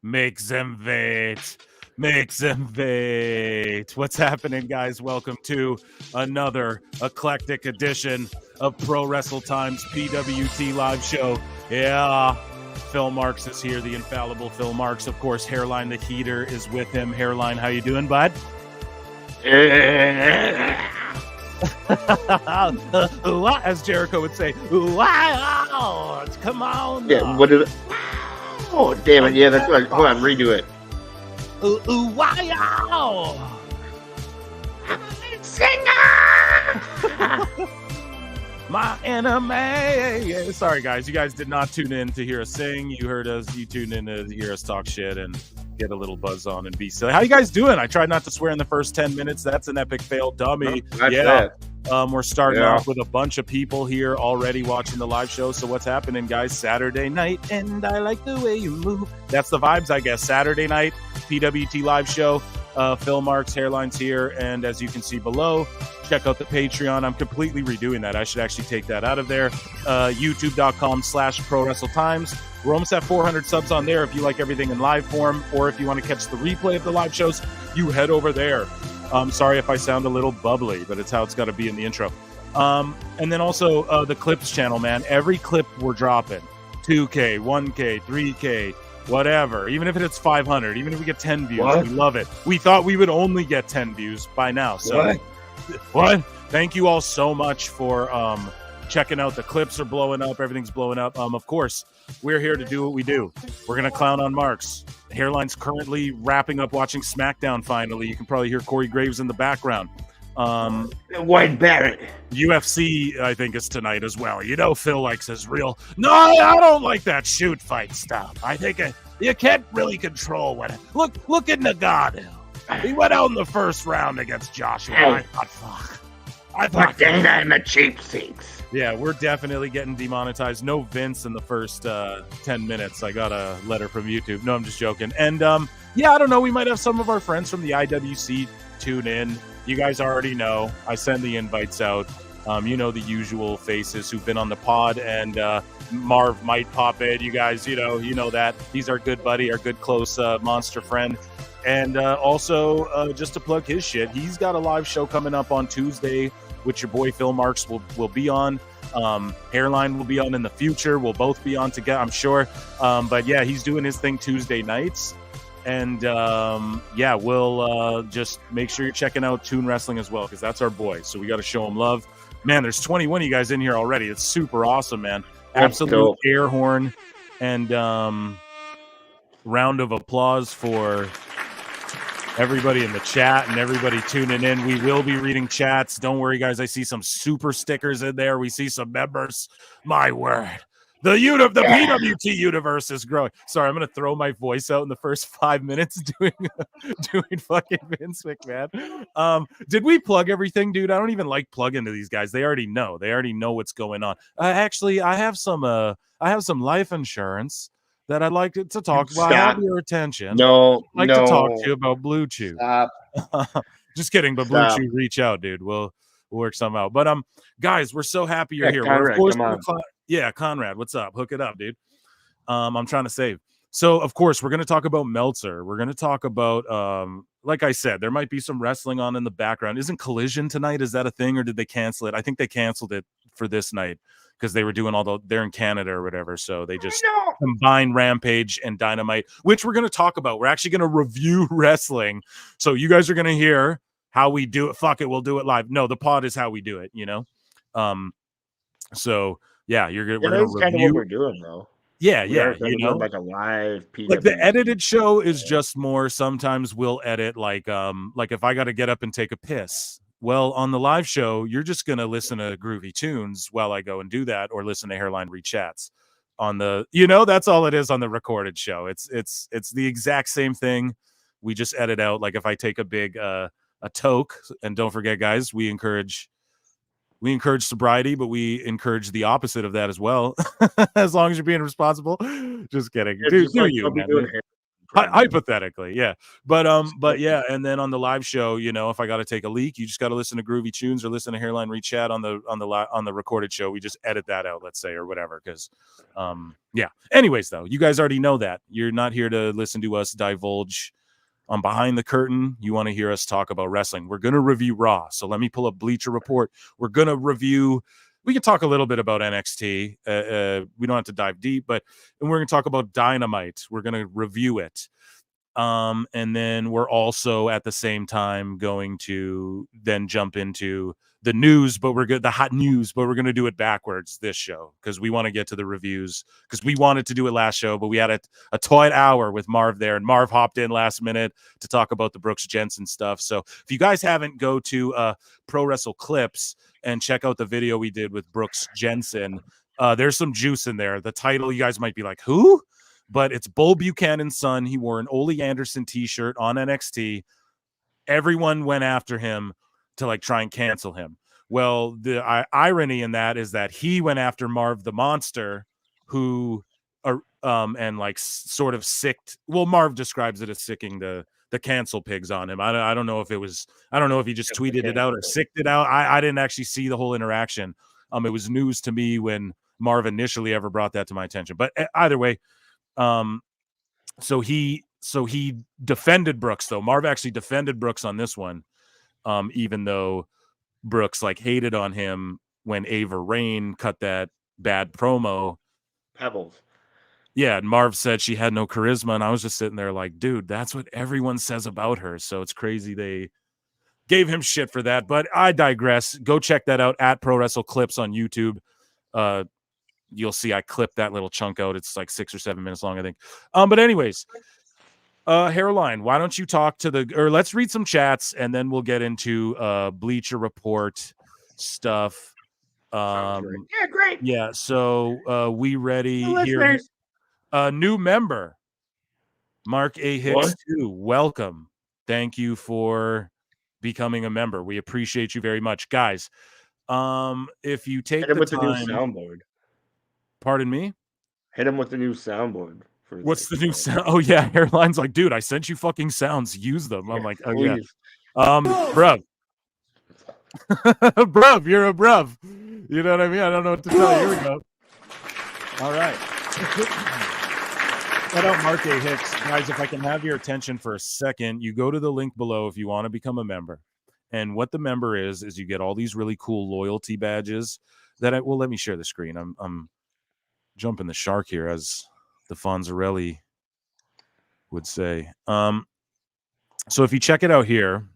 Make them wait. Make them wait. What's happening, guys? Welcome to another eclectic edition of Pro Wrestle Times PWT Live Show. Yeah, Phil Marks is here, the infallible Phil Marks. Of course, Hairline the Heater is with him. Hairline, how you doing, bud? As Jericho would say, wow, come on. Yeah, what did it? Oh, damn it. Yeah, that's right. Hold on, redo it. Wow. Singer! My enemy. Sorry, guys. You guys did not tune in to hear us sing. You heard us. You tuned in to hear us talk shit and get a little buzz on and be silly. How you guys doing? I tried not to swear in the first 10 minutes. That's an epic fail, dummy. Yeah. We're starting off with a bunch of people here already watching the live show. So what's happening, guys? Saturday night, and I like the way you move. That's the vibes, I guess. Saturday night, PWT Live Show. Phil Marks, Hairline's here, and as you can see below, check out the Patreon. I'm completely redoing that. I should actually take that out of there. YouTube.com/ProWrestleTimes. We're almost at 400 subs on there. If you like everything in live form, or if you want to catch the replay of the live shows, you head over there. Sorry if I sound a little bubbly, but it's how it's got to be in the intro. And then also the clips channel, man. Every clip we're dropping, 2K, 1K, 3K, whatever. Even if it's 500, even if we get 10 views, we love it. We thought we would only get 10 views by now. So what? Thank you all so much for checking out. The clips are blowing up. Everything's blowing up. Of course, we're here to do what we do. We're going to clown on Marks. Hairline's currently wrapping up watching Smackdown finally. You can probably hear Corey Graves in the background. White Barrett. UFC, I think, is tonight as well. You know, Phil likes his real. No, I don't like that shoot fight stuff. I think you can't really control what. Look at Nagano. He went out in the first round against Joshua. Hey. I thought, fuck. I thought Dana and the cheap seats. Yeah, we're definitely getting demonetized. No Vince in the first 10 minutes. I got a letter from YouTube. No, I'm just joking. And yeah, I don't know. We might have some of our friends from the IWC tune in. You guys already know. I send the invites out. You know the usual faces who've been on the pod, and Marv might pop in. You guys, you know that. He's our good buddy, our good close monster friend. And also, just to plug his shit, he's got a live show coming up on Tuesday, which your boy Phil Marks will be on. Hairline will be on in the future. We'll both be on together, I'm sure. But yeah, he's doing his thing Tuesday nights. And yeah, we'll just make sure you're checking out Toon Wrestling as well, because that's our boy. So we got to show him love. Man, there's 21 of you guys in here already. It's super awesome, man. Absolute air horn and round of applause for everybody in the chat and everybody tuning in. We will be reading chats. Don't worry, guys. I see some super stickers in there. We see some members. My word. The PWT universe is growing. Sorry, I'm going to throw my voice out in the first 5 minutes doing fucking Vince McMahon. Did we plug everything, dude? I don't even like plugging to these guys. They already know. They already know what's going on. Actually, I have some life insurance that I'd like to talk about. I have your attention. No, I'd like to talk to you about Blue Chew. Stop. Just kidding, but Blue Chew, reach out, dude. We'll work something out. But guys, we're so happy you're here. Conrad, of course, come on. yeah, Conrad, what's up? Hook it up, dude. I'm trying to save. So, of course, we're going to talk about Meltzer. We're going to talk about, like I said, there might be some wrestling on in the background. Isn't Collision tonight? Is that a thing, or did they cancel it? I think they canceled it for this night because they were doing they're in Canada or whatever. So they just combine Rampage and Dynamite, which we're going to talk about. We're actually going to review wrestling. So you guys are going to hear how we do it. Fuck it, we'll do it live. No, the pod is how we do it, you know? So yeah, we're gonna review. Kind of what we're doing, though. Yeah, you know, like a live PWT. Like the edited show is just more. Sometimes we'll edit like if I got to get up and take a piss. Well, on the live show, you're just gonna listen to groovy tunes while I go and do that, or listen to Hairline read chats. On the, that's all it is on the recorded show. It's the exact same thing. We just edit out. Like if I take a big a toke, and don't forget, guys, we encourage sobriety, but we encourage the opposite of that as well. As long as you're being responsible. Just kidding. Do you, man. Hypothetically, yeah. But yeah, and then on the live show, if I got to take a leak, you just got to listen to Groovy Tunes or listen to Hairline Rechat on the recorded show. We just edit that out, let's say, or whatever. Because, yeah. Anyways, though, you guys already know that you're not here to listen to us divulge on behind the curtain. You want to hear us talk about wrestling. We're going to review Raw. So let me pull up Bleacher Report. We're going to review. We can talk a little bit about NXT. We don't have to dive deep, and we're going to talk about Dynamite. We're going to review it. And then we're also at the same time going to then jump into the news, the hot news, but we're going to do it backwards this show because we want to get to the reviews because we wanted to do it last show, but we had a tight hour with Marv there, and Marv hopped in last minute to talk about the Brooks Jensen stuff. So if you guys haven't, go to Pro Wrestle Clips and check out the video we did with Brooks Jensen. There's some juice in there. The title, you guys might be like, who? But it's Bull Buchanan's son. He wore an Ole Anderson t-shirt on NXT. Everyone went after him to try and cancel him. Well, the irony in that is that he went after Marv the Monster, who and sort of sicked. Well, Marv describes it as sicking the cancel pigs on him. I don't know if he just tweeted it out or sicked it out. I didn't actually see the whole interaction. It was news to me when Marv initially ever brought that to my attention. But either way, so he defended Brooks, though. Marv actually defended Brooks on this one, even though Brooks hated on him when Ava Raine cut that bad promo. Pebbles. Yeah, and Marv said she had no charisma, and I was just sitting there like, dude, that's what everyone says about her. So it's crazy they gave him shit for that. But I digress. Go check that out at Pro Wrestle Clips on YouTube. You'll see I clipped that little chunk out. It's 6 or 7 minutes long, I think. But anyways, Hairline, why don't you talk to let's read some chats and then we'll get into Bleacher Report stuff. Yeah, great. Yeah, so we ready here. New member, Mark A. Hicks 2. Welcome. Thank you for becoming a member. We appreciate you very much, guys. If you take the time, the new soundboard. Pardon me? Hit him with the new soundboard. What's the new sound? Oh, yeah. Hairline's like, dude, I sent you fucking sounds. Use them. I'm like, oh, please. Yeah. Bruv. Bruv, you're a bruv. You know what I mean? I don't know what to tell you. Here we go. All right. Shout out Mark A. Hicks. Guys, if I can have your attention for a second, you go to the link below if you want to become a member. And what the member is you get all these really cool loyalty badges that let me share the screen. I'm jumping the shark here, as the Fonzarelli would say. So if you check it out here,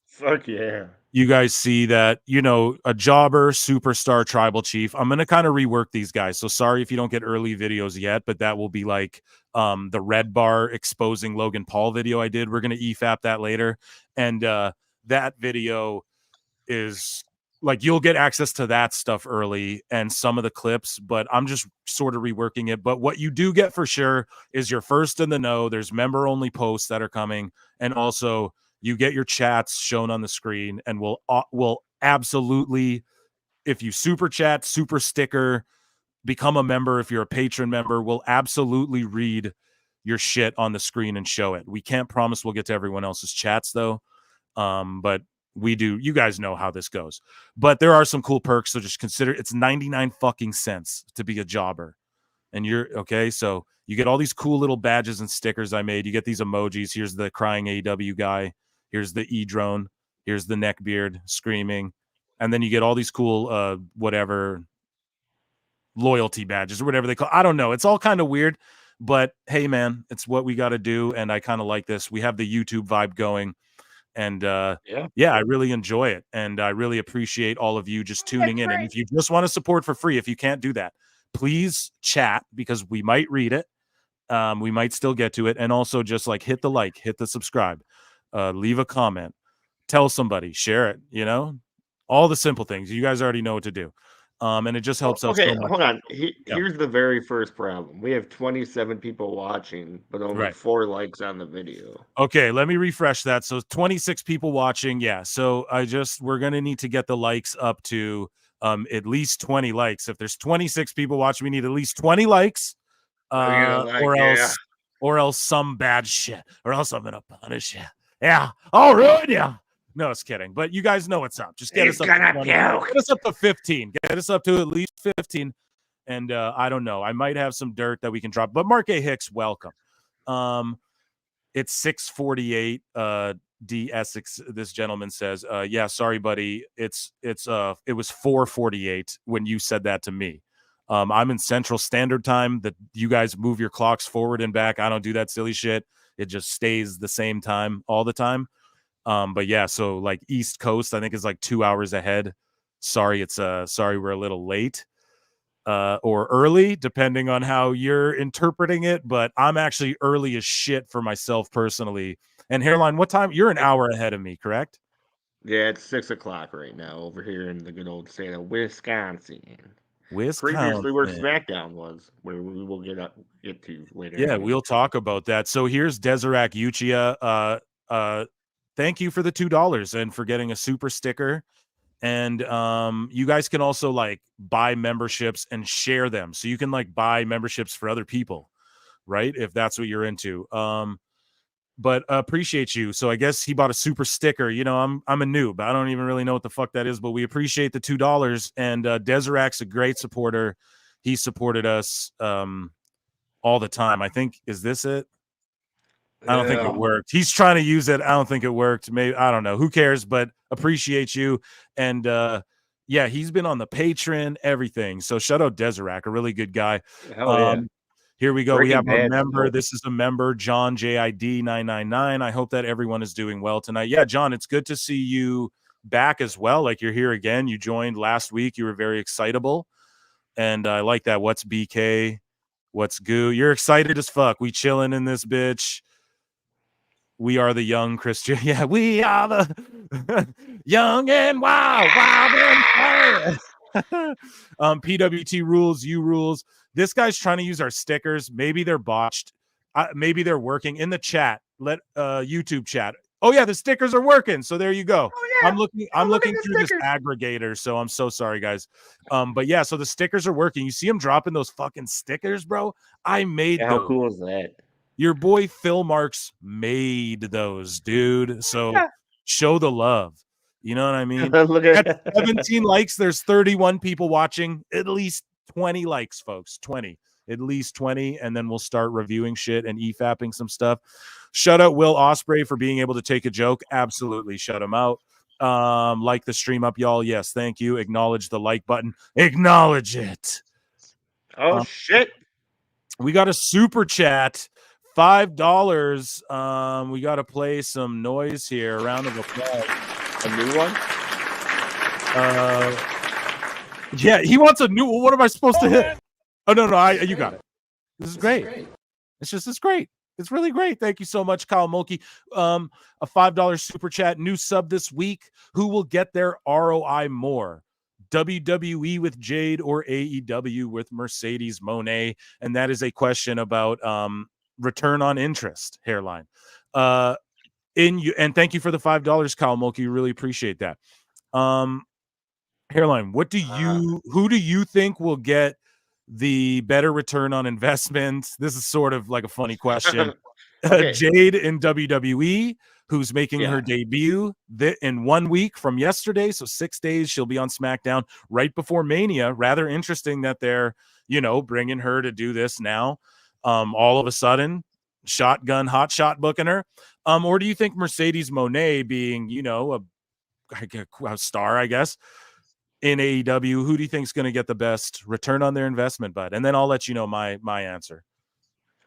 fuck yeah, you guys see that, a jobber, superstar, tribal chief. I'm going to kind of rework these guys. So sorry if you don't get early videos yet, but that will be the red bar exposing Logan Paul video I did. We're going to EFAP that later. And that video is you'll get access to that stuff early and some of the clips, but I'm just sort of reworking it. But what you do get for sure is you're first in the know. There's member only posts that are coming. And also you get your chats shown on the screen, and we'll absolutely, if you super chat, super sticker, become a member. If you're a patron member, we'll absolutely read your shit on the screen and show it. We can't promise we'll get to everyone else's chats though. But we do. You guys know how this goes, but there are some cool perks. So just consider it's 99 fucking cents to be a jobber. And you're okay. So you get all these cool little badges and stickers I made. You get these emojis. Here's the crying AEW guy. Here's the E-drone. Here's the neckbeard screaming. And then you get all these cool, whatever loyalty badges or whatever they call. I don't know. It's all kind of weird, but hey man, it's what we got to do. And I kind of like this. We have the YouTube vibe going. And yeah, I really enjoy it. And I really appreciate all of you just tuning in. And if you just want to support for free, if you can't do that, please chat because we might read it. We might still get to it. And also just hit the like, hit the subscribe, leave a comment, tell somebody, share it, all the simple things. You guys already know what to do. And it just helps us. Okay, hold on. Here's the very first problem. We have 27 people watching, but only 4 likes on the video. Okay, let me refresh that. So 26 people watching. Yeah. So we're going to need to get the likes up to at least 20 likes. If there's 26 people watching, we need at least 20 likes. Or or else some bad shit, or else I'm gonna punish you. Yeah, I'll ruin you. No, it's kidding. But you guys know what's up. Just get us up to 20. Get us up to 15. Get us up to at least 15. And I don't know. I might have some dirt that we can drop. But Mark A. Hicks, welcome. It's 6:48. D Essex, this gentleman says, yeah, sorry, buddy. It was 4:48 when you said that to me. I'm in Central Standard Time. That you guys move your clocks forward and back. I don't do that silly shit. It just stays the same time all the time. But yeah, so like East Coast, I think is like 2 hours ahead. Sorry, we're a little late. Or early, depending on how you're interpreting it. But I'm actually early as shit for myself personally. And Hairline, what time? You're an hour ahead of me, correct? Yeah, it's 6 o'clock right now over here in the good old state of Wisconsin. Wisconsin. Previously where Smackdown was, where we will get to later. Yeah, we'll talk about that. So here's Desirac Uchiha. Thank you for the $2 and for getting a super sticker. And you guys can also like buy memberships and share them. So you can like buy memberships for other people, right? If that's what you're into. But appreciate you. So I guess he bought a super sticker. You know, I'm a noob. I don't even really know what the fuck that is, but we appreciate the $2. And Deserac's a great supporter. He supported us all the time. I think, is this it? I don't think it worked. He's trying to use it. I don't think it worked. Maybe, I don't know. Who cares? But appreciate you. And yeah, he's been on the Patreon, everything. So shout out Deserac, a really good guy. Hell yeah. Here we go. Breaking we have Bad a member. This is a member, John JID 999. I hope that everyone is doing well tonight. Yeah, John, it's good to see you back as well. Like you're here again. You joined last week. You were very excitable. And I like that. What's BK? What's goo? You're excited as fuck. We chilling in this bitch. We are the young Christian. Yeah, we are the young and wild and fire. PWT rules, you rules. This guy's trying to use our stickers. Maybe they're botched. Maybe they're working in the chat. Let YouTube chat. Oh yeah, the stickers are working. So there you go. Oh, yeah. I'm looking through this aggregator. So I'm so sorry, guys. But yeah, so the stickers are working. You see him dropping those fucking stickers, bro. I made those. How cool is that? Your boy Phil Marks made those, dude. So show the love. You know what I mean? Look at 17 likes. There's 31 people watching. At least 20 likes, folks. 20. At least 20. And then we'll start reviewing shit and EFAPing some stuff. Shout out Will Ospreay for being able to take a joke. Absolutely. Shut him out. Like the stream up, y'all. Yes, thank you. Acknowledge the like button. Acknowledge it. Oh, shit. We got a super chat. $5. We got to play some noise here. A round of applause. A new one? Yeah, he wants a new one. What am I supposed to hit? Oh, no, you got it. This is great. It's great. It's really great. Thank you so much, Kyle Mulkey. A $5 super chat. New sub this week. Who will get their ROI more? WWE with Jade or AEW with Mercedes Moné? And that is a question about return on interest, Hairline. And thank you for the $5, Kyle Mulkey. Really appreciate that. Hairline, who do you think will get the better return on investment? This is sort of like a funny question. Okay. Jade in WWE, who's making her debut in 1 week from yesterday, so 6 days. She'll be on SmackDown right before Mania. Rather interesting that they're, bringing her to do this now. All of a sudden, shotgun, hot shot booking her. Or do you think Mercedes Moné being, a star, I guess, in AEW, who do you think is going to get the best return on their investment, bud? And then I'll let you know my answer.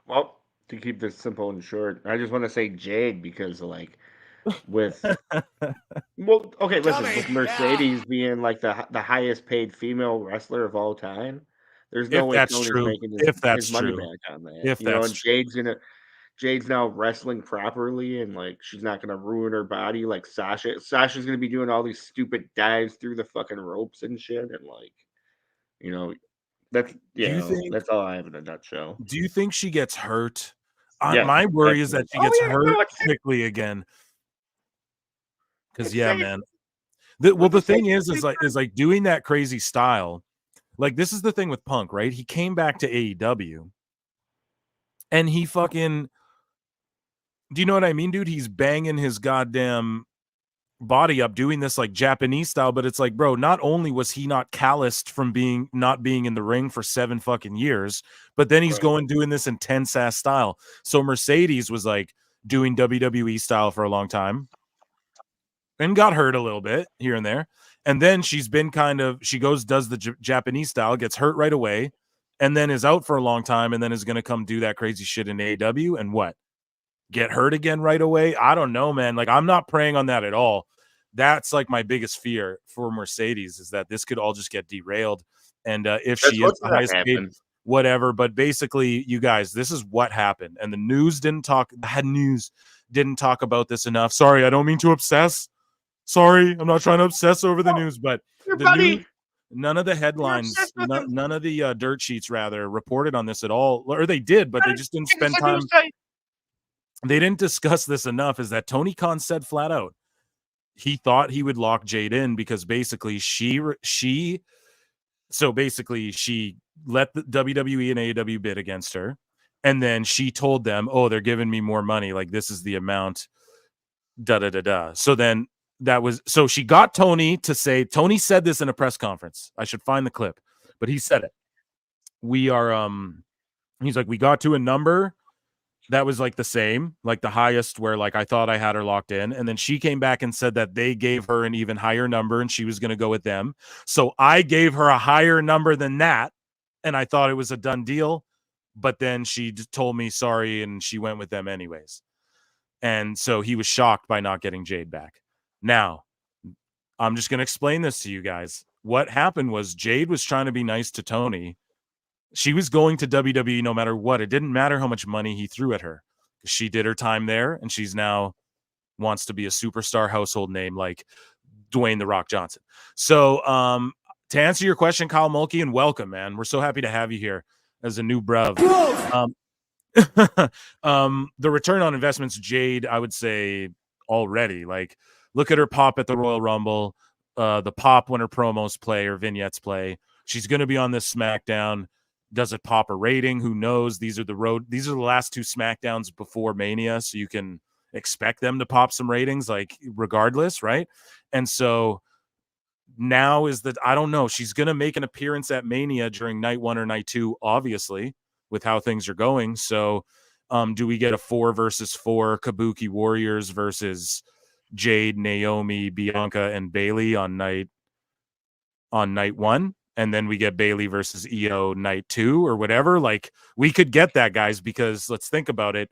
Well, to keep this simple and short, I just want to say Jade because, with with Mercedes being like the highest paid female wrestler of all time, there's no way Tony's making his money back on that. Jade's now wrestling properly, and she's not gonna ruin her body like Sasha. Sasha's gonna be doing all these stupid dives through the fucking ropes and shit, and that's all I have in a nutshell. Do you think she gets hurt? My worry is that she gets hurt quickly again. Because man, the thing is doing that crazy style. Like, this is the thing with Punk, right? He came back to AEW, And he fucking, do you know what I mean, dude? He's banging his goddamn body up doing this like Japanese style, but it's like, bro, not only was he not calloused from not being in the ring for 7 fucking years, but then he's going doing this intense ass style. So Mercedes was like doing WWE style for a long time and got hurt a little bit here and there. And then she's been she goes, does the Japanese style, gets hurt right away, and then is out for a long time, and then is going to come do that crazy shit in AEW and what? Get hurt again right away? I don't know, man. Like, I'm not praying on that at all. That's like my biggest fear for Mercedes, is that this could all just get derailed. And if she is the highest paid, whatever. But basically, you guys, this is what happened. And the news didn't talk about this enough. Sorry, I don't mean to obsess. Sorry, I'm not trying to obsess over the news, but none of the headlines, none of the dirt sheets, rather, reported on this at all. Or they did, but they just didn't spend time. They didn't discuss this enough, is that Tony Khan said flat out he thought he would lock Jade in because basically she let the WWE and AEW bid against her, and then she told them, oh, they're giving me more money, like this is the amount, so then so she got Tony to say, Tony said this in a press conference, I should find the clip, but he said it, he's like, we got to a number that was like the same, like the highest, where like I thought I had her locked in. And then she came back and said that they gave her an even higher number and she was going to go with them. So I gave her a higher number than that. And I thought it was a done deal. But then she told me sorry and she went with them anyways. And so he was shocked by not getting Jade back. Now, I'm just going to explain this to you guys. What happened was Jade was trying to be nice to Tony. She was going to WWE no matter what. It didn't matter how much money he threw at her. She did her time there, and she's now wants to be a superstar household name like Dwayne The Rock Johnson. So to answer your question, Kyle Mulkey, and welcome, man. We're so happy to have you here as a new bruv. The return on investments, Jade, I would say already. Like, look at her pop at the Royal Rumble, the pop when her promos play or vignettes play. She's going to be on this SmackDown. Does it pop a rating? Who knows? These are the last 2 SmackDowns before Mania, so you can expect them to pop some ratings, like regardless, right? And so now I don't know. She's going to make an appearance at Mania during night 1 or night 2, obviously, with how things are going. So do we get a 4 versus 4 Kabuki Warriors versus Jade, Naomi, Bianca, and Bayley on night 1? And then we get Bayley versus EO night 2 or whatever. Like, we could get that, guys, because let's think about it.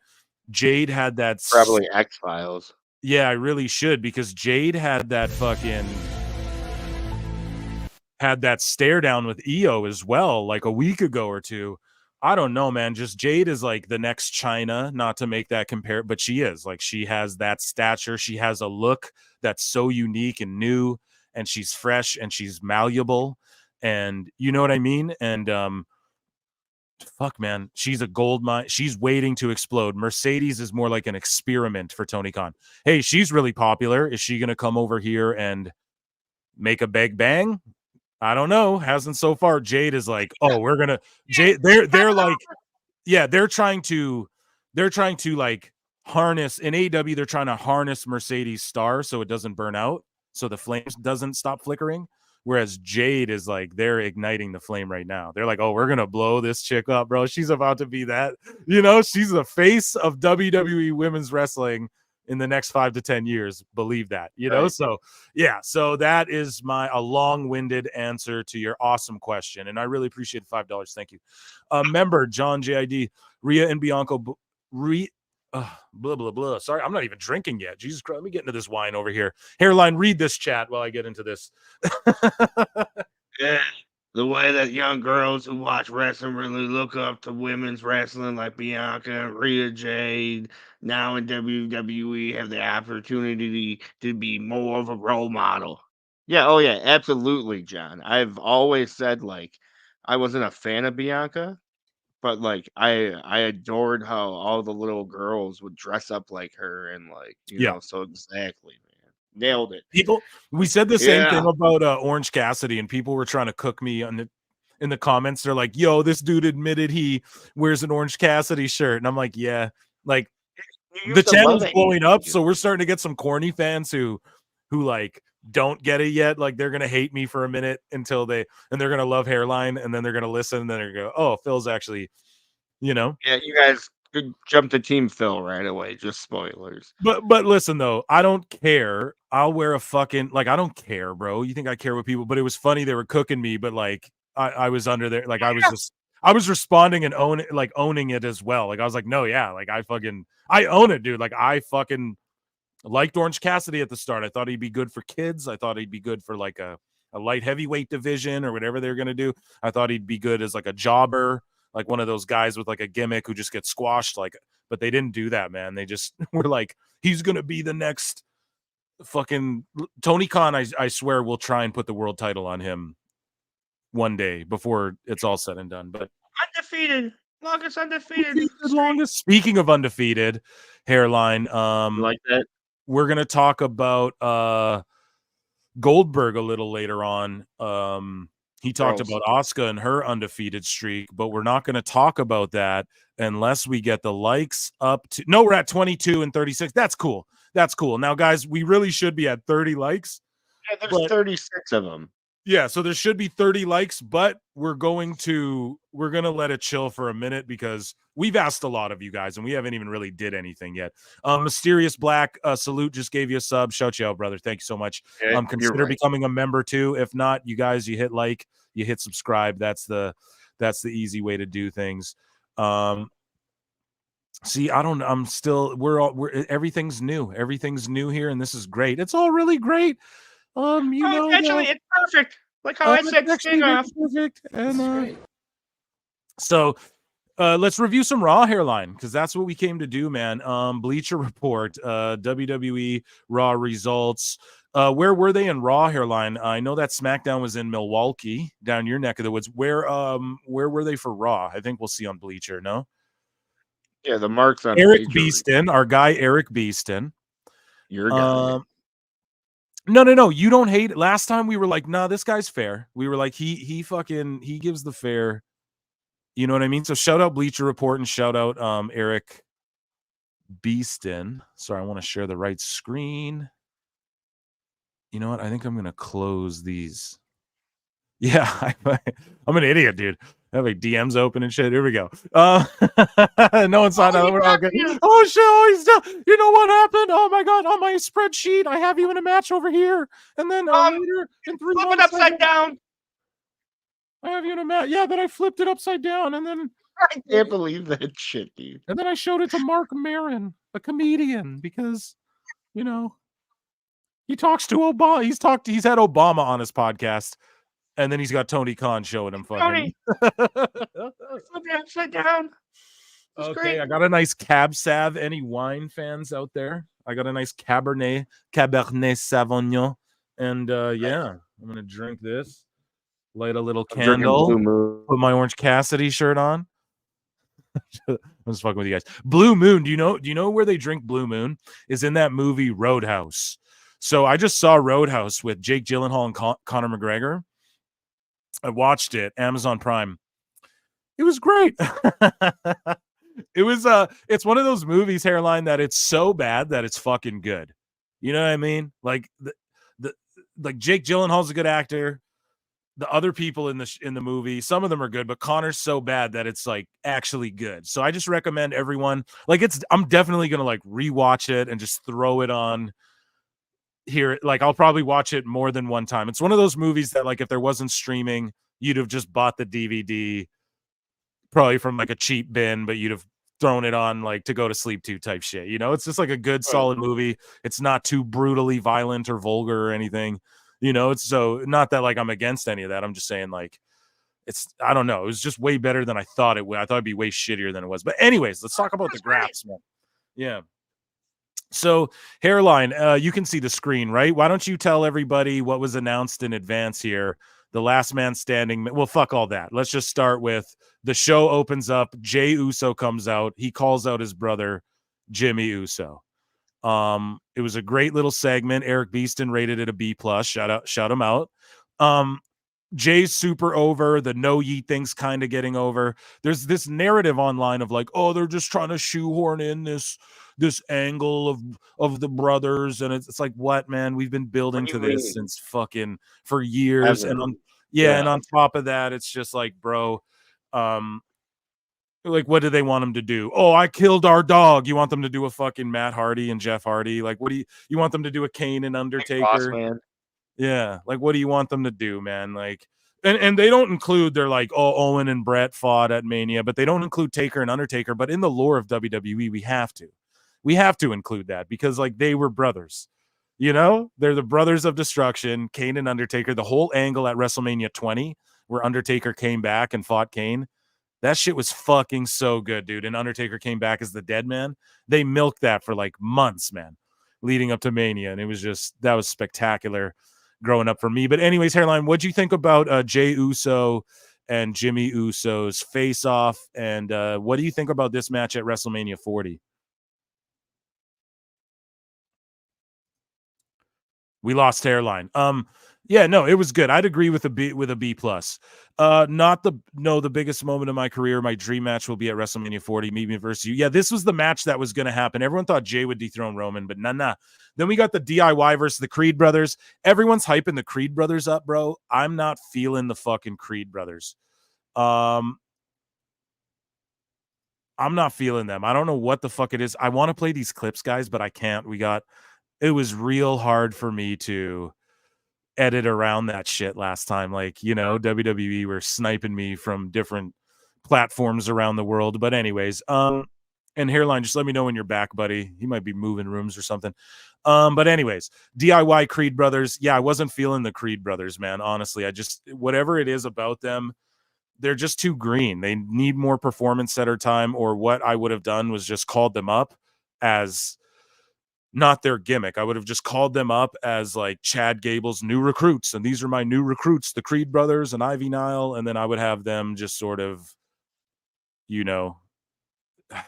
Jade had that. Probably X-Files. Yeah, I really should, because Jade had that stare down with EO as well, like a week ago or 2. I don't know, man. Just Jade is like the next Chyna, not to make that compare, but she is. Like, she has that stature. She has a look that's so unique and new, and she's fresh and she's malleable. And you know what I mean? And fuck, man, she's a gold mine. She's waiting to explode. Mercedes is more like an experiment for Tony Khan. Hey, she's really popular. Is she going to come over here and make a big bang? I don't know. Hasn't so far. Jade is like, oh, we're going to Jade. They're like, yeah, they're trying to like harness in AEW. They're trying to harness Mercedes' star so it doesn't burn out, so the flames doesn't stop flickering. Whereas Jade is like, they're igniting the flame right now. They're like, oh, we're going to blow this chick up, bro. She's about to be that, she's the face of WWE women's wrestling in the next 5 to 10 years. Believe that, right. So yeah, so that is a long-winded answer to your awesome question. And I really appreciate the $5. Thank you. Member John JID, Rhea and Bianca, blah, blah, blah. Sorry, I'm not even drinking yet. Jesus Christ, let me get into this wine over here. Hairline, read this chat while I get into this. Yeah, the way that young girls who watch wrestling really look up to women's wrestling like Bianca and Rhea, Jade, now in WWE, have the opportunity to be more of a role model. Yeah, oh yeah, absolutely, John. I've always said, like, I wasn't a fan of Bianca, but, like, I adored how all the little girls would dress up like her and, like, so exactly, man. Nailed it. We said the same thing about Orange Cassidy, and people were trying to cook me on it. in the comments, they're like, yo, this dude admitted he wears an Orange Cassidy shirt. And I'm like, yeah, like the channel's blowing up. So we're starting to get some corny fans who like don't get it yet. Like they're going to hate me for a minute and they're going to love Hairline. And then they're going to listen and then they're going to go, oh, Phil's actually, Yeah, you guys could jump to Team Phil right away. Just spoilers. But listen though, I don't care. I'll wear a fucking I don't care, bro. You think I care what people? But it was funny they were cooking me, but like I was under there, like I was responding and owning it as well. Like I was like, no, yeah, like I own it, dude. Like I fucking liked Orange Cassidy at the start. I thought he'd be good for kids. I thought he'd be good for like a light heavyweight division or whatever they're gonna do. I thought he'd be good as like a jobber, like one of those guys with like a gimmick who just gets squashed. But they didn't do that, man. They just were like, he's going to be the next fucking Tony Khan. I swear we'll try and put the world title on him one day before it's all said and done. But undefeated, longest undefeated. Longest. Speaking of undefeated, Hairline. Like that. We're going to talk about Goldberg a little later on. He talked about Asuka and her undefeated streak, but we're not going to talk about that unless we get the likes up to. No, we're at 22 and 36. That's cool. That's cool. Now, guys, we really should be at 30 likes. Yeah, there's 36 of them. Yeah, so there should be 30 likes, but we're going to let it chill for a minute because we've asked a lot of you guys and we haven't even really did anything yet. Mysterious Black, salute, just gave you a sub. Shout you out, brother. Thank you so much. Consider becoming a member too. If not, you guys, you hit like, you hit subscribe. That's the easy way to do things. See, everything's new. Everything's new here, and this is great. It's all really great. Actually, it's perfect. Like how I said, perfect. And so let's review some Raw, Hairline, because that's what we came to do, man. Bleacher Report, WWE Raw results. Where were they in Raw, Hairline? I know that SmackDown was in Milwaukee, down your neck of the woods. Where were they for Raw? I think we'll see on Bleacher. No. Yeah, the marks on Eric Beeston, our guy Eric Beeston. Your guy. No. You don't hate it. Last time we were like, nah, this guy's fair. We were like, he gives the fair. You know what I mean? So shout out Bleacher Report and shout out Eric Beeston. Sorry, I want to share the right screen. You know what? I think I'm gonna close these. Yeah, I'm an idiot, dude. I have like DMs open and shit. Here we go. No one saw that. We're all good. Oh shit! Oh, he's done. You know what happened? Oh my god! On my spreadsheet, I have you in a match over here, and then later in 3 months, flip it upside down. I have you in a match. Yeah, then I flipped it upside down, and then I can't believe that shit, dude. And then I showed it to Mark Maron, a comedian, because he talks to Obama. He's had Obama on his podcast. And then he's got Tony Khan showing him fucking. Flip it upside down. Okay, great. I got a nice Cab Sav. Any wine fans out there? I got a nice Cabernet Sauvignon. And yeah, I'm going to drink this. Light a little candle. Put my Orange Cassidy shirt on. I'm just fucking with you guys. Blue Moon. Do you know where they drink Blue Moon? Is in that movie Roadhouse. So I just saw Roadhouse with Jake Gyllenhaal and Conor McGregor. I watched it, Amazon Prime. It was great. It's one of those movies, Hairline, that it's so bad that it's fucking good. You know what I mean? Like like Jake Gyllenhaal's a good actor. The other people in the movie, some of them are good, but Connor's so bad that it's like actually good. So I just recommend everyone, I'm definitely gonna like rewatch it and just throw it on here. Like I'll probably watch it more than one time. It's one of those movies that like if there wasn't streaming, you'd have just bought the DVD probably from like a cheap bin, but you'd have thrown it on like to go to sleep to type shit. It's just like a good solid movie. It's not too brutally violent or vulgar or anything. It's so not that like I'm against any of that. I'm just saying like I don't know. It was just way better than I thought it would. I thought it'd be way shittier than it was. But anyways, let's talk about the graphs, man. Yeah. So, Hairline, you can see the screen, right? Why don't you tell everybody what was announced in advance here? The last man standing. Well, fuck all that. Let's just start with the show opens up. Jey Uso comes out. He calls out his brother, Jimmy Uso. It was a great little segment. Eric Beeston rated it a B+. Shout him out. Jay's super over. The no yeet thing's kind of getting over. There's this narrative online of like, oh, they're just trying to shoehorn in this angle of the brothers, and it's like, what, man? We've been building to this since fucking for years, and on top of that, it's just like, bro, like, what do they want them to do? Oh, I killed our dog. You want them to do a fucking Matt Hardy and Jeff Hardy? Like, what do you want them to do a Kane and Undertaker? Boss man. Yeah, like, what do you want them to do, man? Like, and they don't include, they're like, oh, Owen and Brett fought at Mania, but they don't include Taker and Undertaker. But in the lore of WWE, we have to include that because, like, they were brothers. You know, they're the brothers of destruction, Kane and Undertaker. The whole angle at WrestleMania 20, where Undertaker came back and fought Kane, that shit was fucking so good, dude. And Undertaker came back as the dead man. They milked that for like months, man, leading up to Mania, and it was just, that was spectacular growing up for me. But anyways, Hairline, what'd you think about Jey Uso and Jimmy Uso's face off? And what do you think about this match at WrestleMania 40? We lost Hairline. Yeah, no, it was good. I'd agree with a B plus. The biggest moment of my career. My dream match will be at WrestleMania 40, me versus you. Yeah, this was the match that was going to happen. Everyone thought Jay would dethrone Roman, but nah. Then we got the DIY versus the Creed brothers. Everyone's hyping the Creed brothers up, bro. I'm not feeling the fucking Creed brothers. I'm not feeling them. I don't know what the fuck it is. I want to play these clips, guys, but I can't. It was real hard for me to edit around that shit last time. Like, you know, WWE were sniping me from different platforms around the world. But anyways, and Hairline, just let me know when you're back, buddy. He might be moving rooms or something. But anyways, DIY Creed brothers. Yeah, I wasn't feeling the Creed brothers, man. Honestly, whatever it is about them, they're just too green. They need more performance center time, or what I would have done was just called them up as not their gimmick. I would have just called them up as like Chad Gable's new recruits. And these are my new recruits, the Creed brothers and Ivy Nile. And then I would have them just sort of, you know,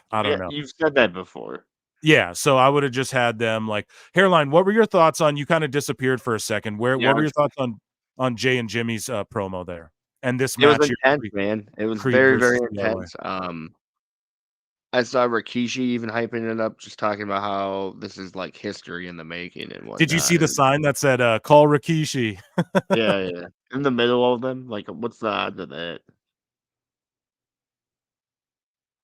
I don't know. You've said that before. Yeah. So I would have just had them like, Hairline, what were your thoughts on, you kind of disappeared for a second. What were your thoughts on Jay and Jimmy's promo there? And this match? It was intense, man. It was very, very intense. I saw Rikishi even hyping it up, just talking about how this is like history in the making and whatnot. Did you see the sign that said, call Rikishi? Yeah. In the middle of them. Like, what's the odds of that?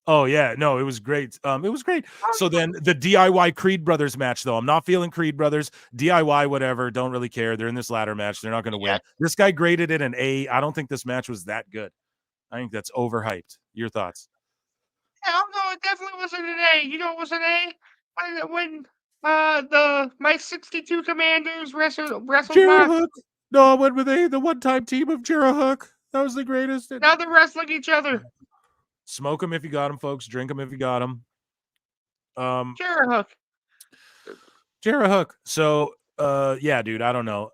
Oh, yeah. No, it was great. It was great. So then the DIY Creed Brothers match, though. I'm not feeling Creed Brothers. DIY, whatever. Don't really care. They're in this ladder match. They're not going to win. This guy graded it an A. I don't think this match was that good. I think that's overhyped. Your thoughts? Yeah, no, it definitely wasn't an A. You know, it was an A when my 62 Commanders wrestled Hook. No, I went with A, the one-time team of Hook. That was the greatest. Now they're wrestling each other. Smoke them if you got them, folks. Drink them if you got them. Hook. So, yeah, dude, I don't know.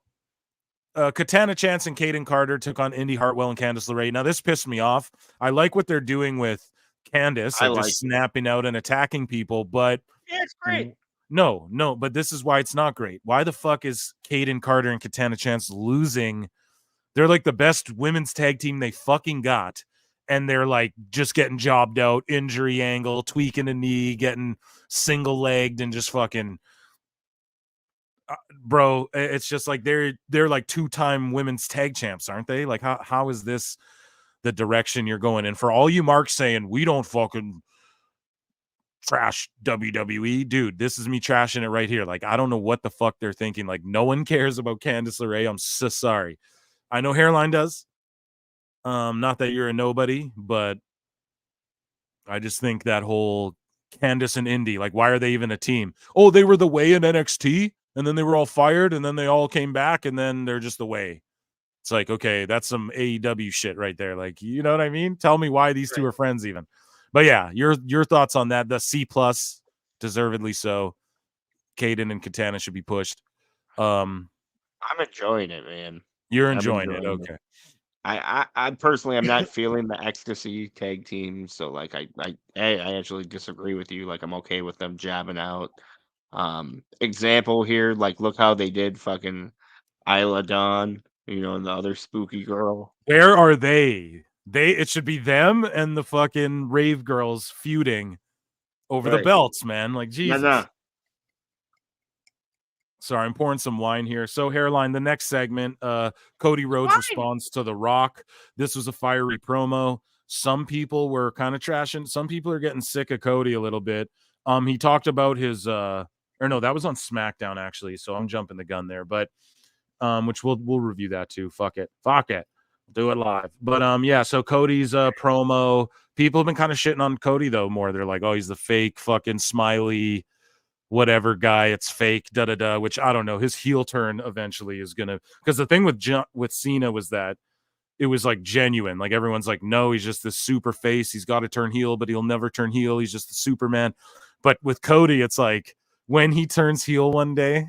Katana Chance and Kaden Carter took on Indy Hartwell and Candice LeRae. Now, this pissed me off. I like what they're doing with Candice, like just snapping out and attacking people, but yeah, it's great. No, but this is why it's not great. Why the fuck is Kaden Carter and Katana Chance losing? They're like the best women's tag team they fucking got, and they're like just getting jobbed out, injury angle, tweaking a knee, getting single legged, and just fucking bro. It's just like they're like 2-time women's tag champs, aren't they? Like how is this the direction you're going in? For all you marks saying we don't fucking trash WWE, dude, this is me trashing it right here. Like, I don't know what the fuck they're thinking. Like, no one cares about Candice LeRae. I'm so sorry. I know Hairline does. Not that you're a nobody, but I just think that whole Candice and Indy, like, why are they even a team? Oh, they were the way in NXT, and then they were all fired, and then they all came back, and then they're just the way. It's like, okay, that's some AEW shit right there. Like, you know what I mean? Tell me why these two are friends even. But yeah, your thoughts on that? The C+, deservedly so. Kaden and Katana should be pushed. I'm enjoying it, man. You're enjoying it, okay. I personally, I'm not feeling the ecstasy tag team, so like I actually disagree with you. Like, I'm okay with them jabbing out. Example here, like, look how they did fucking Isla Dawn. and the other spooky girl. Where are they? It should be them and the fucking rave girls feuding over the belts, man. Like, Jesus. Nah. Sorry, I'm pouring some wine here. So, Hairline, the next segment, Cody Rhodes responds to The Rock. This was a fiery promo. Some people were kind of trashing. Some people are getting sick of Cody a little bit. He talked about his or no, that was on SmackDown, actually. So I'm jumping the gun there. But which we'll review that too. Fuck it. Do it live. But yeah, so Cody's promo. People have been kind of shitting on Cody though more. They're like, oh, he's the fake fucking smiley whatever guy, it's fake, which I don't know. His heel turn eventually is gonna, because the thing with Cena was that it was like genuine. Like everyone's like, no, he's just this super face. He's got to turn heel, but he'll never turn heel. He's just the Superman. But with Cody, it's like when he turns heel one day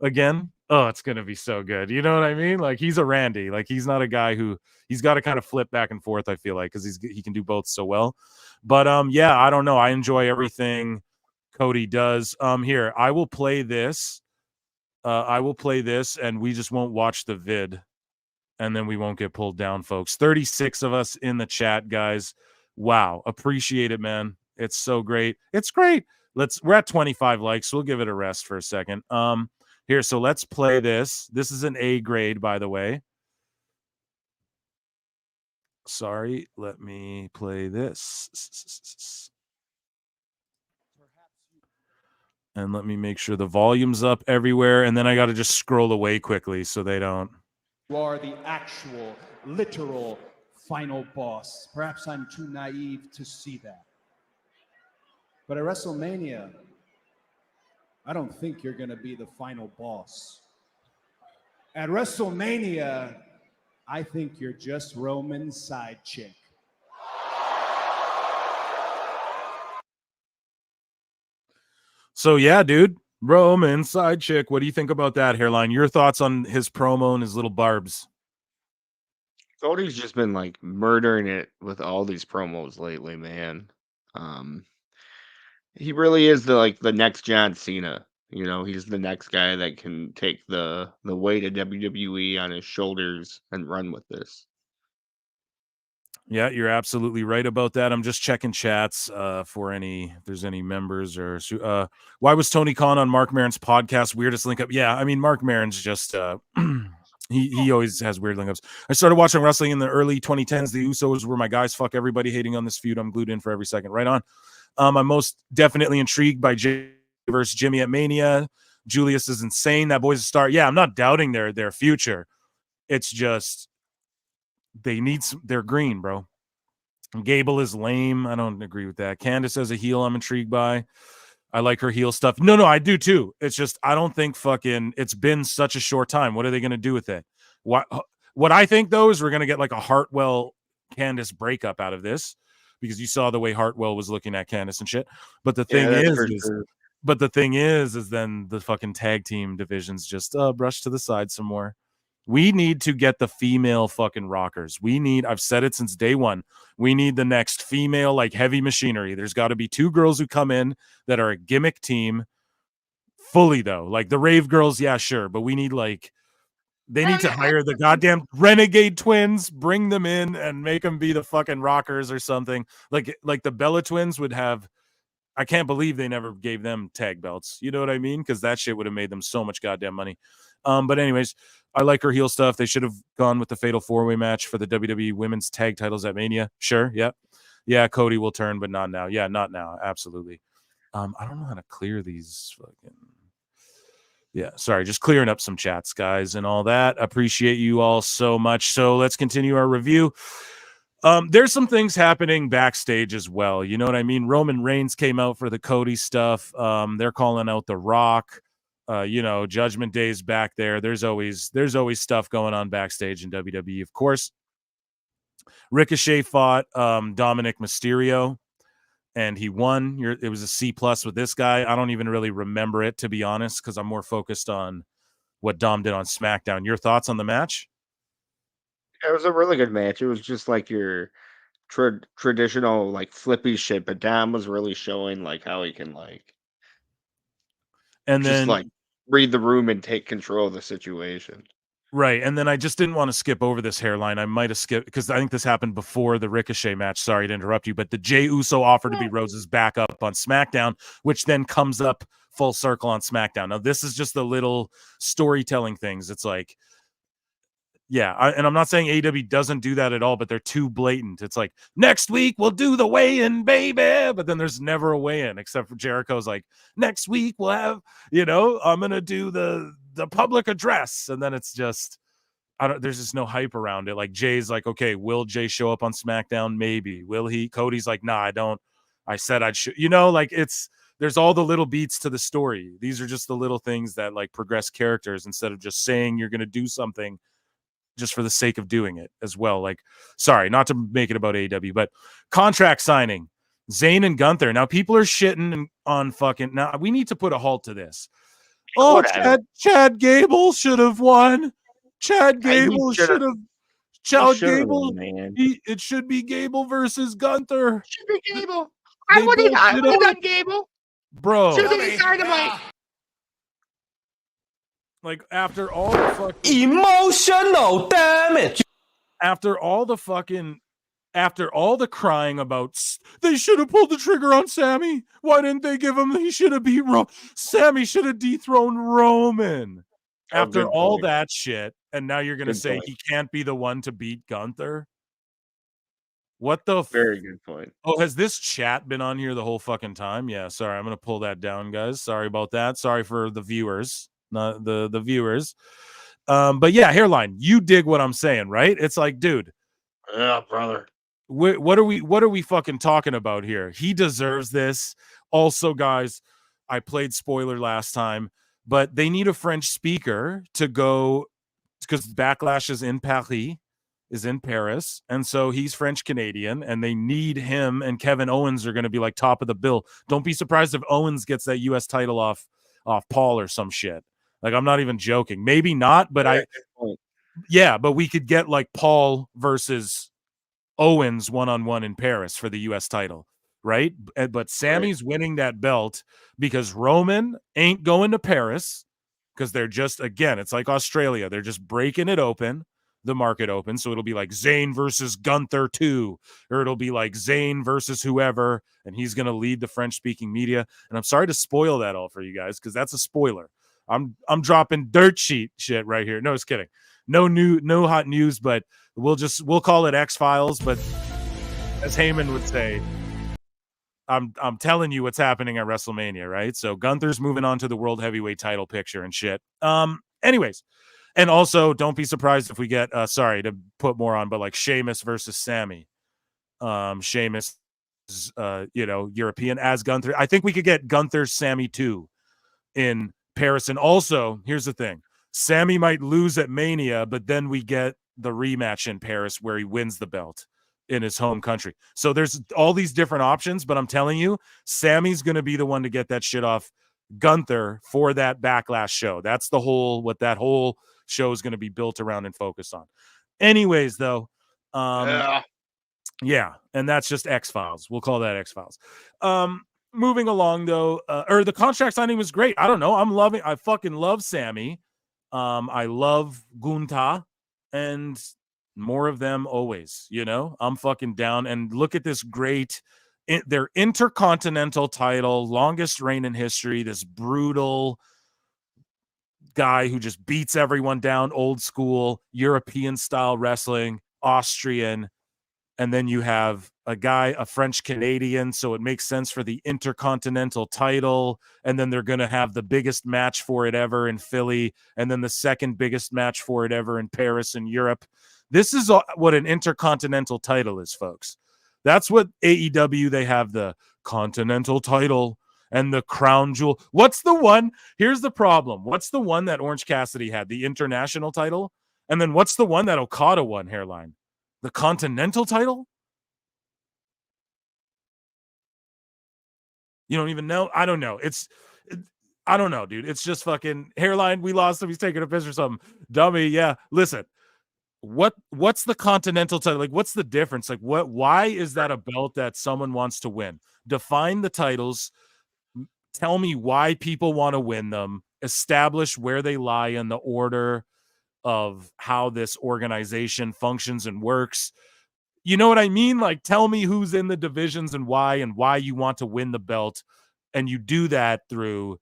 again, oh, it's gonna be so good. You know what I mean? Like he's a Randy. Like he's not a guy who he's got to kind of flip back and forth. I feel like because he can do both so well. But yeah, I don't know. I enjoy everything Cody does. Here, I will play this. And we just won't watch the vid, and then we won't get pulled down, folks. 36 of us in the chat, guys. Wow, appreciate it, man. It's so great. It's great. We're at 25 likes. So we'll give it a rest for a second. Here, so let's play this. This is an A grade, by the way. Sorry, let me play this. And let me make sure the volume's up everywhere. And then I got to just scroll away quickly so they don't. You are the actual, literal final boss. Perhaps I'm too naive to see that. But at WrestleMania, I don't think you're going to be the final boss. At WrestleMania, I think you're just Roman's side chick. So yeah, dude, Roman side chick. What do you think about that, Hairline? Your thoughts on his promo and his little barbs? Cody's just been like murdering it with all these promos lately, man. He really is the next John Cena. He's the next guy that can take the weight of WWE on his shoulders and run with this. Yeah, you're absolutely right about that. I'm just checking chats for if there's any members or why was Tony Khan on Mark Maron's podcast? Weirdest link up. Yeah, I mean Mark Maron's just he always has weird link ups. I started watching wrestling in the early 2010s. The Usos were my guys. Fuck everybody hating on this feud. I'm glued in for every second. Right on. I'm most definitely intrigued by Jay versus Jimmy at Mania. Julius is insane. That boy's a star. Yeah, I'm not doubting their future. It's just they need they're green, bro. Gable is lame. I don't agree with that. Candace as a heel, I'm intrigued by. I like her heel stuff. No, I do too. It's just I don't think it's been such a short time. What are they going to do with it? What I think though is we're going to get like a Hartwell Candace breakup out of this because you saw the way Hartwell was looking at Candace and shit. But the thing is then the fucking tag team divisions just brush to the side some more. We need to get the female fucking rockers. I've said it since day one. We need the next female, like heavy machinery. There's got to be 2 girls who come in that are a gimmick team fully though. Like the Rave girls, yeah, sure. But we need they need to hire the goddamn Renegade twins, bring them in and make them be the fucking rockers or something. Like the Bella twins would have, I can't believe they never gave them tag belts. You know what I mean? Because that shit would have made them so much goddamn money. But anyways, I like her heel stuff. They should have gone with the Fatal 4-Way match for the WWE Women's Tag Titles at Mania. Sure, yeah. Yeah, Cody will turn, but not now. Yeah, not now. Absolutely. I don't know how to clear these fucking... Yeah, sorry, just clearing up some chats, guys, and all that. Appreciate you all so much. So let's continue our review. There's some things happening backstage as well. You know what I mean? Roman Reigns came out for the Cody stuff. They're calling out The Rock. Judgment Day's back there. There's always stuff going on backstage in WWE. Of course, Ricochet fought Dominic Mysterio, and he won. It was a C+ with this guy. I don't even really remember it, to be honest, because I'm more focused on what Dom did on SmackDown. Your thoughts on the match? It was a really good match. It was just like your traditional like flippy shit, but Dom was really showing like how he can and just then read the room and take control of the situation. Right, and then I just didn't want to skip over this hairline. I might have skipped because I think this happened before the Ricochet match. Sorry to interrupt you, but the Jey Uso offer to be Rose's backup on SmackDown, which then comes up full circle on SmackDown. Now, this is just the little storytelling things. It's like, yeah, and I'm not saying AEW doesn't do that at all, but they're too blatant. It's like, next week we'll do the weigh-in, baby, but then there's never a weigh-in except for Jericho's like, next week we'll have, I'm gonna do the public address, and then it's just there's just no hype around it. Like Jay's like, okay, will Jay show up on SmackDown? Maybe. Will he? Cody's like, nah, I don't. I said I'd show. Like there's all the little beats to the story. These are just the little things that like progress characters instead of just saying you're gonna do something just for the sake of doing it as well. Like, sorry, not to make it about AEW, but contract signing, Zayn and Gunther. Now people are shitting on fucking. Now we need to put a halt to this. Oh, Chad Gable should have won. Chad Gable should have. Chad Gable, it should be Gable versus Gunther. Should be Gable. I would have done Gable. Bro. Should be Dynamite. Like, after all the fucking... Emotional damage. After all the crying about they should have pulled the trigger on Sammy. Why didn't they give him? He should have beat Sammy should have dethroned Roman. After all that shit, and now you're going to say he can't be the one to beat Gunther? What the... Very good point. Oh, has this chat been on here the whole fucking time? Yeah, sorry. I'm going to pull that down, guys. Sorry about that. Sorry for the viewers. Not the viewers. But yeah, hairline, you dig what I'm saying, right? It's like, dude. Yeah, brother. What are we fucking talking about here? He deserves this. Also, guys, I played spoiler last time, but they need a French speaker to go because Backlash is in Paris, and so he's French Canadian, and they need him. And Kevin Owens are going to be like top of the bill. Don't be surprised if Owens gets that U.S. title off Paul or some shit. Like, I'm not even joking. Maybe not, but but we could get like Paul versus Owens one-on-one in Paris for the U.S. title, right? But Sammy's winning that belt because Roman ain't going to Paris because they're just, again, it's like Australia. They're just breaking it open, the market open. So it'll be like Zayn versus Gunther 2, or it'll be like Zayn versus whoever, and he's going to lead the French-speaking media. And I'm sorry to spoil that all for you guys because that's a spoiler. I'm dropping dirt sheet shit right here. No, just kidding. No hot news, but we'll call it X-Files. But as Heyman would say, I'm telling you what's happening at WrestleMania, right? So Gunther's moving on to the World Heavyweight title picture and shit. Anyways, and also don't be surprised if we get sorry to put more on, but like Sheamus versus Sammy. Sheamus is European as Gunther. I think we could get Gunther Sammy 2 in Paris. And also, here's the thing. Sammy might lose at Mania, but then we get the rematch in Paris where he wins the belt in his home country. So there's all these different options, but I'm telling you, Sammy's going to be the one to get that shit off Gunther for that Backlash show. That's what that whole show is going to be built around and focused on. Anyways, though, yeah, and that's just X-Files. We'll call that X-Files. Moving along, though, the contract signing was great. I don't know. I fucking love Sammy. I love Gunther, and more of them always, I'm fucking down. And look at this their Intercontinental title, longest reign in history, this brutal guy who just beats everyone down, old school, European style wrestling, Austrian. And then you have a French Canadian, so it makes sense for the Intercontinental title. And then they're going to have the biggest match for it ever in Philly, and then the second biggest match for it ever in Paris and Europe. This is what an Intercontinental title is, folks. That's what AEW, they have the Continental title and the Crown Jewel. What's the one? Here's the problem. What's the one that Orange Cassidy had? The International title? And then what's the one that Okada won, hairline? The Continental title? You don't even know? I don't know. I don't know, dude. It's just fucking hairline. We lost him. He's taking a piss or something. Dummy. Yeah. Listen, what's the Continental title? Like, what's the difference? Like, why is that a belt that someone wants to win? Define the titles. Tell me why people want to win them. Establish where they lie in the order of how this organization functions and works. You know what I mean? Like, tell me who's in the divisions and why you want to win the belt. And you do that through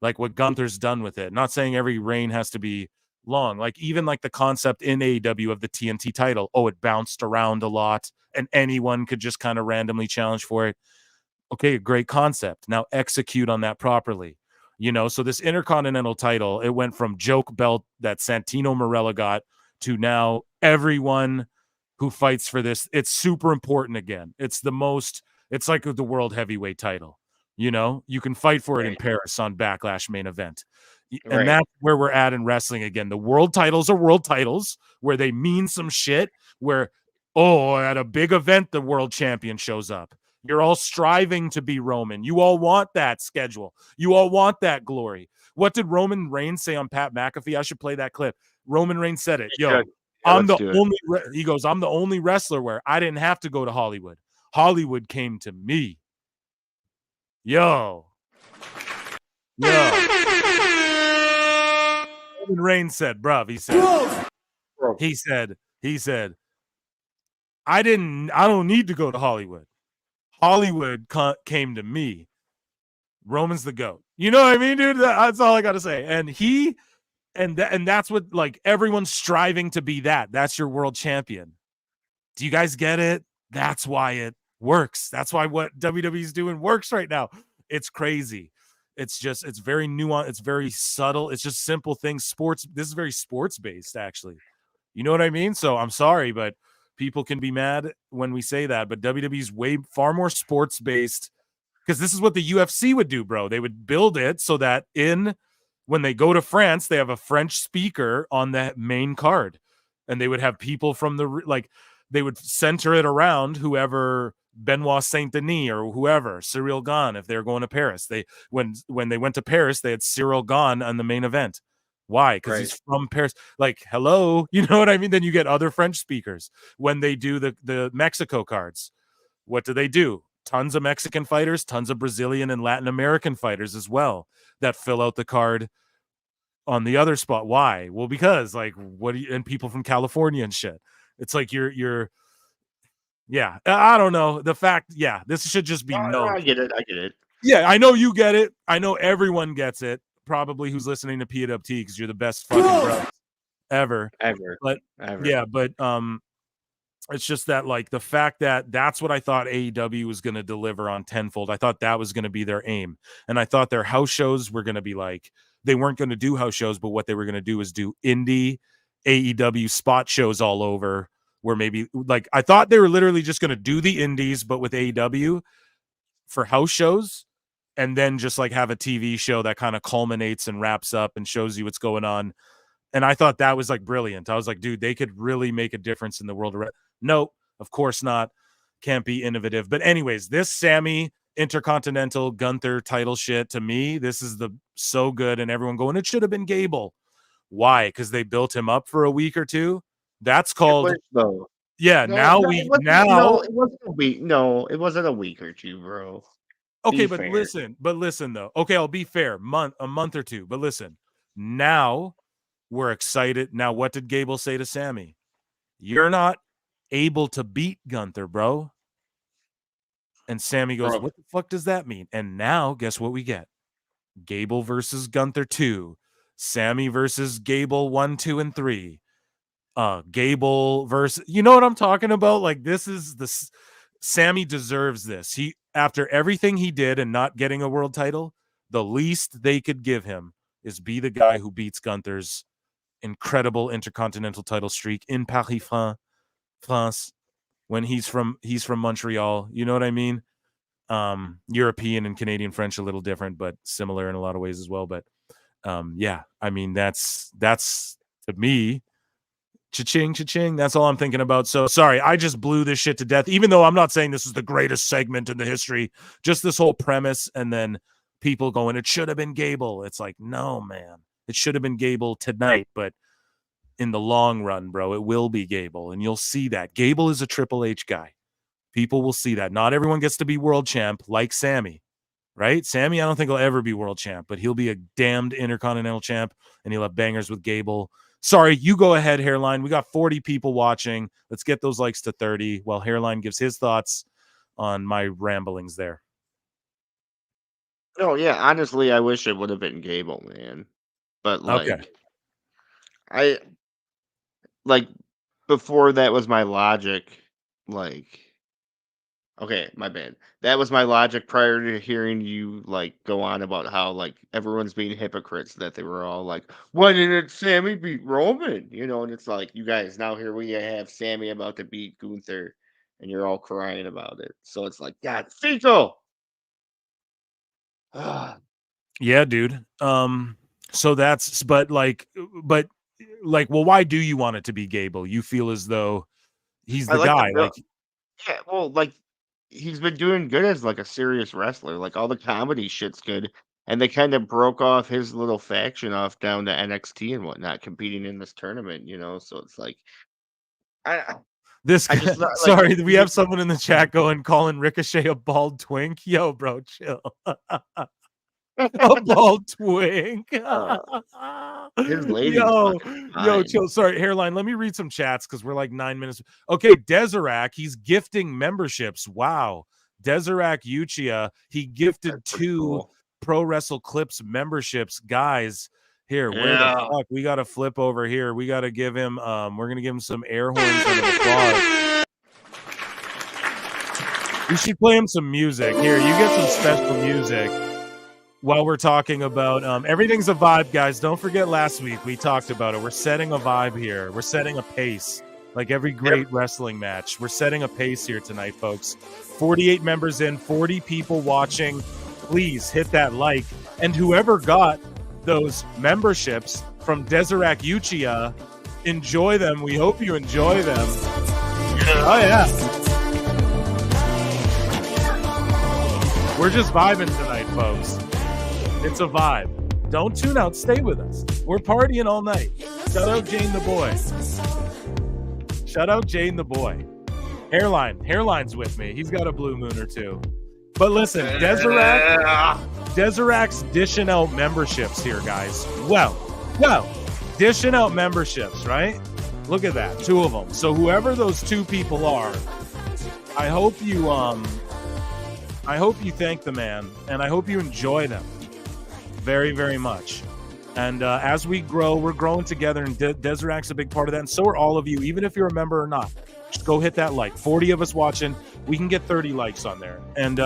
like what Gunther's done with it. Not saying every reign has to be long. Like even like the concept in AEW of the TNT title. Oh, it bounced around a lot and anyone could just kind of randomly challenge for it. Okay, great concept. Now execute on that properly. You know, so this Intercontinental title, it went from joke belt that Santino Marella got to now everyone who fights for this. It's super important again. It's like the world heavyweight title. You know, you can fight for it in Paris on Backlash main event. And that's where we're at in wrestling again. The world titles are world titles where they mean some shit, where, at a big event, the world champion shows up. You're all striving to be Roman. You all want that schedule. You all want that glory. What did Roman Reigns say on Pat McAfee? I should play that clip. Roman Reigns said it. I'm the only wrestler where I didn't have to go to Hollywood. Hollywood came to me. Roman Reigns said, bruv, he said, I don't need to go to Hollywood. Hollywood came to me. Roman's the GOAT. You know what I mean, dude? That's all I got to say. And that's what, like, everyone's striving to be that. That's your world champion. Do you guys get it? That's why it works. That's why what WWE's doing works right now. It's crazy. It's very nuanced. It's very subtle. It's just simple things. This is very sports based, actually. You know what I mean? So I'm sorry, but people can be mad when we say that, but WWE's far more sports based, because this is what the UFC would do, bro. They would build it so that when they go to France, they have a French speaker on the main card, and they would have people from they would center it around whoever, Benoit Saint Denis or whoever, Cyril Gane, if they're going to Paris. When they went to Paris, they had Cyril Gane on the main event. Why? Because he's from Paris. Like, hello, you know what I mean? Then you get other French speakers. When they do the Mexico cards, what do? Tons of Mexican fighters, tons of Brazilian and Latin American fighters as well that fill out the card on the other spot. Why? Well, because and people from California and shit. It's like you're I don't know. The fact, this should just be known. I get it. Yeah, I know you get it. I know everyone gets it. Probably who's listening to PWT, because you're the best fucking bro ever. But it's just that, like, the fact that that's what I thought AEW was going to deliver on tenfold. I thought that was going to be their aim, and I thought their house shows were going to be like, they weren't going to do house shows, but what they were going to do is do indie AEW spot shows all over. Where maybe, like, I thought they were literally just going to do the indies, but with AEW for house shows, and then just like have a TV show that kind of culminates and wraps up and shows you what's going on. And I thought that was like brilliant. I was like, dude, they could really make a difference in the world. No, of course not. Can't be innovative. But anyways, this Sammy Intercontinental Gunther title shit, to me, this is so good. And everyone going, it should have been Gable. Why? Because they built him up for a week or two. That's called. It wasn't a week. No, it wasn't a week or two, bro. Okay, but listen though. Okay, I'll be fair. A month or two. But listen, now we're excited. Now, what did Gable say to Sammy? You're not able to beat Gunther, bro. And Sammy goes, what the fuck does that mean? And now, guess what we get? Gable versus Gunther 2. Sammy versus Gable 1, 2, and 3. Gable versus, you know what I'm talking about? Like, Sammy deserves this. After everything he did and not getting a world title, the least they could give him is be the guy who beats Gunther's incredible Intercontinental title streak in Paris, France, when he's from Montreal. You know what I mean? European and Canadian French a little different, but similar in a lot of ways as well. But I mean, that's to me, cha-ching, cha-ching. That's all I'm thinking about. So sorry, I just blew this shit to death, even though I'm not saying this is the greatest segment in the history. Just this whole premise, and then people going, it should have been Gable. It's like, no, man. It should have been Gable tonight, but in the long run, bro, it will be Gable, and you'll see that. Gable is a Triple H guy. People will see that. Not everyone gets to be world champ like Sammy, right? Sammy, I don't think he'll ever be world champ, but he'll be a damned Intercontinental champ, and he'll have bangers with Gable. Sorry, you go ahead, Hairline. We got 40 people watching. Let's get those likes to 30 while Hairline gives his thoughts on my ramblings there. Oh, yeah. Honestly, I wish it would have been Gable, man. But, like, before that was my logic. Like, okay, my bad. That was my logic prior to hearing you, like, go on about how, like, everyone's being hypocrites, that they were all like, why didn't Sammy beat Roman? And it's like, you guys, now here we have Sammy about to beat Gunther, and you're all crying about it. So it's like, God, Fico! Yeah, dude. So that's, but well, why do you want it to be Gable? You feel as though he's the guy. Yeah, well, like, he's been doing good as, like, a serious wrestler. Like, all the comedy shit's good, and they kind of broke off his little faction off down to NXT and whatnot, competing in this tournament, so it's like, I just sorry, we have someone in the chat calling Ricochet a bald twink. Yo, bro, chill. A bald twink. His lady. Yo, chill. Sorry, Hairline. Let me read some chats because we're like 9 minutes. Okay, Deserac, he's gifting memberships. Wow. Deserac Uchiha, he gifted 2 Pro Wrestle Clips memberships. Guys, here, where the fuck? We got to flip over here. We got to give him, we're going to give him some air horns and applause. We should play him some music. Here, you get some special music. While we're talking about everything's a vibe, guys. Don't forget last week we talked about it. We're setting a vibe here. We're setting a pace. Like every great wrestling match. We're setting a pace here tonight, folks. 48 members in, 40 people watching. Please hit that like. And whoever got those memberships from Deserac Uchiha, enjoy them. We hope you enjoy them. Oh, yeah. We're just vibing tonight, folks. It's a vibe. Don't tune out. Stay with us. We're partying all night. Shout out Jane the boy. Shout out Jane the boy. Hairline's with me. He's got a blue moon or two. But listen, Deserac's dishing out memberships here, guys. Well, dishing out memberships, right? Look at that. 2 of them. So whoever those 2 people are, I hope you thank the man, and I hope you enjoy them very, very much. And as we grow, we're growing together, and Deserac's a big part of that, and so are all of you, even if you're a member or not. Just go hit that like. 40 of us watching. We can get 30 likes on there. And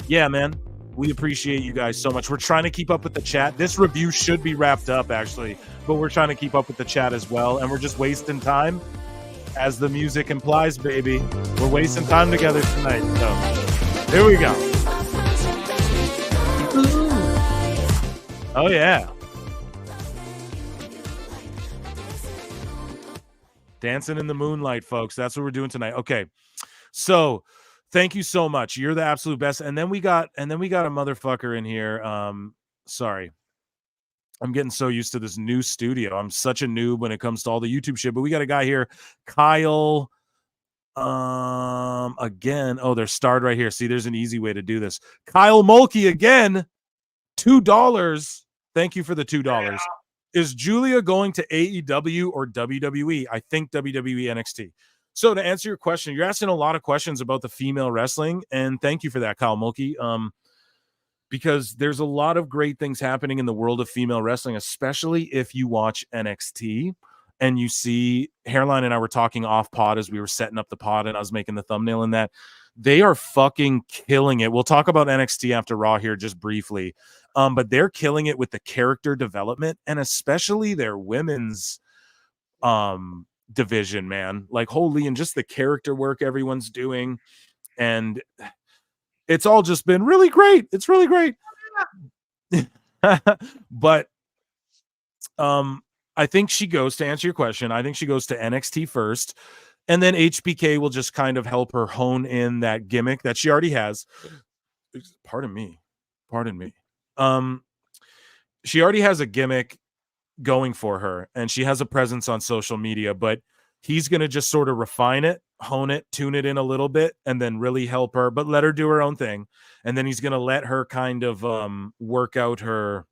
yeah, man, we appreciate you guys so much. We're trying to keep up with the chat. This review should be wrapped up, actually, but we're trying to keep up with the chat as well, and we're just wasting time, as the music implies, baby. We're wasting time together tonight, so here we go. Ooh. Oh, yeah. Dancing in the moonlight, folks. That's what we're doing tonight. Okay. So thank you so much. You're the absolute best. And then we got a motherfucker in here. Sorry. I'm getting so used to this new studio. I'm such a noob when it comes to all the YouTube shit, but we got a guy here, Kyle. Again, they're starred right here. See, there's an easy way to do this. Kyle Mulkey again, $2. Thank you for the $2. Yeah. Is Julia going to AEW or WWE? I think WWE NXT. So to answer your question, you're asking a lot of questions about the female wrestling, and thank you for that, Kyle Mulkey. Because there's a lot of great things happening in the world of female wrestling, especially if you watch NXT. And you see, Hairline and I were talking off pod as we were setting up the pod, and I was making the thumbnail in that. They are fucking killing it. We'll talk about NXT after Raw here just briefly. But they're killing it with the character development, and especially their women's division, man. Like, holy, and just the character work everyone's doing. And it's all just been really great. It's really great. But I think she goes, to answer your question, I think she goes to NXT first, and then HBK will just kind of help her hone in that gimmick that she already has. Pardon me. She already has a gimmick going for her, and she has a presence on social media, but he's going to just sort of refine it, hone it, tune it in a little bit, and then really help her, but let her do her own thing. And then he's going to let her kind of work out her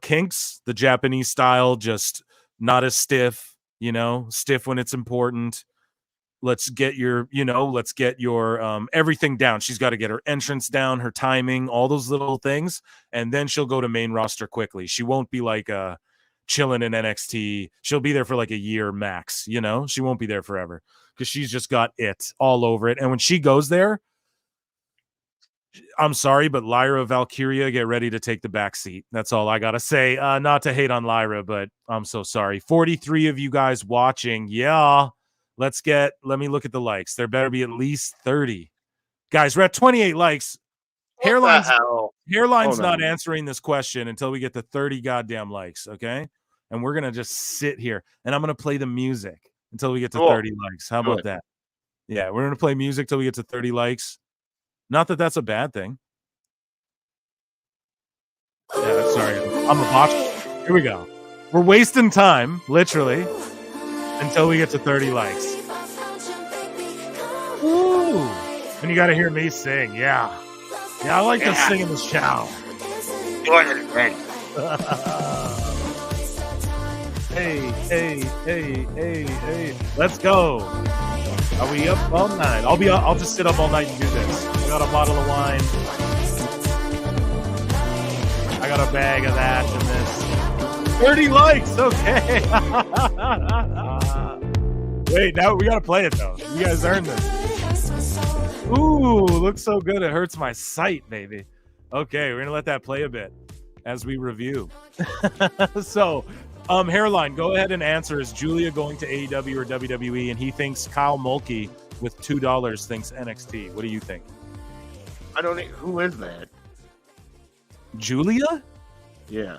kinks, the Japanese style, just not as stiff, stiff when it's important. Let's get your everything down. She's got to get her entrance down, her timing, all those little things, and then she'll go to main roster quickly. She won't be like chilling in NXT. She'll be there for like a year max, She won't be there forever because she's just got it all over it. And when she goes there, I'm sorry, but Lyra Valkyria, get ready to take the back seat. That's all I got to say. Not to hate on Lyra, but I'm so sorry. 43 of you guys watching. Yeah. Let me look at the likes. There better be at least 30. Guys, we're at 28 likes. Hairline's not answering this question until we get to 30 goddamn likes, okay? And we're going to just sit here, and I'm going to play the music until we get to 30 likes. How about that? Yeah, we're going to play music till we get to 30 likes. Not that that's a bad thing. Yeah, sorry. I'm a botch. Here we go. We're wasting time, literally, until we get to 30 likes. Ooh. And you got to hear me sing. Yeah. Yeah, I like to sing in the shower. Hey. Let's go. Are we up all night? I'll just sit up all night and do this. I got a bottle of wine. I got a bag of that and this. 30 likes, okay. Wait, now we gotta play it though. You guys earned this. Ooh, looks so good. It hurts my sight, baby. Okay, we're gonna let that play a bit as we review. So, Hairline, go ahead and answer. Is Julia going to AEW or WWE? And he thinks Kyle Mulkey with $2 thinks NXT. What do you think? I don't know. Who is that? Julia? Yeah.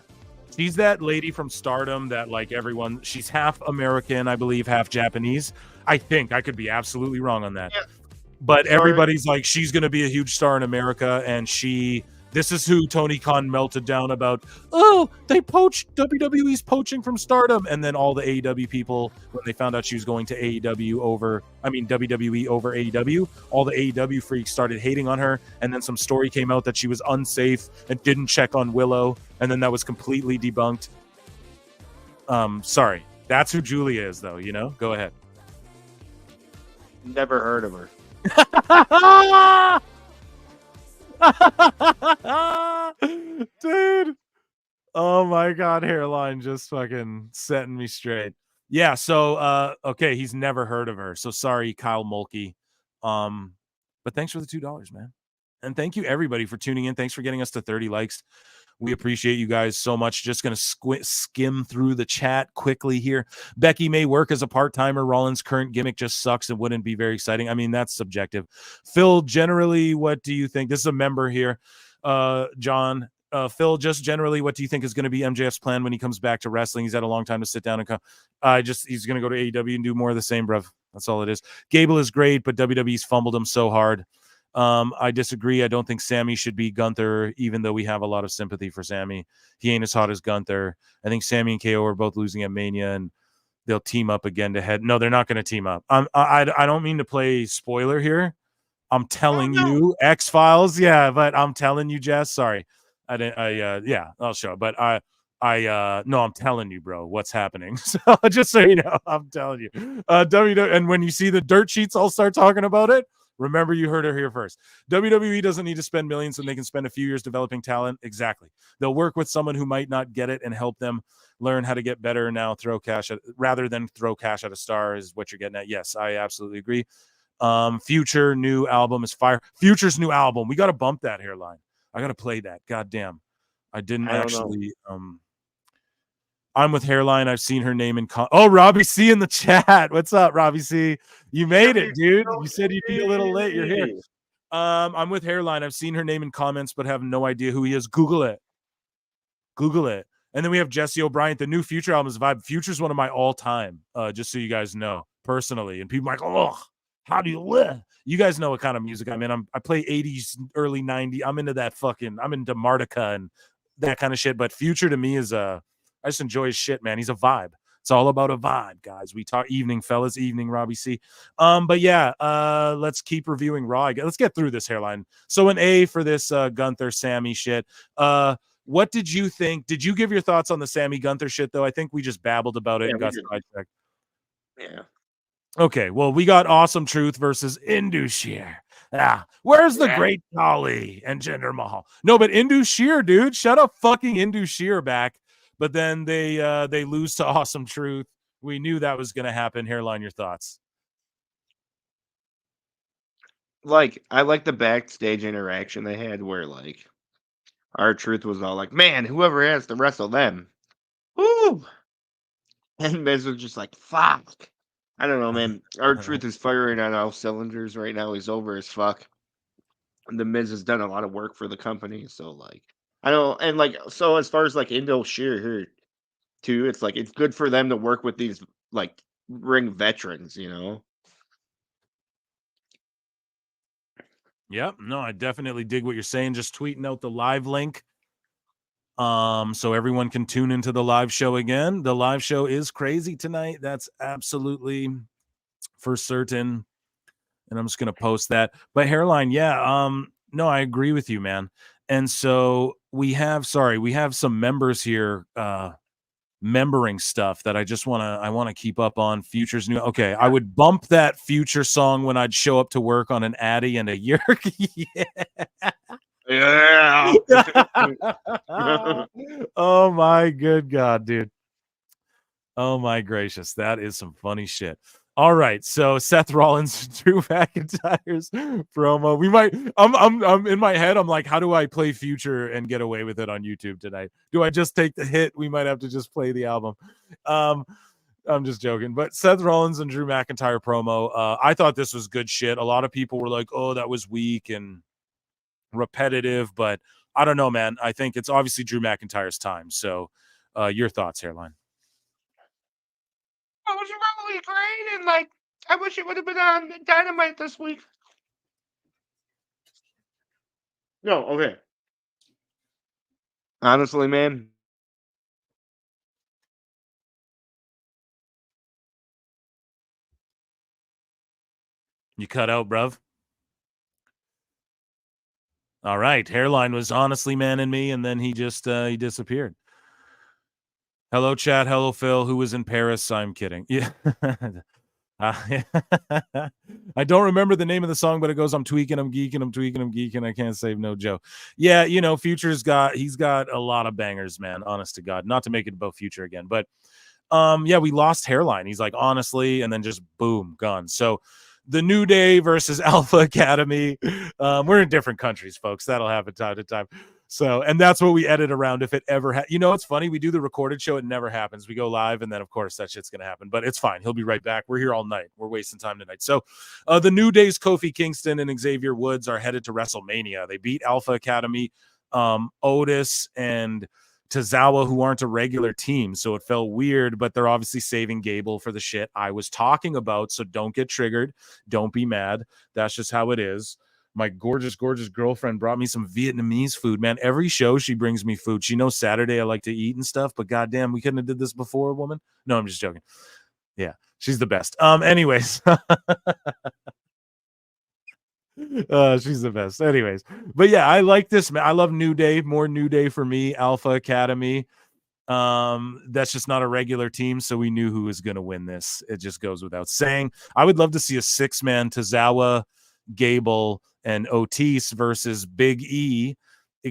She's that lady from Stardom that, like, everyone, she's half American, I believe, half Japanese. I think. I could be absolutely wrong on that. Yeah. But everybody's like, she's going to be a huge star in America, and this is who Tony Khan melted down about, they poached, WWE's poaching from Stardom. And then all the AEW people, when they found out she was going to WWE over AEW, all the AEW freaks started hating on her. And then some story came out that she was unsafe and didn't check on Willow. And then that was completely debunked. Sorry. That's who Julia is, though, Go ahead. Never heard of her. Dude, oh my god, Hairline just fucking setting me straight. Yeah, so okay, he's never heard of her, so sorry, Kyle Mulkey. But thanks for the $2, man, and thank you everybody for tuning in. Thanks for getting us to 30 likes. We appreciate you guys so much. Just going to skim through the chat quickly here. Becky may work as a part-timer. Rollins' current gimmick just sucks and wouldn't be very exciting. I mean, that's subjective. Phil, generally, what do you think? This is a member here. John, Phil, just generally, what do you think is going to be MJF's plan when he comes back to wrestling? He's had a long time to sit down and come. He's going to go to AEW and do more of the same, bruv. That's all it is. Gable is great, but WWE's fumbled him so hard. I disagree. I don't think Sammy should be Gunther, even though we have a lot of sympathy for Sammy. He ain't as hot as Gunther. I think Sammy and KO are both losing at Mania, and they'll team up again to head. No, they're not going to team up. I don't mean to play spoiler here. I'm telling you, X-Files. Yeah, but I'm telling you, Jess. Sorry, I didn't. Yeah, I'll show it. But no, I'm telling you, bro, what's happening. So just so you know, I'm telling you. And when you see the dirt sheets, I'll start talking about it. Remember, you heard her here first. WWE doesn't need to spend millions when they can spend a few years developing talent. Exactly. They'll work with someone who might not get it and help them learn how to get better now, rather than throw cash at a star is what you're getting at. Yes, I absolutely agree. Future new album is fire. Future's new album. We got to bump that, Hairline. I got to play that. God damn. I didn't actually. I'm with Hairline. I've seen her name in. Robbie C in the chat. What's up, Robbie C? You made it, dude. You said you'd be a little late. You're here. I'm with Hairline. I've seen her name in comments, but have no idea who he is. Google it. And then we have Jesse O'Brien. The new Future album is Vibe. Future's one of my all-time, just so you guys know, personally. And people are like, oh, how do you live? You guys know what kind of music I'm in. I play 80s, early 90s. I'm into that I'm into Martica and that kind of shit. But Future to me is I just enjoy his shit, man. He's a vibe. It's all about a vibe, guys. We talk evening, fellas. Evening, Robbie C. But yeah, let's keep reviewing Raw. Let's get through this, Hairline. So an A for this Gunther Sammy shit. what did you think? Did you give your thoughts on the Sammy Gunther shit, though? I think we just babbled about it and got sidetracked. Yeah. Okay, well, we got Awesome Truth versus Indus Sher. Where's the Great Khali and Jinder Mahal? No, but Indus Sher, dude, shut up, fucking Indus Sher back. But then they lose to Awesome Truth. We knew that was going to happen. Hairline, your thoughts? Like, I like the backstage interaction they had where, like, R-Truth was all like, man, whoever has to wrestle them. Woo! And Miz was just like, fuck. I don't know, man. R-Truth is firing on all cylinders right now. He's over as fuck. And the Miz has done a lot of work for the company. So, like, I don't, and like, so as far as like Indus Sher here, too, it's like, it's good for them to work with these, like, ring veterans, you know? Yep. No, I definitely dig what you're saying. Just tweeting out the live link. So everyone can tune into the live show again. The live show is crazy tonight. That's absolutely for certain. And I'm just going to post that. But Hairline, no, I agree with you, man. And so we have some members here, membering stuff that I want to keep up on. Future's new. Okay, I would bump that Future song when I'd show up to work on an Addy and a Yerk. Yeah. Oh my good God, dude. Oh my gracious. That is some funny shit. All right. So Seth Rollins, Drew McIntyre's promo. We might I'm in my head. I'm like, how do I play Future and get away with it on YouTube tonight? Do I just take the hit? We might have to just play the album. I'm just joking. But Seth Rollins and Drew McIntyre promo. I thought this was good shit. A lot of people were like, oh, that was weak and repetitive, but I don't know, man. I think it's obviously Drew McIntyre's time. So your thoughts, Hairline? It was really great, and like I wish it would have been on Dynamite this week. No, okay. Honestly, man. You cut out, bruv. All right. Hairline was honestly man and me, and then he just he disappeared. Hello, chat. Hello, Phil. Who was in Paris? I'm kidding. Yeah. I don't remember the name of the song, but it goes, I'm tweaking, I'm geeking, I'm tweaking, I'm geeking. I can't save no Joe. Yeah, you know, Future's he's got a lot of bangers, man. Honest to God. Not to make it about Future again, but yeah, we lost Hairline. He's like, honestly, and then just boom, gone. So the New Day versus Alpha Academy. We're in different countries, folks. That'll happen time to time. So, and that's what we edit around if it ever you know, it's funny. We do the recorded show. It never happens. We go live, and then, of course, that shit's going to happen. But it's fine. He'll be right back. We're here all night. We're wasting time tonight. So the New Day's Kofi Kingston and Xavier Woods are headed to WrestleMania. They beat Alpha Academy, Otis, and Tozawa, who aren't a regular team. So it felt weird, but they're obviously saving Gable for the shit I was talking about. So don't get triggered. Don't be mad. That's just how it is. My gorgeous, gorgeous girlfriend brought me some Vietnamese food, man. Every show she brings me food. She knows Saturday I like to eat and stuff, but goddamn, we couldn't have did this before, woman. No, I'm just joking. Yeah, she's the best. Anyways. She's the best. Anyways, but yeah, I like this, man. I love New Day. More New Day for me. Alpha Academy. That's just not a regular team, so we knew who was going to win this. It just goes without saying. I would love to see a 6-man Tozawa, Gable, and Otis versus Big E,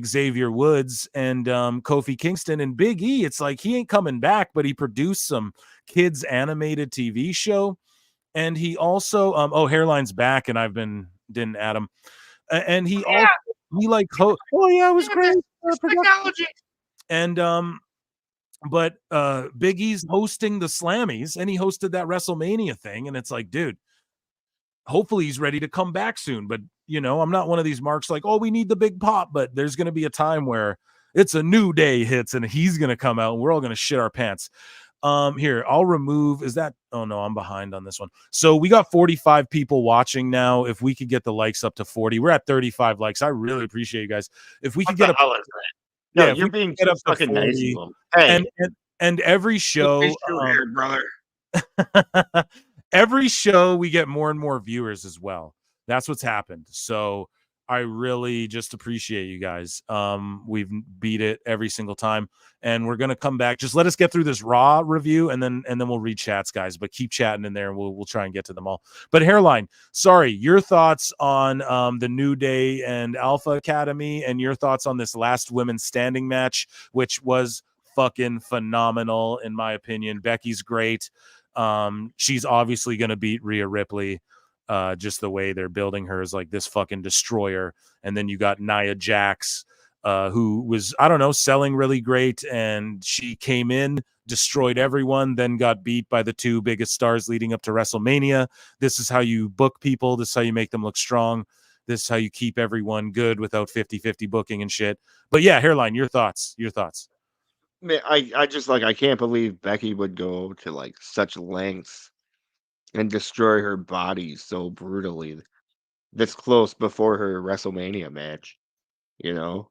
Xavier Woods, and Kofi Kingston. And Big E, it's like he ain't coming back, but he produced some kids animated TV show, and he also Hairline's back, and didn't add him, and he also he like it was great technology. And but Big E's hosting the Slammies, and he hosted that WrestleMania thing, and it's like, dude, hopefully he's ready to come back soon. But you know, I'm not one of these marks like, oh, we need the big pop, but there's going to be a time where it's a New Day hits and he's going to come out and we're all going to shit our pants. Here, I'll remove, oh no, I'm behind on this one. So we got 45 people watching now. If we could get the likes up to 40, we're at 35 likes. I really appreciate you guys. If we could get No, you're being get up fucking 40, nice. Hey. And every show, brother. Every show we get more and more viewers as well. That's what's happened. So I really just appreciate you guys. We've beat it every single time, and we're gonna come back. Just let us get through this Raw review, and then we'll read chats, guys. But keep chatting in there, and we'll try and get to them all. But Hairline, sorry, your thoughts on the New Day and Alpha Academy, and your thoughts on this last women's standing match, which was fucking phenomenal in my opinion. Becky's great. She's obviously gonna beat Rhea Ripley. Just the way they're building her is like this fucking destroyer. And then you got Nia Jax, who was, I don't know, selling really great. And she came in, destroyed everyone, then got beat by the two biggest stars leading up to WrestleMania. This is how you book people. This is how you make them look strong. This is how you keep everyone good without 50-50 booking and shit. But yeah, Hairline, your thoughts. Man, I just like, I can't believe Becky would go to like such lengths and destroy her body so brutally this close before her WrestleMania match, you know?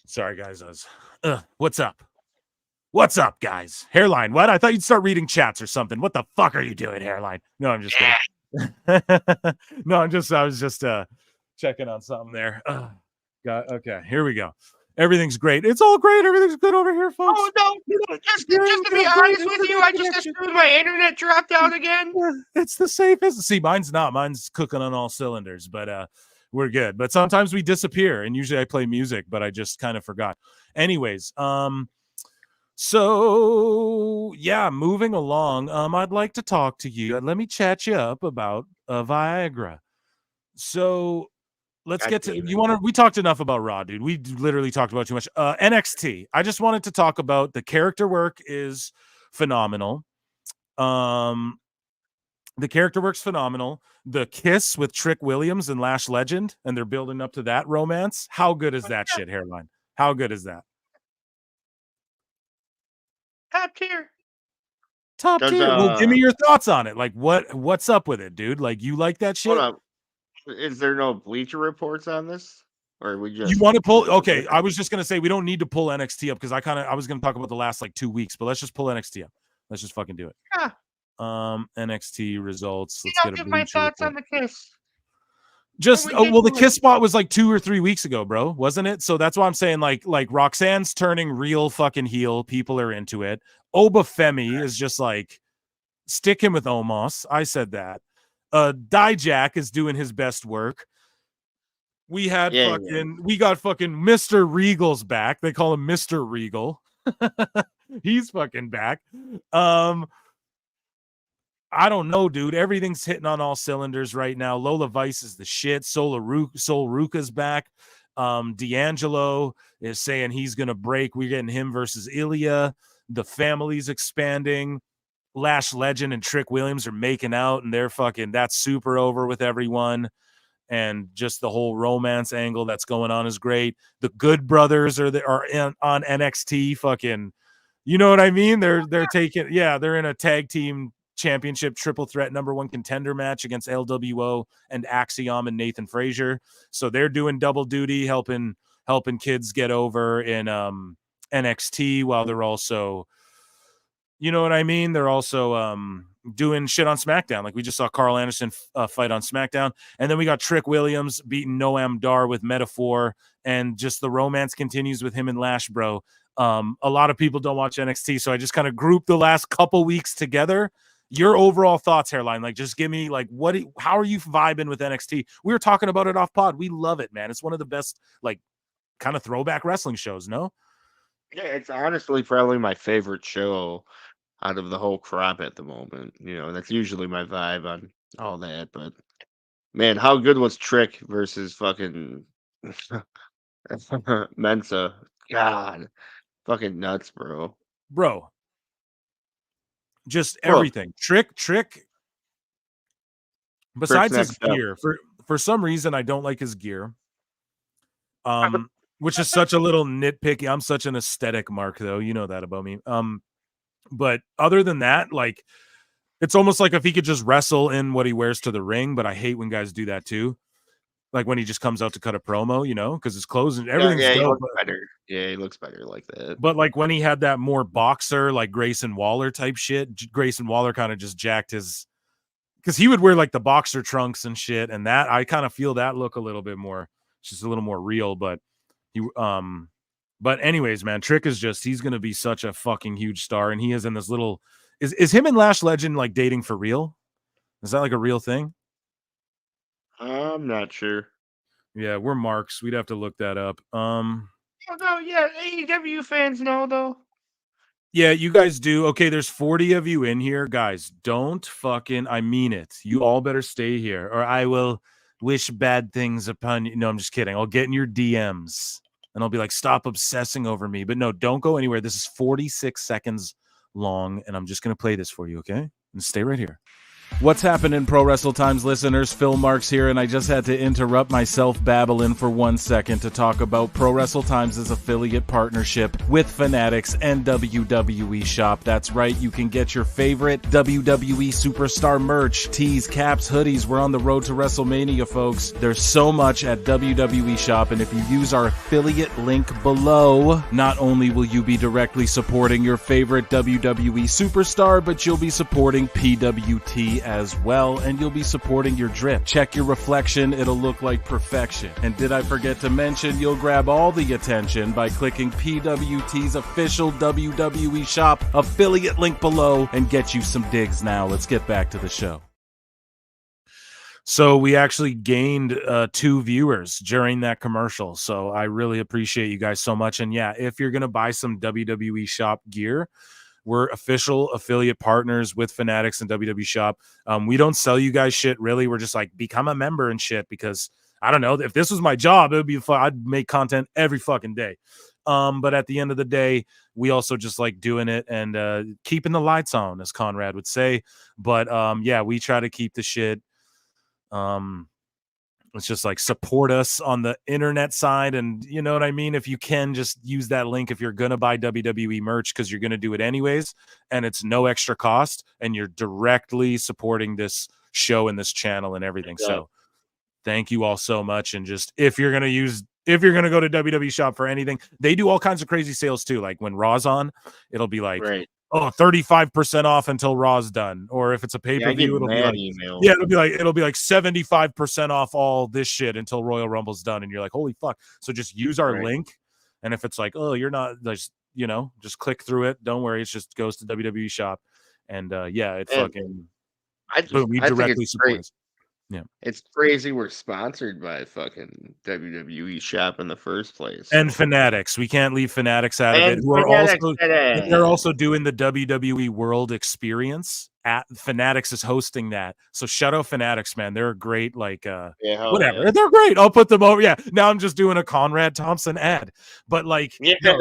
Sorry, guys. What's up? What's up, guys? Hairline, what? I thought you'd start reading chats or something. What the fuck are you doing, Hairline? No, I'm just kidding. No, I was just checking on something there. Okay, here we go. Everything's great. It's all great. Everything's good over here, folks. Oh, no. Just to be honest with you, I just assumed my internet dropped out again. It's the safest. See, mine's not. Mine's cooking on all cylinders, but we're good. But sometimes we disappear, and usually I play music, but I just kind of forgot. Anyways, so yeah, moving along. I'd like to talk to you. Let me chat you up about Viagra. So let's get to we talked enough about Raw, dude. We literally talked about too much. NXT. I just wanted to talk about the character work is phenomenal. The character work's phenomenal. The kiss with Trick Williams and Lash Legend, and they're building up to that romance. How good is that shit, Hairline? How good is that? Top tier. Well, give me your thoughts on it. Like, what's up with it, dude? Like, you like that shit? Hold up. Is there no Bleacher Reports on this? Or we just... You want to pull? Okay, I was just going to say we don't need to pull NXT up because I was going to talk about the last like 2 weeks, but let's just pull NXT up. Let's just fucking do it. Yeah. NXT results. Let's I'll give my thoughts on the kiss. The kiss spot was like 2 or 3 weeks ago, bro, wasn't it? So that's why I'm saying like Roxanne's turning real fucking heel. People are into it. Obafemi is just like stick him with Omos. I said that. Dijak is doing his best work. We got fucking Mr. Regal's back. They call him Mr. Regal. He's fucking back. I don't know, dude. Everything's hitting on all cylinders right now. Lola Vice is the shit. Sol Ruka's back. D'Angelo is saying he's going to break. We're getting him versus Ilya. The family's expanding. Lash Legend and Trick Williams are making out, and that's super over with everyone. And just the whole romance angle that's going on is great. The Good Brothers are on NXT. Fucking, you know what I mean? They're in a tag team championship triple threat #1 contender match against LWO and Axiom and Nathan Frazier. So they're doing double duty, helping kids get over in NXT while they're also, you know what I mean? They're also doing shit on SmackDown. Like we just saw Carl Anderson fight on SmackDown. And then we got Trick Williams beating Noam Dar with Metaphor, and just the romance continues with him and Lash, bro. A lot of people don't watch NXT, so I just kind of grouped the last couple weeks together. Your overall thoughts, Hairline, like just give me like how are you vibing with NXT? We were talking about it off pod. We love it, man. It's one of the best like kind of throwback wrestling shows, no? Yeah, it's honestly probably my favorite show out of the whole crop at the moment. You know, that's usually my vibe on all that. But man, how good was Trick versus fucking Mensa? God, fucking nuts, bro. Just everything. Trick. Besides his gear, for some reason, I don't like his gear. Which is such a little nitpicky. I'm such an aesthetic mark, though. You know that about me. But other than that, like It's almost like if he could just wrestle in what he wears to the ring, but I hate when guys do that too. Like when he just comes out to cut a promo, because his clothes and everything's he dope. looks better. Yeah, he looks better like that. But like when he had that more boxer, like Grayson Waller type shit, Grayson Waller kind of just jacked his, because he would wear like the boxer trunks and shit, and that I kind of feel that look a little bit more, just a little more real. But but anyways, man, Trick is he's gonna be such a fucking huge star, and he is in this little. Is him and Lash Legend like dating for real? Is that like a real thing? I'm not sure. Yeah, we're marks. We'd have to look that up. Oh, no, yeah, AEW fans know though. Yeah, you guys do. Okay, there's 40 of you in here, guys. Don't fucking. I mean it. You all better stay here, or I will wish bad things upon you. No, I'm just kidding. I'll get in your DMs, and I'll be like, stop obsessing over me. But no, don't go anywhere. This is 46 seconds long, and I'm just gonna play this for you, okay? And stay right here. What's happening, Pro Wrestle Times listeners? Phil Marks here, and I just had to interrupt myself babbling for 1 second to talk about Pro Wrestle Times' affiliate partnership with Fanatics and WWE Shop. That's right, you can get your favorite WWE Superstar merch, tees, caps, hoodies. We're on the road to WrestleMania, folks. There's so much at WWE Shop, and if you use our affiliate link below, not only will you be directly supporting your favorite WWE Superstar, but you'll be supporting PWT as well, and you'll be supporting your drip. Check your reflection, it'll look like perfection. And did I forget to mention, you'll grab all the attention by clicking PWT's official WWE Shop affiliate link below and get you some digs now. Let's get back to the show. So we actually gained 2 viewers during that commercial, so I really appreciate you guys so much. And yeah, if you're gonna buy some WWE Shop gear, we're official affiliate partners with Fanatics and WWE Shop. We don't sell you guys shit, really. We're just like, become a member and shit, because I don't know, if this was my job, it would be fun. I'd make content every fucking day. But at the end of the day, we also just like doing it and keeping the lights on, as Conrad would say. But yeah, we try to keep the shit. It's just like support us on the internet side, and you know what I mean? If you can, just use that link if you're going to buy WWE merch, because you're going to do it anyways, and it's no extra cost, and you're directly supporting this show and this channel and everything. Yeah. So thank you all so much. And just if you're going to go to WWE Shop for anything, they do all kinds of crazy sales too. Like when Raw's on, it'll be like, right, 35% off until Raw's done. Or if it's a pay-per-view, it'll be like 75% off all this shit until Royal Rumble's done. And you're like, holy fuck. So just use our link. And if it's like, oh, you're not, just click through it. Don't worry. It just goes to WWE Shop. And yeah, it fucking, boom, you directly support us. Yeah, it's crazy we're sponsored by fucking WWE Shop in the first place. And Fanatics. We can't leave Fanatics out of it. They're also doing the WWE World Experience. Fanatics is hosting that. So shout out Fanatics, man. They're great, like whatever. Yeah. They're great. I'll put them over. Yeah. Now I'm just doing a Conrad Thompson ad. But like you go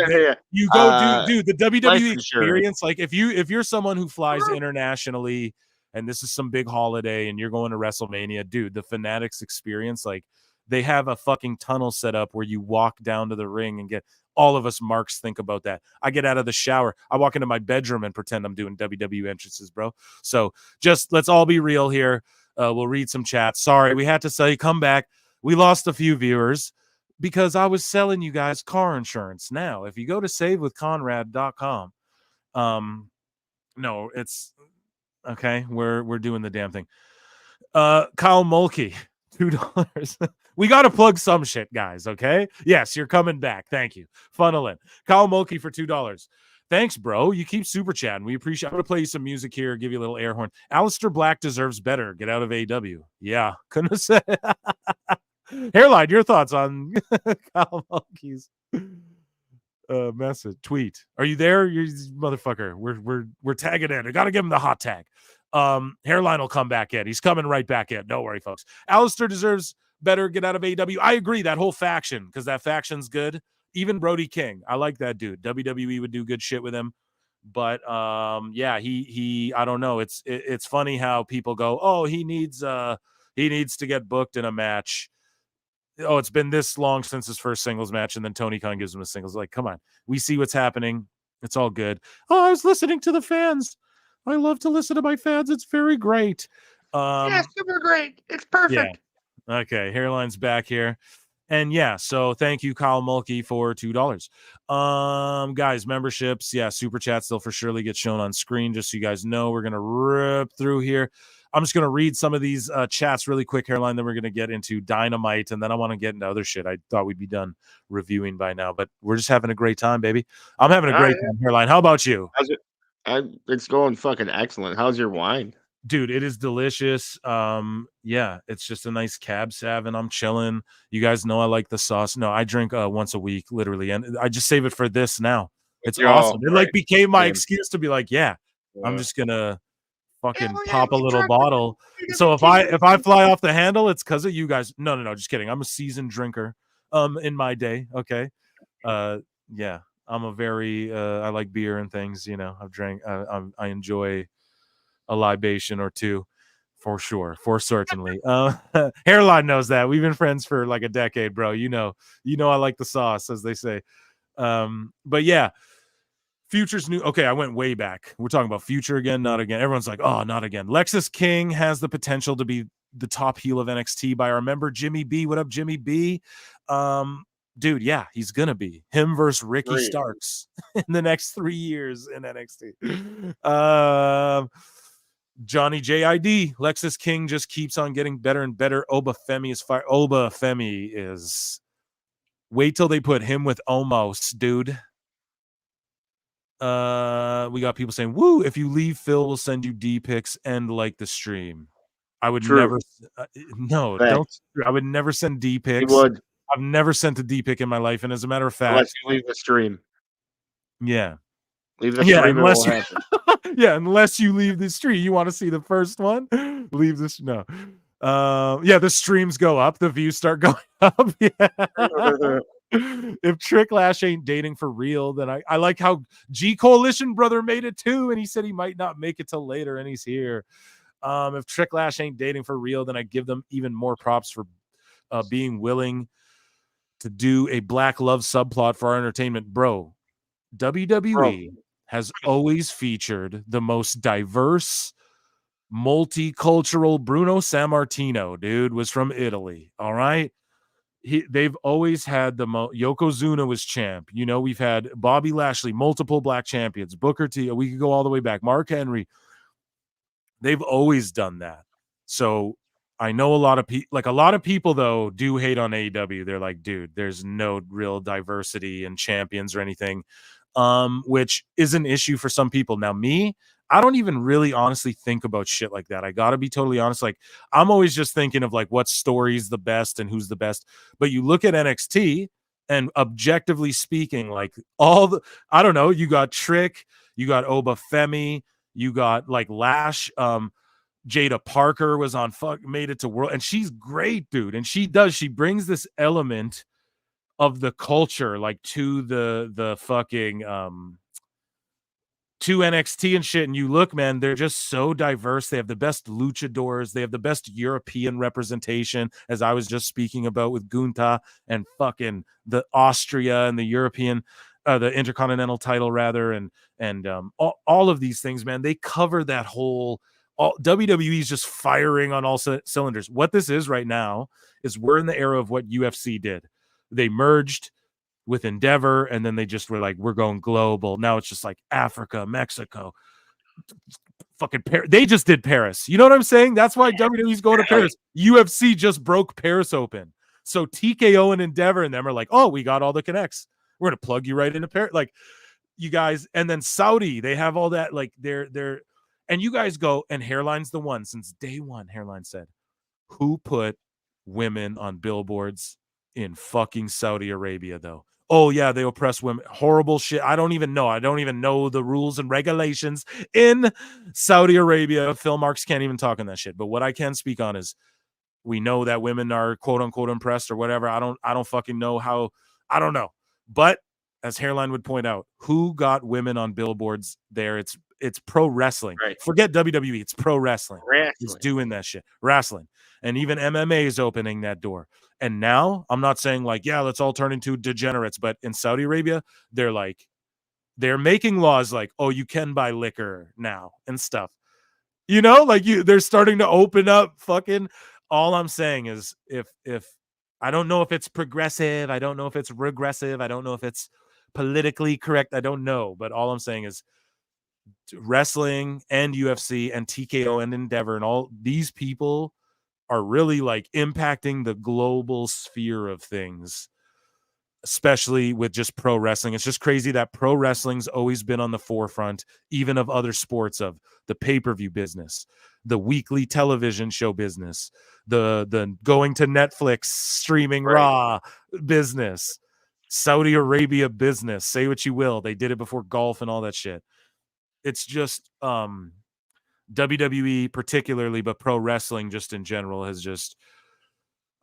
do the WWE Experience. Like if you're someone who flies internationally, and this is some big holiday and you're going to WrestleMania, dude, the Fanatics Experience, like they have a fucking tunnel set up where you walk down to the ring and get all of us marks think about that. I get out of the shower. I walk into my bedroom and pretend I'm doing WWE entrances, bro. So just let's all be real here. We'll read some chat. Sorry, we had to say come back. We lost a few viewers because I was selling you guys car insurance. Now, if you go to savewithconrad.com, no, it's okay, we're doing the damn thing. Kyle Mulkey, $2. We got to plug some shit, guys, okay? Yes, you're coming back. Thank you. Funnel in. Kyle Mulkey for $2. Thanks, bro. You keep super chatting. We appreciate it. I'm going to play you some music here, give you a little air horn. Aleister Black deserves better. Get out of AEW. Yeah, couldn't have said. Hairline, your thoughts on Kyle Mulkey's message, tweet. Are you there? You motherfucker. We're tagging in. I gotta give him the hot tag. Hairline will come back in. He's coming right back in. Don't worry, folks. Aleister deserves better. Get out of AEW. I agree. That whole faction, because that faction's good. Even Brody King, I like that dude. WWE would do good shit with him. But yeah, he I don't know. It's funny how people go, oh, he needs to get booked in a match. Oh, it's been this long since his first singles match, and then Tony Khan gives him a singles. Like, come on. We see what's happening. It's all good. Oh, I was listening to the fans. I love to listen to my fans. It's very great. Yeah, super great. It's perfect. Yeah. Okay, hairline's back here. And yeah, so thank you, Kyle Mulkey, for $2. Guys, memberships, yeah, super chats, they'll for surely get shown on screen, just so you guys know. We're gonna rip through here. I'm just gonna read some of these chats really quick, hairline, then we're gonna get into Dynamite, and then I want to get into other shit. I thought we'd be done reviewing by now, but we're just having a great time, baby. I'm having a great time, hairline. How about you? How's it? It's going fucking excellent. How's your wine? Dude, it is delicious. Yeah, it's just a nice cab sav, and I'm chilling. You guys know I like the sauce. No, I drink once a week, literally, and I just save it for this now. It's awesome. It like became my excuse to be like, I'm just gonna fucking pop a little bottle. So if I fly off the handle, it's because of you guys. No, just kidding. I'm a seasoned drinker. In my day, okay. Yeah, I'm a very I like beer and things. You know, I've drank. I enjoy a libation or two, for sure, for certainly. Hairline knows that. We've been friends for like a decade, bro. You know, I like the sauce, as they say. But yeah, Future's new. Okay, I went way back. We're talking about Future again, not again. Everyone's like, oh, not again. Lexus King has the potential to be the top heel of NXT by our member Jimmy B. What up, Jimmy B? Dude, yeah, he's gonna be him versus Ricky Starks in the next 3 years in NXT. Johnny JID, Lexus King just keeps on getting better and better. Oba Femi is fire. Oba Femi is. Wait till they put him with Omos, dude. We got people saying, "Woo! If you leave, Phil will send you D pics and like the stream." I would never. No, don't. I would never send D pics. I've never sent a D pic in my life, and as a matter of fact, unless you leave the stream. Yeah. Leave the stream, unless you, unless you leave the stream. You want to see the first one? Leave this. No. The streams go up, the views start going up. Yeah. If Trick Lash ain't dating for real, then I like how G Coalition brother made it too, and he said he might not make it till later, and he's here. If Trick Lash ain't dating for real, then I give them even more props for being willing to do a black love subplot for our entertainment, bro. WWE has always featured the most diverse, multicultural. Bruno Sammartino, dude, was from Italy. All right. They've always had the Yokozuna was champ. You know, we've had Bobby Lashley, multiple black champions, Booker T. We could go all the way back. Mark Henry. They've always done that. So I know a lot of people though do hate on AEW. They're like, dude, there's no real diversity in champions or anything. Which is an issue for some people. Now, me, I don't even really honestly think about shit like that. I gotta be totally honest. Like, I'm always just thinking of like what story's the best and who's the best. But you look at NXT, and objectively speaking, like I don't know, you got Trick, you got Oba Femi, you got like Lash, Jada Parker was on made it to World, and she's great, dude. And she brings this element of the culture, like to the fucking to NXT and shit. And you look, man, they're just so diverse. They have the best luchadors. They have the best European representation, as I was just speaking about with Gunther and fucking the Austria and the European, the Intercontinental title rather, and all of these things, man. They cover that whole. WWE is just firing on all cylinders. What this is right now is we're in the era of what UFC did. They merged with Endeavor, and then they just were like, we're going global. Now it's just like Africa, Mexico, fucking Paris. They just did Paris. You know what I'm saying? That's why WWE's going to Paris. UFC just broke Paris open. So TKO and Endeavor and them are like, oh, we got all the connects. We're going to plug you right into Paris. Like, you guys, and then Saudi, they have all that. Like, they're, and you guys go, and Hairline's the one since day one. Hairline said, who put women on billboards in fucking Saudi Arabia, though? Oh, yeah, they oppress women. Horrible shit. I don't even know. I don't even know the rules and regulations in Saudi Arabia. Phil Marks can't even talk on that shit. But what I can speak on is we know that women are quote unquote impressed or whatever. I don't fucking know how. I don't know. But as Hairline would point out, who got women on billboards there? It's pro wrestling. Right. Forget WWE. It's pro wrestling. It's doing that shit. Wrestling. And even MMA is opening that door. And now I'm not saying like, yeah, let's all turn into degenerates. But in Saudi Arabia, they're like, they're making laws like, oh, you can buy liquor now and stuff. You know, like they're starting to open up fucking. All I'm saying is if I don't know if it's progressive, I don't know if it's regressive, I don't know if it's politically correct, I don't know, but all I'm saying is wrestling and UFC and TKO and Endeavor and all these people are really like impacting the global sphere of things, especially with just pro wrestling. It's just crazy that pro wrestling's always been on the forefront, even of other sports, of the pay-per-view business, the weekly television show business, the going to Netflix streaming Raw business, Saudi Arabia business. Say what you will. They did it before golf and all that shit. It's just WWE particularly, but pro wrestling just in general has just,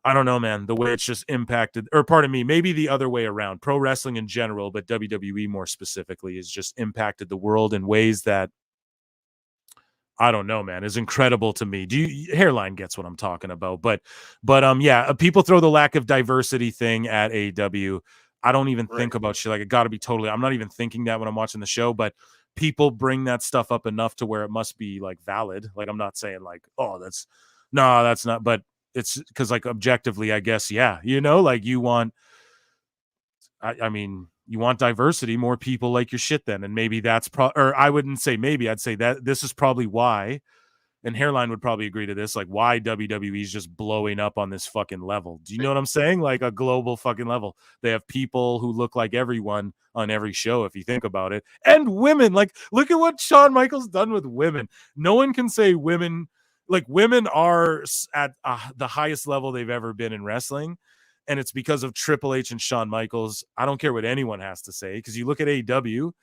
I don't know, man, the way it's just impacted, or pardon me, maybe the other way around. Pro wrestling in general, but WWE more specifically, has just impacted the world in ways that, I don't know, man, is incredible to me. Hairline gets what I'm talking about, but yeah, people throw the lack of diversity thing at AEW. I don't even think about shit like it. Got to be totally. I'm not even thinking that when I'm watching the show, but people bring that stuff up enough to where it must be like valid. Like I'm not saying like, oh, that's not, but it's because like objectively, I guess, yeah, you know, like you want. I mean, you want diversity, more people like your shit then. And maybe that's or I wouldn't say maybe, I'd say that this is probably why, and Hairline would probably agree to this, like why WWE is just blowing up on this fucking level. Do you know what I'm saying? Like a global fucking level. They have people who look like everyone on every show, if you think about it. And women, like look at what Shawn Michaels done with women. No one can say women, like women are at the highest level they've ever been in wrestling. And it's because of Triple H and Shawn Michaels. I don't care what anyone has to say, because you look at AEW,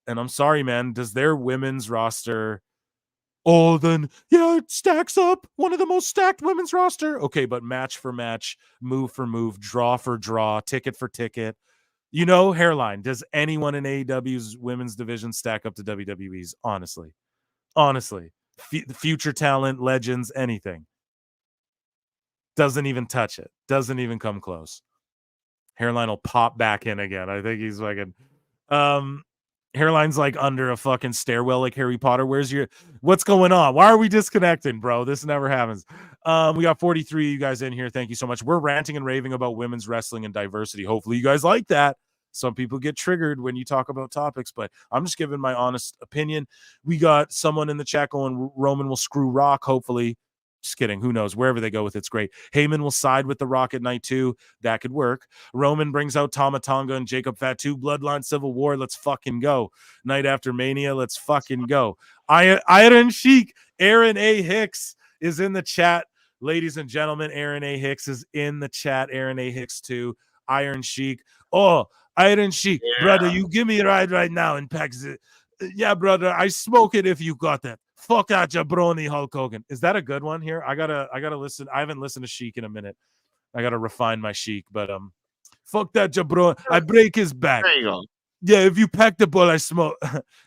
and I'm sorry, man, does their women's roster, oh, then, yeah, it stacks up. One of the most stacked women's roster. Okay, but match for match, move for move, draw for draw, ticket for ticket. You know, Hairline, does anyone in AEW's women's division stack up to WWE's? Honestly. Future talent, legends, anything. Doesn't even touch it. Doesn't even come close. Hairline will pop back in again. I think he's fucking Hairline's like under a fucking stairwell like Harry Potter. What's going on? Why are we disconnecting, bro? This never happens. We got 43 of you guys in here. Thank you so much. We're ranting and raving about women's wrestling and diversity. Hopefully you guys like that. Some people get triggered when you talk about topics, but I'm just giving my honest opinion. We got someone in the chat going, Roman will screw Rock, hopefully. Just kidding. Who knows? Wherever they go with it's great. Heyman will side with The Rock at night 2. That could work. Roman brings out Tama Tonga and Jacob Fatu. Bloodline Civil War. Let's fucking go. Night after Mania. Let's fucking go. Iron Sheik. Aaron A. Hicks is in the chat. Ladies and gentlemen, Aaron A. Hicks is in the chat. Aaron A. Hicks too. Iron Sheik. Oh, Iron Sheik. Yeah. Brother, you give me a ride right now and pack it. Yeah, brother, I smoke it if you got that. Fuck that jabroni Hulk Hogan. Is that a good one here? I gotta listen. I haven't listened to Sheik in a minute. I gotta refine my Sheik, but fuck that jabroni. I break his back. There you go. Yeah, if you pack the ball, I smoke.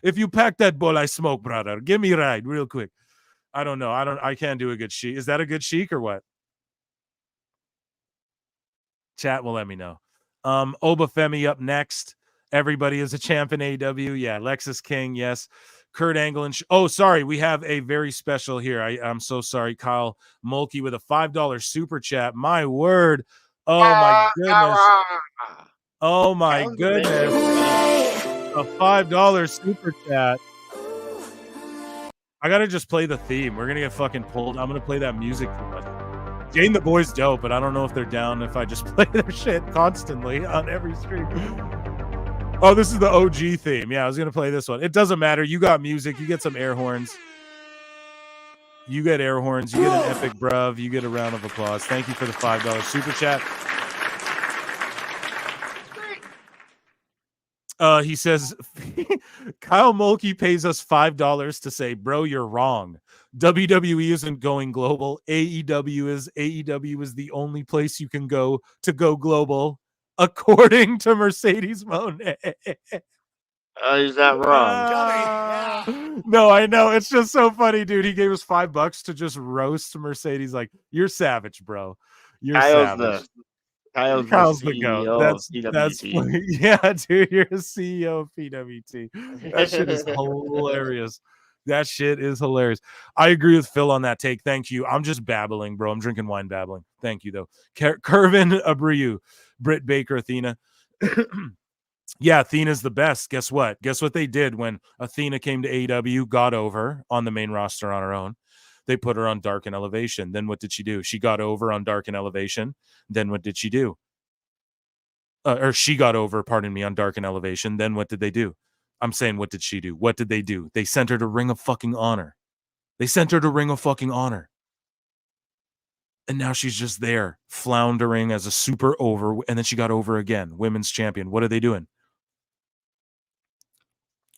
If you pack that ball, I smoke, brother. Give me a ride real quick. I don't know. I can't do a good Sheik. Is that a good Sheik or what? Chat will let me know. Obafemi up next. Everybody is a champ in AEW. Yeah, Lexus King, yes. Kurt Angle and sorry, we have a very special here. I'm so sorry, Kyle Mulkey with a $5 super chat. My word. Oh my goodness. Oh my goodness. A $5 super chat. I gotta just play the theme. We're gonna get fucking pulled. I'm gonna play that music. Jane the Boy's dope, but I don't know if they're down if I just play their shit constantly on every stream. Oh, this is the OG theme. Yeah, I was going to play this one. It doesn't matter. You got music. You get some air horns. You get air horns. You get an epic bruv. You get a round of applause. Thank you for the $5 super chat. He says, Kyle Mulkey pays us $5 to say, bro, you're wrong. WWE isn't going global. AEW is. AEW is the only place you can go to go global. According to Mercedes Moné. Is that wrong? No, I know. It's just so funny, dude. He gave us $5 to just roast Mercedes. Like, you're savage, bro. You're savage. Kyle's the goat. That's funny. Yeah, dude, you're a CEO of PWT. That shit is hilarious. That shit is hilarious. I agree with Phil on that take. Thank you. I'm just babbling, bro. I'm drinking wine babbling. Thank you, though. Kervin Abreu, Britt Baker, Athena. Yeah, Athena's the best. Guess what? Guess what they did when Athena came to AEW, got over on the main roster on her own. They put her on Dark and Elevation. Then what did she do? She got over on Dark and Elevation. Then what did she do? Or she got over, pardon me, on Dark and Elevation. Then what did they do? I'm saying, what did she do? What did they do? They sent her to Ring of fucking Honor. They sent her to Ring of fucking Honor. And now she's just there, floundering as a super over. And then she got over again, women's champion. What are they doing?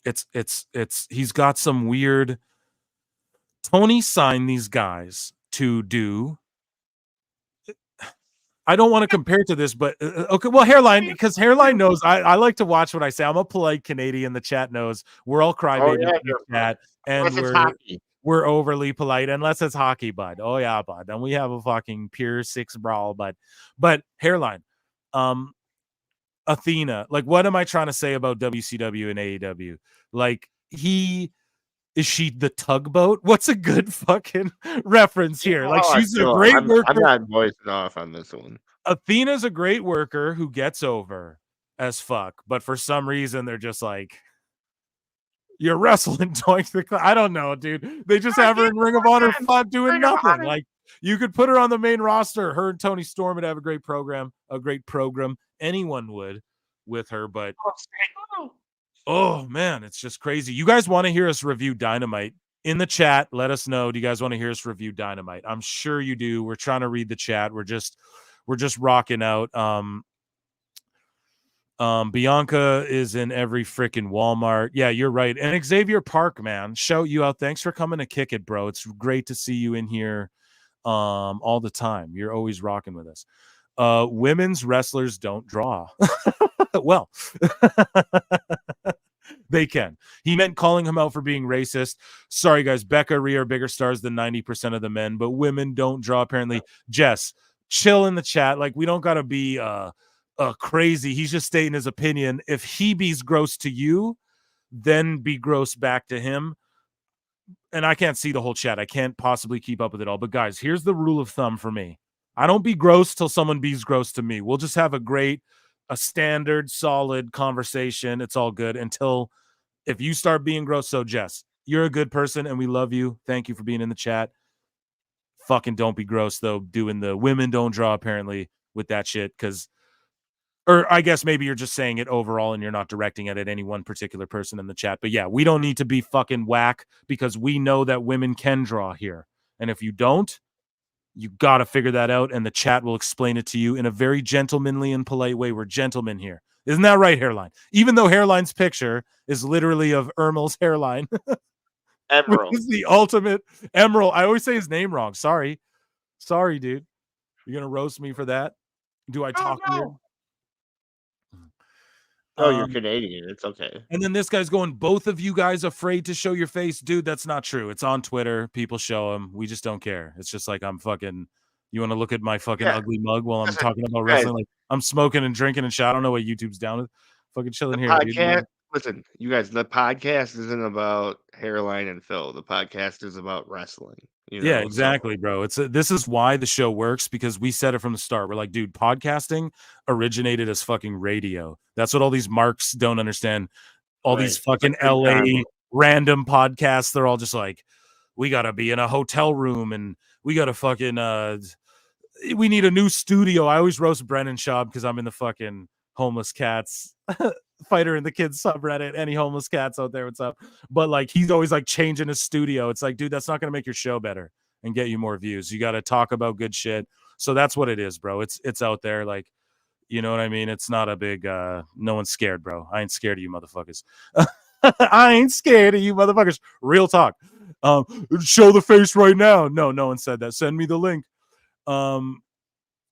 He's got some weird. Tony signed these guys to do. I don't want to compare to this, but okay. Well, Hairline, because Hairline knows I like to watch what I say. I'm a polite Canadian. The chat knows we're all crybaby in the chat, and we're overly polite unless it's hockey, bud. Oh yeah, bud. Then we have a fucking pure 6 brawl, but Hairline, Athena. Like, what am I trying to say about WCW and AEW? Like, is she the tugboat? What's a good fucking reference here? Like, she's a great worker. I'm not voicing off on this one. Athena's a great worker who gets over as fuck, but for some reason they're just like, you're wrestling. I don't know, dude. They just have her in Ring of Honor fun doing nothing. Like, you could put her on the main roster. Her and Tony Storm would have a great program. Anyone would with her, but oh man, it's just crazy. You guys want to hear us review Dynamite? In the chat, let us know. Do you guys want to hear us review Dynamite? I'm sure you do. We're trying to read the chat. We're just rocking out. Bianca is in every freaking Walmart. Yeah, you're right. And Xavier Park, man, shout you out. Thanks for coming to kick it, bro. It's great to see you in here all the time. You're always rocking with us. Women's wrestlers don't draw. Well, they can. He meant calling him out for being racist. Sorry, guys. Becca, Rhea are bigger stars than 90% of the men, but women don't draw, apparently. Jess, chill in the chat. Like, we don't got to be crazy. He's just stating his opinion. If he be's gross to you, then be gross back to him. And I can't see the whole chat. I can't possibly keep up with it all. But, guys, here's the rule of thumb for me. I don't be gross till someone be's gross to me. We'll just have a standard, solid conversation. It's all good until if you start being gross. So, Jess, you're a good person and we love you. Thank you for being in the chat. Fucking don't be gross, though, doing the women don't draw, apparently, with that shit. Or I guess maybe you're just saying it overall and you're not directing it at any one particular person in the chat. But yeah, we don't need to be fucking whack because we know that women can draw here. And if you don't, you got to figure that out, and the chat will explain it to you in a very gentlemanly and polite way. We're gentlemen here. Isn't that right, Hairline? Even though Hairline's picture is literally of Ermel's hairline. Emerald. Which is the ultimate Emerald. I always say his name wrong. Sorry, dude. You're going to roast me for that? Do I talk weird? Oh, you're Canadian. It's okay. And then this guy's going, both of you guys afraid to show your face? Dude, that's not true. It's on Twitter. People show them. We just don't care. It's just like, I'm fucking, you want to look at my fucking ugly mug while I'm talking about wrestling? Like, I'm smoking and drinking and shit. I don't know what YouTube's down with. Fucking chilling here. Podcast, listen, you guys, the podcast isn't about Hairline and Phil. The podcast is about wrestling. You know, yeah, exactly, bro. This is why the show works, because we said it from the start. We're like, dude, podcasting originated as fucking radio. That's what all these marks don't understand. All these fucking LA random podcasts, they're all just like, we gotta be in a hotel room and we gotta fucking we need a new studio. I always roast Brennan Schaub because I'm in the fucking homeless cats fighter in the kids subreddit. Any homeless cats out there, what's up? But like, he's always like changing his studio. It's like, dude, that's not gonna make your show better and get you more views. You got to talk about good shit. So that's what it is, bro. It's out there. Like, you know what I mean? It's not a big no one's scared, bro. I ain't scared of you motherfuckers. I ain't scared of you motherfuckers. Real talk. Show the face right now. No one said that. Send me the link.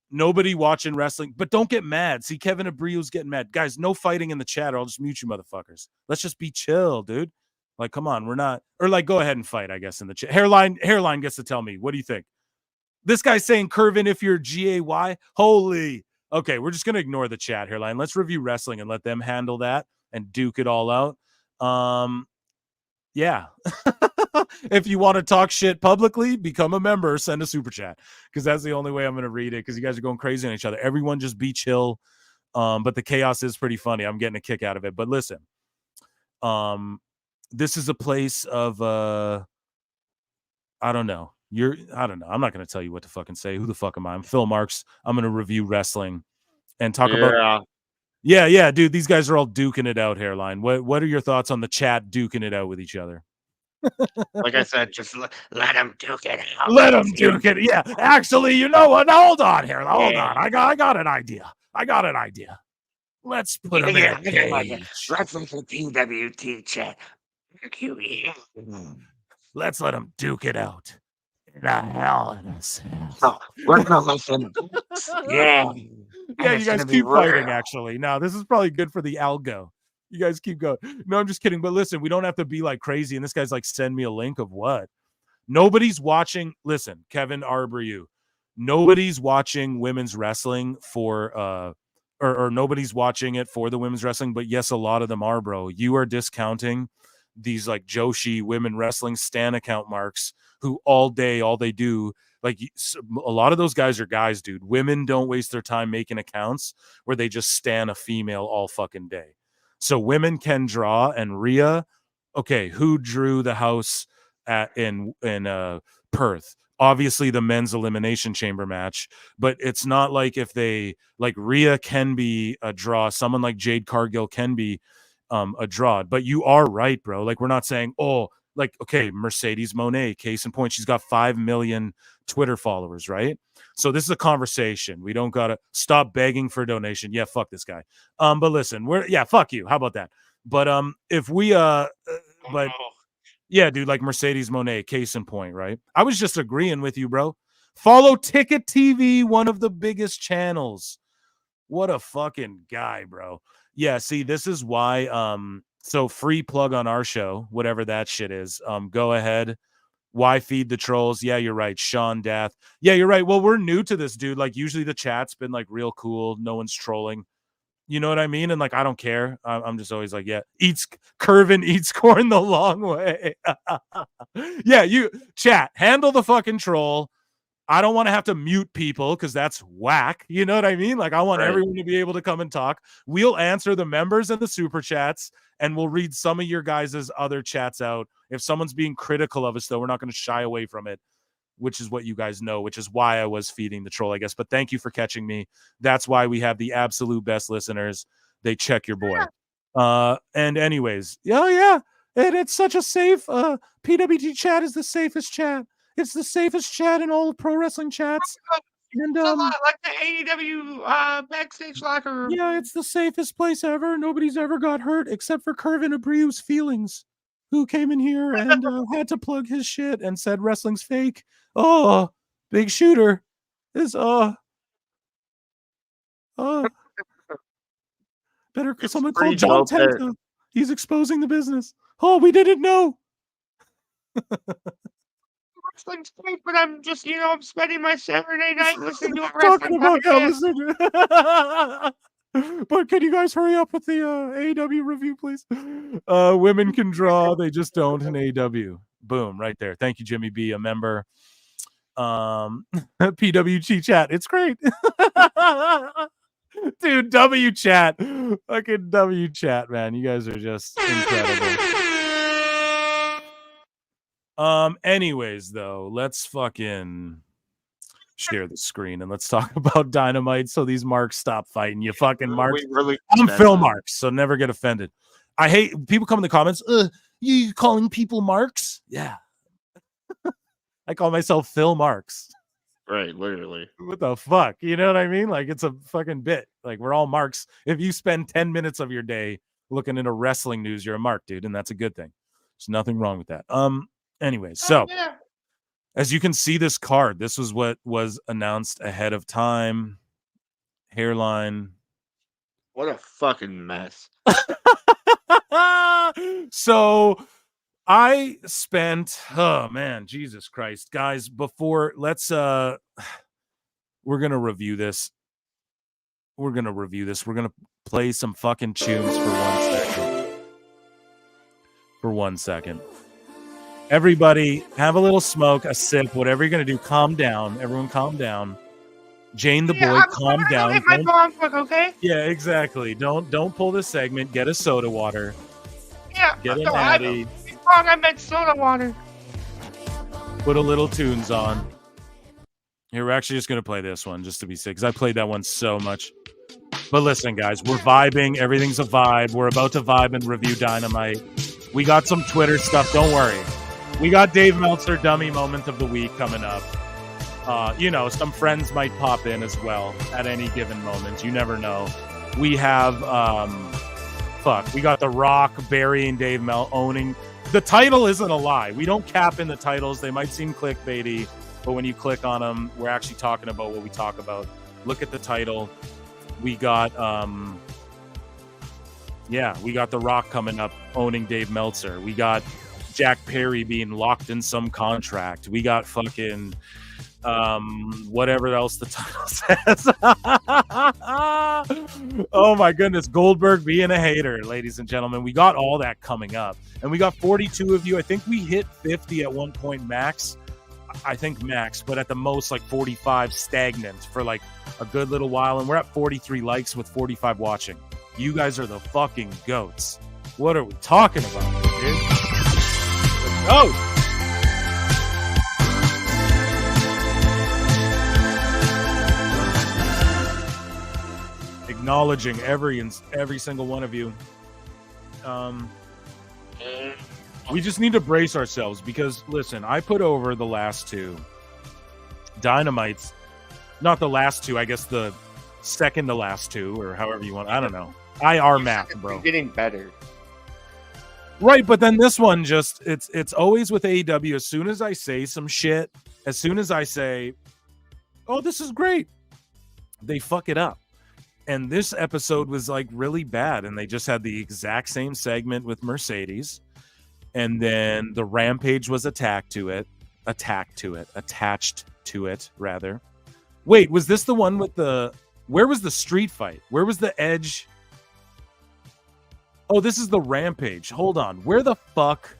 Nobody watching wrestling, but don't get mad. See, Kevin Abreu's getting mad. Guys, no fighting in the chat or I'll just mute you motherfuckers. Let's just be chill, dude. Like, come on, we're not, or like, go ahead and fight, I guess, in the chat. Hairline gets to tell me. What do you think? This guy's saying, Curvin, if you're GAY, holy, Okay, we're just gonna ignore the chat, Hairline. Let's review wrestling and let them handle that and duke it all out. Yeah. If you want to talk shit publicly, become a member, send a super chat, because that's the only way I'm gonna read it, because you guys are going crazy on each other. Everyone just be chill. But the chaos is pretty funny. I'm getting a kick out of it. But listen, this is a place of I don't know. I don't know. I'm not gonna tell you what to fucking say. Who the fuck am I? I'm Phil Marks. I'm gonna review wrestling and talk about. Yeah, dude. These guys are all duking it out, Hairline. What are your thoughts on the chat duking it out with each other? Like I said, just let them duke it out. Let them duke it. Yeah, actually, you know what? Now, hold on, Hairline. Hold on. I got an idea. Let's put them in a cage. Let's let the PWT chat. Let's let them duke it out. In a hell in a cell. Oh, we're gonna listen. Yeah. Yeah, you guys keep fighting, actually. No, this is probably good for the algo. You guys keep going. No, I'm just kidding. But listen, we don't have to be like crazy. And this guy's like, send me a link of what? Nobody's watching. Listen, Kevin Arbrew, nobody's watching women's wrestling for or nobody's watching it for the women's wrestling, but yes, a lot of them are, bro. You are discounting these like Joshi women wrestling stan account marks who all they do, like a lot of those guys are guys, dude. Women don't waste their time making accounts where they just stan a female all fucking day. So women can draw. And Rhea, okay, who drew the house in Perth? Obviously the men's elimination chamber match, but it's not like if they like Rhea can be a draw, someone like Jade Cargill can be a draw. But you are right, bro. Like, we're not saying, oh, like, okay, Mercedes Moné, case in point, she's got 5 million Twitter followers, right? So this is a conversation. We don't gotta stop begging for a donation. Yeah, fuck this guy. But listen, fuck you. How about that? But if we but yeah, dude, like Mercedes Moné, case in point, right? I was just agreeing with you, bro. Follow Ticket TV, one of the biggest channels. What a fucking guy, bro. Yeah, see, this is why so free plug on our show, whatever that shit is. Go ahead. Why feed the trolls? Yeah, you're right. Sean Dath. Yeah, you're right. Well, we're new to this, dude. Like, usually the chat's been like real cool. No one's trolling. You know what I mean? And like, I don't care. I'm just always like, yeah, Curvin eats corn the long way. Yeah, you chat, handle the fucking troll. I don't want to have to mute people because that's whack. You know what I mean? Like, I want everyone to be able to come and talk. We'll answer the members and the super chats, and we'll read some of your guys' other chats out. If someone's being critical of us, though, we're not going to shy away from it, which is what you guys know, which is why I was feeding the troll, I guess. But thank you for catching me. That's why we have the absolute best listeners. They check your boy. And anyways, yeah. And it's such a safe, PWT chat is the safest chat. It's the safest chat in all of pro wrestling chats. And, it's a lot like the AEW backstage locker room. Yeah, it's the safest place ever. Nobody's ever got hurt except for Curvin Abreu's feelings, who came in here and had to plug his shit and said wrestling's fake. Oh, big shooter is better. Someone called John Tenta. He's exposing the business. Oh, we didn't know. Wrestling's fake, but I'm just, I'm spending my Saturday night listening to a wrestling podcast. But can you guys hurry up with the AEW review, please? Women can draw, they just don't in AEW. Boom, right there. Thank you, Jimmy B, a member. PWT chat, it's great. Dude, W chat. Fucking W chat, man. You guys are just incredible. Anyways, though, let's fucking share the screen and let's talk about Dynamite so these marks stop fighting. You fucking marks. I'm Phil Marks, so never get offended. I hate people come in the comments. You calling people marks? Yeah. I call myself Phil Marks. Right, literally. What the fuck? You know what I mean? Like, it's a fucking bit. Like, we're all marks. If you spend 10 minutes of your day looking into wrestling news, you're a mark, dude, and that's a good thing. There's nothing wrong with that. Anyways, so as you can see, this card, this was what was announced ahead of time. Hairline. What a fucking mess. So I spent, oh man, Jesus Christ, guys, before we're going to review this. we're gonna review this. We're gonna play some fucking tunes for 1 second. For 1 second. Everybody, have a little smoke, a sip, whatever you're gonna do. Calm down. Everyone, calm down. Jane the boy, calm down. Hit my bong quick, okay? Yeah, exactly. Don't pull this segment. Get a soda water. Yeah. Get a natty. I meant soda water. Put a little tunes on. Here, we're actually just gonna play this one just to be sick, because I played that one so much. But listen, guys, we're vibing. Everything's a vibe. We're about to vibe and review Dynamite. We got some Twitter stuff. Don't worry. We got Dave Meltzer dummy moment of the week coming up. Some friends might pop in as well at any given moment. You never know. We have, we got The Rock, Barry, and Dave Mel owning. The title isn't a lie. We don't cap in the titles. They might seem clickbaity, but when you click on them, we're actually talking about what we talk about. Look at the title. We got, we got The Rock coming up owning Dave Meltzer. We got Jack Perry being locked in some contract. We got fucking whatever else the title says. Oh my goodness, Goldberg being a hater, ladies and gentlemen. We got all that coming up, and we got 42 of you. I think we hit 50 at one point max. I think max, but at the most like 45 stagnant for like a good little while, and we're at 43 likes with 45 watching. You guys are the fucking goats. What are we talking about, dude? Let's go. Acknowledging every single one of you. We just need to brace ourselves because, listen, I put over the last two Dynamites, not the last two, I guess the second to last two, or however you want. I don't know. IR math, bro. Getting better. Right, but then this one just, it's always with AEW. As soon as I say some shit, as soon as I say, oh, this is great, they fuck it up. And this episode was like really bad, and they just had the exact same segment with Mercedes. And then the Rampage was attached to it, rather. Wait, was this the one with where was the street fight? Where was the Edge? Oh, this is the Rampage. Hold on. Where the fuck?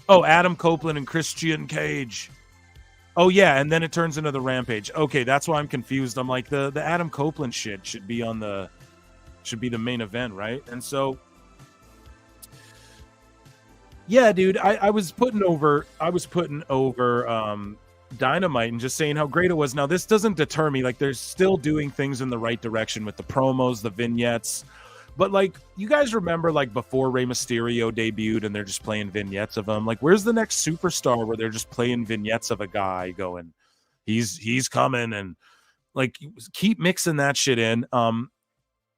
Oh, Adam Copeland and Christian Cage. Oh, yeah, and then it turns into the Rampage. Okay, that's why I'm confused. I'm like, the Adam Copeland shit should be the main event, right? And so, yeah, dude, I was putting over Dynamite and just saying how great it was. Now, this doesn't deter me. Like, they're still doing things in the right direction with the promos, the vignettes. But, like, you guys remember, like, before Rey Mysterio debuted and they're just playing vignettes of him? Like, where's the next superstar where they're just playing vignettes of a guy going, he's coming, and, like, keep mixing that shit in.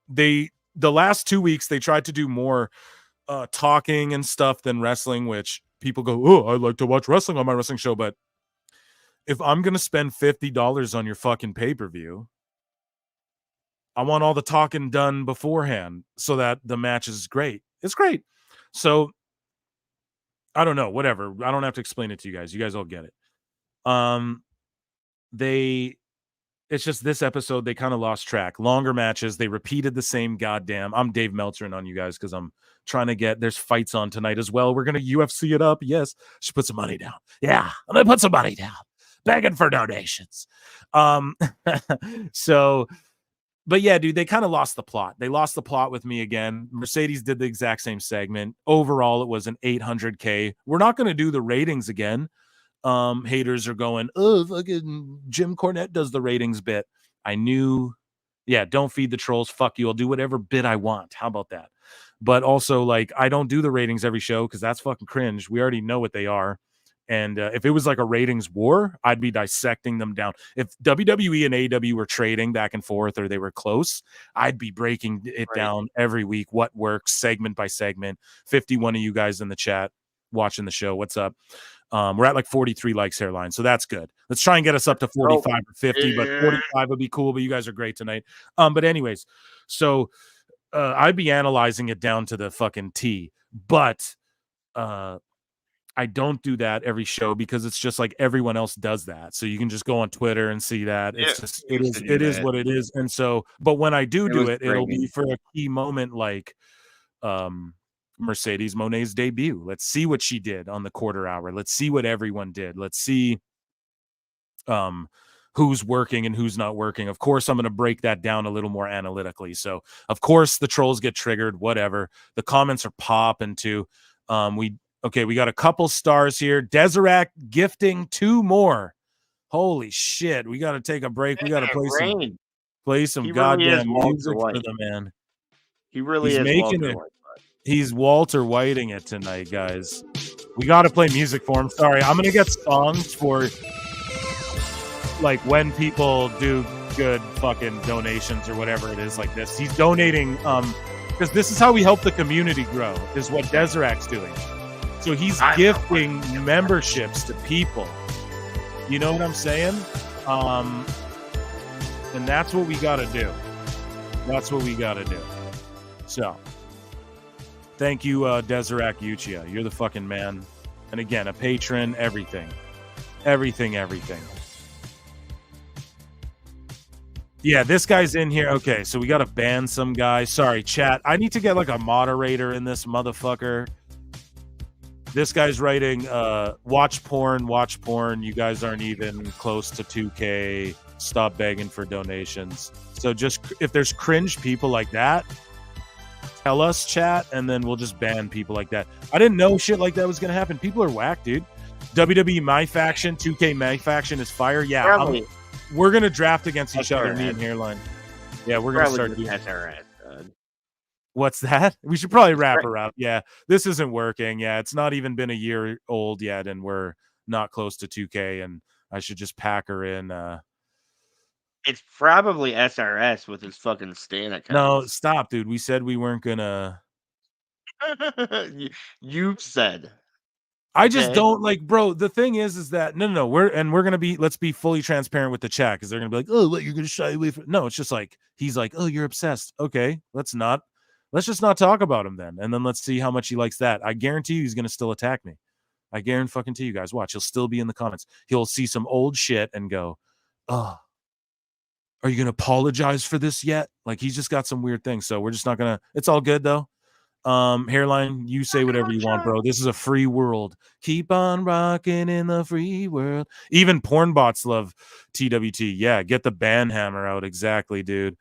The last 2 weeks, they tried to do more talking and stuff than wrestling, which people go, oh, I like to watch wrestling on my wrestling show, but if I'm going to spend $50 on your fucking pay-per-view, I want all the talking done beforehand so that the match is great. It's great. So I don't know, whatever. I don't have to explain it to you guys. You guys all get it. It's just this episode, they kind of lost track. Longer matches. They repeated the same goddamn. I'm Dave Meltzer on you guys because I'm trying to there's fights on tonight as well. We're going to UFC it up. Yes. Should put some money down. Yeah. I'm going to put some money down. Begging for donations. But yeah, dude, they kind of lost the plot. They lost the plot with me again. Mercedes did the exact same segment. Overall, it was an 800K. We're not going to do the ratings again. Haters are going, oh, fucking Jim Cornette does the ratings bit. I knew, yeah, don't feed the trolls. Fuck you. I'll do whatever bit I want. How about that? But also, like, I don't do the ratings every show because that's fucking cringe. We already know what they are. And if it was like a ratings war, I'd be dissecting them down. If WWE and AEW were trading back and forth or they were close, I'd be breaking it down every week. What works, segment by segment. 51 of you guys in the chat watching the show. What's up? We're at like 43 likes, Hairline. So that's good. Let's try and get us up to 45 or 50, but 45 would be cool. But you guys are great tonight. But anyways, so I'd be analyzing it down to the fucking T. But I don't do that every show because it's just like everyone else does that. So you can just go on Twitter and see that. It's just it is what it is. And so, but when I do it, it'll be for a key moment like Mercedes Moné's debut. Let's see what she did on the quarter hour. Let's see what everyone did. Let's see who's working and who's not working. Of course, I'm going to break that down a little more analytically. So, of course, the trolls get triggered, whatever. The comments are popping too. We got a couple stars here. Deseret gifting 2 more. Holy shit. We got to take a break. We got to play some goddamn music for the man. He really is making it. He's Walter Whiting it tonight, guys. We got to play music for him. Sorry, I'm going to get songs for like when people do good fucking donations or whatever it is like this. He's donating because this is how we help the community grow, is what Deseret's doing. So he's gifting memberships to people. You know what I'm saying? And that's what we got to do. That's what we got to do. So thank you, Deseret Uchia. You're the fucking man. And again, a patron, everything. Yeah, this guy's in here. Okay, so we got to ban some guy. Sorry, chat. I need to get like a moderator in this motherfucker. This guy's writing, watch porn. You guys aren't even close to 2K. Stop begging for donations. So just, if there's cringe people like that, tell us, chat, and then we'll just ban people like that. I didn't know shit like that was going to happen. People are whack, dude. WWE My Faction, 2K My Faction is fire. Yeah, we're going to draft against each other, me and Hairline. Yeah, we're going to start doing SRS. What's that? We should probably wrap her up. Yeah, this isn't working. Yeah, it's not even been a year old yet, and we're not close to 2K, and I should just pack her in. It's probably SRS with his fucking Stan account. No, stop, dude. We said we weren't going to. You said. I just don't like, bro. The thing is that no, we're gonna be. Let's be fully transparent with the chat because they're gonna be like, oh, what, you're gonna shy away from? No, it's just like he's like, oh, you're obsessed. Okay, let's just not talk about him then, and then let's see how much he likes that. I guarantee you, he's gonna still attack me. I guarantee you guys. Watch, he'll still be in the comments. He'll see some old shit and go, oh, are you gonna apologize for this yet? Like he's just got some weird things. So we're just not gonna. It's all good though. Hairline, you say whatever you want, bro. This is a free world. Keep on rocking in the free world. Even porn bots love TWT. Yeah, get the ban hammer out. Exactly, dude.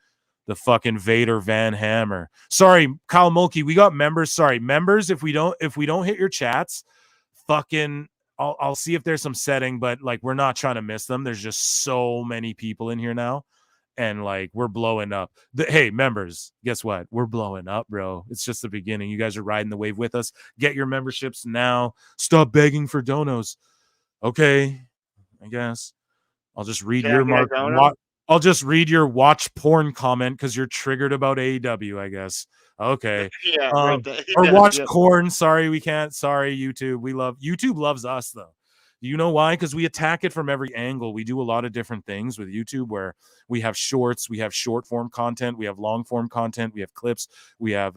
The fucking Vader Van Hammer. Sorry, Kyle Mulkey, we got members. Sorry, members, if we don't hit your chats, fucking I'll see if there's some setting, but like we're not trying to miss them. There's just so many people in here now. And like we're blowing up. Hey, members, guess what? We're blowing up, bro. It's just the beginning. You guys are riding the wave with us. Get your memberships now. Stop begging for donos. Okay, I guess I'll just read I'll just read your watch porn comment because you're triggered about AEW. I guess. Okay. Yeah. Or watch corn. Sorry, we can't. Sorry, YouTube. YouTube loves us though. You know why? Because we attack it from every angle. We do a lot of different things with YouTube where we have shorts, we have short form content, we have long form content, we have clips, we have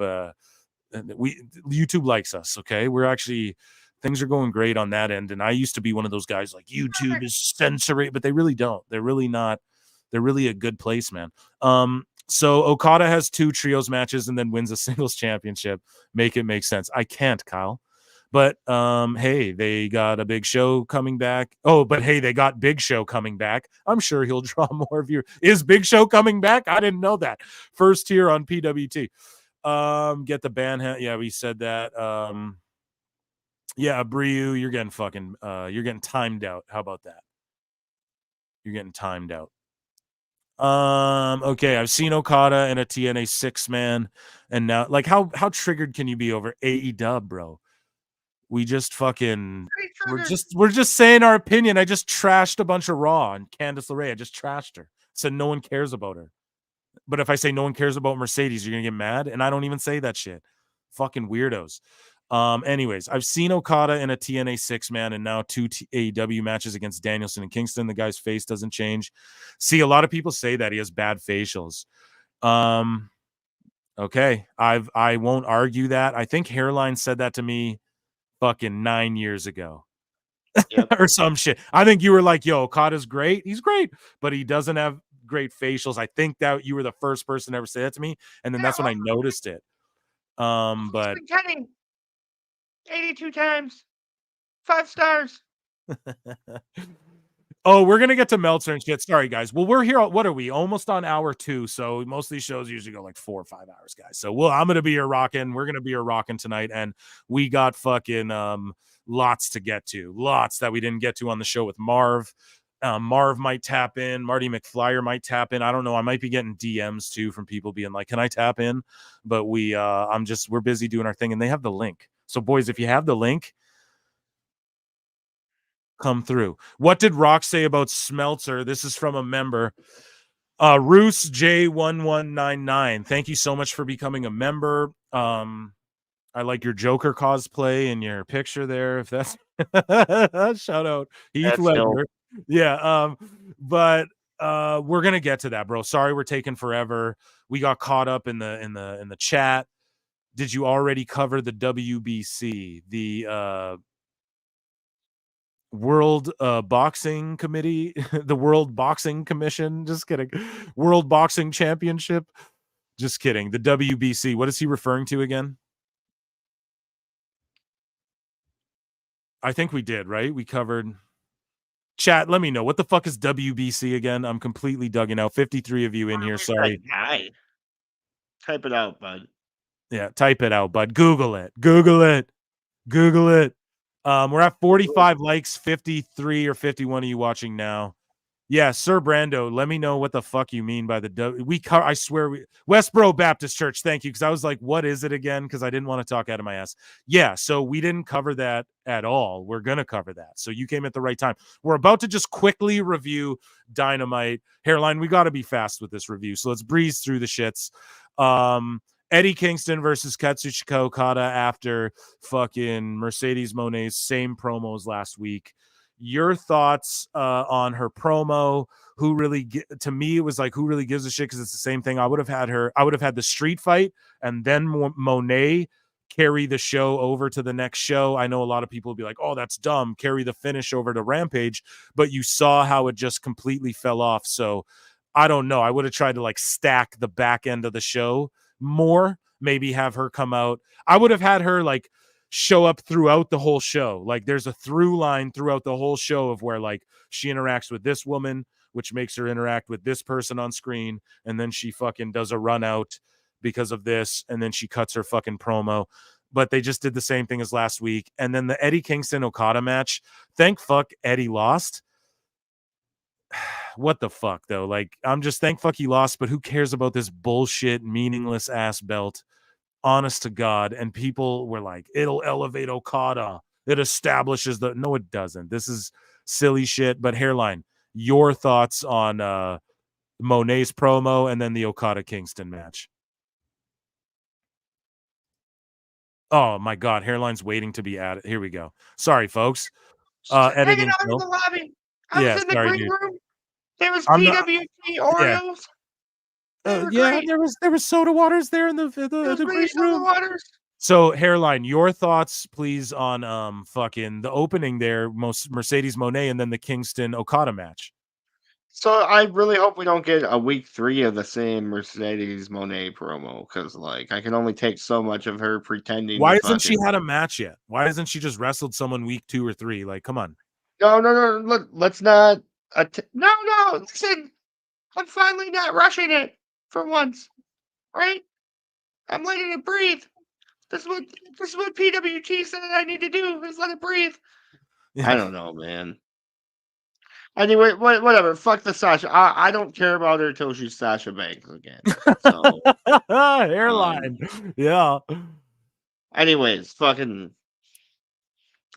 YouTube likes us. Okay, we're actually, things are going great on that end. And I used to be one of those guys like YouTube is censoring, but they really don't. They're really not. They're really a good place, man. So Okada has 2 trios matches and then wins a singles championship. Make it make sense. I can't, Kyle. But hey, they got a big show coming back. Oh, but hey, they got Big Show coming back. I'm sure he'll draw more viewers. Is Big Show coming back? I didn't know that. First here on PWT. Get the ban. Yeah, we said that. Yeah, Briu, you're getting timed out. How about that? You're getting timed out. Okay, I've seen Okada in a TNA 6-man, and now like how triggered can you be over AEW, bro? We just fucking we're just saying our opinion. I just trashed a bunch of Raw and Candice LeRae. I just trashed her. Said no one cares about her. But if I say no one cares about Mercedes, you're gonna get mad. And I don't even say that shit. Fucking weirdos. Anyways, I've seen Okada in a TNA 6-man and now 2 AEW matches against Danielson and Kingston. The guy's face doesn't change. See, a lot of people say that he has bad facials. Okay, I won't argue that. I think Hairline said that to me fucking 9 years ago. Yep. Or some shit. I think you were like, yo, Okada's great. He's great, but he doesn't have great facials. I think that you were the first person to ever say that to me. And then that's when I noticed it. But 82 times. 5 stars. Oh, we're gonna get to Meltzer and shit. Sorry, guys. Well, we're here. What are we? Almost on hour 2. So most of these shows usually go like 4 or 5 hours, guys. So I'm gonna be here rocking. We're gonna be here rocking tonight, and we got fucking lots to get to. Lots that we didn't get to on the show with Marv. Marv might tap in. Marty McFlyer might tap in. I don't know. I might be getting DMs too from people being like, "Can I tap in?" But we're busy doing our thing, and they have the link. So, boys, if you have the link, come through. What did Rock say about Smeltzer? This is from a member. Roos J1199. Thank you so much for becoming a member. I like your Joker cosplay and your picture there. If that's shout out Heath Ledger. Yeah. But we're gonna get to that, bro. Sorry we're taking forever. We got caught up in the chat. Did you already cover the WBC? The World Boxing Committee, the World Boxing Commission. Just kidding. World Boxing Championship. Just kidding. The WBC. What is he referring to again? I think we did, right? We covered. Chat, let me know. What the fuck is WBC again? I'm completely dugging out. 53 of you in here. Sorry. Type it out, bud. Yeah, type it out, bud. Google it. Google it. Google it. We're at 45 likes, 53 or 51 of you watching now. Yeah, Sir Brando, let me know what the fuck you mean by the I swear Westboro Baptist Church. Thank you, because I was like, what is it again? Because I didn't want to talk out of my ass. Yeah, so we didn't cover that at all. We're gonna cover that. So you came at the right time. We're about to just quickly review Dynamite. Hairline, we got to be fast with this review, so let's breeze through the shits. Eddie Kingston versus Katsuchika Okada after fucking Mercedes Moné's same promos last week. Your thoughts on her promo? Who really, to me, it was like, who really gives a shit? Because it's the same thing. I would have had the street fight and then Moné carry the show over to the next show. I know a lot of people would be like, oh, that's dumb. Carry the finish over to Rampage. But you saw how it just completely fell off. So I don't know. I would have tried to like stack the back end of the show more. Maybe have her come out. I would have had her like show up throughout the whole show. Like there's a through line throughout the whole show of where like she interacts with this woman, which makes her interact with this person on screen, and then she fucking does a run out because of this, and then she cuts her fucking promo. But they just did the same thing as last week. And then the Eddie Kingston Okada match, thank fuck Eddie lost. What the fuck though? Like I'm just thank fuck he lost, but who cares about this bullshit meaningless ass belt? Honest to God. And people were like, it'll elevate Okada. It establishes the. No, it doesn't. This is silly shit. But Hairline, your thoughts on Moné's promo and then the Okada Kingston match? Oh my God, Hairline's waiting to be added. Here we go. Sorry, folks. Editing. Hanging out in the lobby. I was in the green room. There was PWT Oreos. Yeah, there was soda waters there in the green room. Waters. So Hairline, your thoughts, please, on fucking the opening there, Mercedes Moné, and then the Kingston Okada match. So I really hope we don't get a week 3 of the same Mercedes Moné promo, because like I can only take so much of her pretending. Why hasn't she had a match yet? Why hasn't she just wrestled someone week 2 or 3? Like, come on. No. Look, let's not. No. Listen, I'm finally not rushing it for once. Right? I'm letting it breathe. This is what PWT said I need to do, is let it breathe. I don't know, man. Anyway, whatever. Fuck the Sasha. I don't care about her till she's Sasha Banks again. So, Hairline. Yeah. Anyways, fucking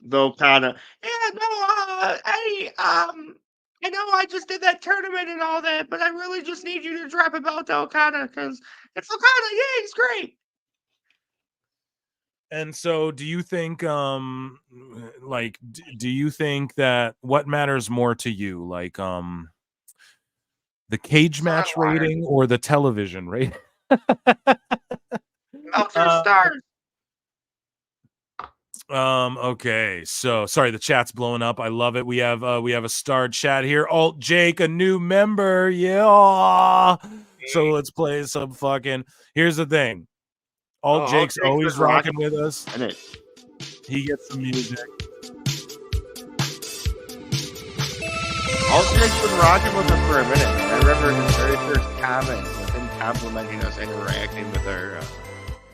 the Okada. Yeah, no, Eddie, I know I just did that tournament and all that, but I really just need you to drop it out to Okada, because it's Okada. Yeah, he's great. And so do you think do you think that what matters more to you, like the cage match rating or the television rating? Meltzer stars. Okay, so sorry, the chat's blowing up. I love it. We have a starred chat here. Alt Jake, a new member. Yeah. So let's play some fucking. Here's the thing. Alt Jake's always rocking with us. He gets some music. Alt Jake's been rocking with us for a minute. I remember his very first comment with him complimenting us, interacting with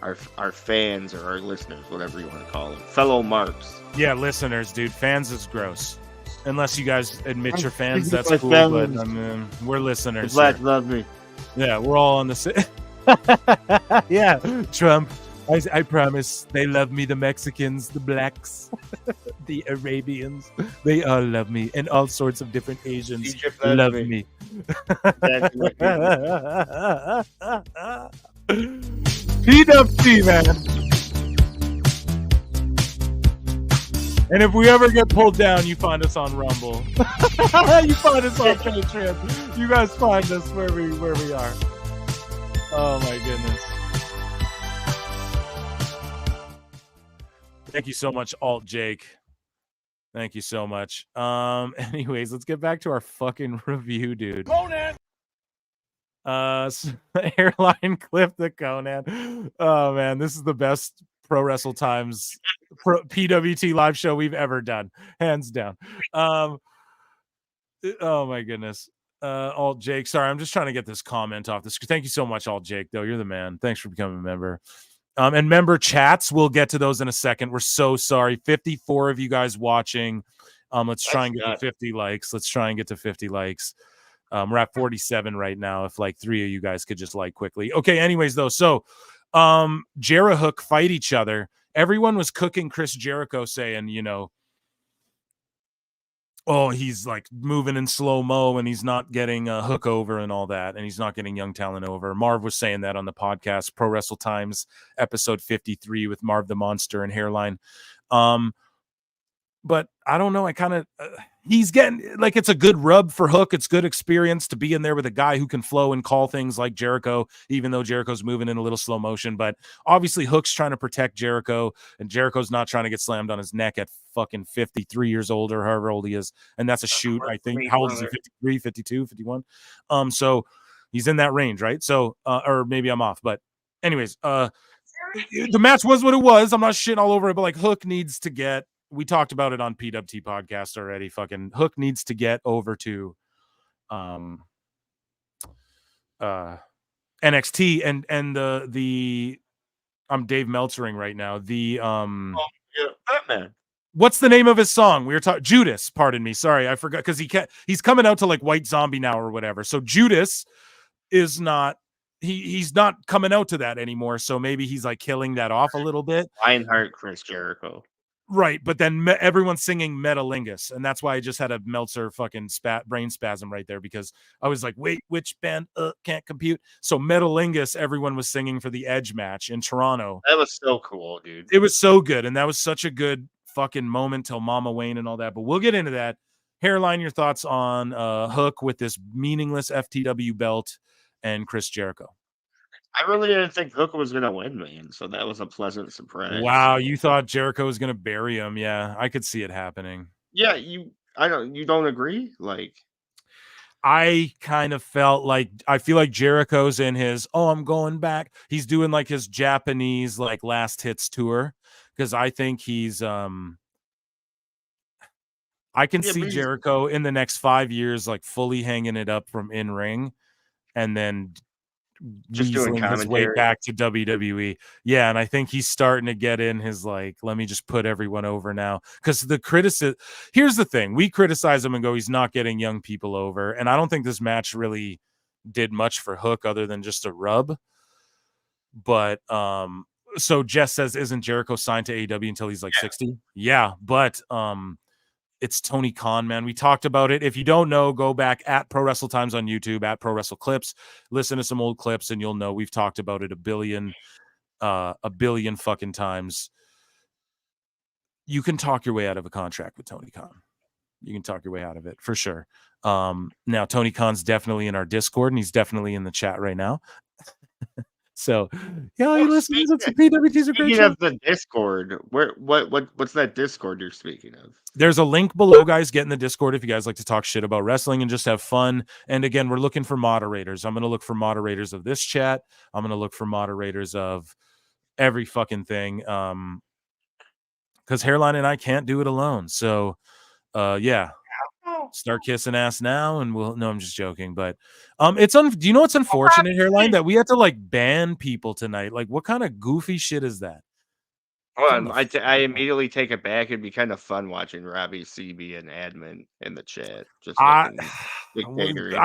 our fans or our listeners, whatever you want to call them, fellow marks. Yeah, listeners, dude. Fans is gross. Unless you guys admit you're fans, that's cool. But I mean, we're listeners. The black love me. Yeah, we're all on the same. Yeah, Trump. I promise they love me. The Mexicans, the blacks, the Arabians, they all love me, and all sorts of different Asians love me. PWT, man. And if we ever get pulled down, you find us on Rumble. You find us on Patreon. You guys find us where we are. Oh my goodness. Thank you so much, Alt Jake. Thank you so much. Anyways, let's get back to our fucking review, dude. Conan. Hairline clip the Conan. Oh man, this is the best Pro Wrestle Times PWT live show we've ever done, hands down. Oh my goodness. Alt Jake, sorry, I'm just trying to get this comment off this. Thank you so much, Alt Jake, though. You're the man. Thanks for becoming a member. And member chats, we'll get to those in a second. We're so sorry. 54 of you guys watching. Let's try and get to 50 likes. Let's try and get to 50 likes. We're at 47 right now. If like 3 of you guys could just like quickly. Okay, anyways, though. So Hook fight each other. Everyone was cooking Chris Jericho, saying, you know, oh, he's like moving in slow-mo and he's not getting Hook over and all that, and he's not getting young talent over. Marv was saying that on the podcast, Pro Wrestle Times, episode 53 with Marv the Monster and Hairline. But I don't know. I kind of he's getting like, it's a good rub for Hook. It's good experience to be in there with a guy who can flow and call things like Jericho, even though Jericho's moving in a little slow motion. But obviously Hook's trying to protect Jericho, and Jericho's not trying to get slammed on his neck at fucking 53 years old or however old he is. And that's a shoot, I think. How old is he? 53, 52, 51? So he's in that range, right? So, or maybe I'm off. But anyways, the match was what it was. I'm not shitting all over it, but like Hook needs to get, we talked about it on PWT podcast already. Fucking Hook needs to get over to NXT and the I'm Dave Meltzering right now. The Batman. What's the name of his song? We were talking Judas, pardon me. Sorry, I forgot, because he's coming out to like White Zombie now or whatever. So Judas is not he's not coming out to that anymore. So maybe he's like killing that off a little bit. Lionheart, Chris Jericho. Right, but then everyone's singing Metalingus, and that's why I just had a Meltzer fucking brain spasm right there, because I was like, wait, which band can't compute? So Metalingus, everyone was singing for the Edge match in Toronto. That was so cool, dude. It was so good, and that was such a good fucking moment till Mama Wayne and all that, but we'll get into that. Hairline, your thoughts on Hook with this meaningless FTW belt and Chris Jericho? I really didn't think Hook was going to win, man. So that was a pleasant surprise. Wow, you thought Jericho was going to bury him? Yeah, I could see it happening. Yeah, you don't agree? Like, I kind of felt like, I feel like Jericho's in his, I'm going back. He's doing like his Japanese like last hits tour, because I think he's I can see Jericho in the next 5 years like fully hanging it up from in ring, and then just doing his way back to WWE. Yeah, and I think he's starting to get in his like, let me just put everyone over now. Because the criticism, here's the thing, we criticize him and go, he's not getting young people over, and I don't think this match really did much for Hook other than just a rub. But so Jess says, isn't Jericho signed to AEW until he's like 60? Yeah, but it's Tony Khan, man. We talked about it. If you don't know, go back at Pro Wrestle Times on YouTube, at Pro Wrestle Clips. Listen to some old clips, and you'll know we've talked about it a billion fucking times. You can talk your way out of a contract with Tony Khan. You can talk your way out of it for sure. Now, Tony Khan's definitely in our Discord, and he's definitely in the chat right now. So, yeah, you listen to PWT's a great show. Speaking of the Discord, what's that Discord you're speaking of? There's a link below, guys. Get in the Discord if you guys like to talk shit about wrestling and just have fun. And again, we're looking for moderators. I'm going to look for moderators of this chat. I'm going to look for moderators of every fucking thing. Because Hairline and I can't do it alone. So, yeah. Start kissing ass now, and we'll. No, I'm just joking. But, do you know what's unfortunate, Hairline, that we had to like ban people tonight? Like, what kind of goofy shit is that? Well, I immediately take it back. It'd be kind of fun watching Robbie C be an admin in the chat. Just I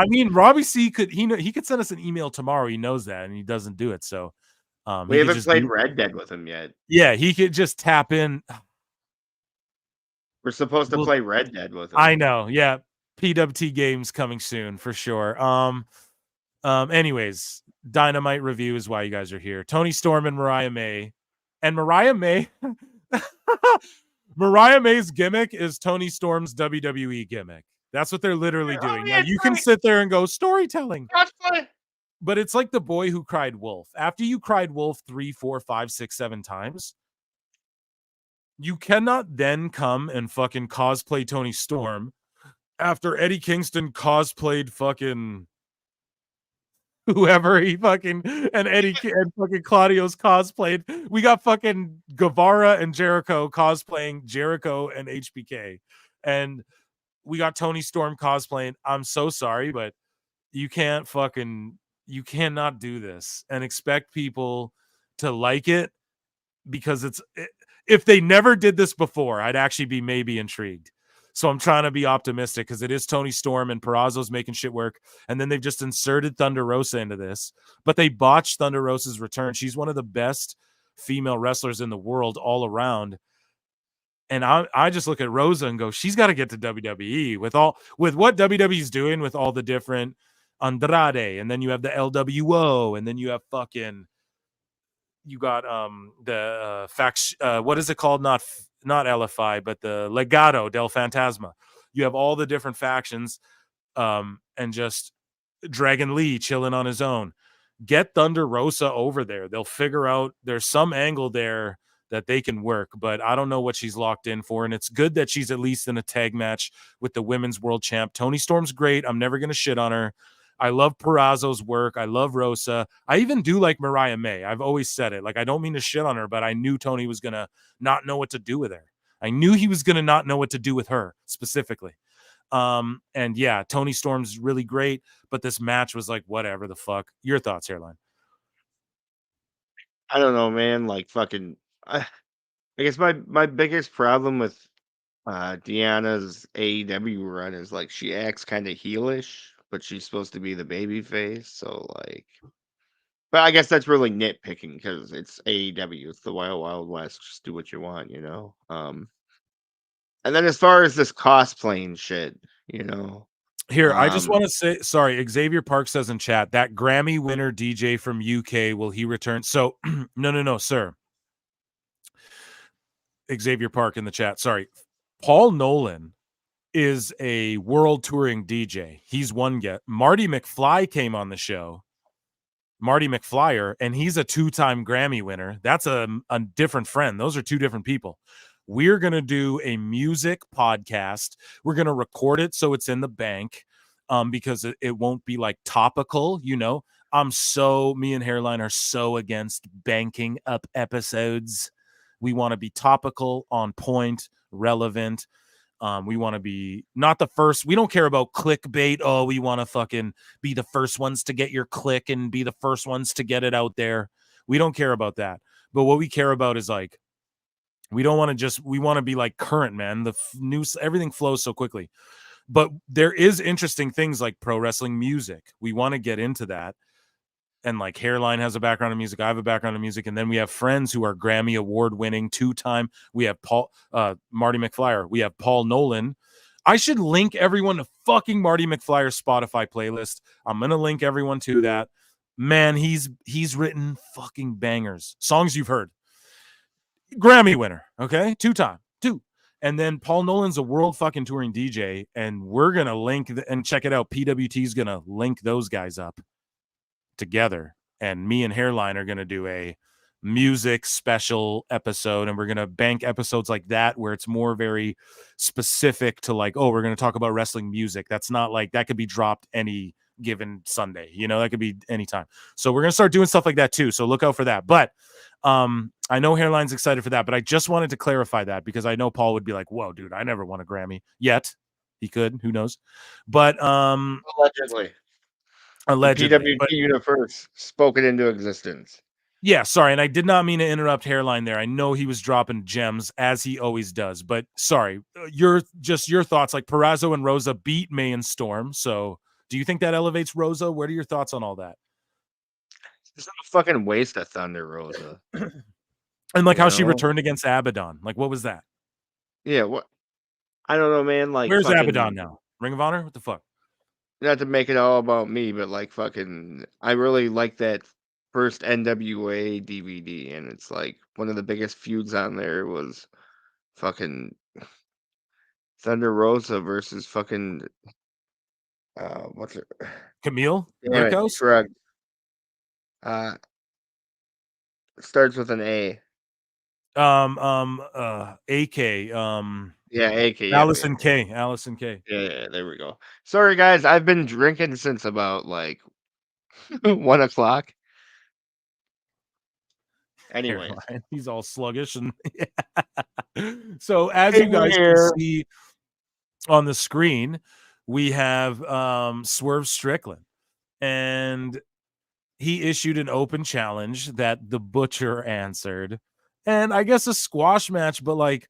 mean, Robbie C he could send us an email tomorrow. He knows that, and he doesn't do it. So, we haven't played Red Dead with him yet. Yeah, he could just tap in. We're supposed to play Red Dead with him. I know. Yeah, PWT games coming soon for sure. Anyways, Dynamite review is why you guys are here. Toni Storm and Mariah May. And Mariah May, Mariah May's gimmick is Toni Storm's WWE gimmick. That's what they're literally doing. Now, you can sit there and go, storytelling. But it's like the boy who cried wolf. After you cried wolf 3, 4, 5, 6, 7 times, you cannot then come and fucking cosplay Toni Storm after Eddie Kingston cosplayed fucking whoever he fucking and Eddie and fucking Claudio's cosplayed. We got fucking Guevara and Jericho cosplaying Jericho and HBK, and we got Toni Storm cosplaying. I'm so sorry, but you cannot do this and expect people to like it, because if they never did this before, I'd actually be maybe intrigued. So I'm trying to be optimistic, because it is Toni Storm and Purrazzo's making shit work. And then they've just inserted Thunder Rosa into this, but they botched Thunder Rosa's return. She's one of the best female wrestlers in the world all around. And I just look at Rosa and go, she's got to get to WWE with what WWE's doing with all the different Andrade. And then you have the LWO, and then you have you got the what is it called? Not LFI, but the Legado del Fantasma. You have all the different factions, and just Dragon Lee chilling on his own. Get Thunder Rosa over there. They'll figure out there's some angle there that they can work, but I don't know what she's locked in for. And it's good that she's at least in a tag match with the women's world champ. Toni Storm's great. I'm never going to shit on her. I love Purrazzo's work. I love Rosa. I even do like Mariah May. I've always said it. Like, I don't mean to shit on her, but I knew Tony was going to not know what to do with her. I knew he was going to not know what to do with her specifically. And yeah, Toni Storm's really great, but this match was like, whatever the fuck. Your thoughts, Hairline? I don't know, man. Like, fucking, I guess my biggest problem with Deanna's AEW run is, like, she acts kind of heelish, but she's supposed to be the baby face. So, like, but I guess that's really nitpicking, because it's AEW. It's the Wild Wild West. Just do what you want, you know? And then as far as this cosplaying shit, you know. Here, I just want to say, sorry, Xavier Park says in chat, that Grammy winner DJ from UK, will he return? So, no, sir. Xavier Park in the chat. Sorry. Paul Nolan is a world touring DJ. He's one get. Marty McFly came on the show. Marty McFlyer, and he's a 2-time Grammy winner. That's a different friend. Those are two different people. We're going to do a music podcast. We're going to record it so it's in the bank, because it won't be like topical, you know. Me and Hairline are so against banking up episodes. We want to be topical, on point, relevant. We want to be not the first. We don't care about clickbait. Oh, we want to fucking be the first ones to get your click and be the first ones to get it out there. We don't care about that. But what we care about is, like, we want to be like current, man. The news, everything flows so quickly. But there is interesting things like pro wrestling music. We want to get into that. And like Hairline has a background in music. I have a background in music. And then we have friends who are Grammy award winning 2-time. We have Marty McFlyer. We have Paul Nolan. I should link everyone to fucking Marty McFlyer's Spotify playlist. I'm going to link everyone to that. Man, he's written fucking bangers. Songs you've heard. Grammy winner. Okay. 2-time. And then Paul Nolan's a world fucking touring DJ. And we're going to link and check it out. PWT's going to link those guys up together, and me and Hairline are going to do a music special episode, and we're going to bank episodes like that where it's more very specific to like, oh, we're going to talk about wrestling music. That's not like that could be dropped any given Sunday, you know, that could be anytime. So we're going to start doing stuff like that too. So look out for that. But I know Hairline's excited for that, but I just wanted to clarify that because I know Paul would be like, whoa, dude, I never won a Grammy yet. He could, who knows? But allegedly, PWT universe spoken into existence. Yeah, sorry, and I did not mean to interrupt Hairline there. I know he was dropping gems as he always does, but sorry, your thoughts. Like Purrazzo and Rosa beat May and Storm, so do you think that elevates Rosa? What are your thoughts on all that? It's a fucking waste of Thunder Rosa. And like how she returned against Abaddon. Like, what was that? Yeah, what? I don't know, man. Like, where's Abaddon now? Ring of Honor? What the fuck? Not to make it all about me, but like fucking, I really like that first NWA DVD, and it's like one of the biggest feuds on there was fucking Thunder Rosa versus fucking what's it? Camille? Brickhouse? Correct. Starts with an A. AK. Yeah, AK. Allison K. Allison K. Yeah, there we go. Sorry, guys. I've been drinking since about like 1 o'clock. Anyway, he's all sluggish and so as you guys can see on the screen, we have Swerve Strickland, and he issued an open challenge that the Butcher answered, and I guess a squash match, but like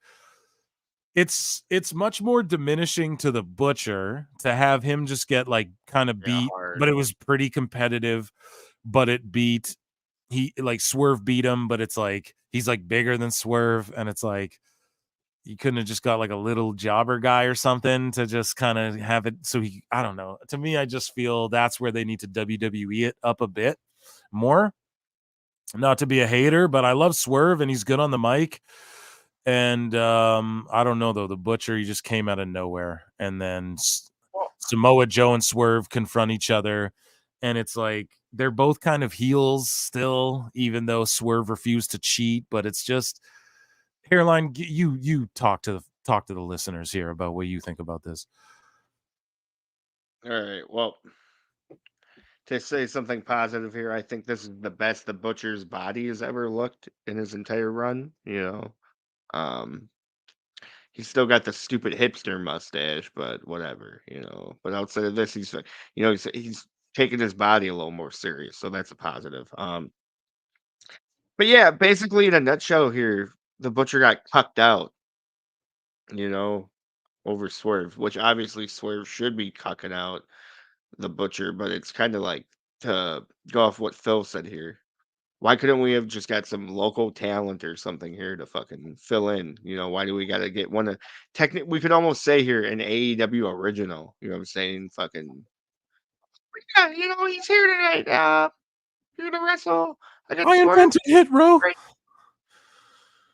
it's much more diminishing to the Butcher to have him just get like kind of beat, but it was pretty competitive, but it beat. He like Swerve beat him, but it's like he's like bigger than Swerve, and it's like you couldn't have just got like a little jobber guy or something to just kind of have it. So I don't know. To me, I just feel that's where they need to WWE it up a bit more. Not to be a hater, but I love Swerve and he's good on the mic. And I don't know though. The Butcher, he just came out of nowhere, and then Samoa Joe and Swerve confront each other, and it's like. They're both kind of heels still, even though Swerve refused to cheat. But it's just Hairline. You talk to the listeners here about what you think about this. All right. Well, to say something positive here, I think this is the best the Butcher's body has ever looked in his entire run. You know, he's still got the stupid hipster mustache, but whatever. You know, but outside of this, he's he's taking his body a little more serious, so that's a positive. But yeah, basically in a nutshell here, the Butcher got cucked out, you know, over Swerve, which obviously Swerve should be cucking out the Butcher, but it's kind of like to go off what Phil said here. Why couldn't we have just got some local talent or something here to fucking fill in? You know, why do we got to get one of we could almost say here an AEW original, you know what I'm saying? Fucking yeah, you know, he's here tonight. You're gonna wrestle against I invented Hit Row.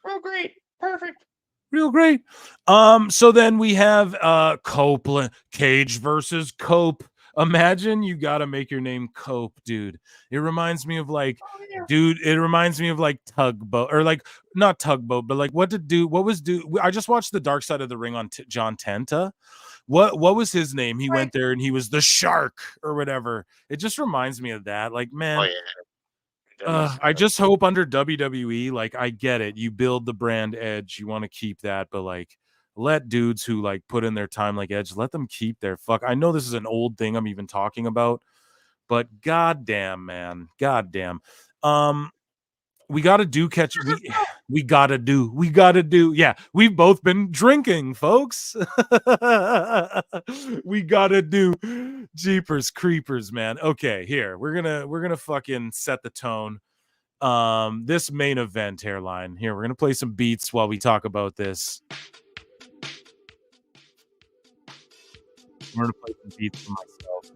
Real great. Perfect. Real great. So then we have Copeland, Cage versus Cope. Imagine you got to make your name Cope, dude. It reminds me of like, it reminds me of like Tugboat, or like not Tugboat, but like what was I just watched The Dark Side of the Ring on John Tenta. What was his name? He went there and he was the Shark or whatever. It just reminds me of that. Like, man, I just hope under WWE, like, I get it. You build the brand Edge, you want to keep that, but like, let dudes who like put in their time like Edge, let them keep their fuck. I know this is an old thing I'm even talking about, but goddamn, man, goddamn. We gotta do catch. We gotta do. Yeah, we've both been drinking, folks. We gotta do. Jeepers creepers, man. Okay, here we're gonna fucking set the tone. This main event, Hairline. Here we're gonna play some beats while we talk about this. We're gonna play some beats for myself.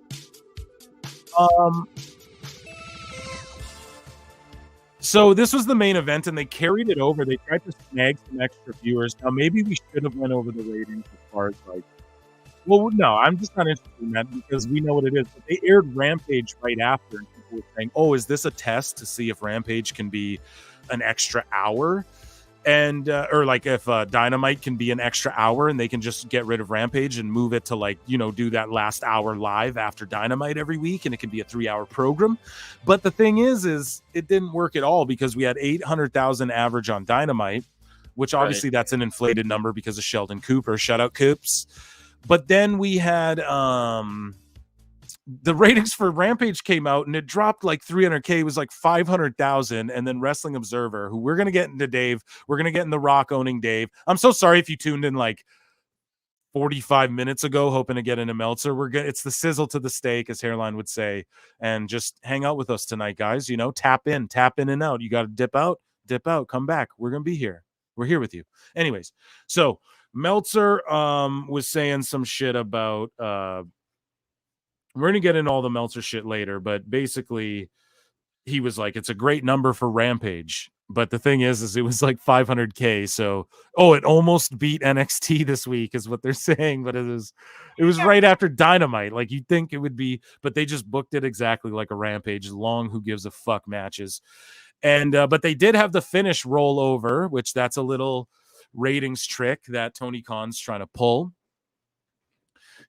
So this was the main event, and they carried it over. They tried to snag some extra viewers. Now, maybe we should have went over the ratings as far as like, well, no, I'm just not interested in that because we know what it is. But they aired Rampage right after, and people people were saying, "Oh, is this a test to see if Rampage can be an extra hour?" And or like if Dynamite can be an extra hour and they can just get rid of Rampage and move it to like, you know, do that last hour live after Dynamite every week, and it can be a 3-hour program. But the thing is it didn't work at all because we had 800,000 average on Dynamite, which obviously that's an inflated number because of Sheldon Cooper. Shout out Coops. But then we had the ratings for Rampage came out and it dropped like 300K. It was like 500,000. And then Wrestling Observer, who we're going to get into Dave, we're going to get in the Rock owning Dave. I'm so sorry if you tuned in like 45 minutes ago, hoping to get into Meltzer. It's the sizzle to the steak, as Hairline would say, and just hang out with us tonight, guys. You know, tap in and out. You got to dip out, come back. We're going to be here. We're here with you. Anyways, so Meltzer was saying some shit about we're going to get into all the Meltzer shit later, but basically he was like, it's a great number for Rampage. But the thing is it was like 500K. So, it almost beat NXT this week is what they're saying. But it was right after Dynamite. Like you'd think it would be, but they just booked it exactly like a Rampage, long who gives a fuck matches. And, but they did have the finish roll over, which that's a little ratings trick that Tony Khan's trying to pull.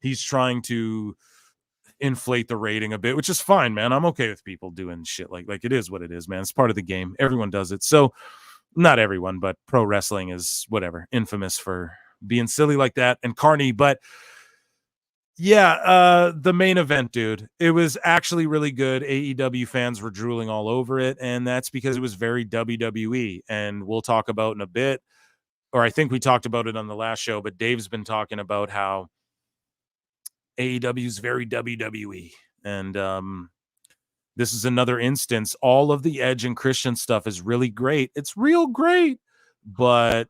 He's trying to inflate the rating a bit, which is fine, man. I'm okay with people doing shit like it is what it is, man. It's part of the game. Everyone does it. So not everyone, but pro wrestling is whatever, infamous for being silly like that and carny. But yeah, the main event, dude, it was actually really good. AEW fans were drooling all over it, and that's because it was very WWE. And we'll talk about in a bit, or I think we talked about it on the last show, but Dave's been talking about how AEW is very WWE. And this is another instance. All of the Edge and Christian stuff is really great. It's real great, but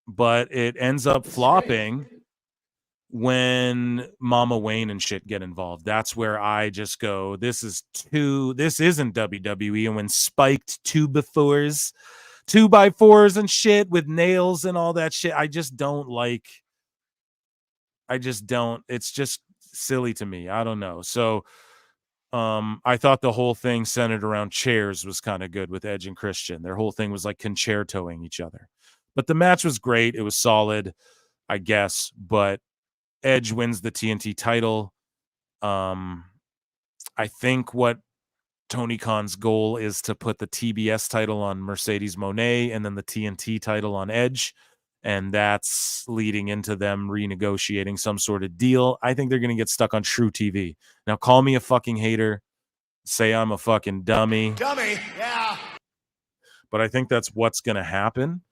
it ends up flopping when Mama Wayne and shit get involved. That's where I just go, this isn't WWE. And when spiked 2x4s and shit with nails and all that shit, I just don't. It's just silly to me. I don't know. So I thought the whole thing centered around chairs was kind of good with Edge and Christian. Their whole thing was like concertoing each other. But the match was great. It was solid, I guess. But Edge wins the TNT title. I think what Tony Khan's goal is to put the TBS title on Mercedes Moné and then the TNT title on Edge. And that's leading into them renegotiating some sort of deal. I think they're going to get stuck on True TV. Now, call me a fucking hater. Say I'm a fucking dummy. Dummy, yeah. But I think that's what's going to happen.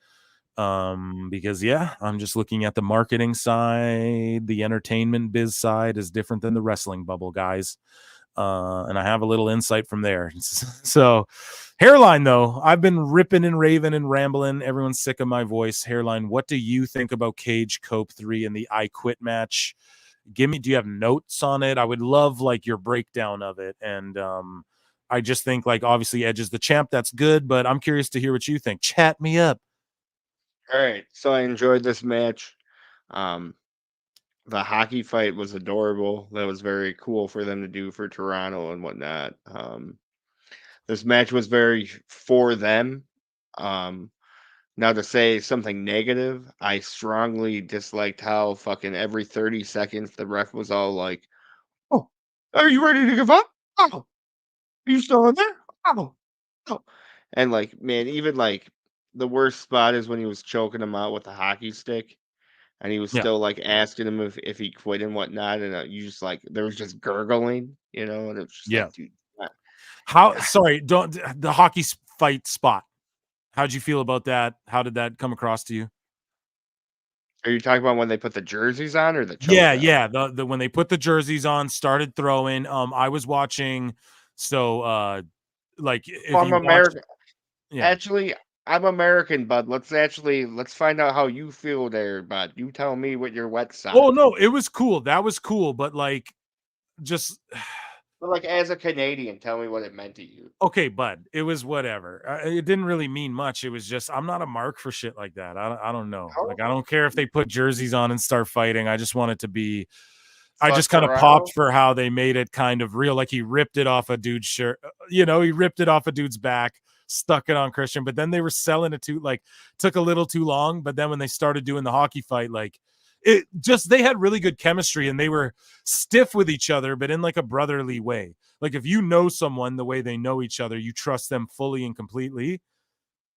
Because, yeah, I'm just looking at the marketing side. The entertainment biz side is different than the wrestling bubble, guys. And I have a little insight from there. So, Hairline, though, I've been ripping and raving and rambling. Everyone's sick of my voice. Hairline, what do you think about Cage Cope 3 and the I Quit match? Do you have notes on it? I would love like your breakdown of it. And I just think like obviously Edge is the champ. That's good, but I'm curious to hear what you think. Chat me up. All right. So I enjoyed this match. The hockey fight was adorable. That was very cool for them to do for Toronto and whatnot. This match was very for them. Now to say something negative, I strongly disliked how fucking every 30 seconds the ref was all like, "Oh, are you ready to give up? Oh, are you still in there? Oh." And like, man, even like the worst spot is when he was choking him out with the hockey stick. And he was still like asking him if he quit and whatnot, and you just like there was just gurgling, and it was just like, dude. The hockey fight spot. How'd you feel about that? How did that come across to you? Are you talking about when they put the jerseys on or the choke yeah. The when they put the jerseys on, started throwing. I was watching. So like if I'm American. Yeah. Actually, I'm American, bud. Let's find out how you feel there, bud. You tell me what your wet side. Oh no, it was cool. That was cool, but like just but like as a Canadian, tell me what it meant to you. Okay, bud. It was whatever. It didn't really mean much. It was just I'm not a mark for shit like that. I don't know. Like I don't care if they put jerseys on and start fighting. I just want it to be I just kind of popped for how they made it kind of real. Like he ripped it off a dude's shirt, he ripped it off a dude's back, stuck it on Christian, but then they were selling it took a little too long. But then when they started doing the hockey fight, they had really good chemistry and they were stiff with each other, but in like a brotherly way. Like if you know someone the way they know each other, you trust them fully and completely,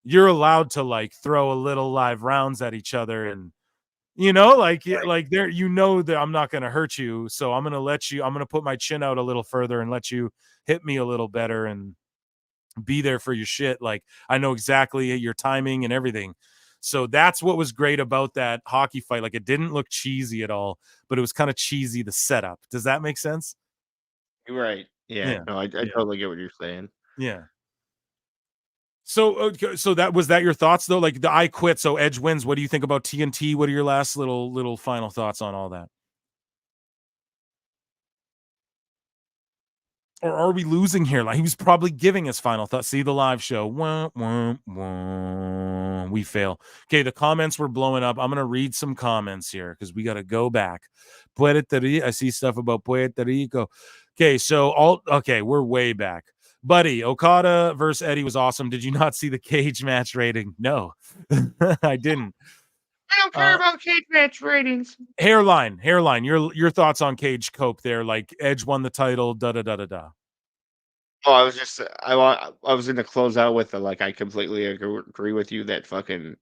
you're allowed to like throw a little live rounds at each other and there, that I'm not going to hurt you. So I'm going to put my chin out a little further and let you hit me a little better and be there for your shit. Like I know exactly your timing and everything. So that's what was great about that hockey fight. Like it didn't look cheesy at all, but it was kind of cheesy, the setup. Does that make sense? You're right. Yeah. No, I totally get what you're saying. Yeah. So that your thoughts though? Like the I quit, so Edge wins. What do you think about TNT? What are your last little final thoughts on all that? Or are we losing here? Like he was probably giving his final thoughts. See the live show. Wah, wah, wah. We fail. Okay, the comments were blowing up. I'm gonna read some comments here because we got to go back. Puerto Rico. I see stuff about Puerto Rico. Okay, we're way back. Buddy, Okada versus Eddie was awesome. Did you not see the cage match rating? No, I didn't. I don't care about cage match ratings. Hairline. Your thoughts on Cage Cope there? Like Edge won the title. Da da da da da. Oh, I was in the closeout with I completely agree with you that fucking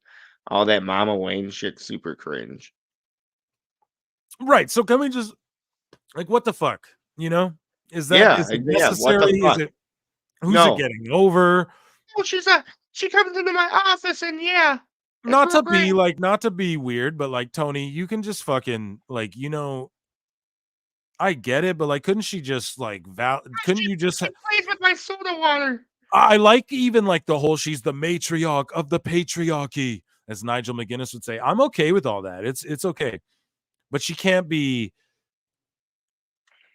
all that Mama Wayne shit super cringe. Right. So can we just what the fuck? Is it necessary? What the fuck? Who's it getting over? Oh, she comes into my office and not to be weird, but Tony, you can just fucking I get it, but couldn't she just couldn't you just she plays with my soda water? I even the whole she's the matriarch of the patriarchy, as Nigel McGuinness would say. I'm okay with all that. It's okay. But she can't be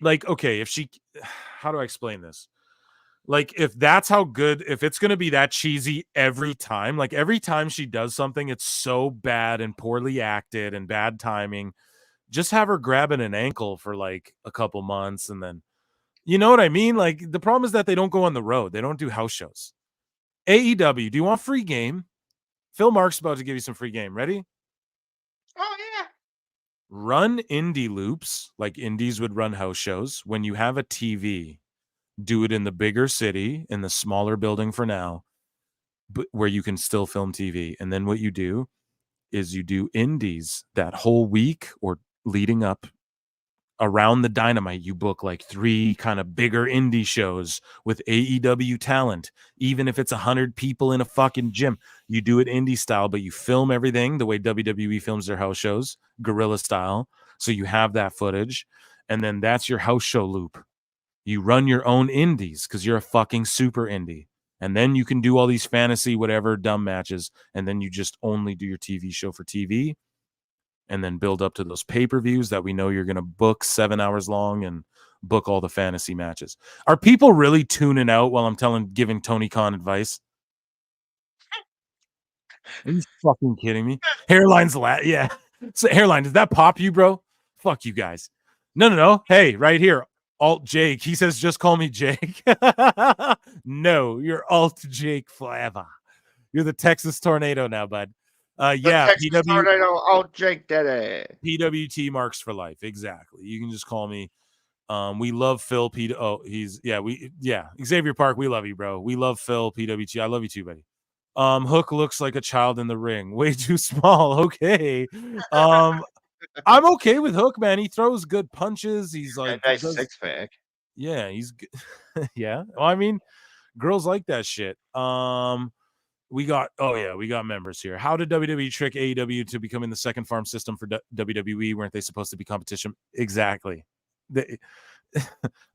okay, if she how do I explain this? If that's how good, if it's going to be that cheesy every time, every time she does something, it's so bad and poorly acted and bad timing. Just have her grabbing an ankle for a couple months. And then, you know what I mean? The problem is that they don't go on the road. They don't do house shows. AEW, do you want free game? Phil Marks about to give you some free game. Ready? Oh, yeah. Run indie loops like indies would run house shows. When you have a TV, do it in the bigger city, in the smaller building for now, but where you can still film TV. And then what you do is you do indies that whole week or leading up around the Dynamite. You book 3 kind of bigger indie shows with AEW talent, even if it's 100 people in a fucking gym. You do it indie style, but you film everything the way WWE films their house shows, guerrilla style. So you have that footage, and then that's your house show loop. You run your own indies because you're a fucking super indie. And then you can do all these fantasy, whatever, dumb matches. And then you just only do your TV show for TV. And then build up to those pay-per-views that we know you're going to book 7 hours long and book all the fantasy matches. Are people really tuning out while I'm giving Tony Khan advice? Are you fucking kidding me? Hairline's yeah. So Hairline, does that pop you, bro? Fuck you guys. No. Hey, right here. Alt Jake. He says, just call me Jake. No, you're Alt Jake forever. You're the Texas Tornado now, bud. Texas Tornado, Alt Jake Daddy. PWT Marks for life. Exactly. You can just call me. We love Phil. Xavier Park. We love you, bro. We love Phil. PWT. I love you too, buddy. Hook looks like a child in the ring. Way too small. Okay. I'm okay with Hook, man. He throws good punches. He's a nice 6-pack. Yeah, he's good. Yeah. Well, I mean, girls like that shit. We got members here. How did WWE trick AEW to becoming the second farm system for WWE? Weren't they supposed to be competition? Exactly.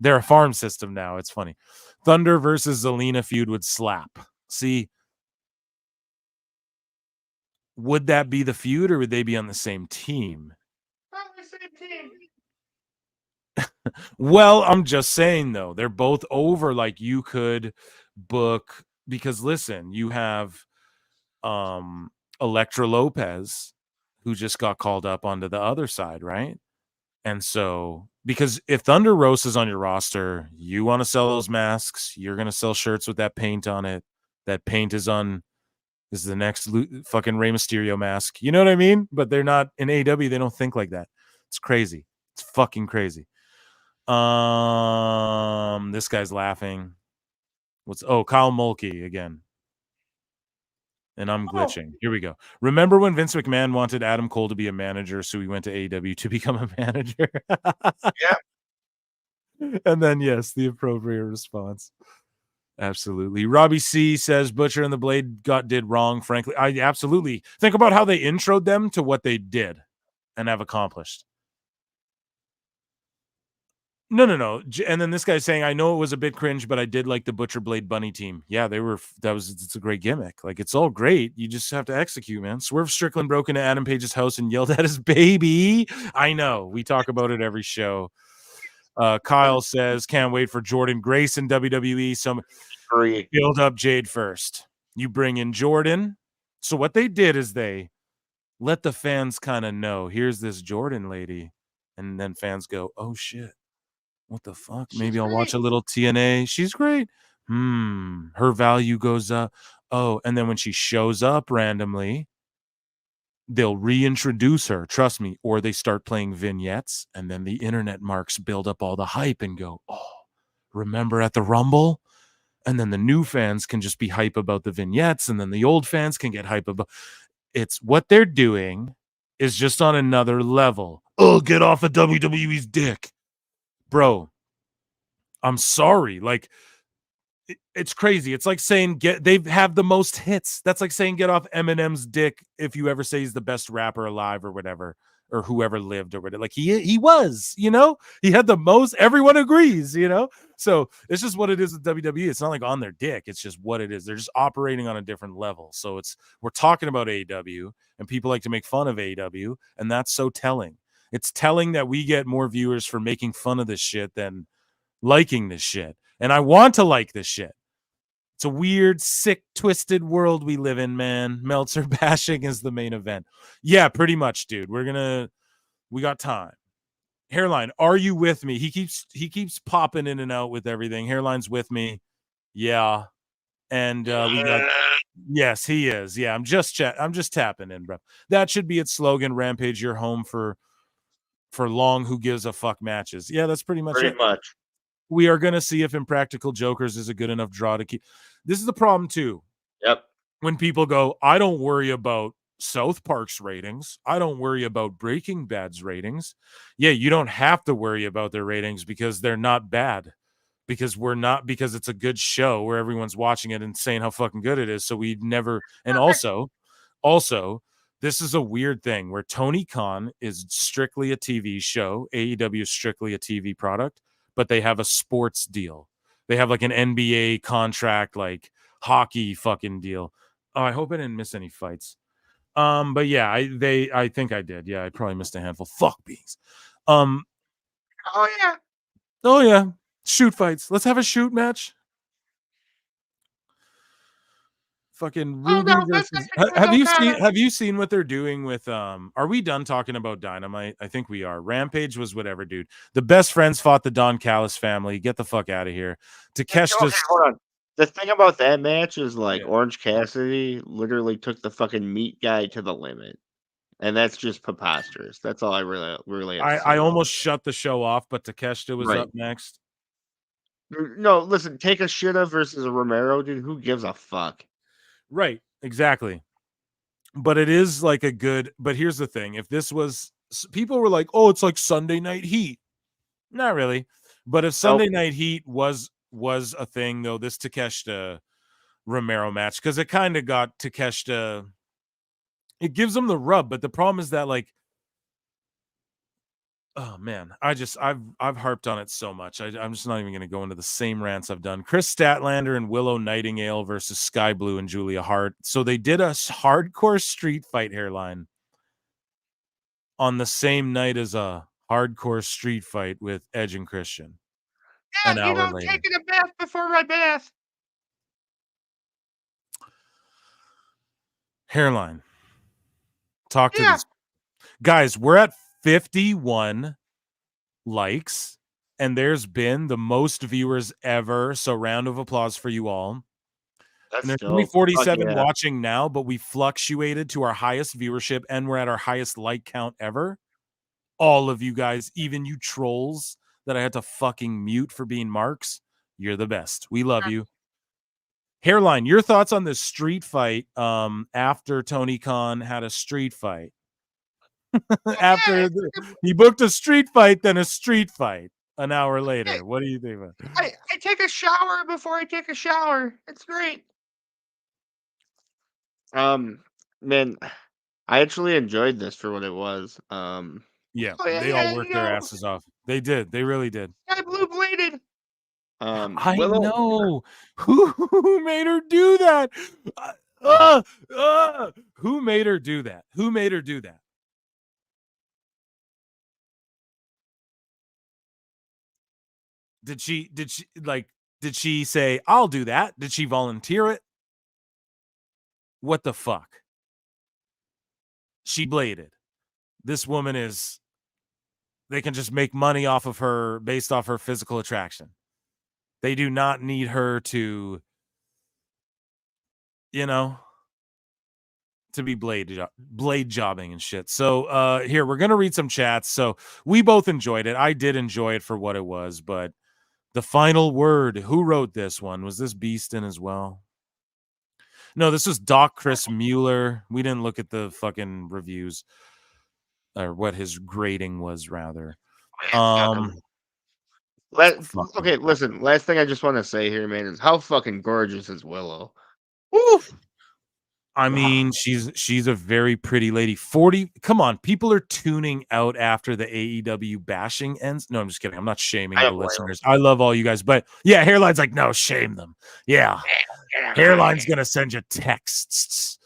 They're a farm system now. It's funny. Thunder versus Zelina feud would slap. See, would that be the feud, or would they be on the same team? Not the same team. Well, I'm just saying, though, they're both over. You could book, because listen, you have Elektra Lopez, who just got called up onto the other side, right? And so, because if Thunder Rosa's on your roster, you want to sell those masks, you're going to sell shirts with that paint on it. That paint is the next fucking Rey Mysterio mask. You know what I mean? But they're not in AEW. They don't think like that. It's crazy. It's fucking crazy. This guy's laughing. Kyle Mulkey again. And I'm glitching. Here we go. Remember when Vince McMahon wanted Adam Cole to be a manager, so he went to AEW to become a manager? Yeah. And then, yes, the appropriate response. Absolutely. Robbie C says Butcher and the Blade did wrong, frankly. I absolutely. Think about how they introed them to what they did and have accomplished. No. And then this guy's saying, I know it was a bit cringe, but I did like the Butcher Blade Bunny team. Yeah, it's a great gimmick. Like, it's all great. You just have to execute, man. Swerve Strickland broke into Adam Page's house and yelled at his baby. I know. We talk about it every show. Kyle says, can't wait for Jordan Grace in WWE. Some build up Jade first. You bring in Jordan. So what they did is they let the fans kind of know, here's this Jordan lady. And then fans go, oh, shit. What the fuck? Maybe I'll watch a little TNA. She's great. Her value goes up. Oh, and then when she shows up randomly, they'll reintroduce her. Trust me. Or they start playing vignettes, and then the internet marks build up all the hype and go, oh, remember at the Rumble? And then the new fans can just be hype about the vignettes, and then the old fans can get hype about. It's what they're doing is just on another level. Oh, get off of WWE's dick. Bro, I'm sorry. Like, it's crazy. It's like saying they have the most hits. That's like saying get off Eminem's dick if you ever say he's the best rapper alive or whatever, or whoever lived or whatever. Like he was, you know, he had the most. Everyone agrees, you know. So it's just what it is with WWE. It's not like on their dick. It's just what it is. They're just operating on a different level. So we're talking about AEW, and people like to make fun of AEW, and that's so telling. It's telling that we get more viewers for making fun of this shit than liking this shit. And I want to like this shit. It's a weird, sick, twisted world we live in, man. Meltzer bashing is the main event. Yeah, pretty much, dude. We got time. Hairline, are you with me? He keeps popping in and out with everything. Hairline's with me. Yeah. And we got yes, he is. Yeah, I'm just tapping in, bro. That should be its slogan, Rampage, you're home for long who gives a fuck matches. Yeah, that's pretty much it. Much. We are going to see if Impractical Jokers is a good enough draw to keep. This is the problem, too. Yep. When people go, I don't worry about South Park's ratings. I don't worry about Breaking Bad's ratings. Yeah, you don't have to worry about their ratings because they're not bad. Because it's a good show where everyone's watching it and saying how fucking good it is. So we never, and also, this is a weird thing where Tony Khan is strictly a TV show. AEW is strictly a TV product, but they have a sports deal. They have like an NBA contract, like hockey fucking deal. Oh, I hope I didn't miss any fights. But yeah, I think I did. Yeah, I probably missed a handful. Fuck beans. Oh yeah. Shoot fights. Let's have a shoot match. Fucking Ruby versus. Have you seen what they're doing with are we done talking about Dynamite? I think we are. Rampage was whatever, dude. The best friends fought the Don Callis family. Get the fuck out of here. Takeshita. Hold on. The thing about that match is like Orange Cassidy literally took the fucking meat guy to the limit. And that's just preposterous. That's all I really I almost shut the show off, but Takeshita was up next. No, listen, take a Shida versus a Romero, dude. Who gives a fuck? Right, exactly. But it is like a good. But here's the thing: if this was, people were like, "Oh, it's like Sunday Night Heat." Not really, but if Sunday Night Heat was a thing, though, this Takeshita Romero match, because it kind of got Takeshita. It gives him the rub, but the problem is that, like, oh man, I've harped on it so much. I'm just not even going to go into the same rants I've done. Chris Statlander and Willow Nightingale versus Sky Blue and Julia Hart. So they did a hardcore street fight, Hairline, on the same night as a hardcore street fight with Edge and Christian. Yeah, taking a bath before my bath. Hairline. Talk to these guys. We're at 51 likes, and there's been the most viewers ever. So round of applause for you all. That's and there's dope. only 47 watching now, but we fluctuated to our highest viewership and we're at our highest like count ever. All of you guys, even you trolls that I had to fucking mute for being marks, you're the best. We love you. Hairline, your thoughts on this street fight after Tony Khan had a street fight? After he booked a street fight, then a street fight an hour later. What do you think about it? I take a shower before I take a shower. It's great. Man, I actually enjoyed this for what it was. Yeah, they all worked their asses off. They did. They really did. I blue bladed. I know. Who made her do that? Who made her do that? Who made her do that? Did she say, I'll do that? Did she volunteer it? What the fuck? She bladed. This woman they can just make money off of her based off her physical attraction. They do not need her to, to be blade jobbing and shit. So here, we're going to read some chats. So we both enjoyed it. I did enjoy it for what it was, but the final word, who wrote this one? Was this Beeston as well? No, this was Doc Chris Mueller. We didn't look at the fucking reviews or what his grading was, rather. Okay, listen. Last thing I just want to say here, man, is how fucking gorgeous is Willow. Woof. I mean, she's a very pretty lady. 40. Come on, people are tuning out after the AEW bashing ends. No, I'm just kidding. I'm not shaming the listeners. I love all you guys, but yeah, Hairline's like, no, shame them. Yeah, Hairline's gonna send you texts.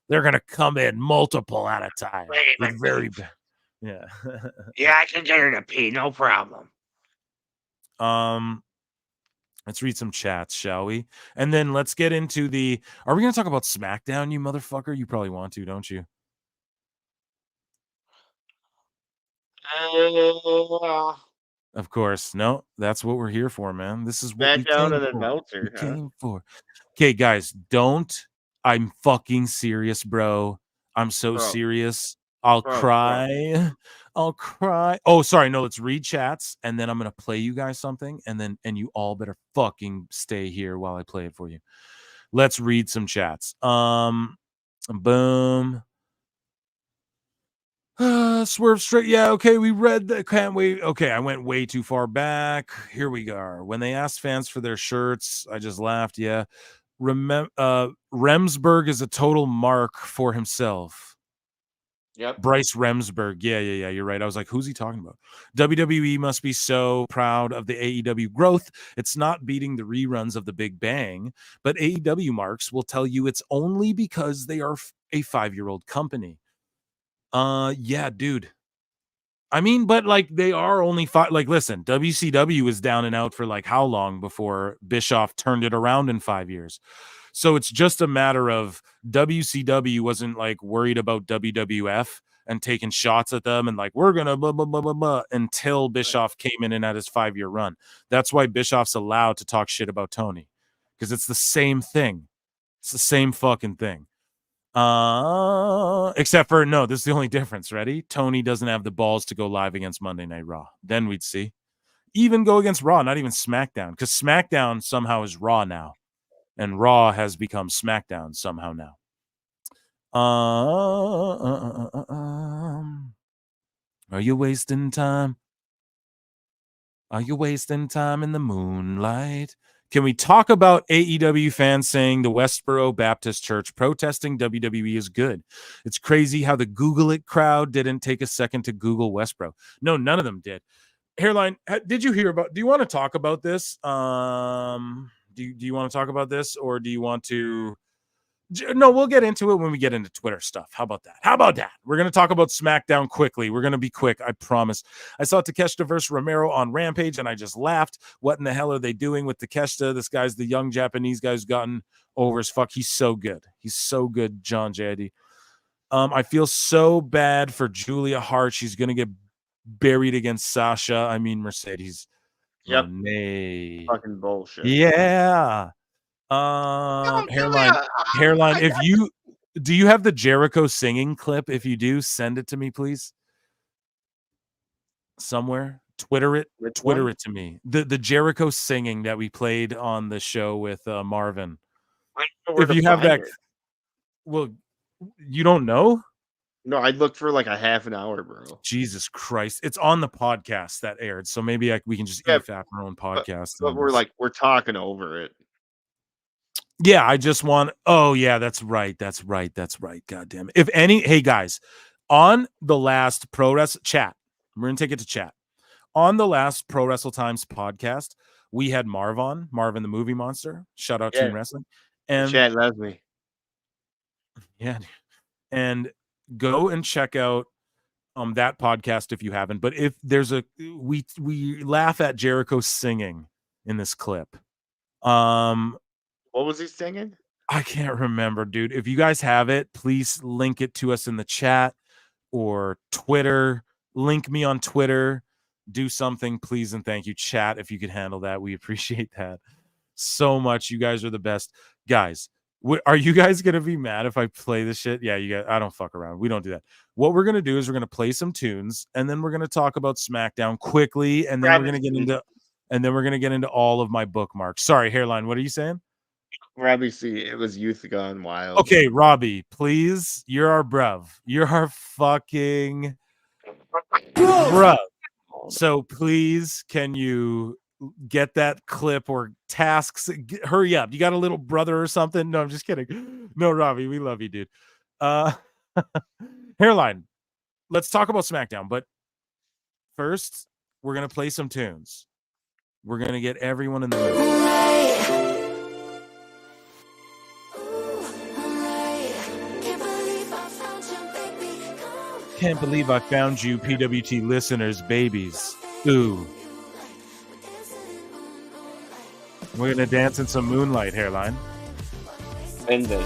They're gonna come in multiple at a time. Very bad. Yeah. Yeah, I can get her to pee, no problem. Let's read some chats, shall we? And then let's get into are we going to talk about Smackdown, you motherfucker? You probably want to, don't you? Of course. No, that's what we're here for, man. This is what we came for. Okay, guys, I'm fucking serious, bro. I'm so serious. I'll cry. Oh, sorry. No, let's read chats, and then I'm going to play you guys something, and you all better fucking stay here while I play it for you. Let's read some chats. Boom. Swerve straight. Yeah, okay, we read that. Can't wait. Okay, I went way too far back. Here we go. When they asked fans for their shirts, I just laughed. Yeah. Remsburg is a total mark for himself. Yep. Bryce Remsburg. Yeah. You're right. I was like, who's he talking about? WWE must be so proud of the AEW growth. It's not beating the reruns of the Big Bang, but AEW marks will tell you it's only because they are a 5-year-old company. Yeah, dude. I mean, but like they are only 5. Like, listen, WCW was down and out for like how long before Bischoff turned it around in 5 years? So it's just a matter of WCW wasn't like worried about WWF and taking shots at them and like, we're going to blah, blah, blah, blah, blah, until Bischoff came in and had his 5-year run. That's why Bischoff's allowed to talk shit about Tony, because it's the same thing. It's the same fucking thing. Except for, no, this is the only difference. Ready? Tony doesn't have the balls to go live against Monday Night Raw. Then we'd see. Even go against Raw, not even SmackDown, because SmackDown somehow is Raw now. And Raw has become SmackDown somehow now. Are you wasting time? Are you wasting time in the moonlight? Can we talk about AEW fans saying the Westboro Baptist Church protesting WWE is good? It's crazy how the Google it crowd didn't take a second to Google Westboro. No, none of them did. Hairline, did you hear about? Do you want to talk about this? Do you want to talk about this, or do you want to? No, we'll get into it when we get into Twitter stuff. How about that? We're going to talk about SmackDown quickly. We're going to be quick, I promise. I saw Takeshita versus Romero on Rampage, and I just laughed. What in the hell are they doing with Takeshita? This guy's the young Japanese guy who's gotten over as fuck. He's so good. John Jade. I feel so bad for Julia Hart. She's going to get buried against Sasha. I mean, Mercedes. Yep. Monet. Fucking bullshit. Yeah. Hairline. Do you have the Jericho singing clip? If you do, send it to me, please. Somewhere. Twitter it to me. The Jericho singing that we played on the show with Marvin. If you have that, well, you don't know? No, I looked for like a half an hour, bro. Jesus Christ. It's on the podcast that aired, so maybe we can just EFAP our own podcast. But we're talking over it. Yeah, I just want. Oh, yeah, that's right. God damn it. Hey guys, on the last Pro Wrestle chat, we're gonna take it to chat. On the last Pro Wrestle Times podcast, we had Marvin the Movie Monster. Shout out Team Wrestling. And chat loves me. Yeah. And go and check out that podcast if you haven't. But if there's we laugh at Jericho singing in this clip. What was he singing? I can't remember, dude. If you guys have it, please link it to us in the chat or Twitter. Link me on Twitter. Do something, please, and thank you. Chat, if you could handle that. We appreciate that so much. You guys are the best. Guys, are you guys going to be mad if I play this shit? Yeah, you guys, I don't fuck around. We don't do that. What we're going to do is we're going to play some tunes, and then we're going to talk about SmackDown quickly, and then we're going to get into all of my bookmarks. Sorry, Hairline, what are you saying? Robbie C, it was Youth Gone Wild. Okay, Robbie, please. You're our bruv. You're our fucking bruv. So please, can you get that clip or tasks? Hurry up. You got a little brother or something? No, I'm just kidding. No, Robbie, we love you, dude. Hairline, let's talk about SmackDown. But first, we're going to play some tunes. We're going to get everyone in the mood. Can't believe I found you, PWT listeners, babies. Ooh. We're going to dance in some moonlight, Hairline. And then.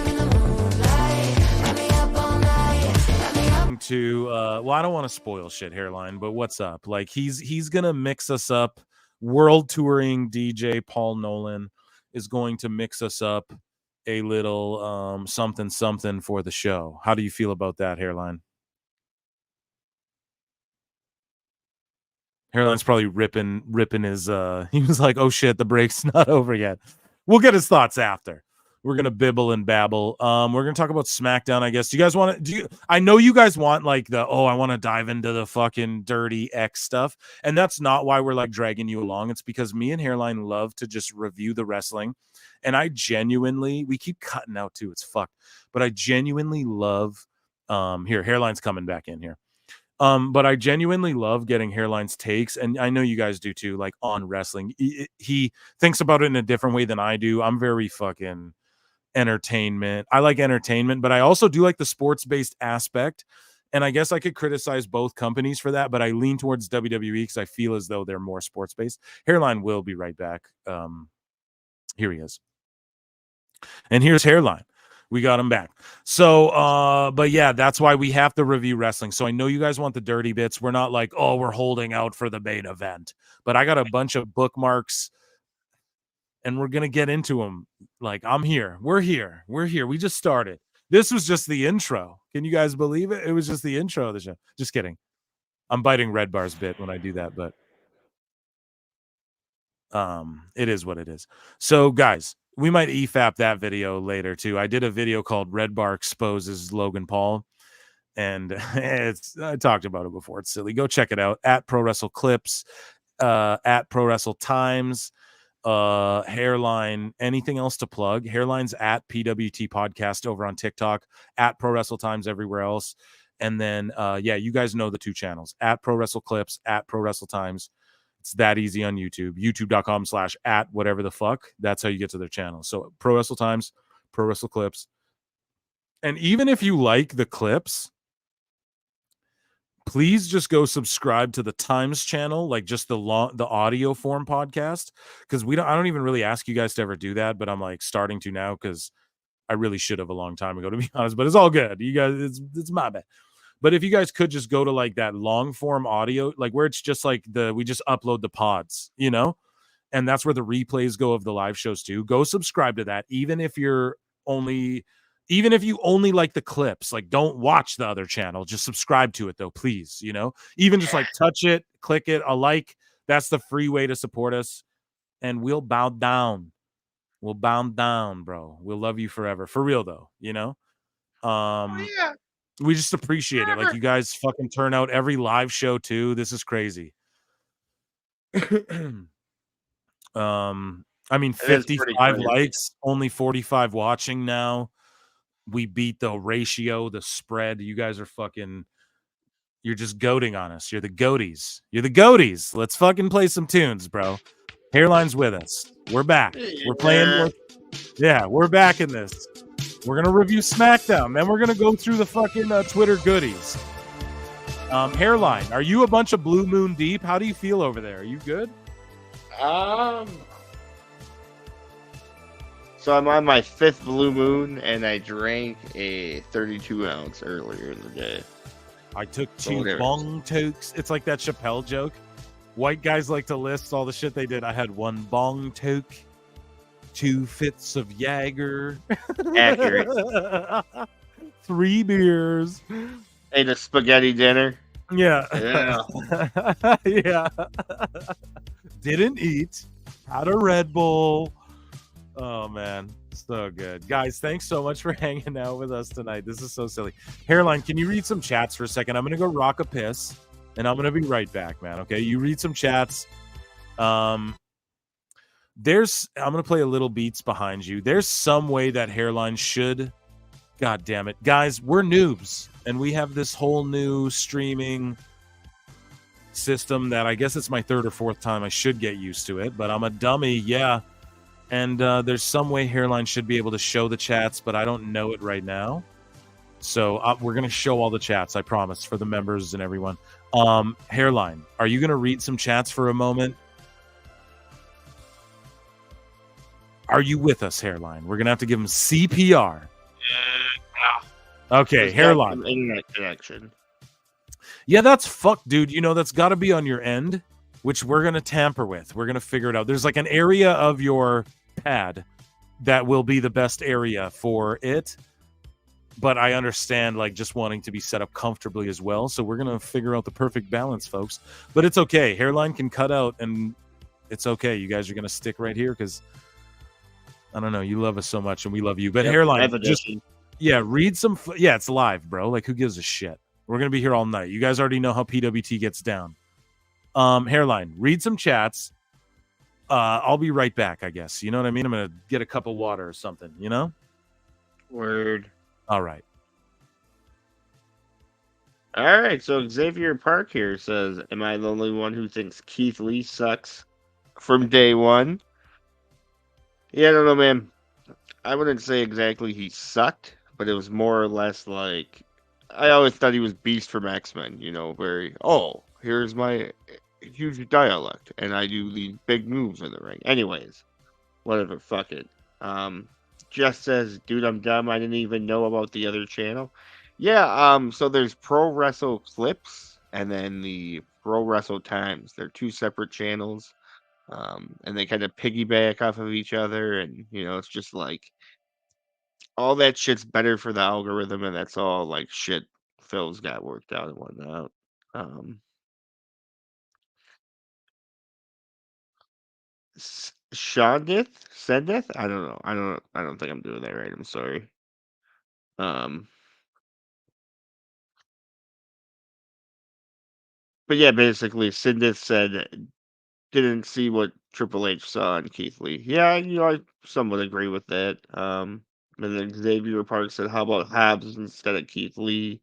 Well, I don't want to spoil shit, Hairline, but what's up? Like, he's going to mix us up. World touring DJ Paul Nolan is going to mix us up a little something for the show. How do you feel about that, Hairline? Hairline's probably ripping his he was like, oh shit, the break's not over yet. We'll get his thoughts after. We're gonna bibble and babble. We're gonna talk about SmackDown, I guess. Do you guys want to I know you guys want like I want to dive into the fucking dirty X stuff. And that's not why we're like dragging you along. It's because me and Hairline love to just review the wrestling. And I genuinely, we keep cutting out too, it's fucked. But I genuinely love here, Hairline's coming back in here. But I genuinely love getting Hairline's takes, and I know you guys do too, like on wrestling. He thinks about it in a different way than I do. I'm very fucking entertainment. I like entertainment, but I also do like the sports-based aspect. And I guess I could criticize both companies for that, but I lean towards WWE because I feel as though they're more sports-based. Hairline will be right back. Here he is. And here's Hairline. We got him back. So, but yeah, that's why we have to review wrestling. So I know you guys want the dirty bits. We're not like, oh, we're holding out for the main event. But I got a bunch of bookmarks, and we're going to get into them. Like, I'm here. We're here. We just started. This was just the intro. Can you guys believe it? It was just the intro of the show. Just kidding. I'm biting Red Bar's bit when I do that, but it is what it is. So, guys, we might EFAP that video later too. I did a video called Red Bar Exposes Logan Paul, and I talked about it before. It's silly. Go check it out at Pro Wrestle Clips, at Pro Wrestle Times, Hairline. Anything else to plug? Hairline's at PWT Podcast over on TikTok, at Pro Wrestle Times everywhere else, and then yeah, you guys know the two channels at Pro Wrestle Clips, at Pro Wrestle Times. It's that easy on YouTube. YouTube.com/@ whatever the fuck. That's how you get to their channel. So Pro Wrestle Times, Pro Wrestle Clips. And even if you like the clips, please just go subscribe to the Times channel, like just the audio form podcast. Because I don't even really ask you guys to ever do that, but I'm like starting to now because I really should have a long time ago, to be honest. But it's all good. You guys, it's my bad. But if you guys could just go to like that long form audio, like where it's just like we just upload the pods, you know, and that's where the replays go of the live shows too. Go subscribe to that, even if you only like the clips. Like, don't watch the other channel, just subscribe to it though, please. You know, even just like touch it, click it, a like. That's the free way to support us, and we'll bow down. We'll bow down, bro. We'll love you forever, for real though. You know, yeah. We just appreciate it. Like, you guys fucking turn out every live show too. This is crazy. I mean, 55 likes, only 45 watching now. We beat the ratio, the spread. You guys are fucking, you're just goating on us. You're the goaties. You're the goaties. Let's fucking play some tunes, bro. Hairline's with us. We're back. We're playing more. Yeah, we're back in this. We're going to review Smackdown. Then we're going to go through the fucking Twitter goodies. Hairline, are you a bunch of blue moon deep? How do you feel over there? Are you good? So I'm on my 5th blue moon, and I drank a 32-ounce earlier in the day. I took 2 bong tokes. It's like that Chappelle joke. White guys like to list all the shit they did. I had 1 bong toke, 2 fits of Jaeger. Accurate. 3 beers. Ate a spaghetti dinner. Yeah. Yeah. Didn't eat. Had a Red Bull. Oh, man. So good. Guys, thanks so much for hanging out with us tonight. This is so silly. Hairline, can you read some chats for a second? I'm going to go rock a piss, and I'm going to be right back, man. Okay? You read some chats. I'm going to play a little beats behind you. There's some way that Hairline should. God damn it. Guys, we're noobs, and we have this whole new streaming system that I guess it's my 3rd or 4th time. I should get used to it, but I'm a dummy. Yeah. And there's some way Hairline should be able to show the chats, but I don't know it right now. So we're going to show all the chats, I promise, for the members and everyone. Hairline, are you going to read some chats for a moment? Are you with us, Hairline? We're going to have to give him CPR. Okay, Hairline. Internet connection. Yeah, that's fucked, dude. You know, that's got to be on your end, which we're going to tamper with. We're going to figure it out. There's like an area of your pad that will be the best area for it, but I understand like just wanting to be set up comfortably as well, so we're gonna figure out the perfect balance, folks. But it's okay. Hairline can cut out, and it's okay. You guys are gonna stick right here because I don't know, you love us so much and we love you. But Hairline, just read some it's live, bro. Like, who gives a shit? We're gonna be here all night. You guys already know how PWT gets down. Hairline, read some chats. I'll be right back, I guess. You know what I mean? I'm going to get a cup of water or something, you know? Word. All right. All right. So Xavier Park here says, am I the only one who thinks Keith Lee sucks from day one? Yeah, I don't know, man. I wouldn't say exactly he sucked, but it was more or less like, I always thought he was Beast from X-Men, you know, where, here's my huge dialect, and I do these big moves in the ring. Anyways, whatever, fuck it. Jess says, dude, I'm dumb. I didn't even know about the other channel. Yeah, so there's Pro Wrestle Clips and then the Pro Wrestle Times. They're 2 separate channels, and they kind of piggyback off of each other, and, you know, it's just like all that shit's better for the algorithm, and that's all like shit Phil's got worked out and whatnot. Sendeth? I don't know. I don't think I'm doing that right. I'm sorry. But yeah, basically, Sindith said didn't see what Triple H saw in Keith Lee. Yeah, you know, I somewhat agree with that. And then Xavier Park said, how about Hobbs instead of Keith Lee?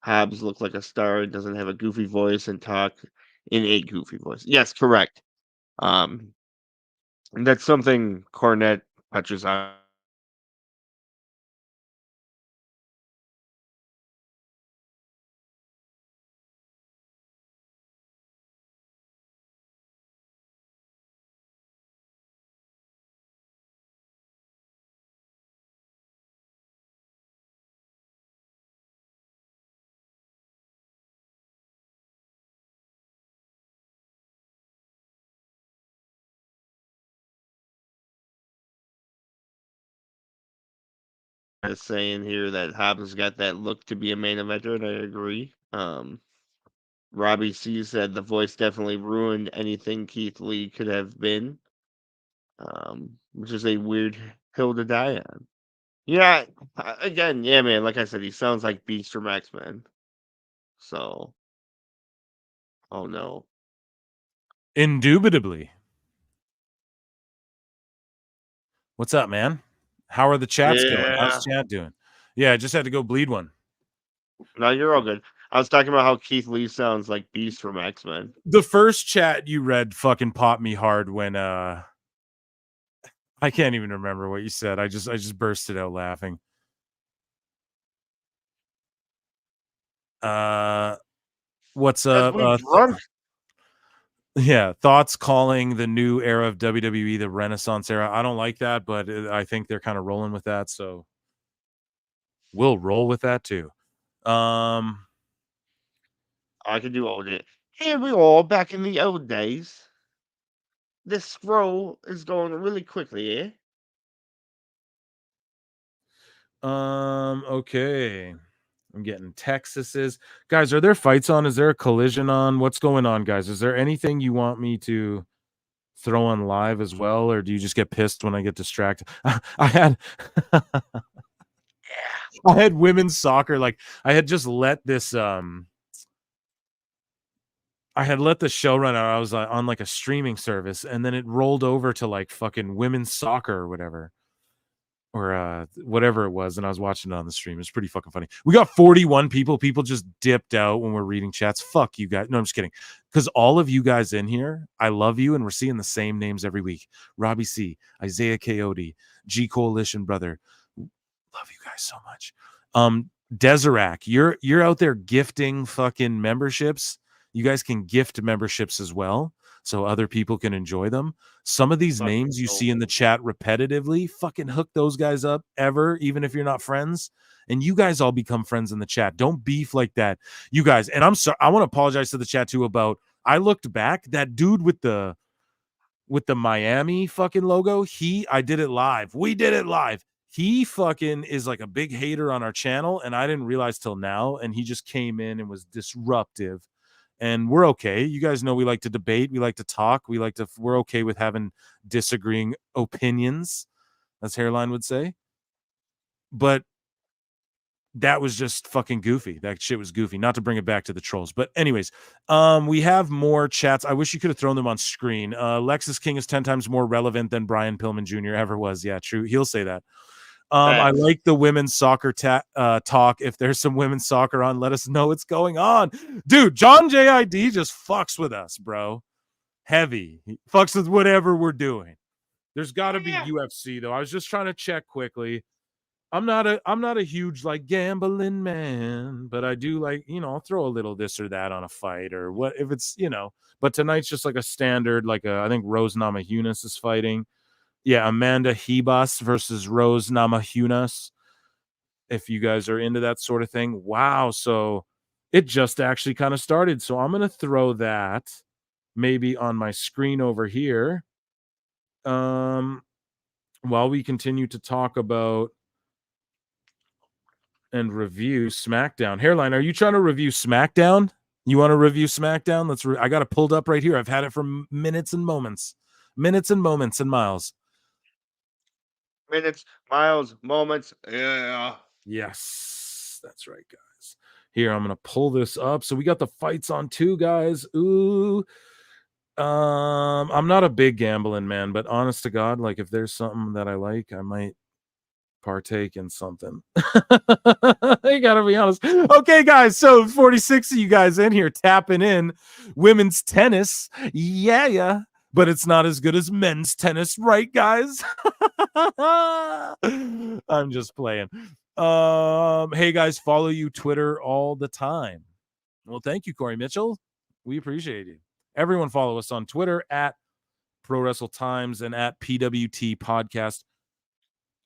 Hobbs looked like a star, doesn't have a goofy voice, and talk in a goofy voice. Yes, correct. And that's something Cornette touches on. saying here that Hobbs got that look to be a main eventer, and I agree. Robbie C said the voice definitely ruined anything Keith Lee could have been, which is a weird hill to die on. Yeah, again, yeah, man. Like I said, he sounds like Beast from X-Men. So, oh no. Indubitably. What's up, man? How are the chats going? How's chat doing? Yeah, I just had to go bleed one. No, you're all good. I was talking about how Keith Lee sounds like Beast from X-Men. The first chat you read fucking popped me hard when I can't even remember what you said. I just bursted out laughing. What's up? Yeah, thoughts calling the new era of WWE the Renaissance era. I don't like that, but I think they're kind of rolling with that, so we'll roll with that too. I can do all it. Here we are back in the old days. This scroll is going really quickly, eh? Okay. I'm getting Texas's. Guys, are there fights on? Is there a collision on? What's going on, guys? Is there anything you want me to throw on live as well, or do you just get pissed when I get distracted? I had I had women's soccer. Like, I had just let this I had let the show run out. I was on like a streaming service, and then it rolled over to like fucking women's soccer or whatever. Or whatever it was, and I was watching it on the stream. It's pretty fucking funny. We got 41 people. People just dipped out when we're reading chats. Fuck you guys. No, I'm just kidding. Because all of you guys in here, I love you, and we're seeing the same names every week. Robbie C, Isaiah Coyote, G Coalition Brother. Love you guys so much. Deserac, you're out there gifting fucking memberships. You guys can gift memberships as well, so other people can enjoy them. Some of these names you see in the chat repetitively, fucking hook those guys up even if you're not friends. And you guys all become friends in the chat. Don't beef like that, you guys. And I'm sorry, I want to apologize to the chat too about, I looked back, that dude with the Miami fucking logo, I did it live. We did it live. He fucking is like a big hater on our channel, and I didn't realize till now, and he just came in and was disruptive. And we're okay. You guys know we like to debate. We like to talk. We're okay with having disagreeing opinions, as Hairline would say. But that was just fucking goofy. That shit was goofy. Not to bring it back to the trolls. But anyways, we have more chats. I wish you could have thrown them on screen. Lexus King is 10 times more relevant than Brian Pillman Jr. ever was. Yeah, true. He'll say that. I like the women's soccer talk. If there's some women's soccer on, let us know what's going on. Dude, John JID just fucks with us, bro. Heavy. He fucks with whatever we're doing. There's got to be UFC, though. I was just trying to check quickly. I'm not a huge like gambling man, but I do like, I'll throw a little this or that on a fight or what if it's, but tonight's just like a standard, I think Rose Namajunas is fighting. Yeah, Amanda Hebas versus Rose Namajunas. If you guys are into that sort of thing. Wow. So it just actually kind of started. So I'm going to throw that maybe on my screen over here. While we continue to talk about and review SmackDown. Hairline, are you trying to review SmackDown? You want to review SmackDown? I got it pulled up right here. I've had it for minutes and moments. Minutes and moments and miles. Minutes, miles, moments. Yeah. Yes, that's right, guys. Here, I'm gonna pull this up. So we got the fights on too, guys. Ooh. I'm not a big gambling man, but honest to God, like if there's something that I like, I might partake in something. You gotta be honest. Okay, guys. So 46 of you guys in here tapping in women's tennis. Yeah. But it's not as good as men's tennis, right, guys? I'm just playing. Hey guys, follow you Twitter all the time. Well, thank you, Corey Mitchell. We appreciate you. Everyone follow us on Twitter at Pro Wrestle Times and at PWT Podcast.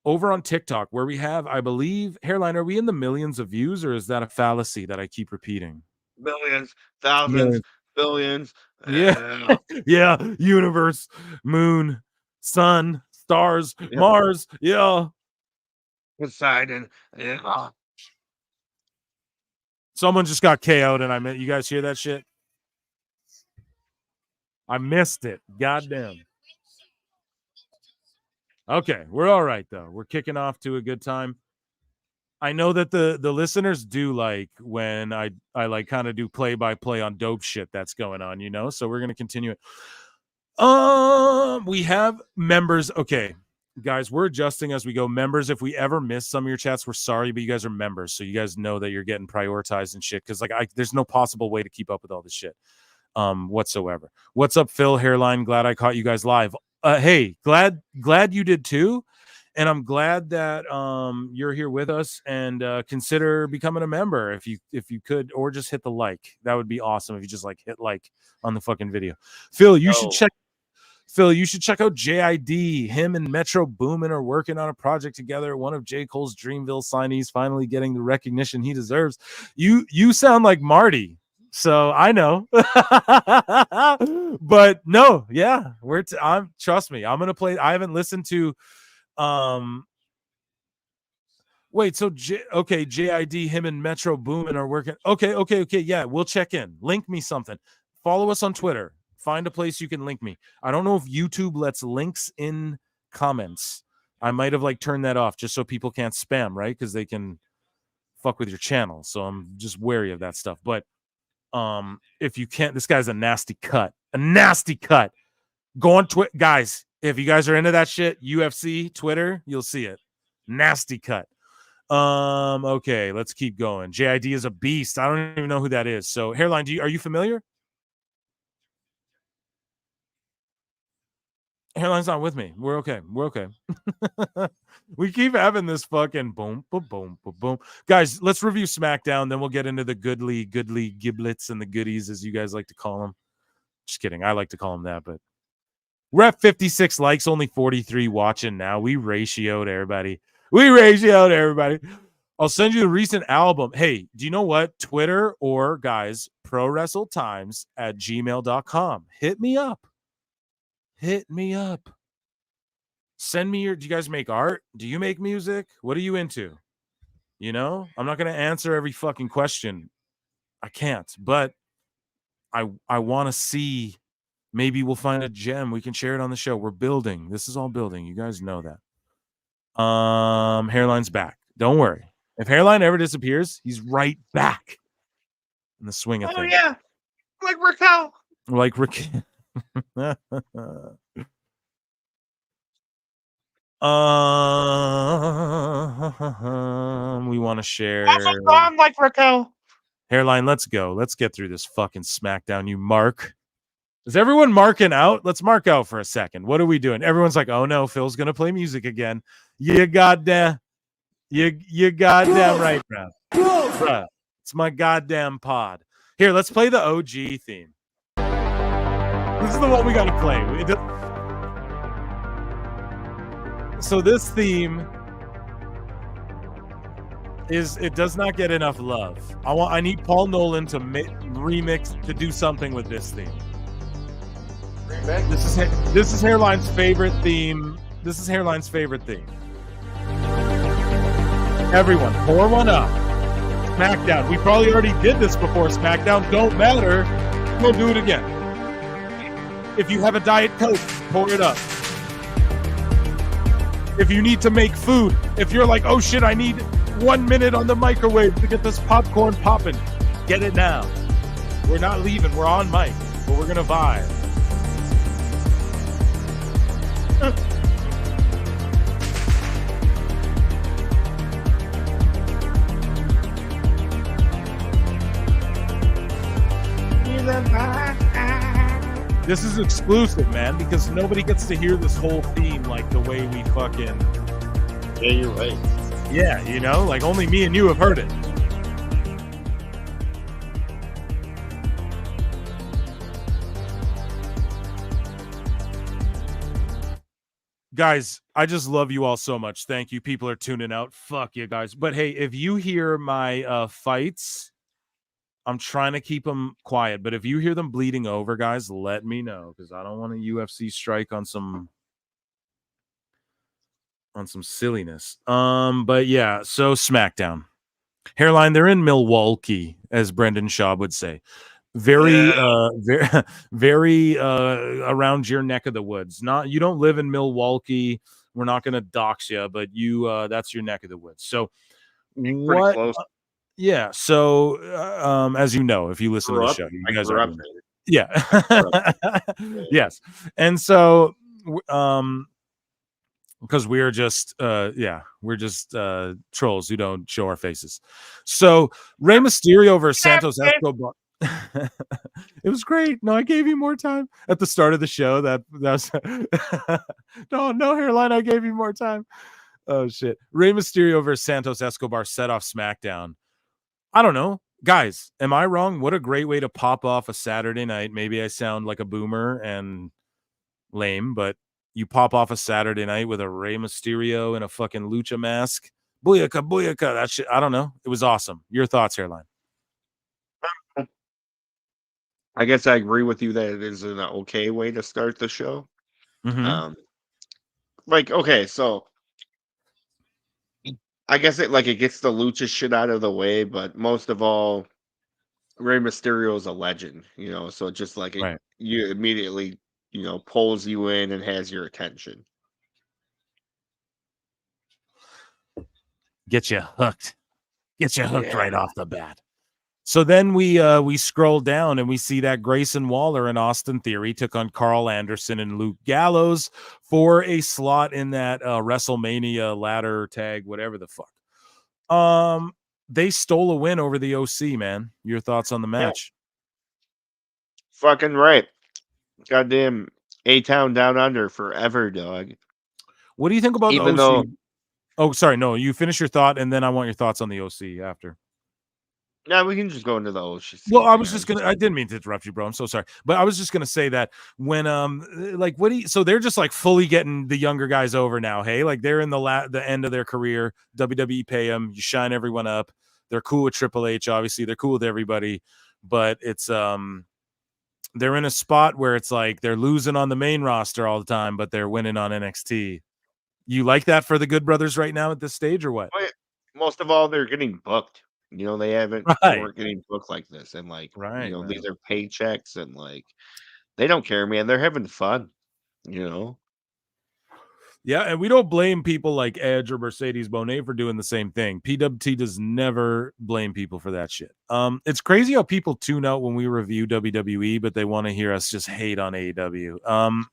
Over on TikTok, where we have, I believe, Hairline, are we in the millions of views, or is that a fallacy that I keep repeating? Millions, thousands, billions. Yeah. Yeah. Universe, moon, sun, stars, Mars. Yeah. Poseidon. Yeah. Someone just got KO'd, and you guys hear that shit? I missed it. Goddamn. Okay, we're all right though. We're kicking off to a good time. I know that the listeners do like when I like kind of do play by play on dope shit that's going on, you know. So we're gonna continue it. We have members. Okay, guys, we're adjusting as we go. Members, if we ever miss some of your chats, we're sorry, but you guys are members, so you guys know that you're getting prioritized and shit. Because there's no possible way to keep up with all this shit, whatsoever. What's up, Phil Hairline? Glad I caught you guys live. Hey, glad you did too. And I'm glad that you're here with us, and consider becoming a member if you could, or just hit the like. That would be awesome if you just like hit like on the fucking video. Phil, you should check out JID. Him and Metro Boomin are working on a project together. One of J. Cole's Dreamville signees finally getting the recognition he deserves. You sound like Marty. So I know, but no, yeah, trust me. I'm gonna play. I haven't listened to. Wait, so JID, him and Metro Boomin are working. Okay. Yeah, we'll check in. Link me something. Follow us on Twitter. Find a place you can link me. I don't know if YouTube lets links in comments. I might have turned that off just so people can't spam, right? Because they can fuck with your channel. So I'm just wary of that stuff. But if you can't, this guy's a nasty cut. Go on Twitter, guys. If you guys are into that shit, UFC, Twitter, you'll see it. Nasty cut. Okay, let's keep going. JID is a beast. I don't even know who that is. So, Hairline, are you familiar? Hairline's not with me. We're okay. We keep having this fucking boom, boom, boom, boom, boom. Guys, let's review SmackDown, then we'll get into the goodly giblets and the goodies, as you guys like to call them. Just kidding. I like to call them that, but we're at 56 likes, only 43 watching now. We ratioed everybody. I'll send you the recent album. Hey, do you know what? Twitter or, guys, prowrestletimes@gmail.com. Hit me up. Send me do you guys make art? Do you make music? What are you into? You know, I'm not going to answer every fucking question. I can't, but I want to see. Maybe we'll find a gem. We can share it on the show. We're building. This is all building. You guys know that. Hairline's back. Don't worry. If Hairline ever disappears, he's right back in the swing of things. Oh, yeah. Like Raquel. We want to share. I'm like Raquel. Hairline, let's go. Let's get through this fucking SmackDown. You mark. Is everyone marking out? Let's mark out for a second. What are we doing? Everyone's like, oh no, Phil's gonna play music again. You goddamn right, bruh. It's my goddamn pod. Here, let's play the OG theme. This is the one we gotta play. So this theme does not get enough love. I need Paul Nolan to remix, to do something with this theme. This is Hairline's favorite theme. Everyone, pour one up. SmackDown. We probably already did this before SmackDown. Don't matter. We'll do it again. If you have a Diet Coke, pour it up. If you need to make food, if you're like, oh shit, I need 1 minute on the microwave to get this popcorn popping, get it now. We're not leaving. We're on mic, but we're going to vibe. This is exclusive, man, because nobody gets to hear this whole theme like the way we fucking... Yeah, you're right. Yeah, you know, like only me and you have heard it. Guys, I just love you all so much. Thank you. People are tuning out. Fuck you guys. But hey, if you hear my fights, I'm trying to keep them quiet. But if you hear them bleeding over, guys, let me know, because I don't want a UFC strike on some on some silliness. But yeah, so SmackDown. Hairline, they're in Milwaukee, as Brendan Schaub would say. Very very around your neck of the woods. You don't live in Milwaukee. We're not going to dox you, but you that's your neck of the woods. So what yeah, so as you know, if you listen to the show, you guys are yes. And so because we're just trolls who don't show our faces. So Rey Mysterio versus Santos Escobar. It was great. No, I gave you more time at the start of the show. That's no Hairline. I gave you more time. Oh shit. Rey Mysterio versus Santos Escobar set off SmackDown. I don't know. Guys, am I wrong? What a great way to pop off a Saturday night. Maybe I sound like a boomer and lame, but you pop off a Saturday night with a Rey Mysterio in a fucking lucha mask. Booyaka, booyaka. That shit. I don't know. It was awesome. Your thoughts, Hairline? I guess I agree with you that it is an okay way to start the show. Mm-hmm. Okay, so I guess it gets the lucha shit out of the way, but most of all, Rey Mysterio is a legend, so just right. You immediately, pulls you in and has your attention. Get you hooked. Right off the bat. So then we scroll down and we see that Grayson Waller and Austin Theory took on Carl Anderson and Luke Gallows for a slot in that WrestleMania ladder tag, whatever the fuck. They stole a win over the OC, man. Your thoughts on the match? Yeah. Fucking right. Goddamn A-Town Down Under forever, dog. What do you think about the OC? Oh, sorry. No, you finish your thought, and then I want your thoughts on the OC after. Yeah, we can just go into the OC. Well, I was just gonna. I didn't mean to interrupt you, bro. I'm so sorry, but I was just gonna say that when so they're just fully getting the younger guys over now. Hey, they're in the end of their career. WWE pay them. You shine everyone up. They're cool with Triple H. Obviously, they're cool with everybody, but it's they're in a spot where it's they're losing on the main roster all the time, but they're winning on NXT. You like that for the Good Brothers right now at this stage, or what? Most of all, they're getting booked. They weren't getting booked like this, and these are paychecks, and they don't care, man. They're having fun, Yeah, and we don't blame people like Edge or Mercedes Moné for doing the same thing. PWT does never blame people for that shit. It's crazy how people tune out when we review WWE, but they want to hear us just hate on AEW.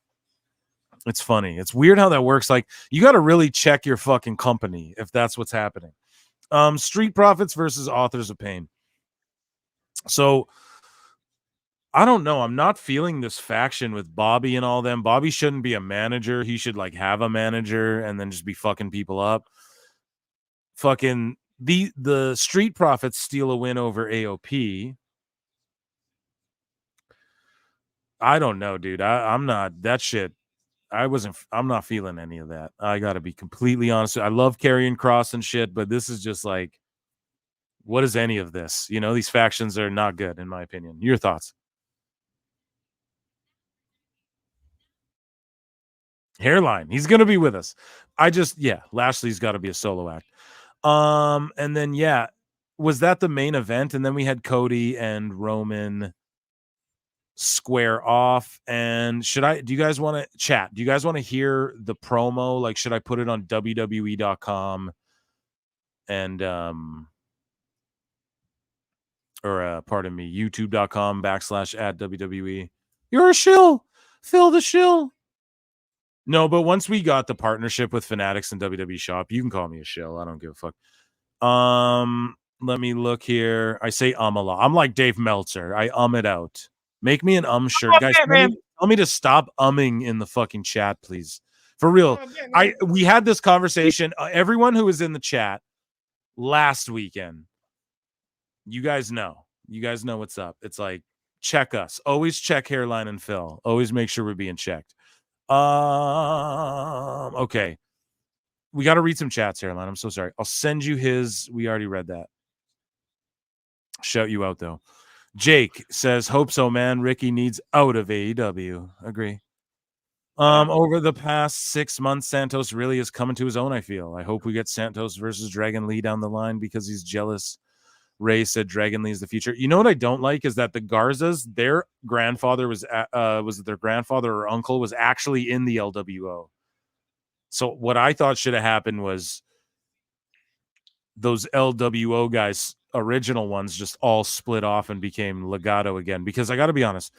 It's funny. It's weird how that works. You got to really check your fucking company if that's what's happening. Street Profits versus Authors of Pain. So I don't know. I'm not feeling this faction with Bobby and all them. Bobby shouldn't be a manager. He should have a manager and then just be fucking people up. Fucking the Street Profits steal a win over AOP. I don't know, dude. I'm not that shit. I'm not feeling any of that. I got to be completely honest. I love Karrion Kross and shit, but this is just what is any of this? These factions are not good, in my opinion. Your thoughts? Hairline. He's going to be with us. Lashley's got to be a solo act. And then, was that the main event? And then we had Cody and Roman square off. And do you guys want to chat? Do you guys want to hear the promo? Should I put it on WWE.com and pardon me, youtube.com/@WWE? You're a shill, Phil the shill. No, but once we got the partnership with Fanatics and WWE Shop, you can call me a shill. I don't give a fuck. Let me look here. I say a lot. I'm like Dave Meltzer. I it out. Make me an shirt. Guys, tell me to stop umming in the fucking chat, please. For real. We had this conversation. Everyone who was in the chat last weekend, you guys know what's up. It's check us. Always check Hairline and Phil. Always make sure we're being checked. Okay. We got to read some chats, Hairline. I'm so sorry. I'll send you his. We already read that. Shout you out, though. Jake says, hope so, man. Ricky needs out of AEW. Agree. Over the past 6 months, Santos really is coming to his own, I feel. I hope we get Santos versus Dragon Lee down the line because he's jealous. Ray said Dragon Lee is the future. You know what I don't like is that the Garzas, their grandfather was it their grandfather or uncle was actually in the LWO. So what I thought should have happened was those LWO guys, original ones, just all split off and became Legado again. Because I got to be honest,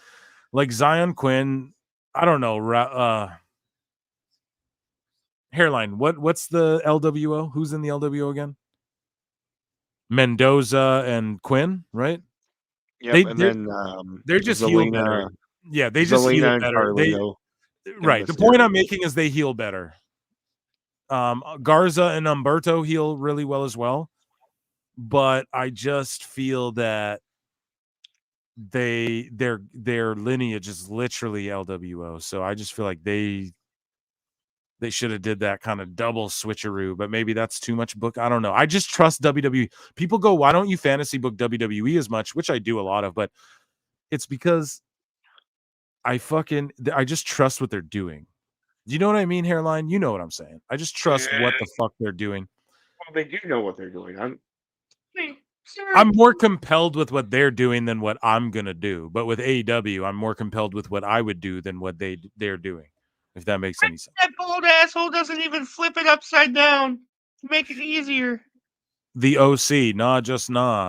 like Zion Quinn, I don't know. Hairline, what's the LWO? Who's in the LWO again? Mendoza and Quinn, right? Yep, they're just healed better. Yeah, they just heal better. Right. The point I'm making is they heal better. Garza and Humberto heal really well as well, but I just feel that their lineage is literally LWO. So I just feel like they should have did that kind of double switcheroo, but maybe that's too much book. I don't know. I just trust WWE. People go, why don't you fantasy book WWE as much? Which I do a lot of, but it's because I just trust what they're doing. You know what I mean, Hairline? You know what I'm saying. I just trust what the fuck they're doing. Well, they do know what they're doing. I'm more compelled with what they're doing than what I'm gonna do. But with AEW, I'm more compelled with what I would do than what they're doing. If that makes any sense. That bold asshole doesn't even flip it upside down to make it easier. The OC,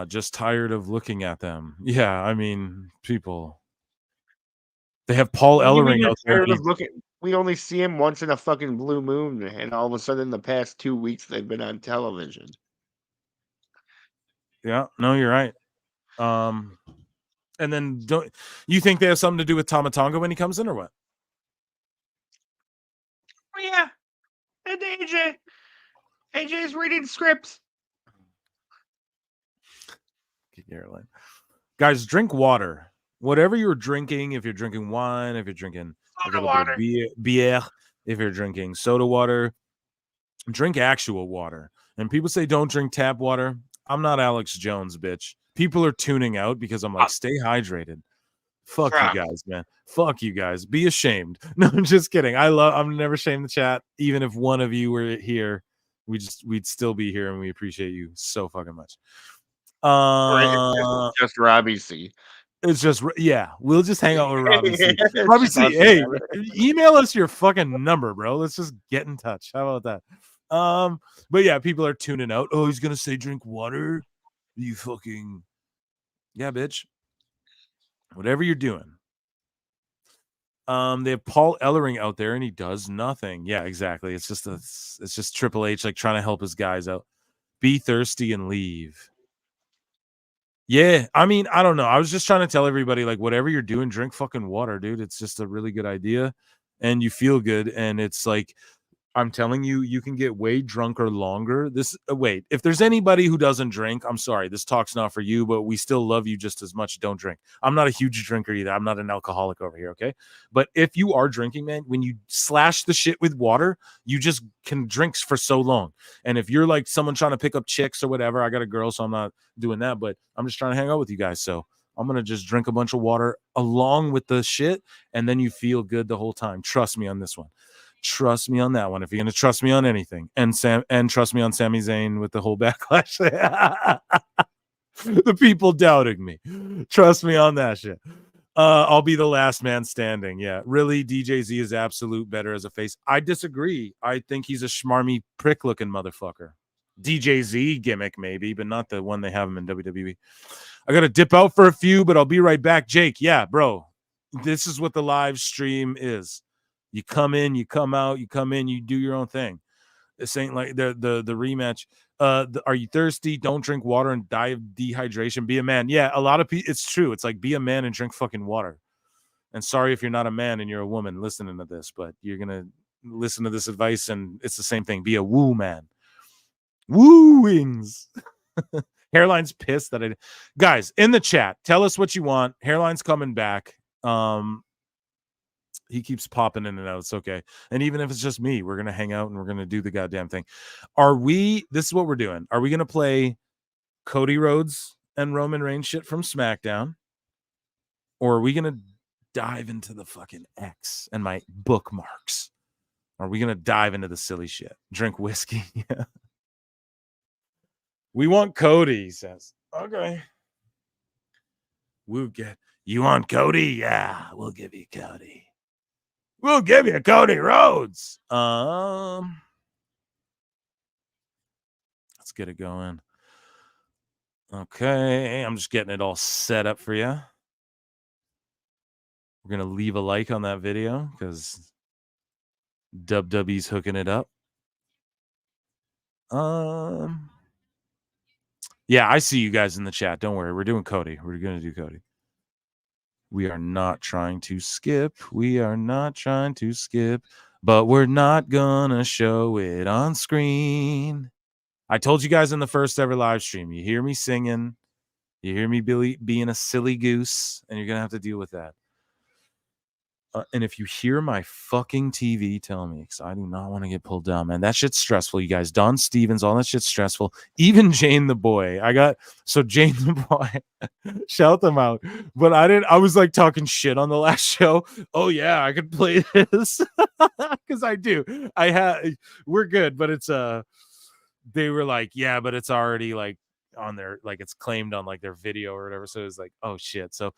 just tired of looking at them. Yeah, I mean, people. They have Paul Ellering out there. We only see him once in a fucking blue moon, and all of a sudden, in the past 2 weeks, they've been on television. Yeah, no, you're right. And then don't you think they have something to do with Tama Tonga when he comes in, or what? Oh, yeah, and AJ. AJ's reading scripts. Caroline. Guys, drink water. Whatever you're drinking, if you're drinking wine, if you're drinking beer, if you're drinking soda water, drink actual water. And people say don't drink tap water. I'm not Alex Jones, bitch. People are tuning out because I'm like, stay hydrated. Fuck you guys, man. Fuck you guys. Be ashamed. No, I'm just kidding. I'm never ashamed to chat. Even if one of you were here, we'd still be here, and we appreciate you so fucking much. Just Robbie C. It's just, yeah, we'll just hang out with Robbie C. Robbie C, hey, email us your fucking number, bro. Let's just get in touch. How about that? But yeah, people are tuning out. Oh, he's gonna say drink water. You fucking, yeah, bitch. Whatever you're doing. They have Paul Ellering out there, and he does nothing. Yeah, exactly. It's just Triple H like trying to help his guys out. Be thirsty and leave. Yeah, I mean, I don't know. I was just trying to tell everybody, like, whatever you're doing, drink fucking water, dude. It's just a really good idea, and you feel good, and it's like, I'm telling you, you can get way drunker longer. Wait, if there's anybody who doesn't drink, I'm sorry, this talk's not for you, but we still love you just as much. Don't drink. I'm not a huge drinker either. I'm not an alcoholic over here, okay? But if you are drinking, man, when you slash the shit with water, you just can drink for so long. And if you're like someone trying to pick up chicks or whatever, I got a girl, so I'm not doing that, but I'm just trying to hang out with you guys. So I'm going to just drink a bunch of water along with the shit, and then you feel good the whole time. Trust me on this one. Trust me on that one. If you're going to trust me on anything, and trust me on Sami Zayn with the whole backlash. The people doubting me. Trust me on that shit. I'll be the last man standing. Yeah, really, DJZ is absolute better as a face. I disagree. I think he's a schmarmy prick-looking motherfucker. DJZ gimmick maybe, but not the one they have him in WWE. I got to dip out for a few, but I'll be right back. Jake, yeah, bro, this is what the live stream is. You come in, you come out, you come in, you do your own thing. This ain't like the rematch. Are you thirsty? Don't drink water and die of dehydration. Be a man. Yeah, a lot of people, it's true. It's like, be a man and drink fucking water. And sorry if you're not a man and you're a woman listening to this, but you're going to listen to this advice and it's the same thing. Be a woo man. Wooings. Hairline's pissed that guys, in the chat, tell us what you want. Hairline's coming back. He keeps popping in and out. It's okay. And even if it's just me, we're going to hang out and we're going to do the goddamn thing. This is what we're doing. Are we going to play Cody Rhodes and Roman Reigns shit from SmackDown? Or are we going to dive into the fucking X and my bookmarks? Or are we going to dive into the silly shit? Drink whiskey? Yeah. We want Cody, he says. Okay. You want Cody? Yeah, we'll give you Cody. We'll give you Cody Rhodes. Let's get it going. Okay, I'm just getting it all set up for you. We're going to leave a like on that video because WWE's hooking it up. Yeah, I see you guys in the chat. Don't worry. We're doing Cody. We're going to do Cody. We are not trying to skip. We are not trying to skip, but we're not going to show it on screen. I told you guys in the first ever live stream, you hear me singing, you hear me being a silly goose, and you're going to have to deal with that. And if you hear my fucking TV, tell me, because I do not want to get pulled down, man. That shit's stressful, you guys. Don Stevens, all that shit's stressful. Even Jane the Boy. Jane the Boy, shout them out. But I was like talking shit on the last show. Oh, yeah, I could play this. Because I do. We're good, but it's, they were like, yeah, but it's already like on their, like it's claimed on like their video or whatever. So it's like, oh, shit. So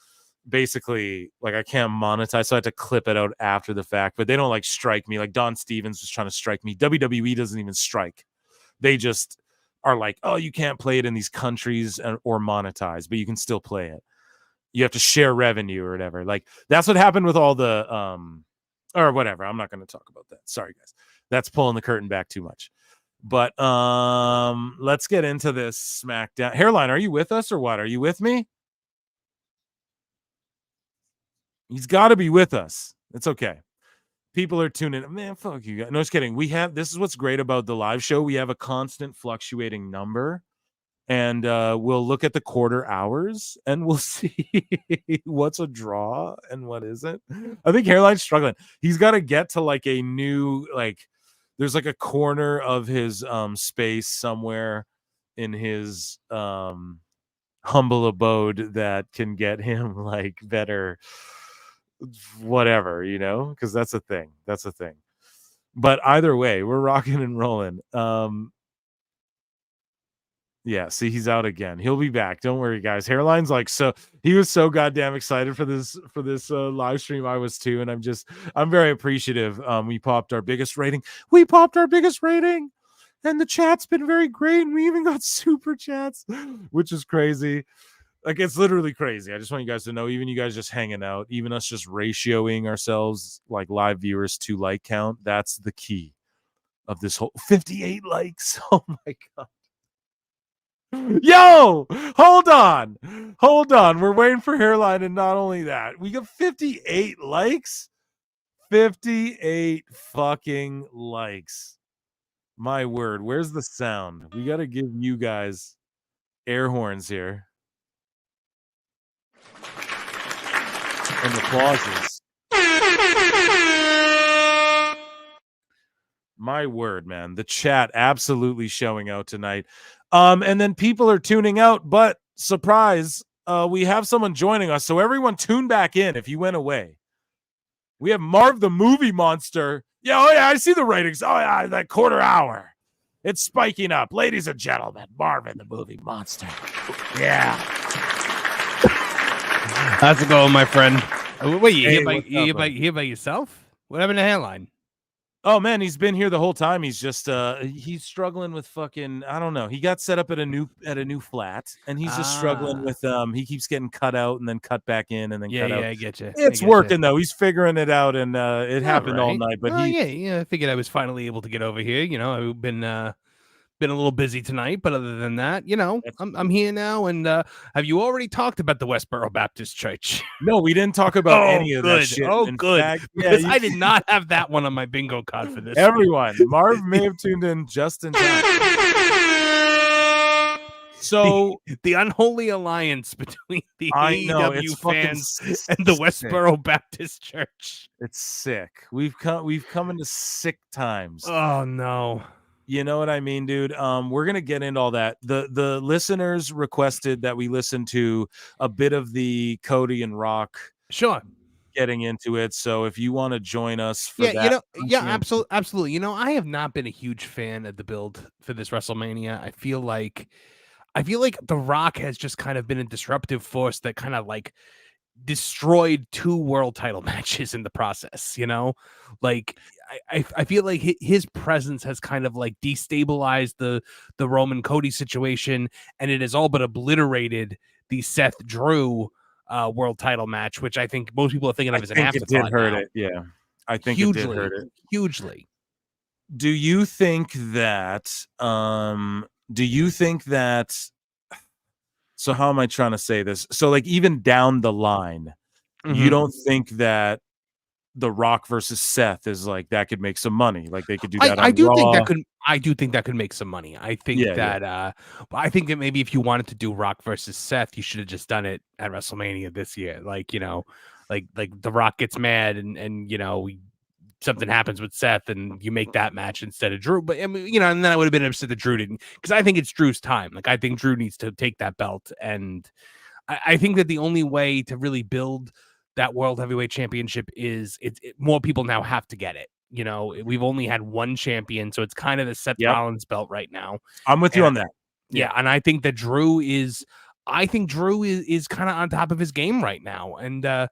basically, like I can't monetize, so I had to clip it out after the fact. But they don't like strike me. Like Don Stevens was trying to strike me. WWE doesn't even strike. They just are like, oh, you can't play it in these countries or monetize, but you can still play it. You have to share revenue or whatever. Like that's what happened with all the or whatever. I'm not going to talk about that. Sorry, guys. That's pulling the curtain back too much. But let's get into this SmackDown. Hairline, are you with us or what? Are you with me? He's got to be with us. It's okay. People are tuning in. Man, fuck you guys. No, just kidding. This is what's great about the live show. We have a constant fluctuating number, and we'll look at the quarter hours and we'll see what's a draw and what isn't. I think Hairline's struggling. He's got to get to like a new, like, there's like a corner of his space somewhere in his humble abode that can get him like better whatever, because that's a thing. But either way, we're rocking and rolling. Yeah, see, he's out again. He'll be back. Don't worry, guys. Hairline's like, so he was so goddamn excited for this live stream. I was too, and I'm very appreciative. We popped our biggest rating, and the chat's been very great, and we even got super chats, which is crazy. Like, it's literally crazy. I just want you guys to know, even you guys just hanging out, even us just ratioing ourselves like live viewers to like count, that's the key of this whole 58 likes. Oh my God. Yo, hold on. We're waiting for Hairline, and not only that, we got 58 likes. 58 fucking likes. My word, where's the sound? We got to give you guys air horns here. And applauses. My word, man. The chat absolutely showing out tonight. And then people are tuning out, but surprise, we have someone joining us. So everyone tune back in if you went away. We have Marv the Movie Monster. Yeah, oh yeah, I see the ratings. Oh yeah, that quarter hour. It's spiking up. Ladies and gentlemen, Marvin the Movie Monster. Yeah. How's it going, my friend? Wait, you here by yourself? What happened to Hairline? Oh man, he's been here the whole time. He's just he's struggling with fucking, I don't know. He got set up at a new flat, and he's just struggling with he keeps getting cut out and then cut back in and then cut out. Yeah, I get you. It's working though. He's figuring it out, and it happened all night. But I figured I was finally able to get over here. I've been a little busy tonight, but other than that, I'm here now. And have you already talked about the Westboro Baptist Church? No, we didn't talk about any of that shit. Oh, good. Because I did not have that one on my bingo card for this. Everyone, Marv may have tuned in just in time. So the unholy alliance between the AEW fans and the Westboro Baptist Church. It's sick. We've come into sick times. Oh no. You know what I mean, dude? We're gonna get into all that. The listeners requested that we listen to a bit of the Cody and Rock. Sure. getting into it. So if you want to join us for that, absolutely. I have not been a huge fan of the build for this WrestleMania. I feel like The Rock has just kind of been a disruptive force that kind of like destroyed 2 world title matches in the process. Like I feel like his presence has kind of like destabilized the Roman Cody situation, and it has all but obliterated the Seth Drew world title match, which I think most people are thinking of as an afterthought. It did hurt it. Yeah, I think it did hurt it hugely. Do you think that? So how am I trying to say this? So like even down the line, you don't think that The Rock versus Seth is like that could make some money? Like they could do that. I do think that could make some money. I think I think that maybe if you wanted to do Rock versus Seth, you should have just done it at WrestleMania this year. Like like The Rock gets mad and something happens with Seth and you make that match instead of Drew. But I mean, and then I would have been upset that Drew didn't, because I think it's Drew's time. Like I think Drew needs to take that belt, and I think that the only way to really build that World Heavyweight Championship is more people now have to get it. We've only had one champion, so it's kind of the Seth Rollins belt right now. I'm with you on that. Yeah, and I think that Drew is kind of on top of his game right now. And but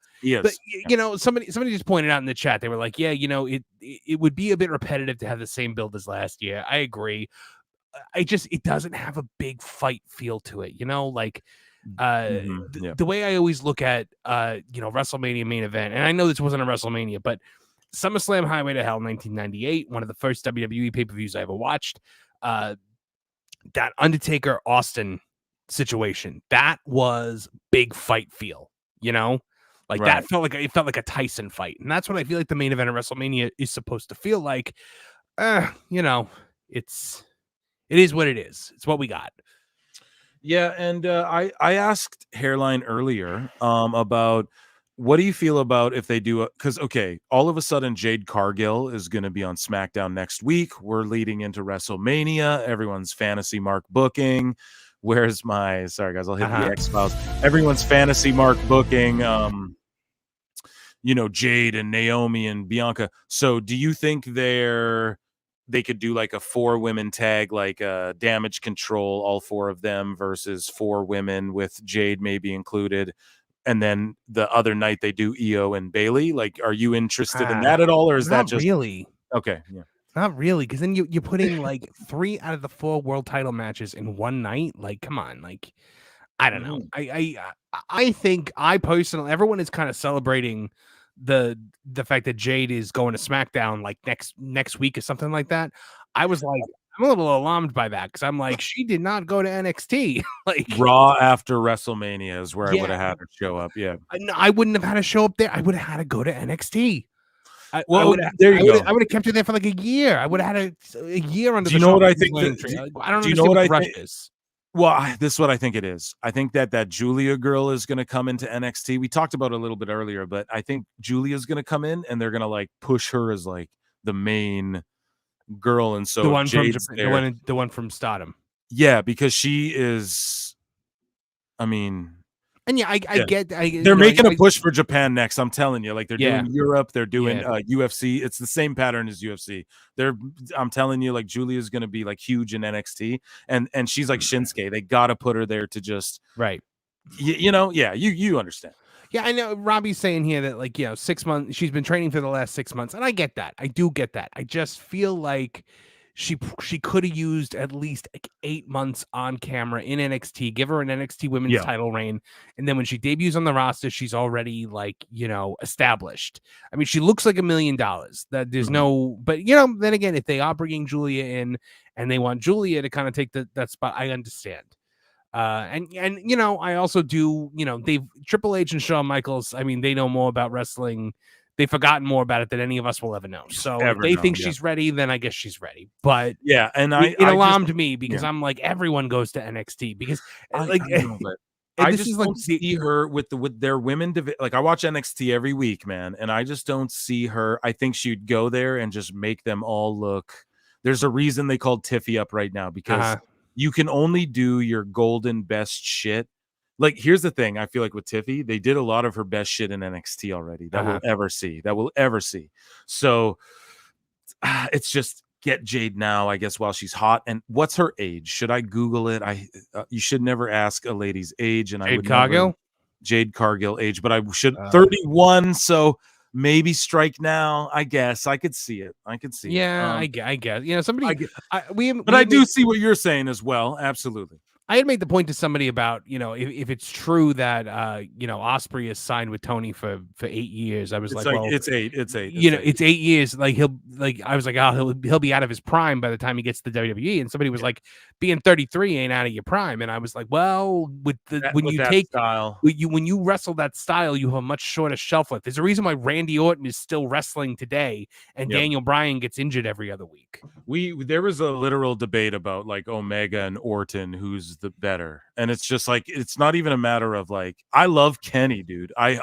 somebody just pointed out in the chat, they were like, it would be a bit repetitive to have the same build as last year. I agree. It doesn't have a big fight feel to it, like the way I always look at WrestleMania main event, and I know this wasn't a WrestleMania, but SummerSlam Highway to Hell 1998, one of the first WWE pay-per-views I ever watched, that Undertaker Austin situation, that was big fight feel, that felt like a Tyson fight, and that's what I feel like the main event of WrestleMania is supposed to feel like. It is what it is. It's what we got. Yeah, and I asked Hairline earlier about what do you feel about if they do because all of a sudden Jade Cargill is going to be on SmackDown next week. We're leading into WrestleMania. Everyone's fantasy mark booking. Where's my sorry guys, I'll hit the X-Files. Everyone's fantasy mark booking Jade and Naomi and Bianca. So do you think they could do like a 4 women tag, like Damage Control, all 4 of them versus 4 women with Jade maybe included, and then the other night they do Io and Bailey? Like, are you interested in that at all, or is that just really okay? Yeah, not really, because then you're putting like 3 out of the 4 world title matches in one night. Like, come on, like I don't know. I think personally, everyone is kind of celebrating the fact that Jade is going to SmackDown like next week or something like that. I was like, I'm a little alarmed by that, because I'm like, she did not go to NXT. Like Raw after WrestleMania is where I would have had her show up. Yeah, I wouldn't have had to show up there. I would have had to go to NXT. I would have kept her there for like a year. I would have had a year under. Do you know what I think? I don't know what rush is. Well, this is what I think it is. I think that Julia girl is going to come into NXT. We talked about it a little bit earlier, but I think Julia's going to come in and they're going to like push her as like the main girl. And so the one from Stardom. Yeah, because she is. I mean. And I get. They're making a push for Japan next. I'm telling you, like they're doing Europe, they're doing UFC. It's the same pattern as UFC. I'm telling you, like Julia's going to be like huge in NXT, and she's like Shinsuke. They got to put her there to just you understand. Yeah, I know. Robbie's saying here that like 6 months. She's been training for the last 6 months, and I get that. I do get that. I just feel like she could have used at least like 8 months on camera in NXT, give her an NXT women's title reign, and then when she debuts on the roster, she's already like established. I mean, she looks like $1 million. That there's no, but then again, if they are bringing Julia in and they want Julia to kind of take that spot, I understand. And I also do. Triple H and Shawn Michaels. I mean, they know more about wrestling. They've forgotten more about it than any of us will ever know. So if they think she's ready, then I guess she's ready. But and it alarmed me because I'm like, everyone goes to NXT because I just don't see her with their women division. Like I watch NXT every week, man, and I just don't see her. I think she'd go there and just make them all look. There's a reason they called Tiffy up right now, because you can only do your golden best shit like, here's the thing. I feel like with Tiffy, they did a lot of her best shit in NXT already that we'll ever see. So it's just get Jade now, I guess, while she's hot. And what's her age? Should I Google it? You should never ask a lady's age. And Jade Cargill age, but I should 31. So maybe strike now. I guess I could see it. I could see it. Yeah, I guess. You know, somebody. I do see what you're saying as well. Absolutely. I had made the point to somebody about, you know, if it's true that, you know, Osprey is signed with Tony for 8 years. I was well, it's eight. It's 8 years. Like I was like, oh, he'll be out of his prime by the time he gets to the WWE. And somebody was like, being 33 ain't out of your prime. And I was like, well, when you wrestle that style, you have a much shorter shelf life. There's a reason why Randy Orton is still wrestling today, and Daniel Bryan gets injured every other week. There was a literal debate about like Omega and Orton, who's the better, and it's just like, it's not even a matter of like, I love Kenny, dude. I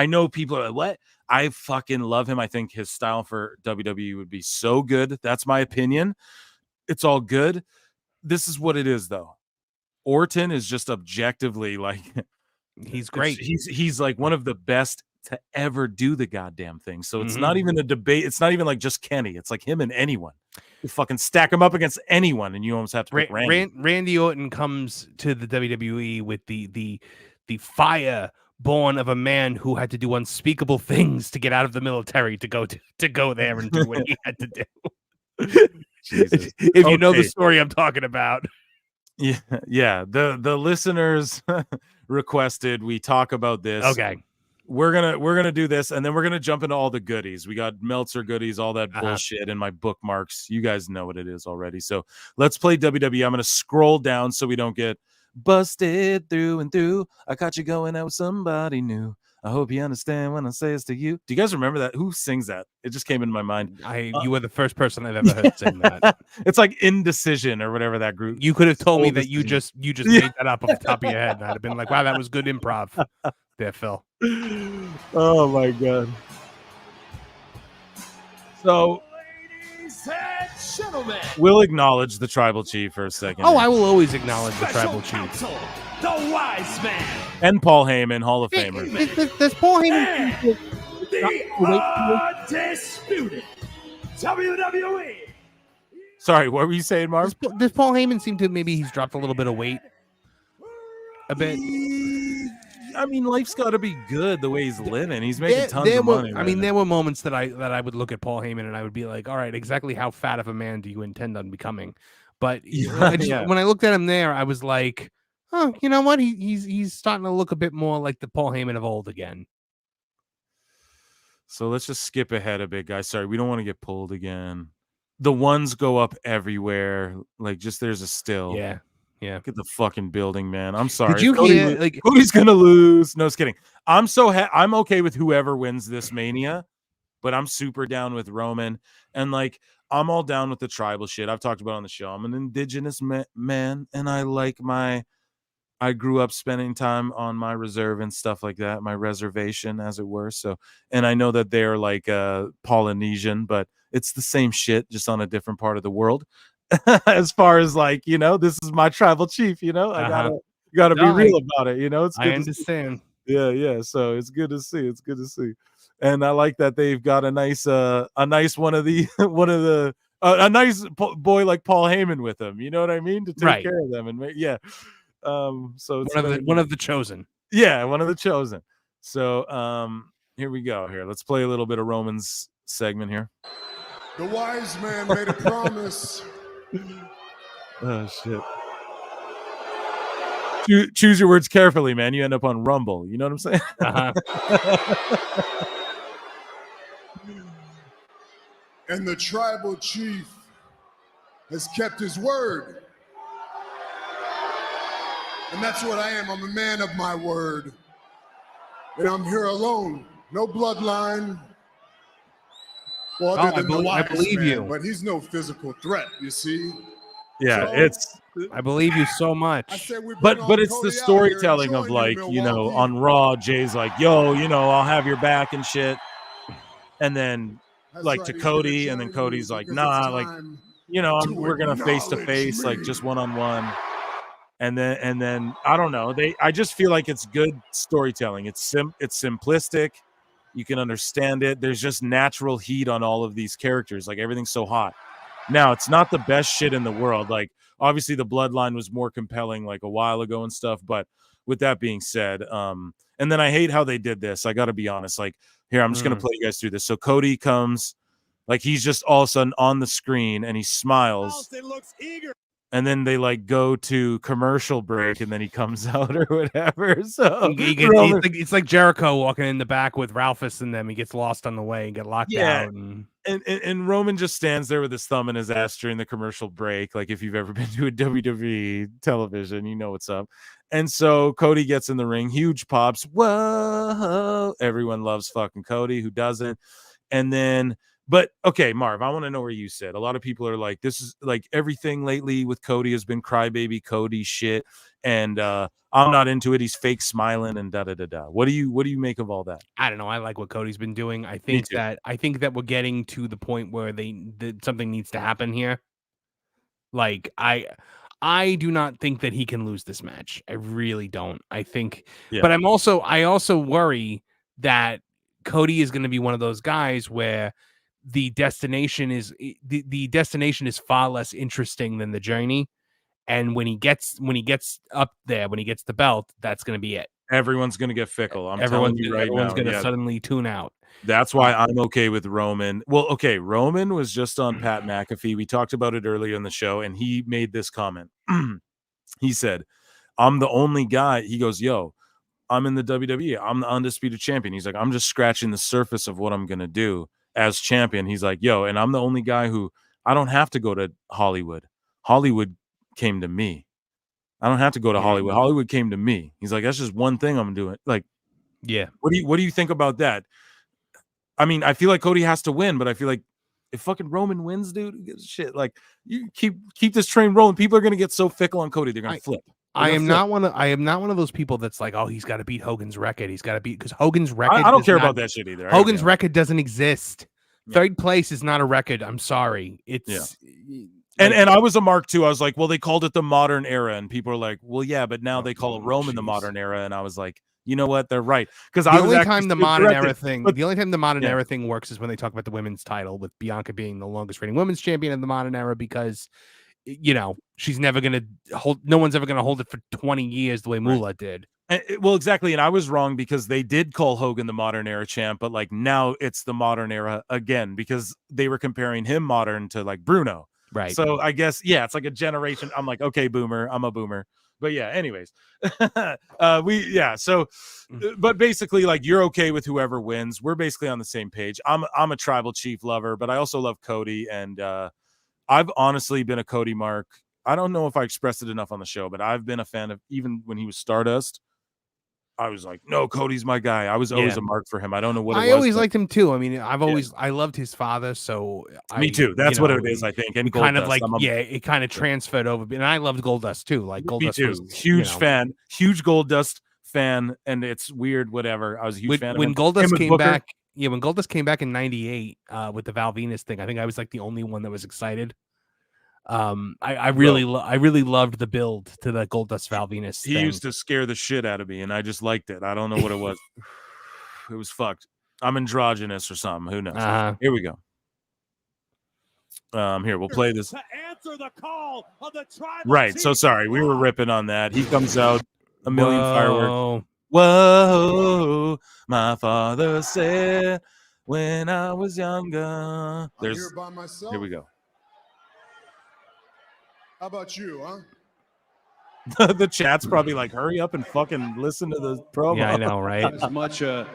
know people are like, what? I fucking love him. I think his style for WWE would be so good. That's my opinion. It's all good. This is what it is, though. Orton is just objectively like, he's great. He's like one of the best to ever do the goddamn thing. So it's not even a debate. It's not even like just Kenny. It's like him and anyone. You fucking stack him up against anyone, and you almost have to pick Randy. Randy Orton comes to the WWE with the fire born of a man who had to do unspeakable things to get out of the military to go there and do what he had to do. Jesus. If you know the story I'm talking about. Yeah. The listeners requested we talk about this. Okay. We're gonna do this, and then we're gonna jump into all the goodies. We got Meltzer goodies, all that bullshit in my bookmarks. You guys know what it is already. So let's play WWE. I'm gonna scroll down so we don't get busted through and through. I caught you going out with somebody new. I hope you understand when I say it's to you. Do you guys remember that? Who sings that? It just came into my mind. You were the first person I've ever heard sing that. It's like Indecision or whatever that group. You could have told me that you just made that up off the top of your head, and I'd have been like, wow, that was good improv there, Phil. Oh my God. So ladies and gentlemen, we'll acknowledge the tribal chief for a second. Oh, I will always acknowledge the tribal chief. The wise man. And Paul Heyman, Hall of Famer. There's Paul Heyman. The undisputed WWE. Sorry, what were you saying, Marv? Does Paul Heyman seem to, maybe he's dropped a little bit of weight? A bit. I mean, life's got to be good the way he's living. He's making tons of money. I mean, there were moments that I would look at Paul Heyman and I would be like, all right, exactly how fat of a man do you intend on becoming? But when I looked at him there, I was like, oh, you know what? He's starting to look a bit more like the Paul Heyman of old again. So let's just skip ahead a bit, guys. Sorry, we don't want to get pulled again. The ones go up everywhere. Like, just there's a still. Yeah. Look at the fucking building, man. I'm sorry. Did you hear? Like, Cody's gonna lose. No, just kidding. I'm okay with whoever wins this Mania, but I'm super down with Roman, and like I'm all down with the tribal shit. I've talked about it on the show. I'm an indigenous man, and I grew up spending time on my reserve and stuff like that, my reservation, as it were. So, and I know that they're like Polynesian, but it's the same shit, just on a different part of the world. As far as like, you know, this is my tribal chief, you know, I gotta be real about it, you know. It's good. I understand. Yeah. So it's good to see. And I like that they've got a nice boy like Paul Heyman with them. You know what I mean? To take care of them and so it's one of the chosen. Yeah, one of the chosen. So here we go. Here, let's play a little bit of Roman's segment here. The wise man made a promise. Oh shit. Choose your words carefully, man. You end up on Rumble. You know what I'm saying? And the tribal chief has kept his word. And that's what I am. I'm a man of my word. And I'm here alone. No bloodline. Well, other than the wise believe man, you. But he's no physical threat, you see. Yeah, I believe you so much. But it's the storytelling of like, you know, on Raw, Jay's like, yo, you know, I'll have your back and shit. And then like to Cody, and then Cody's like, nah, like, you know, we're gonna face to face, like just one-on-one. And then I don't know. I just feel like it's good storytelling. It's simplistic. You can understand it. There's just natural heat on all of these characters. Like everything's so hot. Now, it's not the best shit in the world. Like obviously the bloodline was more compelling like a while ago and stuff, but with that being said, and then I hate how they did this. I got to be honest. Like here, I'm just going to play you guys through this. So Cody comes, like he's just all of a sudden on the screen and he smiles. It looks eager. And then they like go to commercial break, and then he comes out or whatever. So it's like Jericho walking in the back with Ralphus and them. He gets lost on the way and get locked out. And Roman just stands there with his thumb in his ass during the commercial break. Like if you've ever been to a WWE television, you know what's up. And so Cody gets in the ring, huge pops. Whoa! Everyone loves fucking Cody. Who doesn't? And then. But okay, Marv, I want to know where you sit. A lot of people are like, this is like everything lately with Cody has been crybaby Cody shit. And I'm not into it. He's fake smiling and da-da-da-da. What do you make of all that? I don't know. I like what Cody's been doing. I think that we're getting to the point where something needs to happen here. Like I do not think that he can lose this match. I really don't. I think, but I also worry that Cody is going to be one of those guys where the destination is far less interesting than the journey, and when he gets up there, when he gets the belt, that's going to be it. Everyone's going to get fickle. Everyone's going to suddenly tune out. That's why I'm okay with Roman. Well, okay, Roman was just on Pat McAfee. We talked about it earlier in the show, and he made this comment. He said, "I'm the only guy." He goes, "Yo, I'm in the WWE. I'm the undisputed champion." He's like, "I'm just scratching the surface of what I'm going to do as champion." He's like, "Yo, and I'm the only guy who I don't have to go to Hollywood. Hollywood came to me. I don't have to go to Hollywood. Hollywood came to me." He's like, "That's just one thing I'm doing." Like, yeah. What do you think about that? I mean, I feel like Cody has to win, but I feel like if fucking Roman wins, dude, who gives a shit? Like, you keep this train rolling. People are gonna get so fickle on Cody, they're gonna flip. I am not one of those people that's like, oh, he's got to beat Hogan's record. He's got to beat, because Hogan's record. I don't care about that shit either. Hogan's record doesn't exist. Third place is not a record. I'm sorry. It's and I was a mark too. I was like, well, they called it the modern era, and people are like, well, yeah, but now they call it Roman the modern era, and I was like, you know what? They're right. Because the only time the modern era thing works is when they talk about the women's title, with Bianca being the longest reigning women's champion in the modern era, because she's never going to hold. No one's ever going to hold it for 20 years the way Moolah did. Well, exactly. And I was wrong, because they did call Hogan the modern era champ, but like now it's the modern era again, because they were comparing him modern to like Bruno. Right. So I guess, it's like a generation. I'm like, okay, boomer. I'm a boomer. But yeah, anyways, So, but basically, like, you're okay with whoever wins. We're basically on the same page. I'm a tribal chief lover, but I also love Cody, and I've honestly been a Cody mark. I don't know if I expressed it enough on the show, but I've been a fan of, even when he was Stardust, I was like, no, Cody's my guy. I was always a mark for him. I don't know what it was. I always liked him too. I mean, I loved his father. So me too. That's what it is, I think. And kind of like, it kind of transferred over. And I loved Goldust too. Like Goldust too. Was huge fan, huge Goldust fan. And it's weird, whatever. I was a huge fan when of him. Goldust came back. Yeah, when Goldust came back in '98 with the Val Venus thing, I think I was like the only one that was excited. I really loved the build to the Goldust Val Venus thing. He used to scare the shit out of me, and I just liked it. I don't know what it was. It was fucked. I'm androgynous or something. Who knows? Here we go. Here, we'll play this. To answer the call of the tribal right. So sorry, we were ripping on that. He comes out, a million fireworks. Whoa, my father said when I was younger. There's here by myself. Here we go. How about you, huh? The chat's probably like, hurry up and fucking listen to the promo. Yeah, I know, right? As much a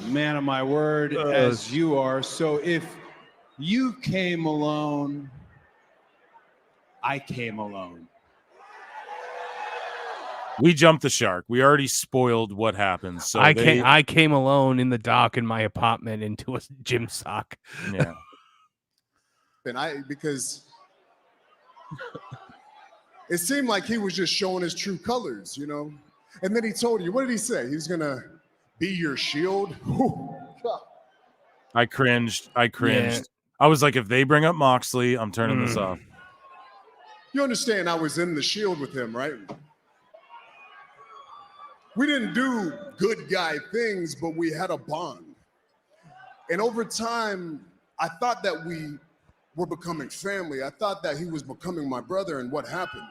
man of my word as you are. So if you came alone, I came alone. We jumped the shark. We already spoiled what happens. So I came alone in the dark in my apartment into a gym sock. Yeah. And because it seemed like he was just showing his true colors, And then he told you, what did he say? He's going to be your shield. I cringed. Yeah. I was like, if they bring up Moxley, I'm turning this off. You understand I was in the Shield with him, right? We didn't do good guy things, but we had a bond. And over time, I thought that we were becoming family. I thought that he was becoming my brother, and what happened?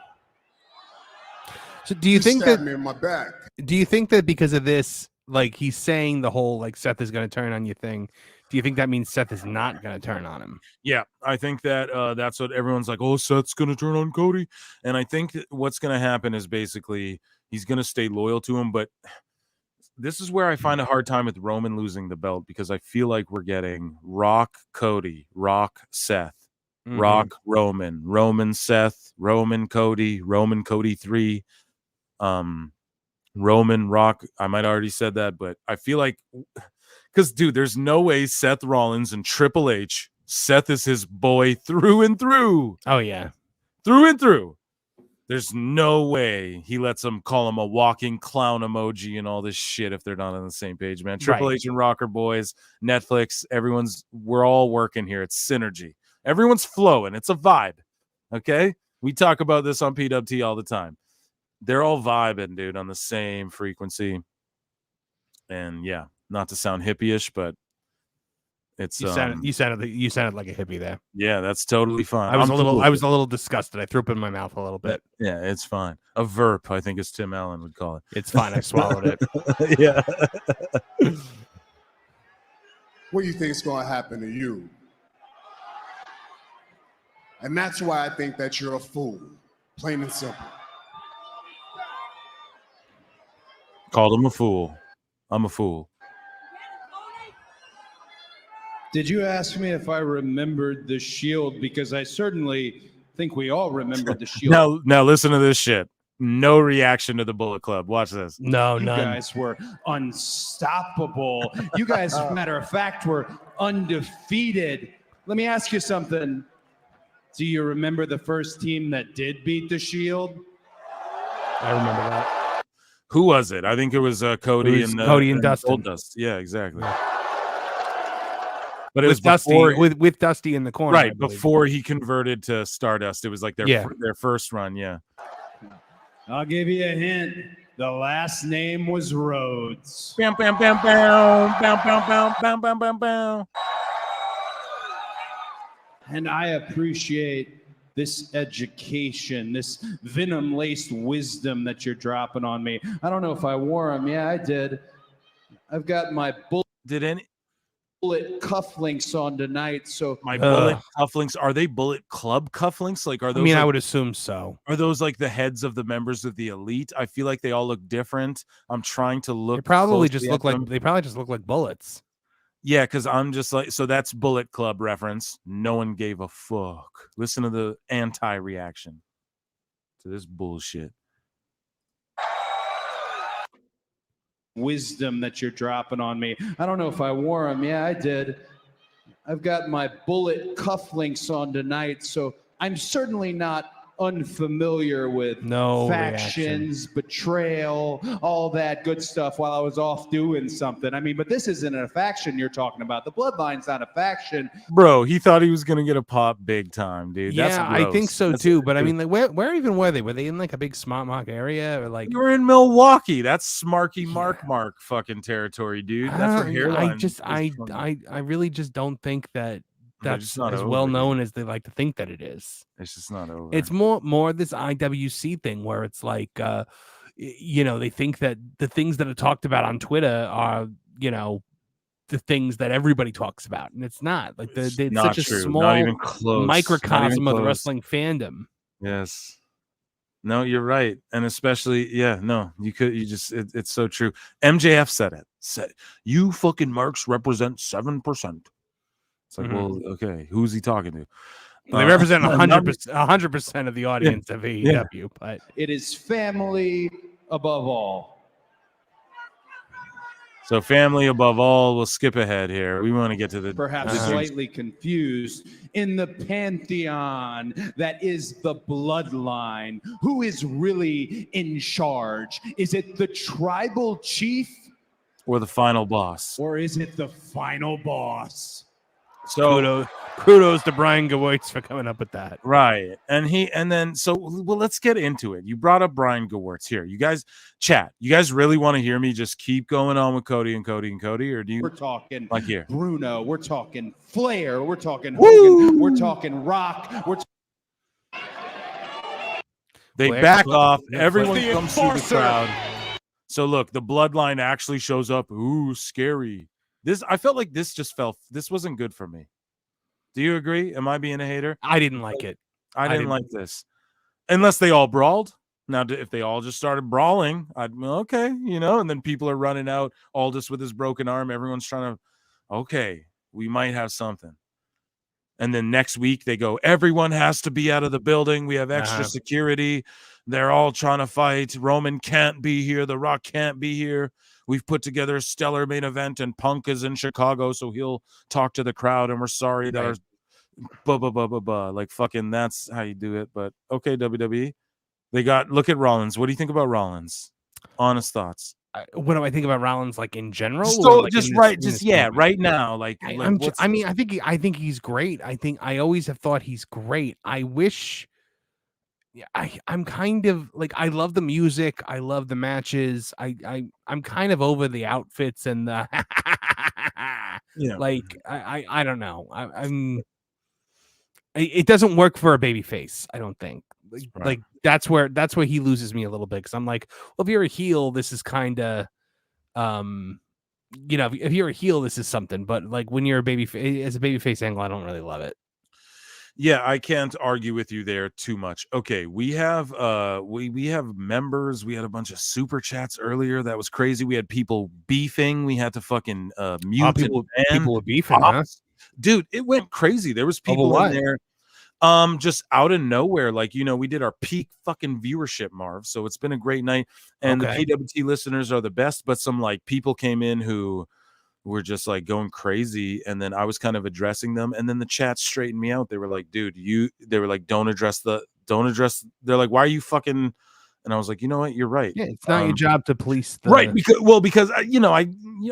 So do you think that me in my back? Do you think that because of this, like he's saying the whole like Seth is going to turn on you thing, do you think that means Seth is not going to turn on him? Yeah, I think that that's what everyone's like, oh, Seth's going to turn on Cody. And I think what's going to happen is basically he's going to stay loyal to him. But this is where I find a hard time with Roman losing the belt, because I feel like we're getting Rock Cody, Rock Seth, Rock Roman, Roman Seth, Roman Cody 3, Roman Rock. I might already said that, but I feel like, because dude, there's no way Seth Rollins and Triple H, Seth is his boy through and through. Oh yeah, through and through. There's no way he lets them call him a walking clown emoji and all this shit if they're not on the same page, man. Triple H and Rocker boys, Netflix, we're all working here. It's synergy. Everyone's flowing. It's a vibe. Okay? We talk about this on PWT all the time. They're all vibing, dude, on the same frequency. And yeah, not to sound hippie-ish, but it's you sounded like a hippie there. Yeah, that's totally fine. I was a little disgusted. I threw up in my mouth a little bit. Yeah, it's fine. A verp, I think, as Tim Allen would call it. It's fine. I swallowed it. Yeah. What do you think is going to happen to you? And that's why I think that you're a fool, plain and simple. Called him a fool. I'm a fool. Did you ask me if I remembered the Shield? Because I certainly think we all remembered the Shield. Now listen to this shit. No reaction to the Bullet Club. Watch this. No, you none. guys were unstoppable. You guys, as a matter of fact, were undefeated. Let me ask you something. Do you remember the first team that did beat the Shield? I remember that. Who was it? I think it was Cody and Dustin. Dust. Yeah, exactly. Yeah. But it was Dusty with Dusty in the corner, right before he converted to Stardust. It was like their first run. Yeah. I'll give you a hint. The last name was Rhodes. Bam, bam, bam, bam, bam, bam, bam, bam, bam, bam, bam. And I appreciate this education, this venom-laced wisdom that you're dropping on me. I don't know if I wore them. Yeah, I did. I've got my bullet cufflinks on tonight. So my bullet cufflinks, are they Bullet Club cufflinks? Like, are those? I mean, I would assume so. Are those like the heads of the members of the Elite? I feel like they all look different. I'm trying to look. They probably just look like bullets. Yeah, because I'm just like, so that's Bullet Club reference. No one gave a fuck. Listen to the anti-reaction to this bullshit. Wisdom that you're dropping on me. I don't know if I wore them. Yeah, I did. I've got my bullet cufflinks on tonight, so I'm certainly not unfamiliar with factions, betrayal, all that good stuff while I was off doing something. I mean, but this isn't a faction you're talking about. The Bloodline's not a faction. Bro, he thought he was going to get a pop big time, dude. Yeah, That's I think so too. But I mean, like, where even were they? Were they in like a big smart mock area? Or like, you were in Milwaukee. That's Smarky Mark fucking territory, dude. That's where Hairline. I really just don't think that that's as well known as they like to think that it is. It's just not over. It's more this IWC thing where it's like, they think that the things that are talked about on Twitter are, the things that everybody talks about, and it's not. Like it's not such true. a small, not even close. microcosm of the wrestling fandom. Yes. No, you're right, and especially, it's so true. MJF said it. You fucking marks represent 7%. It's like, well, okay, who's he talking to? They represent 100% of the audience of AEW, but it is family above all. So family above all. We'll skip ahead here. We want to get to the perhaps slightly confused in the pantheon that is the Bloodline. Who is really in charge? Is it the tribal chief, or the final boss, or is it the final boss? So kudos to Brian Gewirtz for coming up with that. Right. And then let's get into it. You brought up Brian Gewirtz here. You guys chat. You guys really want to hear me just keep going on with Cody, or do you? We're talking like here Bruno, we're talking Flair, we're talking Hogan, we're talking Rock, They back off. Everyone comes through the crowd. So look, the bloodline actually shows up. Ooh, scary. I felt like this wasn't good for me. Do you agree? Am I being a hater? I didn't like it. I didn't like this. Unless they all brawled. Now, if they all just started brawling, okay, and then people are running out, Aldis with his broken arm. Everyone's trying to, okay, we might have something. And then next week they go, everyone has to be out of the building. We have extra security. They're all trying to fight. Roman can't be here. The Rock can't be here. We've put together a stellar main event, and Punk is in Chicago, so he'll talk to the crowd, and we're sorry that our like fucking that's how you do it. But okay, WWE. Look at Rollins. What do you think about Rollins? Honest thoughts. What do I think about Rollins, like in general? So right now. Like I think he's great. I always have thought he's great. I wish. I'm kind of like, I love the music. I love the matches. I'm kind of over the outfits and the like. I don't know. It doesn't work for a baby face. I don't think. Like that's where he loses me a little bit, because I'm like, well, if you're a heel, this is kind of, if you're a heel, this is something. But like when you're a baby as a baby face angle, I don't really love it. Yeah, I can't argue with you there too much. Okay, we have we have members. We had a bunch of super chats earlier. That was crazy. We had people beefing. We had to fucking mute people were beefing, huh? Dude, it went crazy. There was people in there. Just out of nowhere, like, we did our peak fucking viewership, Marv. So it's been a great night, and the PWT listeners are the best. But some like people came in who were just like going crazy, and then I was kind of addressing them, and then the chat straightened me out. They were like, "Dude, they were like, don't address." They're like, "Why are you fucking?" And I was like, you know what? You're right. Yeah, it's not your job to police the... Right. Because I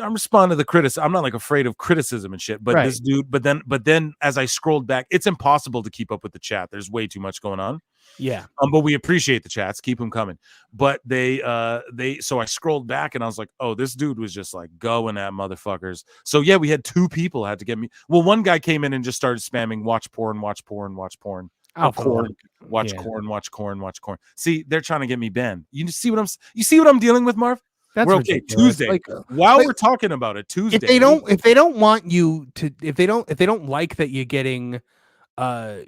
respond to the criticism. I'm not like afraid of criticism and shit. But this dude, but then as I scrolled back, it's impossible to keep up with the chat. There's way too much going on. Yeah. But we appreciate the chats. Keep them coming. But so I scrolled back and I was like, oh, this dude was just like going at motherfuckers. So yeah, we had two people had to get me. Well, one guy came in and just started spamming watch porn, watch porn, watch porn. Oh, corn. Watch corn, watch corn, watch corn. See, they're trying to get me banned. You see what I'm dealing with, Marv? That's we're okay. Tuesday. While we're talking about it, Tuesday. If they don't want you to, if they don't like that you're getting that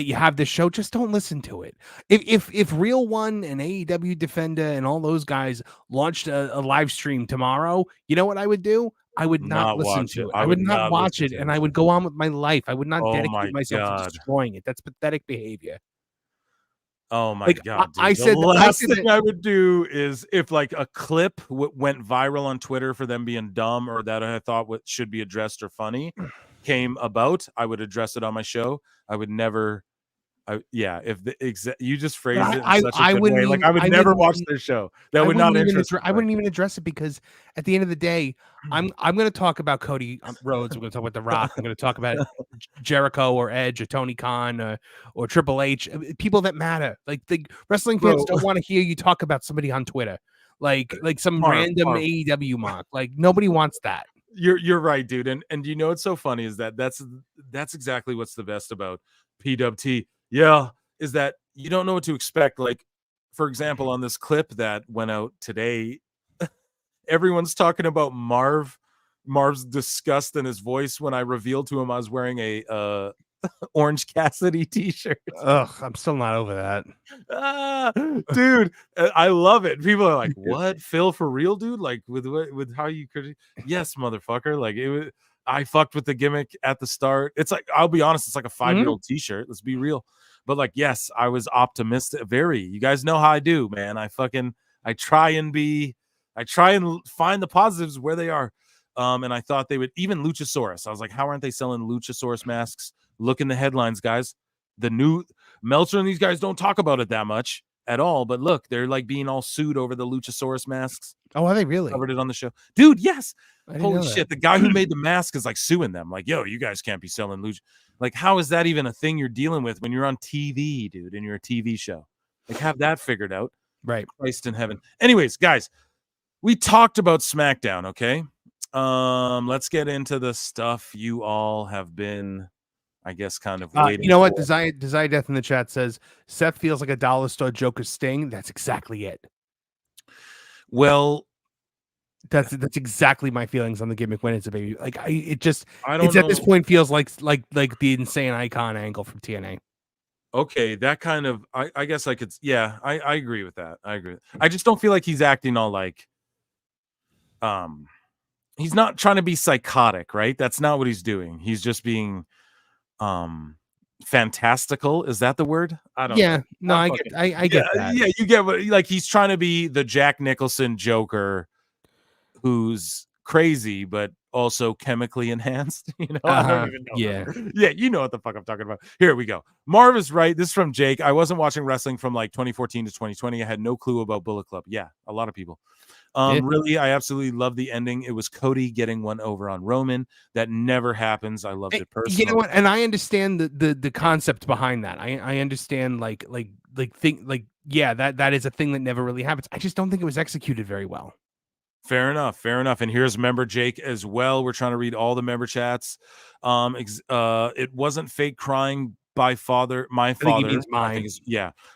you have this show, just don't listen to it. If Real One and AEW Defender and all those guys launched a live stream tomorrow, you know what I would do? I would not listen to it. I would not watch it, and I would go on with my life. I would not dedicate myself to destroying it. That's pathetic behavior. Oh my God! Dude. The last thing I would do is if like a clip went viral on Twitter for them being dumb or that I thought what should be addressed or funny came about, I would address it on my show. I would never. You just phrased it in such a good way. Like I would never watch their show. That would not interest me. I wouldn't even address it, because at the end of the day, I'm going to talk about Cody Rhodes. I'm going to talk about The Rock. I'm going to talk about Jericho or Edge or Tony Khan or Triple H. People that matter. Like the wrestling fans don't want to hear you talk about somebody on Twitter, like some random AEW mock. Like nobody wants that. You're right, dude. And what's so funny is that's exactly what's the best about PWT. Yeah, is that you don't know what to expect. Like, for example, on this clip that went out today, everyone's talking about Marv's disgust in his voice when I revealed to him I was wearing a Orange Cassidy t-shirt. Ugh, I'm still not over that. Dude, I love it. People are like, what? Phil, for real, dude? Like, with how you could... Yes, motherfucker. Like, it was... I fucked with the gimmick at the start. It's like, I'll be honest, it's like a 5-year-old t-shirt. Let's be real. But like, yes, I was optimistic. You guys know how I do, man. I try and find the positives where they are. And I thought they would, even Luchasaurus. I was like, how aren't they selling Luchasaurus masks? Look in the headlines, guys. The new Meltzer and these guys don't talk about it that much. at all. But look, they're like being all sued over the Luchasaurus masks. Oh, are they really? Covered it on the show, dude. Yes. Holy shit! That. The guy who made the mask is like suing them. Like, yo, you guys can't be selling Lucha. Like, how is that even a thing you're dealing with when you're on TV, dude? And you're a TV show. Like, have that figured out. Right. Christ in heaven. Anyways, guys, we talked about Smackdown. Okay. Let's get into the stuff you all have been, I guess, kind of waiting. You know what? for. Desire Death in the chat says Seth feels like a dollar store Joker Sting. That's exactly it. Well, that's exactly my feelings on the gimmick when it's a baby. Like it's know. At this point feels like the insane icon angle from TNA. Okay, that kind of I guess I could. Yeah, I agree with that. I agree. I just don't feel like he's acting all like he's not trying to be psychotic, right? That's not what he's doing. He's just being fantastical. Is that the word? I don't know. No, I get that. Yeah, you get what, like, he's trying to be the Jack Nicholson Joker who's crazy but also chemically enhanced. You know, I don't even know. Yeah, you know what the fuck I'm talking about. Here we go. Marv is right. This is from Jake. I wasn't watching wrestling from like 2014 to 2020. I had no clue about Bullet Club. Yeah, a lot of people. Really, I absolutely love the ending. It was Cody getting one over on Roman. That never happens. I loved it personally. You know what? And I understand the concept behind that. I understand that is a thing that never really happens. I just don't think it was executed very well. Fair enough. And here's member Jake as well. We're trying to read all the member chats. It wasn't fake crying by father. My father, I think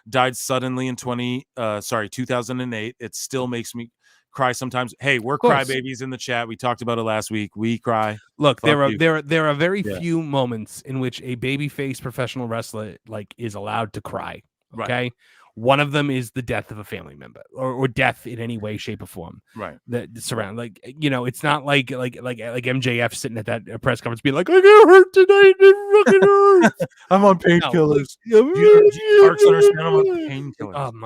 died suddenly in 2008. It still makes me cry sometimes. Hey, we're crybabies in the chat. We talked about it last week. We cry. Look, there are very few moments in which a babyface professional wrestler is allowed to cry. Okay. Right. One of them is the death of a family member or death in any way, shape, or form. Right. That surround, it's not like MJF sitting at that press conference being like, I got hurt tonight. It fucking hurts. I'm on painkillers. Parks understand I'm on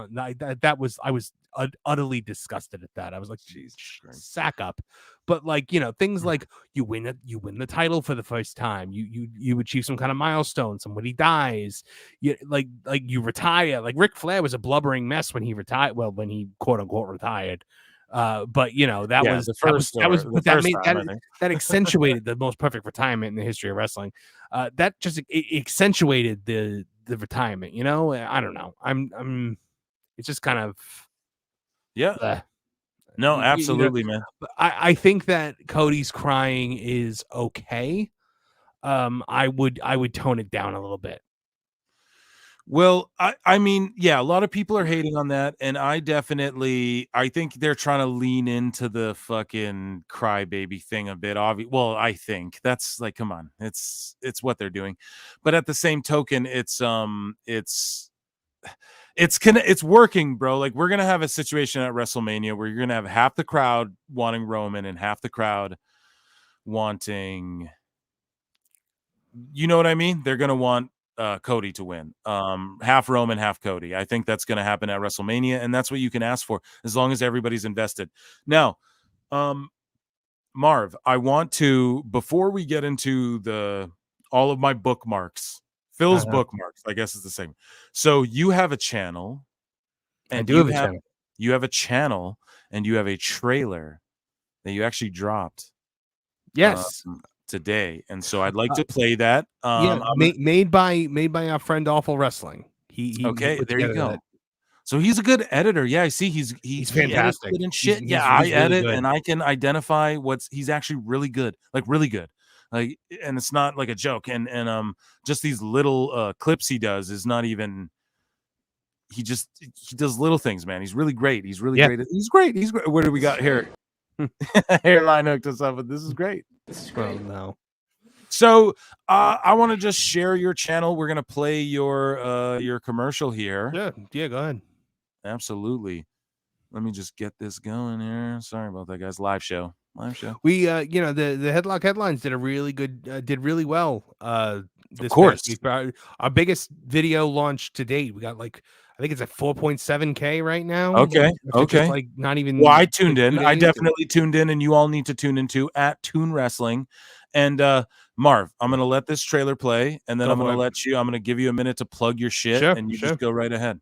painkillers. I was utterly disgusted at that. I was like, jeez, sack up. But things like you win the title for the first time. You achieve some kind of milestone. Somebody dies. You retire. Like Ric Flair was a blubbering mess when he retired. Well, when he quote unquote retired. But that accentuated the most perfect retirement in the history of wrestling. That just accentuated the retirement. I don't know. It's just kind of no, absolutely, man. I think that Cody's crying is okay. I would tone it down a little bit. Well, I mean, yeah, a lot of people are hating on that, and I think they're trying to lean into the fucking crybaby thing a bit. Well, I think that's like, come on, it's what they're doing, but at the same token, it's working, bro. Like, we're gonna have a situation at WrestleMania where you're gonna have half the crowd wanting Roman and half the crowd wanting, you know what I mean? They're gonna want Cody to win. Half Roman, half Cody. I think that's gonna happen at WrestleMania, and that's what you can ask for as long as everybody's invested. Now, Marv, I want to, before we get into all of my bookmarks. Phil's bookmarks, I guess, is the same. So you have a channel, and you have a channel, and you have a trailer that you actually dropped. Yes, today, and so I'd like to play that. Made by our friend Awful Wrestling. He there you go. So he's a good editor. Yeah, I see. He's fantastic and shit. He's I really edit good. And I can identify he's actually really good, like really good. Like, and it's not like a joke, and just these little clips he does is not even. He does little things, man. He's really great. He's really great. He's great. What do we got here? Hairline hooked us up, and this is great. No. So I want to just share your channel. We're gonna play your commercial here. Yeah. Go ahead. Absolutely. Let me just get this going here. Sorry about that, guys. Live show. We the Headlock Headlines did really well. This of course, our biggest video launch to date. We got I think it's at 4.7K right now. Okay. Like not even. Well, I tuned in. I definitely tuned in, and you all need to tune into at Toon Wrestling. And Marv, I'm gonna let this trailer play, and then I'm gonna give you a minute to plug your shit, and you just go right ahead.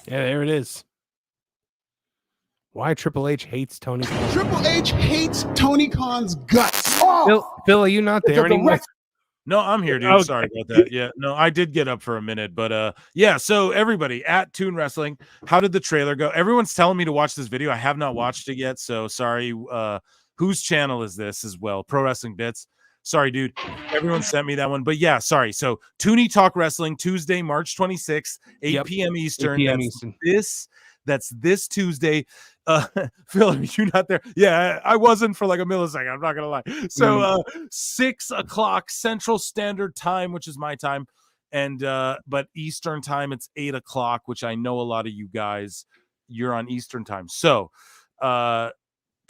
Yeah, there it is. Why Triple H hates Tony Khan. Triple H hates Tony Khan's guts. Phil, are you not there anymore? No, I'm here, dude. Sorry about that. Yeah, no, I did get up for a minute, but yeah. So everybody at Toon Wrestling, how did the trailer go? Everyone's telling me to watch this video. I have not watched it yet, so sorry. Whose channel is this as well? Pro Wrestling Bits. Sorry, dude. Everyone sent me that one, but yeah, sorry. So Toonie Talk Wrestling, Tuesday, March 26th, 8 p.m. Eastern. 8 p.m. Eastern. That's this Tuesday. Phil, are you not there? Yeah, I wasn't for like a millisecond. I'm not gonna lie. So 6 o'clock Central Standard Time, which is my time, and but Eastern Time it's 8 o'clock, which I know a lot of you guys you're on Eastern Time. So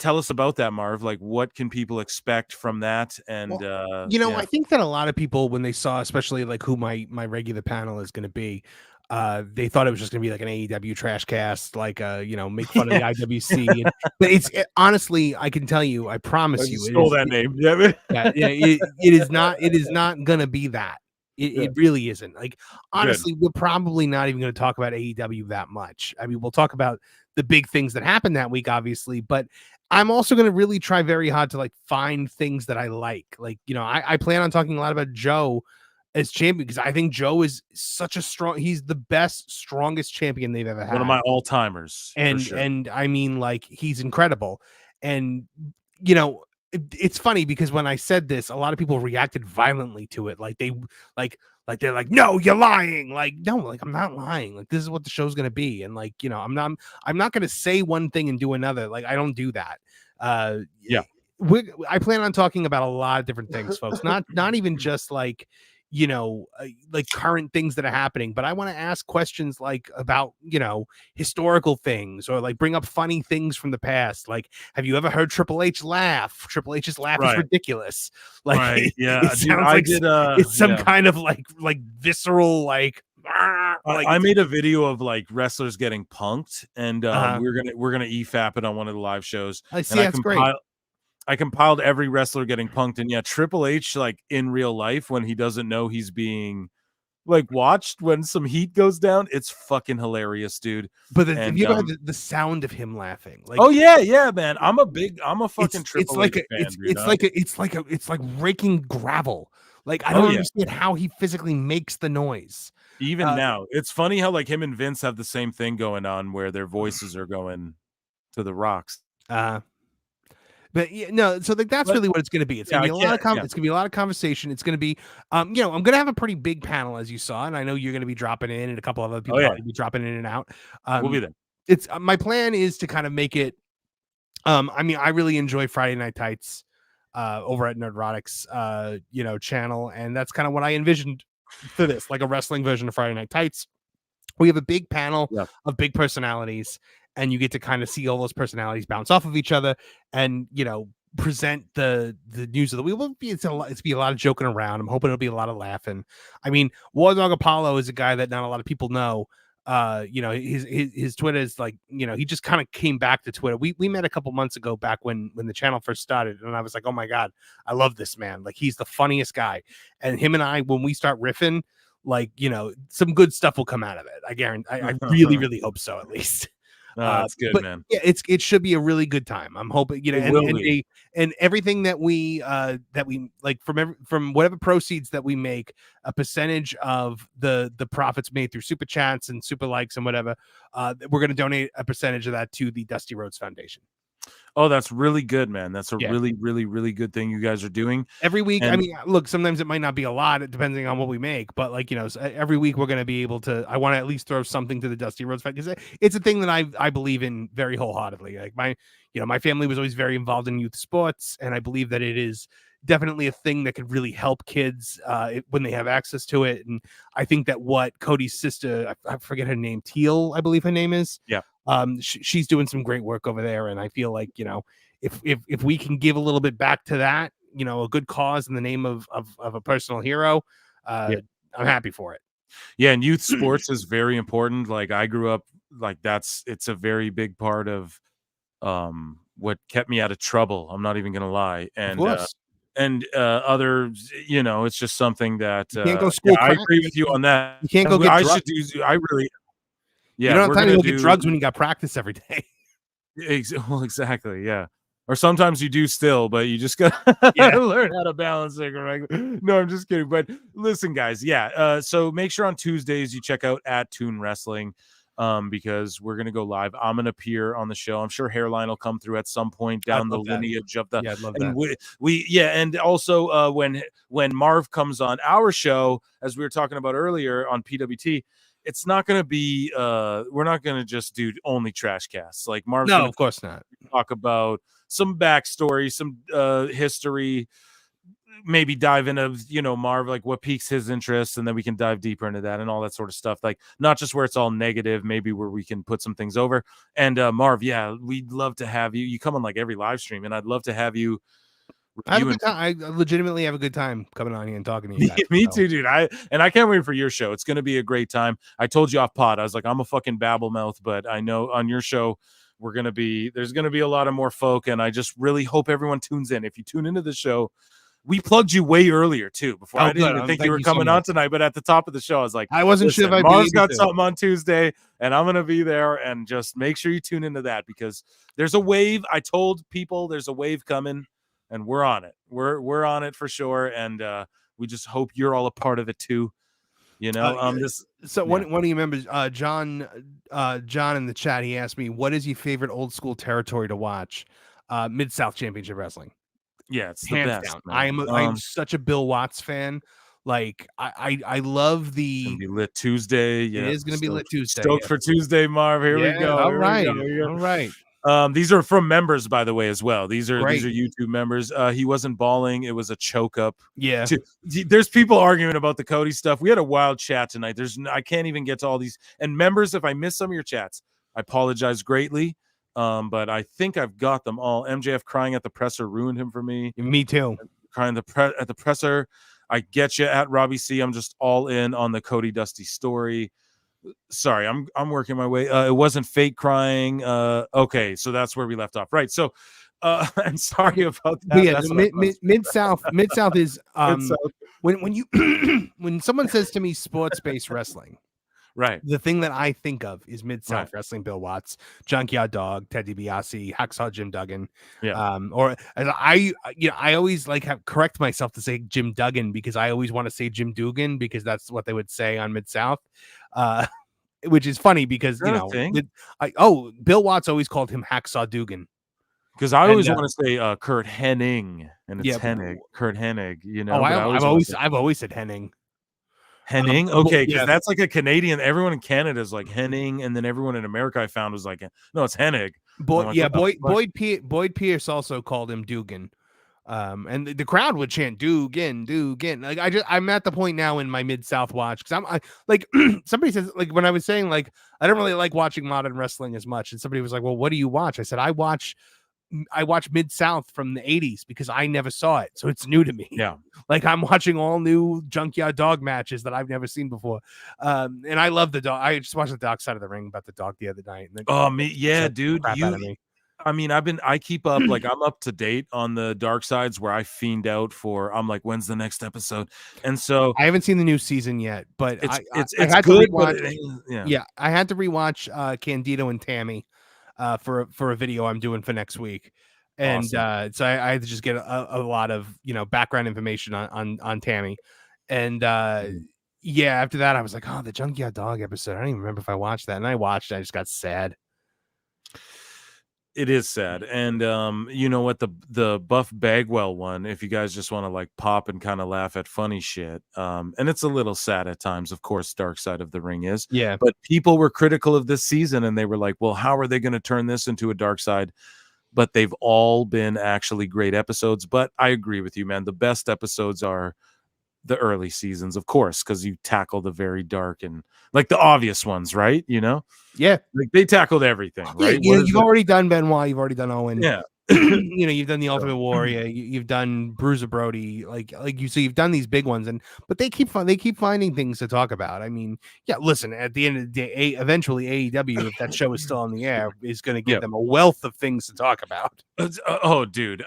tell us about that, Marv. Like, what can people expect from that? And I think that a lot of people, when they saw, especially like who my regular panel is going to be, they thought it was just going to be like an AEW trash cast, like make fun of the IWC. But honestly, I can tell you, I promise you, stole that name. It is not. It is not going to be that. It really isn't. Like, honestly, we're probably not even going to talk about AEW that much. I mean, we'll talk about the big things that happened that week, obviously, but I'm also going to really try very hard to like find things that I like. Like, I plan on talking a lot about Joe as champion because I think Joe is such a he's the best, strongest champion they've ever had. One of my all-timers. And I mean, like, he's incredible. And, it's funny because when I said this, a lot of people reacted violently to it. Like they're like, no, you're lying. Like, no, like, I'm not lying. Like, this is what the show's going to be. And like, I'm not going to say one thing and do another. Like, I don't do that. I plan on talking about a lot of different things, folks. Not even just like, like current things that are happening, but I want to ask questions like about, historical things or like bring up funny things from the past. Like, have you ever heard Triple H laugh? Triple H's laugh is ridiculous. Like, yeah, it sounds like it's some kind of like visceral, like, I made a video of like wrestlers getting punked, and we're gonna EFAP it on one of the live shows. I see, that's great. I compiled every wrestler getting punked, and yeah, Triple H, like in real life, when he doesn't know he's being like watched, when some heat goes down, it's fucking hilarious, dude. But have you ever heard the sound of him laughing? Like, oh yeah, man. I'm a fucking Triple H fan. It's like raking gravel. Like, I don't understand how he physically makes the noise. Even now, it's funny how like him and Vince have the same thing going on, where their voices are going to the rocks. But so like that's really what it's going to be. It's going to be a lot of it's going to be a lot of conversation. It's going to be, I'm going to have a pretty big panel, as you saw, and I know you're going to be dropping in, and a couple of other people are going to be dropping in and out. We'll be there. It's my plan is to kind of make it. I mean, I really enjoy Friday Night Tights over at Nerdrotics, channel, and that's kind of what I envisioned for this, like a wrestling version of Friday Night Tights. We have a big panel of big personalities, and you get to kind of see all those personalities bounce off of each other and, present the news of the week. It's be a lot of joking around. I'm hoping it'll be a lot of laughing. I mean, War Dog Apollo is a guy that not a lot of people know. His Twitter is like, he just kind of came back to Twitter. We met a couple months ago back when the channel first started, and I was like, oh my God, I love this man. Like, he's the funniest guy. And him and I, when we start riffing, like, some good stuff will come out of it. I guarantee. I really, really hope so, at least. That's good, but, man. Yeah, it should be a really good time. I'm hoping, and everything that we like from whatever proceeds that we make, a percentage of the profits made through super chats and super likes and whatever, we're going to donate a percentage of that to the Dusty Rhodes Foundation. Oh, that's really good, man. That's a really, really, really good thing you guys are doing every week. I mean, look, sometimes it might not be a lot, depending on what we make, but like, every week we're going to be able to. I want to at least throw something to the Dusty Rhodes fight because it's a thing that I believe in very wholeheartedly. Like my family was always very involved in youth sports, and I believe that it is definitely a thing that could really help kids when they have access to it. And I think that what Cody's sister, I forget her name, Teal, I believe her name is. Yeah. She's doing some great work over there, and I feel like if we can give a little bit back to that, a good cause in the name of a personal hero, I'm happy for it. Yeah, and youth sports is very important. Like I grew up, like it's a very big part of what kept me out of trouble. I'm not even gonna lie, and others, it's just something that you can't go school. I agree with you on that. You can't go get drugs. Yeah, you don't have time to go get drugs when you got practice every day. Well, exactly. Yeah. Or sometimes you do still, but you just gotta learn how to balance it correctly. No, I'm just kidding. But listen, guys, so make sure on Tuesdays you check out @Toon Wrestling, because we're gonna go live. I'm gonna appear on the show. I'm sure Hairline will come through at some point down the lineage of the. Yeah, I'd love and that. And also when Marv comes on our show, as we were talking about earlier on PWT. It's not going to be we're not going to just do only trash casts. Like Marv's of course not. Talk about some backstory, some history, maybe dive into Marv, like what piques his interest, and then we can dive deeper into that and all that sort of stuff. Like not just where it's all negative, maybe where we can put some things over. And Marv, we'd love to have you. You come on like every live stream, and I'd love to have you. I legitimately have a good time coming on here and talking to you guys. Me too, dude. I can't wait for your show. It's going to be a great time. I told you off pod. I was like, I'm a fucking babble mouth, but I know on your show there's going to be a lot of more folk, and I just really hope everyone tunes in. If you tune into the show, we plugged you way earlier too. Before I didn't even think you were coming on tonight, but at the top of the show, I was like, I wasn't sure if I'd Marv's got something on Tuesday, and I'm going to be there, and just make sure you tune into that because there's a wave. I told people there's a wave coming. And we're on it. We're on it for sure, and we just hope you're all a part of it too. One of you members, John in the chat, he asked me, "What is your favorite old school territory to watch?" Mid-South Championship Wrestling. Yeah, it's hands the best. down. I'm such a Bill Watts fan. Like I love the. It's gonna be lit Tuesday. Yeah, it is gonna be lit Tuesday. Stoked for Tuesday, Marv. Here we go. All right. These are from members, by the way, as well. These are YouTube members. He wasn't balling; it was a choke up. Yeah. There's people arguing about the Cody stuff. We had a wild chat tonight. I can't even get to all these. And members, if I miss some of your chats, I apologize greatly. But I think I've got them all. MJF crying at the presser ruined him for me. Me too. Crying at the presser. I get you at Robbie C. I'm just all in on the Cody Dusty story. Sorry, I'm working my way. It wasn't fake crying. Okay, so that's where we left off. Right. So I'm sorry about that. Yeah, Mid-South is when you when someone says to me sports-based wrestling, right? The thing that I think of is Mid-South Wrestling, Bill Watts, Junkyard Dog, Ted DiBiase, Hacksaw Jim Duggan. Yeah. Or I always correct myself to say Jim Duggan because I always want to say Jim Dugan because that's what they would say on Mid-South. Which is funny because Bill Watts always called him Hacksaw Dugan. Because I always want to say Kurt Hennig, and it's Hennig, Kurt Hennig. I've always said Hennig. Hennig, okay, because that's like a Canadian. Everyone in Canada is like Hennig, and then everyone in America I found was like, no, it's Hennig. Boyd Pierce also called him Dugan. And the crowd would chant Dugan. Like I'm at the point now in my Mid-South watch because somebody says like when I was saying like I don't really like watching modern wrestling as much, and somebody was like, well, what do you watch? I said I watch Mid-South from the 80s because I never saw it, so it's new to me. Yeah, like I'm watching all new Junkyard Dog matches that I've never seen before. And I love the dog. I just watched the Dark Side of the Ring about the dog the other night. Dude, I mean, I keep up, like I'm up to date on the dark sides where I fiend out for, I'm like, when's the next episode? And so I haven't seen the new season yet, but it's good. I had to rewatch Candido and Tammy for a video I'm doing for next week. And awesome. So I had to just get a lot of, background information on Tammy. And after that I was like, oh, the Junkyard Dog episode. I don't even remember if I watched that. And I watched it. I just got sad. It is sad. And you know what, the Buff Bagwell one, if you guys just want to like pop and kind of laugh at funny shit, and it's a little sad at times, of course, Dark Side of the Ring is. Yeah. But people were critical of this season and they were like, well, how are they going to turn this into a Dark Side? But they've all been actually great episodes. But I agree with you, man. The best episodes are the early seasons, of course, because you tackle the very dark and like the obvious ones, right? You know, yeah, like they tackled everything, right? Yeah, you've already done Benoit, you've already done Owen, yeah. You know, you've done the Ultimate Warrior, you've done Bruiser Brody, like so you've done these big ones, but they keep finding things to talk about. I mean, yeah, listen, at the end of the day, eventually AEW, if that show is still on the air, is going to give them a wealth of things to talk about. Oh, dude,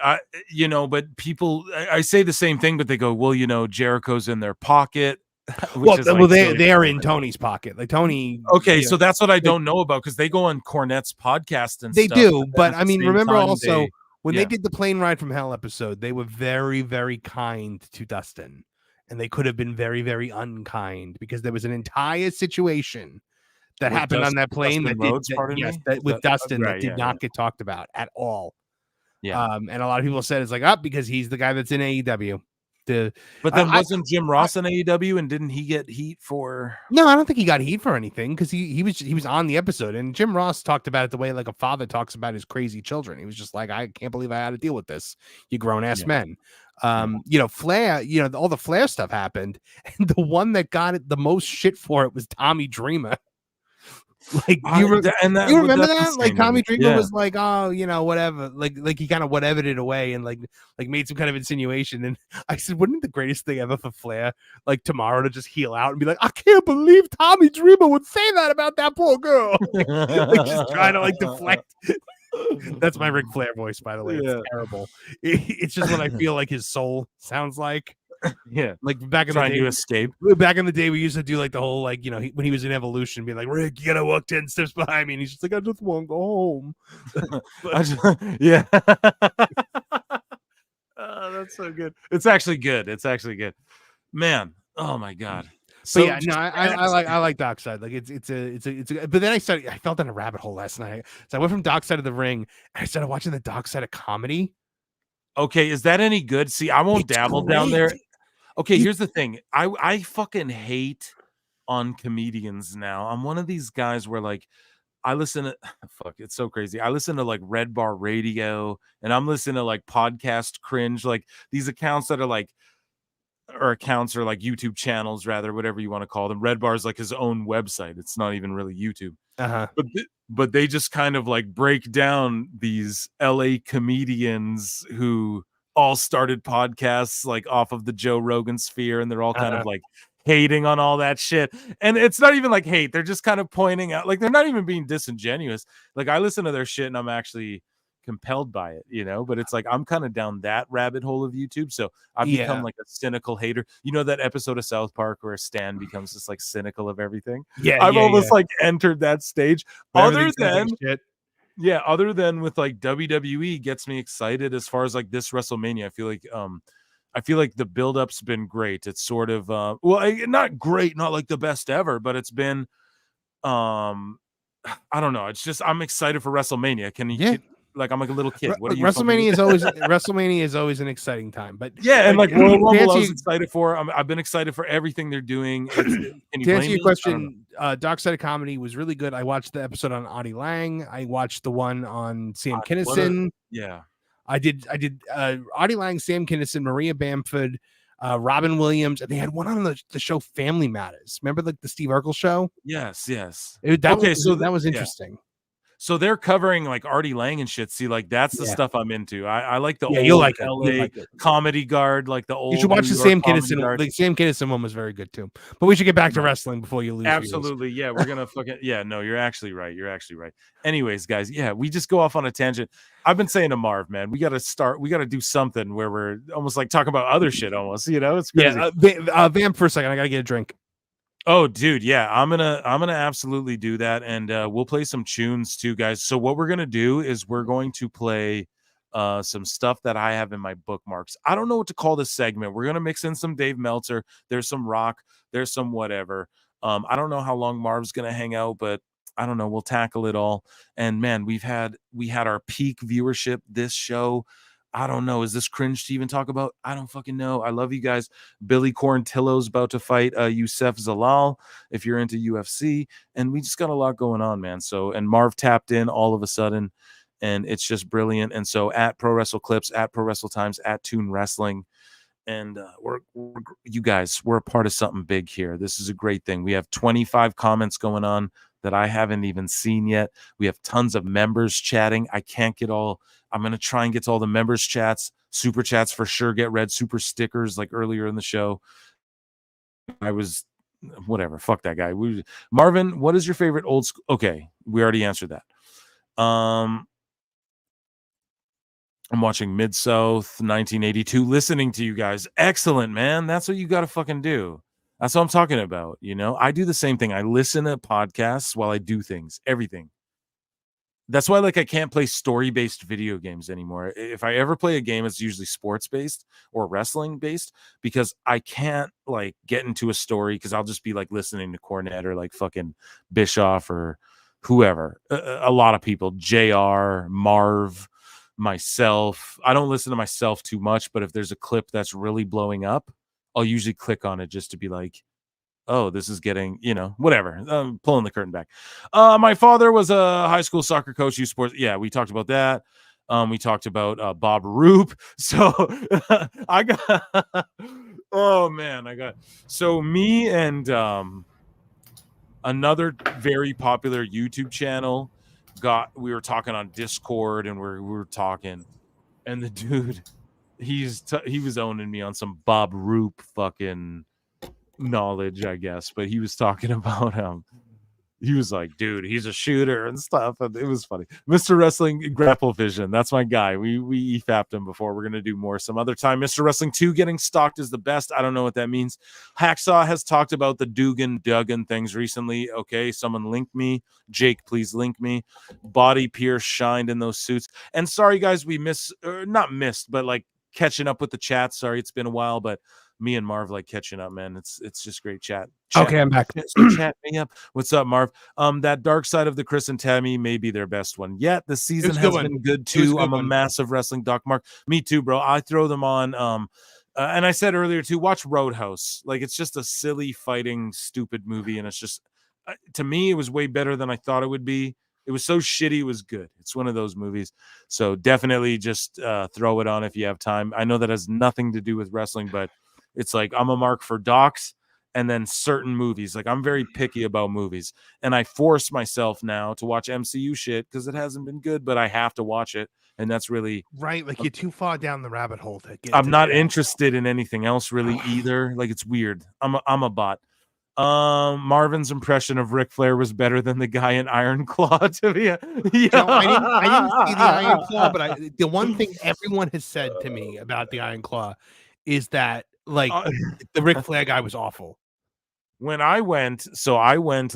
you know, but people, I say the same thing, but they go, well, you know, Jericho's in their pocket. Well, they are in Tony's pocket. Like Tony. Okay, so that's what I don't know about, because they go on Cornette's podcast and they stuff. They do, but I mean, remember also when they did the Plane Ride from Hell episode, they were very, very kind to Dustin, and they could have been very, very unkind because there was an entire situation that happened on that plane with Dustin that did not get talked about at all. Yeah, and a lot of people said it's like because he's the guy that's in AEW. But then wasn't Jim Ross in AEW, and didn't he get heat for? No, I don't think he got heat for anything, because he was on the episode, and Jim Ross talked about it the way like a father talks about his crazy children. He was just like, I can't believe I had to deal with this, you grown ass men. You know, Flair, you know, all the Flair stuff happened, and the one that got it the most shit for it was Tommy Dreamer. Like you remember that? Like Tommy Dreamer was like, oh, you know, whatever. Like he kind of whatevered it away and like made some kind of insinuation. And I said, wouldn't it the greatest thing ever for Flair, like tomorrow, to just heel out and be like, I can't believe Tommy Dreamer would say that about that poor girl. Like just trying to like deflect. That's my Ric Flair voice, by the way. It's terrible. It's just what I feel like his soul sounds like. Yeah, like back in trying the day, to escape. Back in the day, we used to do like the whole like, you know, when he was in Evolution, being like, Rick, you gotta walk 10 steps behind me, and he's just like, I just want to go home. Yeah. Oh, that's so good. It's actually good. Man, oh my god. So yeah, no, I like Dark Side. Like it's a. But then I fell down a rabbit hole last night. So I went from Dark Side of the Ring and I started watching the Dark Side of Comedy. Okay, is that any good? See, I won't dabble down there. Okay, here's the thing. I fucking hate on comedians now. I'm one of these guys where like I listen to it's so crazy. I listen to like Red Bar Radio, and I'm listening to like podcast cringe, like these accounts that are like, or accounts or like YouTube channels, rather, whatever you want to call them. Red Bar is like his own website. It's not even really YouTube. But they just kind of like break down these LA comedians who all started podcasts like off of the Joe Rogan sphere, and they're all kind of like hating on all that shit. And it's not even like hate, they're just kind of pointing out, like they're not even being disingenuous. Like I listen to their shit and I'm actually compelled by it, you know, but it's like I'm kind of down that rabbit hole of YouTube, so I've become like a cynical hater. You know that episode of South Park where Stan becomes just like cynical of everything? I've almost like entered that stage. Other than with like WWE gets me excited as far as like this WrestleMania. I feel like the build-up's been great. It's sort of not great, not like the best ever, but it's been I don't know. It's just I'm excited for WrestleMania. Like I'm like a little kid. What WrestleMania is always an exciting time. But yeah, and like Royal Rumble, I was excited for. I've been excited for everything they're doing. To answer your question, Dark Side of Comedy was really good. I watched the episode on Audie Lang. I watched the one on Sam Kinison. I did Audie Lang, Sam Kinison, Maria Bamford, Robin Williams, and they had one on the show Family Matters. Remember like the Steve Urkel show? Yes. That was interesting. So they're covering like Artie Lang and shit. See, like that's the stuff I'm into. I like the old you'll like LA comedy guard, like the old. You should watch the Sam Kinison. The Sam Kinison one was very good too. But we should get back to wrestling before you lose. Absolutely, yeah. We're gonna fucking No, you're actually right. Anyways, guys, we just go off on a tangent. I've been saying to Marv, man, we got to do something where we're almost like talking about other shit, almost. You know, it's crazy. Vamp for a second. I gotta get a drink. Oh, dude, yeah, I'm gonna absolutely do that, and we'll play some tunes too, guys. So what we're gonna do is we're going to play some stuff that I have in my bookmarks. I don't know what to call this segment. We're gonna mix in some Dave Meltzer. There's some rock. There's some whatever. I don't know how long Marv's gonna hang out, but I don't know. We'll tackle it all. And man, we had our peak viewership this show. I don't know. Is this cringe to even talk about? I don't fucking know. I love you guys. Billy Quarantillo's about to fight Youssef Zalal if you're into UFC. And we just got a lot going on, man. So, and Marv tapped in all of a sudden, and it's just brilliant. And so at Pro Wrestle Clips, at Pro Wrestle Times, at Toon Wrestling, and we're you guys, we're a part of something big here. This is a great thing. We have 25 comments going on that I haven't even seen yet. We have tons of members chatting. I can't get all. I'm going to try and get to all the members chats. Super chats for sure get read. Super stickers like earlier in the show. I was whatever. Fuck that guy. Marvin, what is your favorite old school? Okay, we already answered that. I'm watching Mid-South 1982, listening to you guys. Excellent, man. That's what you got to fucking do. That's what I'm talking about. You know, I do the same thing. I listen to podcasts while I do things, everything. That's why, like, I can't play story-based video games anymore. If I ever play a game, it's usually sports-based or wrestling-based, because I can't, like, get into a story because I'll just be, like, listening to Cornette or, like, fucking Bischoff or whoever. A lot of people. JR, Marv, myself. I don't listen to myself too much, but if there's a clip that's really blowing up, I'll usually click on it just to be like, oh, this is getting, you know, whatever. I'm pulling the curtain back. My father was a high school soccer coach. Youth sports. Yeah, we talked about that. We talked about Bob Roop. So I got, oh man, so me and another very popular YouTube channel we were talking on Discord, and we were talking, and the dude, he was owning me on some Bob Roop fucking knowledge, I guess, but he was talking about he was like, dude, he's a shooter and stuff, and it was funny. Mr. Wrestling Grapple Vision, that's my guy. We EFAP'd him before. We're gonna do more some other time. Mr. Wrestling 2 getting stalked is the best. I don't know what that means. Hacksaw has talked about the Duggan things recently. Okay, someone link me. Jake, please link me. Body Pierce shined in those suits. And sorry guys, we not missed, but like catching up with the chat. Sorry, it's been a while, but me and Marv like catching up, man. It's just great chat. Okay, I'm back. Chat me up. What's up, Marv? That Dark Side of the Chris and Tammy may be their best one yet. The season has been good too. I'm a massive wrestling doc mark. Me too, bro. I throw them on. And I said earlier too, watch Roadhouse. Like, it's just a silly fighting stupid movie, and it's just to me it was way better than I thought it would be. It was so shitty, it was good. It's one of those movies. So definitely just throw it on if you have time. I know that has nothing to do with wrestling, but it's like I'm a mark for docs and then certain movies. Like, I'm very picky about movies, and I force myself now to watch MCU shit because it hasn't been good, but I have to watch it, and that's really right. Like, you're too far down the rabbit hole to get. I'm not interested in anything else really either. Like, it's weird. I'm a bot. Marvin's impression of Ric Flair was better than the guy in Iron Claw. To be, I didn't see the Iron Claw, but the one thing everyone has said to me about the Iron Claw is that, like, the Ric Flair guy was awful. When I went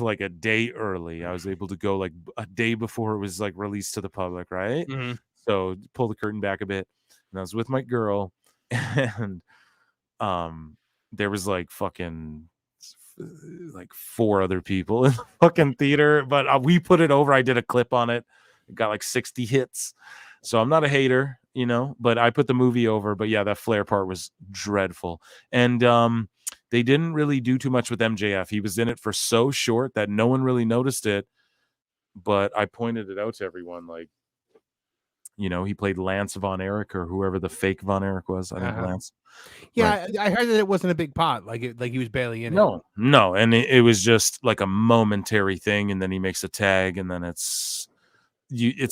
like a day early. I was able to go like a day before it was like released to the public, right? Mm-hmm. So pull the curtain back a bit, and I was with my girl, and there was like fucking like 4 other people in the fucking theater, but we put it over. I did a clip on it. It got like 60 hits. So I'm not a hater, you know, but I put the movie over. But yeah, that Flair part was dreadful. And they didn't really do too much with MJF. He was in it for so short that no one really noticed it. But I pointed it out to everyone, like, you know, he played Lance Von Erich or whoever the fake Von Erich was. I think Lance. Yeah, right. I heard that it wasn't a big pot. Like he was barely in it. No. And it was just like a momentary thing. And then he makes a tag, and then it's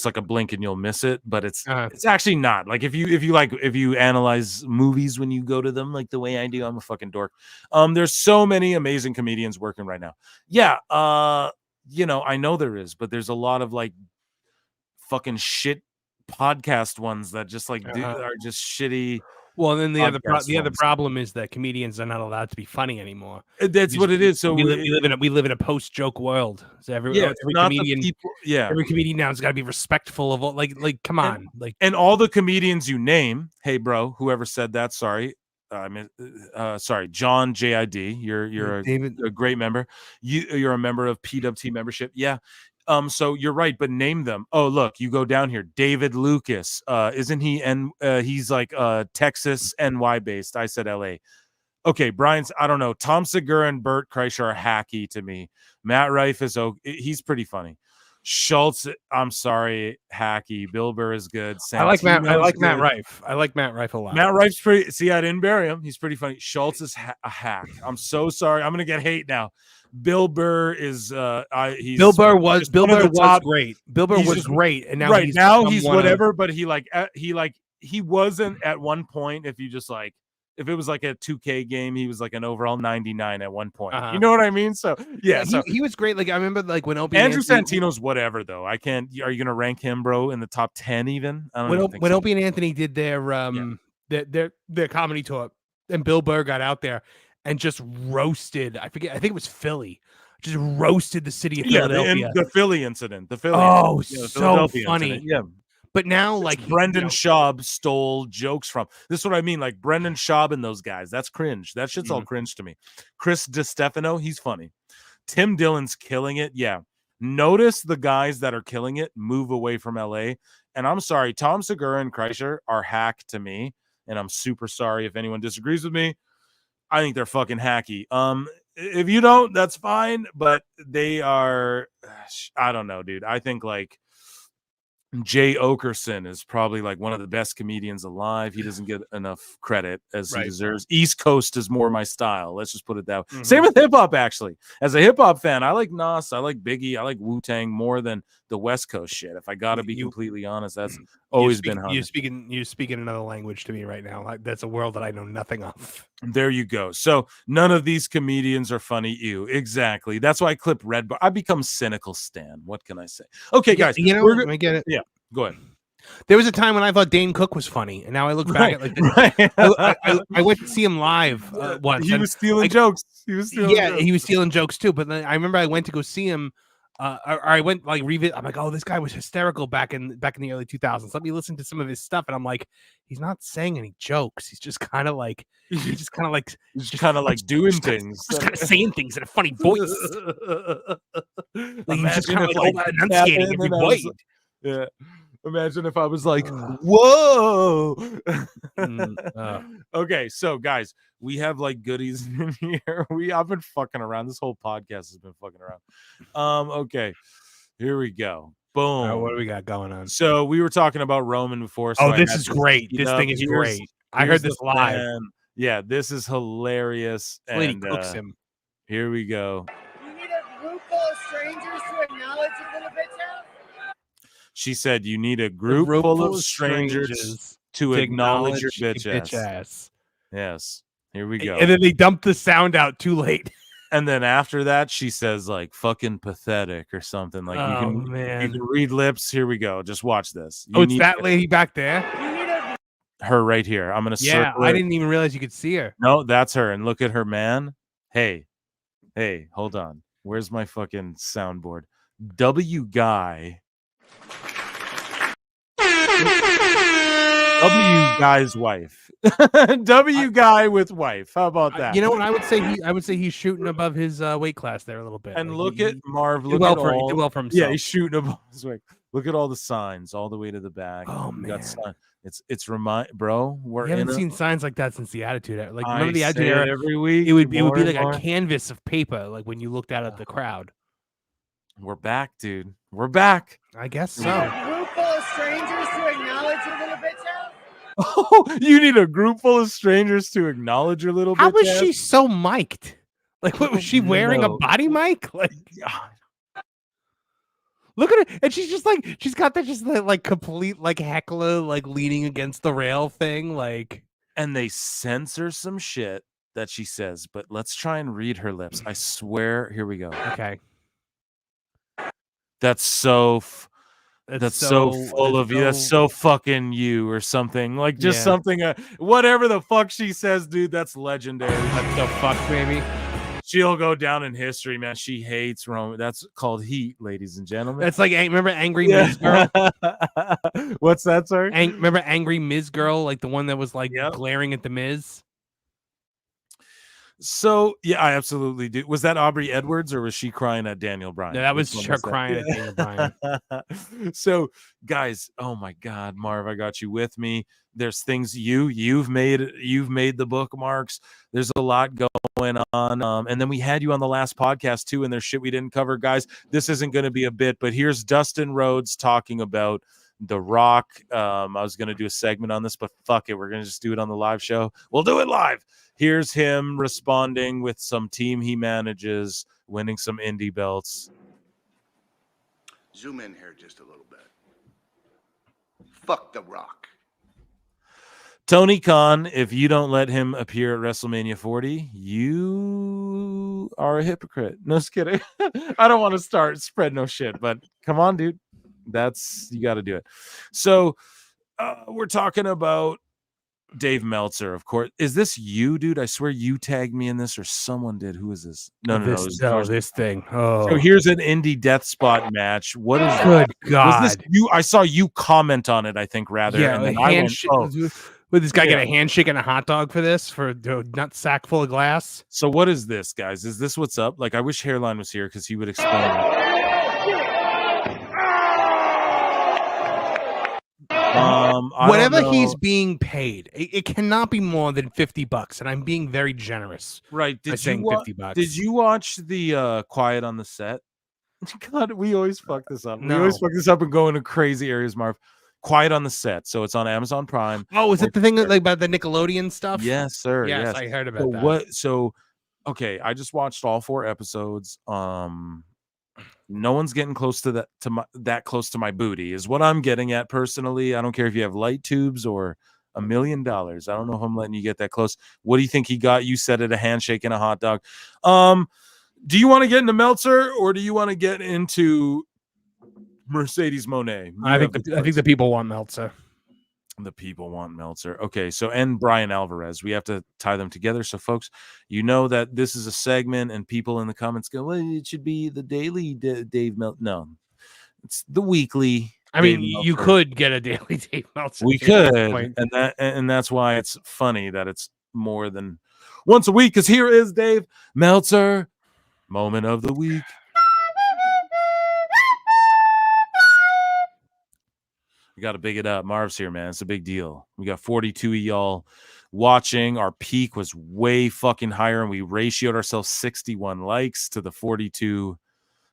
like a blink and you'll miss it. But it's actually not. Like, if you analyze movies when you go to them, like the way I do, I'm a fucking dork. There's so many amazing comedians working right now. Yeah. You know, I know there is, but there's a lot of like fucking shit podcast ones that just like are just shitty. Well, and then the other problem is that comedians are not allowed to be funny anymore. That's what it is. So we live in a post joke world. So every comedian now has got to be respectful of all, like come on, and all the comedians you name. Hey, bro, whoever said that, sorry. Sorry, John JID. You're a great member. You're a member of PWT membership. Yeah. So you're right, but name them. Oh, look, you go down here. David Lucas. Isn't he? And he's like Texas, NY based. I said LA. Okay, Brian's, I don't know. Tom Segura and Bert Kreischer are hacky to me. Matt Rife is he's pretty funny. Schultz, I'm sorry, hacky. Bill Burr is good. I like Matt Rife. I like Matt Rife a lot. Matt Rife's pretty. See, I didn't bury him. He's pretty funny. Schultz is a hack. I'm so sorry. I'm gonna get hate now. Bill Burr is Bill Burr was great. Bill Burr was great, and now he's whatever. But he wasn't at one point. If it was like a 2K game, he was like an overall 99 at one point. You know what I mean? So yeah, he was great. Like I remember, like when Opie Andrew Santino's whatever though. I can't. Are you gonna rank him, bro, in the top 10 even? I don't think when so. Opie and Anthony did their comedy tour, and Bill Burr got out there and just roasted. I think it was Philly. Just roasted the city of Philadelphia. The Philly incident. The Philly. Oh, so funny. Incident. Yeah. But now, like Brendan Schaub stole jokes from. This is what I mean. Like Brendan Schaub and those guys. That's cringe. That shit's all cringe to me. Chris DiStefano, he's funny. Tim Dillon's killing it. Yeah. Notice the guys that are killing it move away from LA. And I'm sorry, Tom Segura and Kreischer are hack to me. And I'm super sorry if anyone disagrees with me. I think they're fucking hacky. If you don't, that's fine. But they are, I don't know, dude. I think like Jay Okerson is probably like one of the best comedians alive. He doesn't get enough credit as he deserves. East Coast is more my style. Let's just put it that way. Same with hip hop, actually. As a hip hop fan, I like Nas, I like Biggie, I like Wu-Tang more than the West Coast shit. If I got to be completely honest, that's always been you're speaking another language to me right now. That's a world that I know nothing of. There you go. So none of these comedians are funny. Exactly. That's why I clip Red Bar. I become cynical Stan. What can I say? Okay, guys. I get it. Yeah. Go ahead. There was a time when I thought Dane Cook was funny, and now I look back at like I went to see him live once. He was stealing jokes. He was stealing jokes too. But then I remember I went to go see him. Or I went like revisit. I'm like, oh, this guy was hysterical back in the early 2000s. Let me listen to some of his stuff, and I'm like, he's not saying any jokes. He's just kind of like doing things, just kind of saying things in a funny voice. Like he's just kind of like enunciating every word. Yeah. Imagine if I was like, whoa. Okay, so guys, we have like goodies in here. I've been fucking around. This whole podcast has been fucking around. Okay, here we go. Boom. What do we got going on? So we were talking about Roman before. So this is great. This thing is great. I heard this live. Yeah, this is hilarious. Lady cooks him. Here we go. You need a group full of strangers to acknowledge a little bitch ass? She said, you need a group full of strangers to acknowledge your bitch ass. Yes. Here we go. And then they dump the sound out too late. And then after that, she says, like, fucking pathetic or something. Like, you can read lips. Here we go. Just watch this. It's that lady back there? Her right here. I'm going to circle I didn't even realize you could see her. No, that's her. And look at her, man. Hey, hold on. Where's my fucking soundboard? W Guy. W Guy's wife. W Guy with wife. How about that? You know what I would say? I would say he's shooting above his weight class there a little bit. And like, look at Marv. He did well for himself. Yeah, he's shooting above his weight. Look at all the signs all the way to the back. Oh man, it's bro. We haven't seen signs like that since the Attitude Era. Like remember the Attitude Era? Every week it would be like a canvas of paper. Like when you looked out at the crowd. We're back, dude. We're back. I guess so. A group full of strangers to acknowledge your little bitch ass? Oh, you need a group full of strangers to acknowledge your little bitch ass? How was she so mic'd? Like, what was she wearing? A body mic? Like, look at it. And she's just like, she's got that just like complete like heckler, like leaning against the rail thing. Like, and they censor some shit that she says, but let's try and read her lips. I swear. Here we go. Okay. That's so full of you. That's so fucking you or something. Like just something, whatever the fuck she says, dude, that's legendary. That's the fuck, baby. She'll go down in history, man. She hates Roman. That's called heat, ladies and gentlemen. That's like, remember Angry Miz Girl? What's that, sorry? Remember Angry Miz Girl? Like the one that was like glaring at the Miz? So yeah, I absolutely do. Was that Aubrey Edwards or was she crying at Daniel Bryan? No, that was her crying at Daniel Bryan. So guys, oh my God, Marv, I got you with me. There's things you've made the bookmarks. There's a lot going on. And then we had you on the last podcast too, and there's shit we didn't cover. Guys, this isn't going to be a bit, but here's Dustin Rhodes talking about The Rock. I was going to do a segment on this, but fuck it. We're going to just do it on the live show. We'll do it live. Here's him responding with some team he manages, winning some indie belts. Zoom in here just a little bit. Fuck The Rock. Tony Khan, if you don't let him appear at WrestleMania 40, you are a hypocrite. No, just kidding. I don't want to start spread no shit, but come on, dude. You got to do it. So we're talking about Dave Meltzer, of course. Is this you, dude? I swear you tagged me in this, or someone did. Who is this? No. This thing. Oh, so here's an indie death spot match. What is good God? Was this you? I saw you comment on it. I think rather. Yeah, and then I went, would this guy get a handshake and a hot dog for this? For a nut sack full of glass? So what is this, guys? Is this what's up? Like, I wish Hairline was here because he would explain it. Whatever he's being paid, it cannot be more than $50, and I'm being very generous. Right? Did you $50? Did you watch the Quiet on the Set? God, we always fuck this up. No. We always fuck this up and go into crazy areas, Marv. Quiet on the Set. So it's on Amazon Prime. Oh, is it the thing like about the Nickelodeon stuff? Yes, sir. Yes. I heard about that. So okay, I just watched all 4 episodes. No one's getting close to that close to my booty is what I'm getting at personally. I don't care if you have light tubes or $1 million. I don't know if I'm letting you get that close. What do you think he got? You said it, a handshake and a hot dog. Do you want to get into Meltzer or do you want to get into Mercedes Moné? I think the people want Meltzer. The people want Meltzer. Okay, so and Brian Alvarez. We have to tie them together. So, folks, you know that this is a segment, and people in the comments go, well, it should be the daily Dave Meltzer. No, it's the weekly. I mean, you could get a daily Dave Meltzer. We could, and that's why it's funny that it's more than once a week, because here is Dave Meltzer, moment of the week. We got to big it up. Marv's here, man. It's a big deal. We got 42 of y'all watching. Our peak was way fucking higher, and we ratioed ourselves 61 likes to the 42,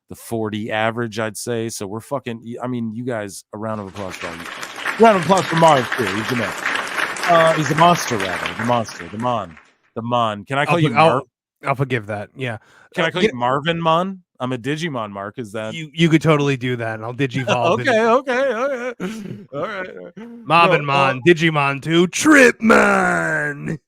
the 40 average, I'd say. So we're fucking, I mean, you guys, a round of applause for you. Round of applause for Marv, too. He's the man. He's a monster, rather. The monster. The Mon. Can I call you Marv? I'll forgive that. Yeah. Can I call you Marvin Mon? I'm a Digimon, Mark. Is that you could totally do that, and I'll Digivolve. Okay. All right. Marvin Mon, Digimon 2, Tripman.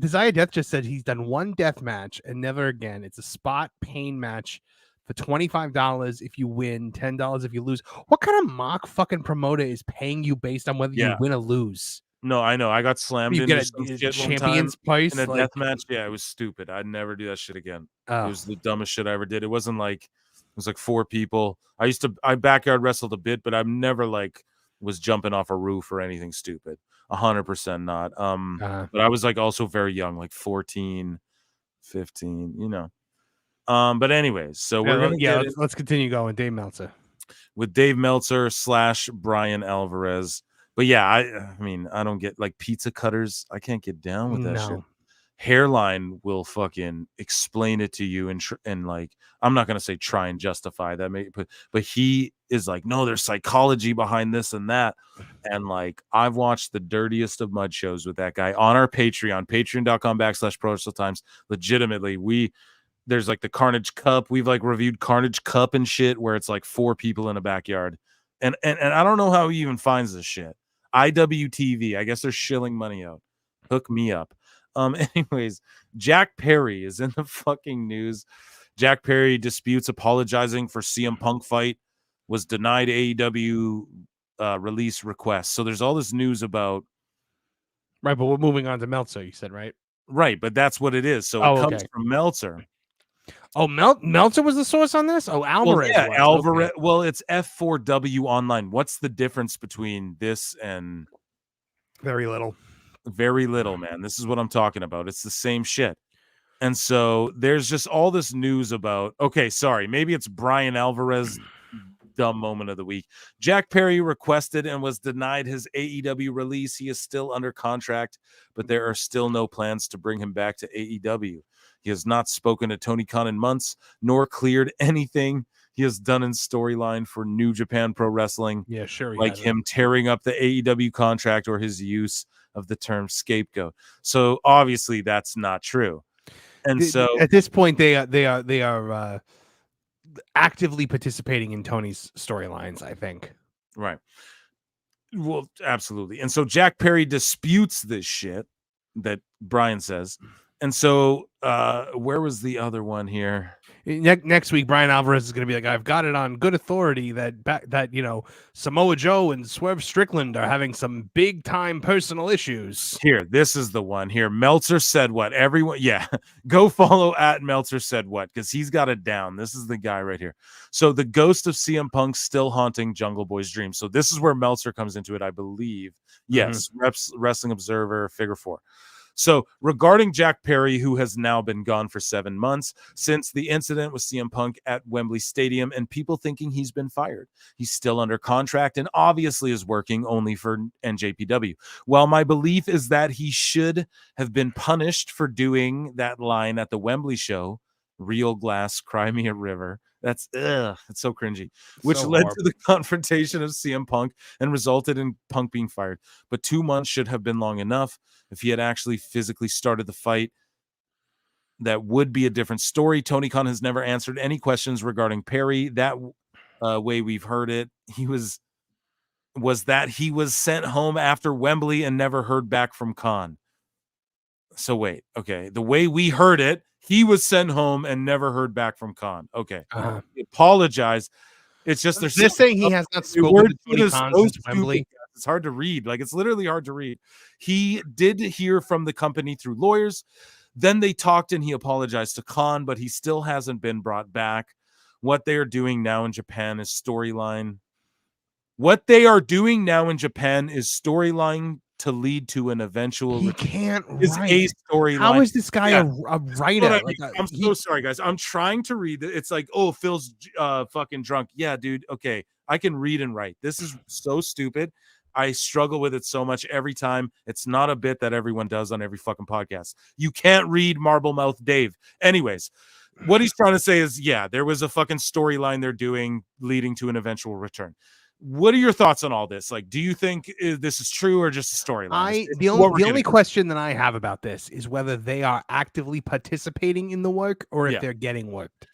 Desire Death just said he's done one death match and never again. It's a spot pain match for $25 if you win, $10 if you lose. What kind of mock fucking promoter is paying you based on whether you win or lose? No, I know. I got slammed into some shit champion's price in a death match. Yeah, it was stupid. I'd never do that shit again. It was the dumbest shit I ever did. It wasn't like, it was like 4 people. I backyard wrestled a bit, but I've never like was jumping off a roof or anything stupid. 100% not. But I was like also very young, like 14, 15, you know. But anyways, so we're gonna let's continue going. Dave Meltzer with Dave Meltzer / Brian Alvarez. But yeah, I mean, I don't get like pizza cutters. I can't get down with that shit. Hairline will fucking explain it to you and like, I'm not gonna say try and justify that, but he is like, no, there's psychology behind this and that, and like I've watched the dirtiest of mud shows with that guy on our Patreon, patreon.com/prowrestletimes. Legitimately, there's like the Carnage Cup. We've like reviewed Carnage Cup and shit where it's like 4 people in a backyard, and I don't know how he even finds this shit. IWTV. I guess they're shilling money out. Hook me up. Anyways, Jack Perry is in the fucking news. Jack Perry disputes apologizing for CM Punk fight, was denied AEW release request. So there's all this news about. Right, but we're moving on to Meltzer, you said, right? Right, but that's what it is. So it comes from Meltzer. Oh, Meltzer was the source on this? Oh, Alvarez. Well, yeah, Alvarez. Okay. Well, it's F4W online. What's the difference between this and... Very little. Very little, man. This is what I'm talking about. It's the same shit. And so there's just all this news about, okay, sorry, maybe it's Brian Alvarez, dumb moment of the week. Jack Perry requested and was denied his AEW release. He is still under contract, but there are still no plans to bring him back to AEW. He has not spoken to Tony Khan in months, nor cleared anything he has done in storyline for New Japan Pro Wrestling. Yeah, sure. Like him tearing up the AEW contract or his use of the term scapegoat. So obviously that's not true. And so at this point, they are actively participating in Tony's storylines, I think. Right. Well, absolutely. And so Jack Perry disputes this shit that Brian says. And so where was the other one here? Next week, Brian Alvarez is going to be like, I've got it on good authority that you know, Samoa Joe and Swerve Strickland are having some big time personal issues. Here, this is the one here. Meltzer said what? Everyone, yeah, go follow at Meltzer said what, because he's got it down. This is the guy right here. So the ghost of CM Punk still haunting Jungle Boy's dreams. So this is where Meltzer comes into it, I believe. Yes, Wrestling Observer, Figure 4. So regarding Jack Perry, who has now been gone for 7 months since the incident with CM Punk at Wembley Stadium and people thinking he's been fired, he's still under contract and obviously is working only for NJPW. While my belief is that he should have been punished for doing that line at the Wembley show, real glass, cry me a river. That's it's so cringy, which so led horrible. to the confrontation of CM Punk and resulted in Punk being fired. But 2 months should have been long enough. If he had actually physically started the fight, that would be a different story. Tony Khan has never answered any questions regarding Perry. That way we've heard it. He was sent home after Wembley and never heard back from Khan. So wait, okay. The way we heard it, he was sent home and never heard back from Khan. Okay. Apologize. It's just they're saying he has not spoken to Tony Khan since Wembley. It's hard to read. Like, it's literally hard to read. He did hear from the company through lawyers. Then they talked and he apologized to Khan, but he still hasn't been brought back. What they are doing now in Japan is storyline. What they are doing now in Japan is storyline to lead to an eventual. He can't write. A storyline. How is this guy a writer? I'm so sorry, guys. I'm trying to read it. It's like, oh, Phil's fucking drunk. Yeah, dude. Okay, I can read and write. This is so stupid. I struggle with it so much every time. It's not a bit that everyone does on every fucking podcast. You can't read Marble Mouth Dave. Anyways, what he's trying to say is, yeah, there was a fucking storyline they're doing leading to an eventual return. What are your thoughts on all this? Like, do you think this is true or just a storyline? The only question that I have about this is whether they are actively participating in the work or if they're getting worked.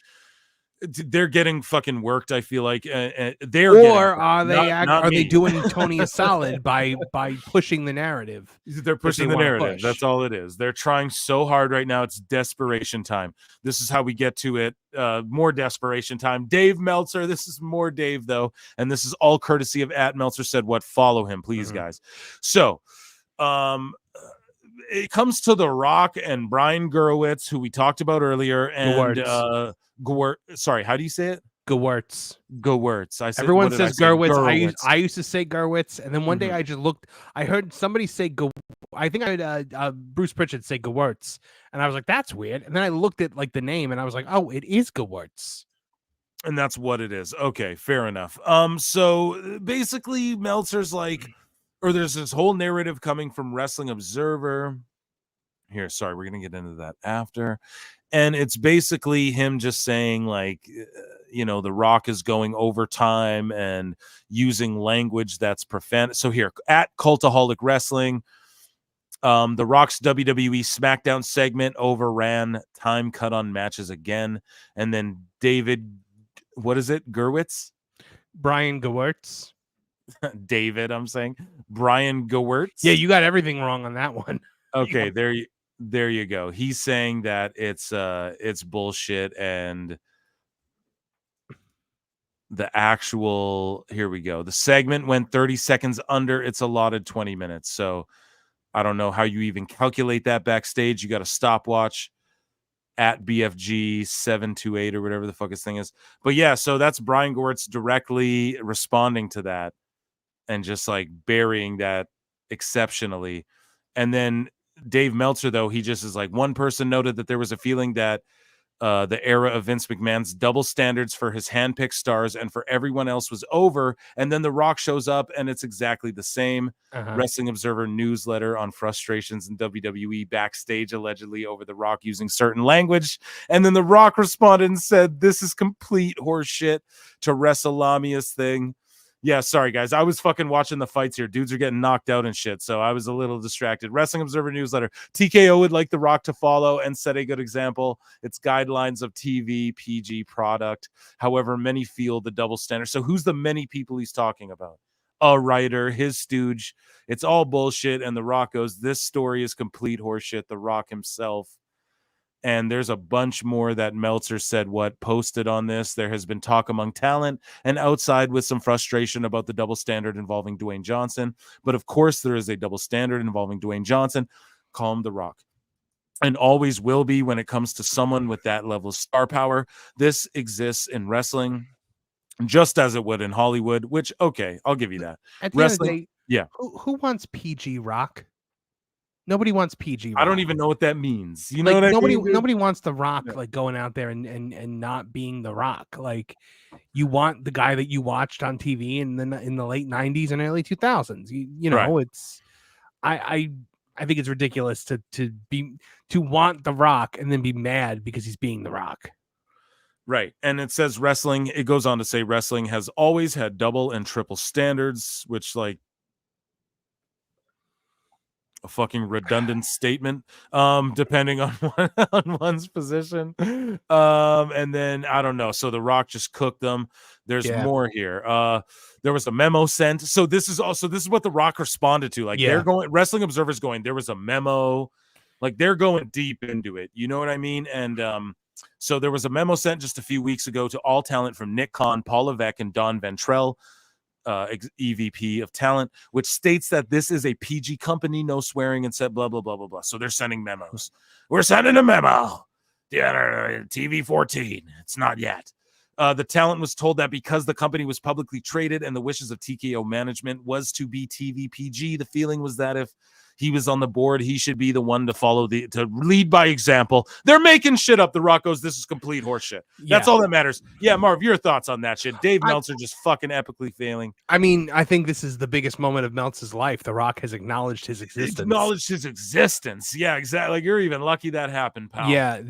They're getting fucking worked. I feel like are they doing Tony a solid by pushing the narrative? They're pushing the narrative. That's all it is. They're trying so hard right now. It's desperation time. This is how we get to it. More desperation time. Dave Meltzer. This is more Dave though, and this is all courtesy of at Meltzer said what. Follow him, please, guys. So, it comes to The Rock and Brian Gurewitz, who we talked about earlier, and sorry, how do you say it? Gewurz. Everyone says Gurewitz. I used to say Gurewitz, and then one day I just looked. I heard somebody say I think I heard Bruce Pritchard say Gewurz, and I was like, "That's weird." And then I looked at like the name, and I was like, "Oh, it is Gewurz." And that's what it is. Okay, fair enough. So basically, Meltzer's like, or there's this whole narrative coming from Wrestling Observer. Here, sorry, we're gonna get into that after. And it's basically him just saying, like, The Rock is going overtime and using language that's profane. So here, at Cultaholic Wrestling, The Rock's WWE SmackDown segment overran time cut on matches again. And then David, what is it? Gurewitz? Brian Gewurz. David, I'm saying. Brian Gewurz. Yeah, you got everything wrong on that one. Okay, there you go. He's saying that it's bullshit, and the actual, here we go. The segment went 30 seconds under its allotted 20 minutes. So I don't know how you even calculate that backstage. You got a stopwatch at BFG 728 or whatever the fuck his thing is. But yeah, so that's Brian Gewurz directly responding to that and just like burying that exceptionally. And then Dave Meltzer, though, he just is like, one person noted that there was a feeling that the era of Vince McMahon's double standards for his handpicked stars and for everyone else was over. And then The Rock shows up and it's exactly the same. Wrestling Observer newsletter on frustrations in WWE backstage, allegedly over The Rock using certain language. And then The Rock responded and said, this is complete horseshit to WrestleLamia's thing. Yeah, sorry, guys. I was fucking watching the fights here. Dudes are getting knocked out and shit, so I was a little distracted. Wrestling Observer newsletter. TKO would like The Rock to follow and set a good example. It's guidelines of TV, PG product. However, many feel the double standard. So who's the many people he's talking about? A writer, his stooge. It's all bullshit, and The Rock goes, this story is complete horseshit. The Rock himself. And there's a bunch more that Meltzer said posted on this. There has been talk among talent and outside with some frustration about the double standard involving Dwayne Johnson. But of course, there is a double standard involving Dwayne Johnson. Call him The Rock. And always will be when it comes to someone with that level of star power. This exists in wrestling just as it would in Hollywood, which, okay, I'll give you that. At the wrestling, end of the day, yeah. Who wants PG Rock? Nobody wants PG Rock. I don't even know what that means. You know what I mean? Dude? Nobody wants The Rock like going out there and not being The Rock. Like, you want the guy that you watched on TV in the late 90s and early 2000s. You know, right. It's I think it's ridiculous to want The Rock and then be mad because he's being The Rock. Right. And it says wrestling, it goes on to say wrestling has always had double and triple standards, which like a fucking redundant statement, depending on one's position. And then I don't know. So The Rock just cooked them. There's more here. There was a memo sent. So this is what The Rock responded to. Like they're going, Wrestling Observer's going, there was a memo. Like they're going deep into it. You know what I mean? And so there was a memo sent just a few weeks ago to all talent from Nick Khan, Paul Levesque, and Don Ventrell, EVP of talent, which states that this is a PG company, no swearing, and said blah blah blah blah blah. So they're sending memos. We're sending a memo. TV 14. It's not yet. The talent was told that because the company was publicly traded and the wishes of TKO management was to be TV PG, the feeling was that if he was on the board, he should be the one to to lead by example. They're making shit up. The Rock goes, this is complete horseshit. That's all that matters. Yeah, Marv, your thoughts on that shit? Dave Meltzer just fucking epically failing. I mean, I think this is the biggest moment of Meltzer's life. The Rock has acknowledged his existence. Yeah, exactly. Like, you're even lucky that happened, pal. Yeah,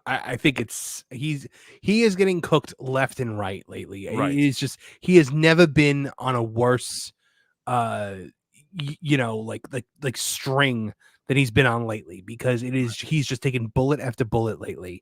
I think he is getting cooked left and right lately. Right. He has never been on a worse like string that he's been on lately, because he's just taken bullet after bullet lately,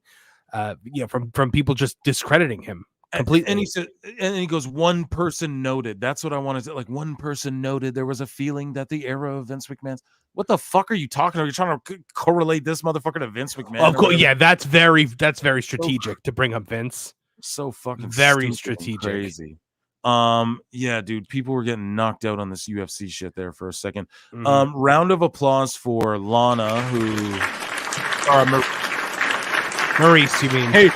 from people just discrediting him completely. And he said, and he goes, one person noted. That's what I wanted to, like, one person noted there was a feeling that the era of Vince McMahon's. What the fuck are you talking about? You're trying to correlate this motherfucker to Vince McMahon? Of course, yeah, that's very strategic to bring up Vince. So fucking very strategic, crazy. Yeah, dude, people were getting knocked out on this UFC shit there for a second. Round of applause for Lana, Maurice, you mean? Hey,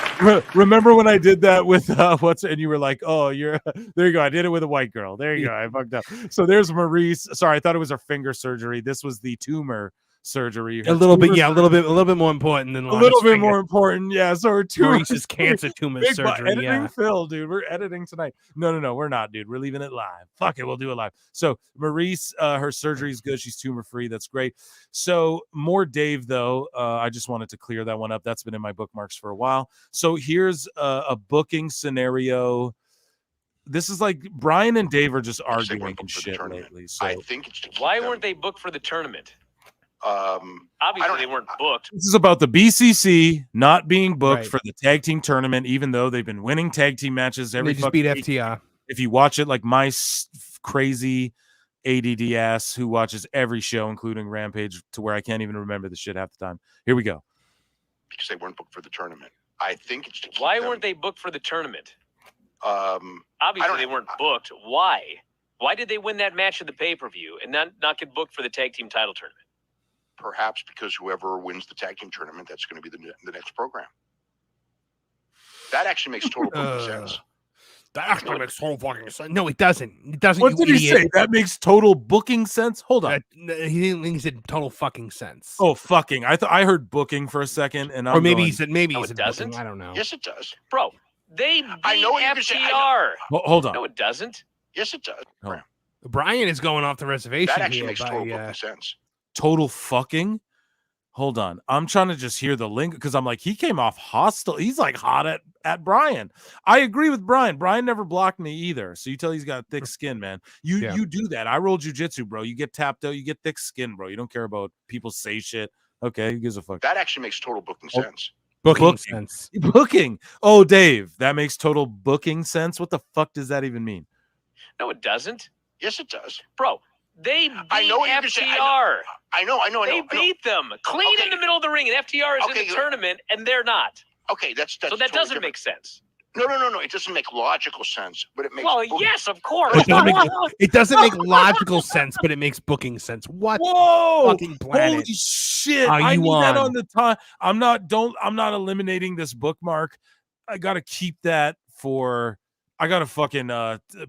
remember when I did that with and you were like, oh, you're there you go. I did it with a white girl. There you go. I fucked up. So there's Maurice. Sorry, I thought it was her finger surgery. This was the tumor surgery. A little bit more important than Lana's bit more important. Yeah. So her Maurice's cancer tumor surgery. Editing Phil, dude. We're editing tonight. No, we're not, dude. We're leaving it live. Fuck it, we'll do it live. So Maurice, her surgery is good. She's tumor free. That's great. So more Dave though. I just wanted to clear that one up. That's been in my bookmarks for a while. So here's a booking scenario. This is like Brian and Dave are just arguing and shit lately. So I think why weren't they booked for the tournament? Obviously they weren't booked. This is about the BCC not being booked for the tag team tournament, even though they've been winning tag team matches every fucking beat FTR. If you watch it, like my crazy ADD ass who watches every show, including Rampage, to where I can't even remember the shit half the time. Here we go. Because they weren't booked for the tournament. I think it's to keep why them. Weren't they booked for the tournament? Obviously they weren't booked. Why? Why did they win that match at the pay-per-view and not get booked for the tag team title tournament? Perhaps because whoever wins the tag team tournament, that's going to be the next program. That actually makes total sense. That actually makes total fucking sense. No, it doesn't. It doesn't. What did he say? That makes total booking sense. Hold on. He said total fucking sense. Oh, fucking! I heard booking for a second, and or maybe going, he said maybe no, he said it doesn't. Booking. I don't know. Yes, it does, bro. They beat I know what you're FTR. Hold on. No, it doesn't. Yes, it does. Oh. Brian is going off the reservation. That actually here makes by, total booking sense. Total fucking. Hold on. I'm trying to just hear the link because I'm like, he came off hostile. He's like hot at Brian. I agree with Brian. Brian never blocked me either. So you tell he's got thick skin, man. You do that. I roll jujitsu, bro. You get tapped out. You get thick skin, bro. You don't care about people say shit. Okay, who gives a fuck? That actually makes total booking sense. Booking sense. Booking. Oh, Dave, that makes total booking sense. What the fuck does that even mean? No, it doesn't. Yes, it does, bro. They beat I know what you're FTR. I know. They beat them clean in the middle of the ring, and FTR is in the tournament, and they're not. Okay, that's so that totally doesn't different. make sense. No. It doesn't make logical sense, but it makes. Well, yes, of course. It doesn't make logical sense, but it makes booking sense. What? Whoa! Fucking planet. Holy shit! Are I you need on? that on the time. I'm not eliminating this bookmark. I gotta keep that for. I gotta fucking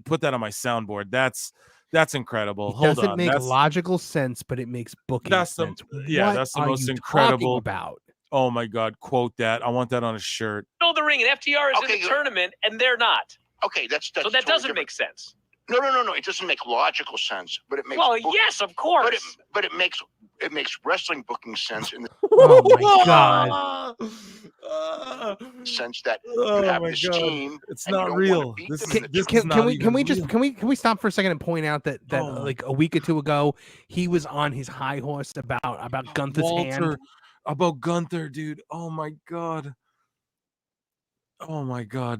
put that on my soundboard. That's incredible. Hold on. Doesn't make logical sense, but it makes booking sense. That's the most incredible. About? Oh my god! Quote that. I want that on a shirt. Middle of the ring, and FTR is in the tournament, and they're not. Okay, that's so that totally doesn't different. make sense. No. It doesn't make logical sense, but it makes. Well, yes, of course. But it makes wrestling booking sense in the. Oh my god! Sense that you have this team. It's not real. Can we stop for a second and point out that like a week or two ago he was on his high horse about Gunther's hand. About Gunther, dude. Oh my god,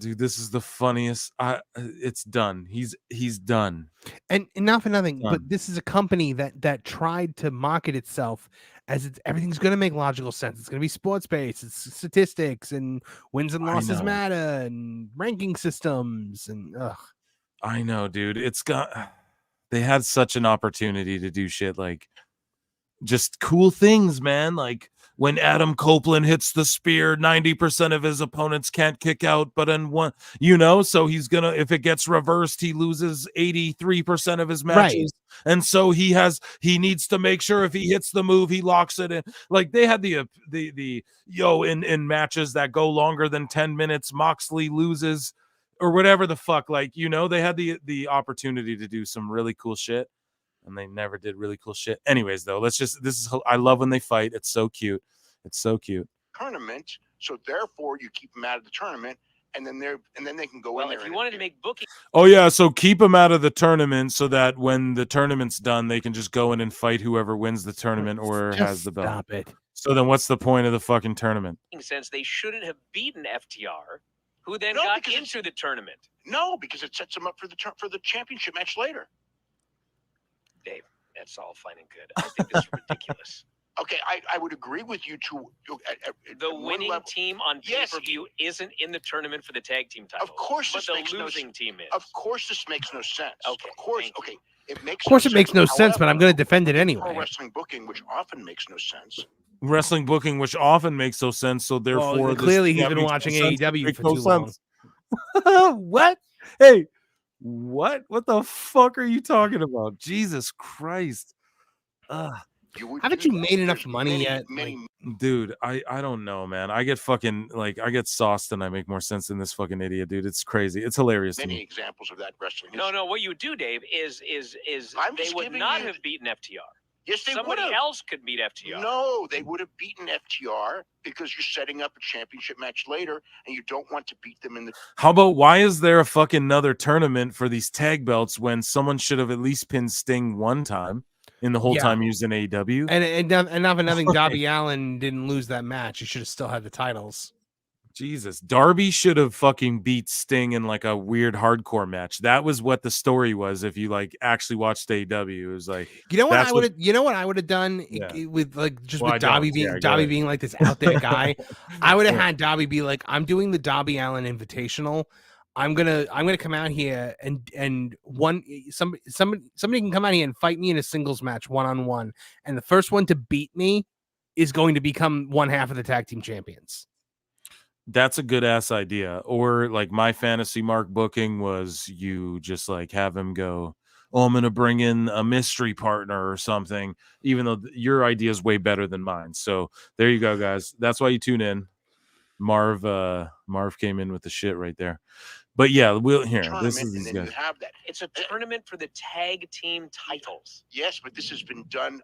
dude. This is the funniest. It's done. He's done. And not for nothing, but this is a company that tried to market itself as everything's going to make logical sense. It's going to be sports based. It's statistics and wins and losses matter and ranking systems and. I know, dude. They had such an opportunity to do shit like just cool things, man. Like when Adam Copeland hits the spear, 90% of his opponents can't kick out, but in one, so he's gonna, if it gets reversed, he loses 83% of his matches. Right. And so he needs to make sure if he hits the move, he locks it in. Like they had in matches that go longer than 10 minutes, Moxley loses or whatever the fuck. Like, they had the opportunity to do some really cool shit. And they never did really cool shit. Anyways, though, I love when they fight. It's so cute. Tournament, so therefore you keep them out of the tournament, and then they can go in there. If you wanted to make booking. Oh yeah, so keep them out of the tournament so that when the tournament's done, they can just go in and fight whoever wins the tournament or has the belt. Stop it. So then, what's the point of the fucking tournament? Since they shouldn't have beaten FTR, who then got into the tournament. No, because it sets them up for the championship match later. Dave, that's all fine and good. I think this is ridiculous. Okay, I would agree with you the winning team on pay-per-view isn't in the tournament for the tag team title. Of course, but the losing team is. Of course, this makes no sense. Okay, of course, okay. It makes. Of course, it makes no sense, but I'm going to defend it anyway. Pro wrestling booking, which often makes no sense. Wrestling booking, which often makes no sense. So therefore, clearly he's been watching AEW for too long. What? Hey. What the fuck are you talking about? Jesus Christ. Haven't you made enough money yet? Dude, I don't know, man. I get fucking I get sauced and I make more sense than this fucking idiot, dude. It's crazy. It's hilarious. Many examples of that wrestling. No, what you do, Dave, is they would not have beaten FTR. Yes, they Somebody else could beat FTR. No, they would have beaten FTR because you're setting up a championship match later, and you don't want to beat them in the. How about why is there a fucking another tournament for these tag belts when someone should have at least pinned Sting one time in the whole time using AEW? And not for nothing, Darby Allin didn't lose that match. He should have still had the titles. Jesus, Darby should have fucking beat Sting in like a weird hardcore match. That was what the story was. If you actually watched AEW, it was like, what I would have done with with Darby being like this out there guy. I would have had Darby be like, I'm doing the Darby Allin Invitational. I'm gonna come out here and somebody can come out here and fight me in a singles match 1-on-1, and the first one to beat me is going to become one half of the tag team champions. That's a good ass idea. Or like my fantasy Mark booking was you just like have him go, oh, I'm going to bring in a mystery partner or something, even though your idea is way better than mine. So there you go, guys. That's why you tune in. Marv came in with the shit right there. But yeah, we'll here. This is these guys. You have that. It's a tournament for the tag team titles. Yes, but this has been done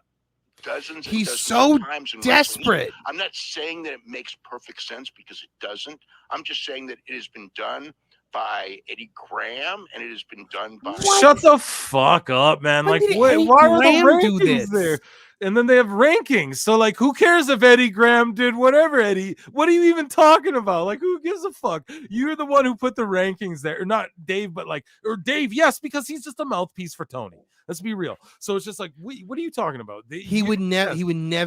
dozens. He's dozens so of times in desperate. I'm not saying that it makes perfect sense because it doesn't. I'm just saying that it has been done by Eddie Graham and it has been done by. Shut the fuck up, man! Like, why are the rankings there? And then they have rankings. So, like, who cares if Eddie Graham did whatever, Eddie? What are you even talking about? Like, who gives a fuck? You're the one who put the rankings there. Or not Dave, but like, or Dave, yes, because he's just a mouthpiece for Tony. Let's be real. So it's just like, what are you talking about? He would never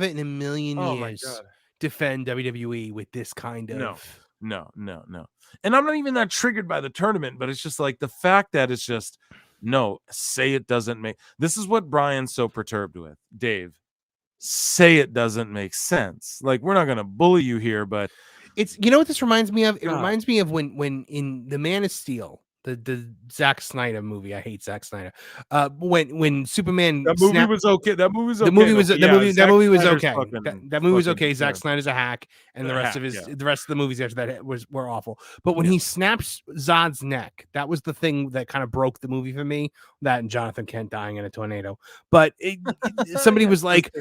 in a million years defend WWE with this kind of. No. And I'm not even that triggered by the tournament, but it's just like the fact that it's just, no, say it doesn't make. This is what Brian's so perturbed with. Dave, say it doesn't make sense. Like, we're not going to bully you here, but it's, you know what this reminds me of? It reminds me of when in The Man of Steel, the Zack Snyder movie. I hate Zack Snyder. When Superman, that movie was okay. That movie was okay. That movie was okay. That movie was okay. Yeah. Zack Snyder's a hack, and the rest of the movies after that were awful. But when he snaps Zod's neck, that was the thing that kind of broke the movie for me. That and Jonathan Kent dying in a tornado. But somebody was like,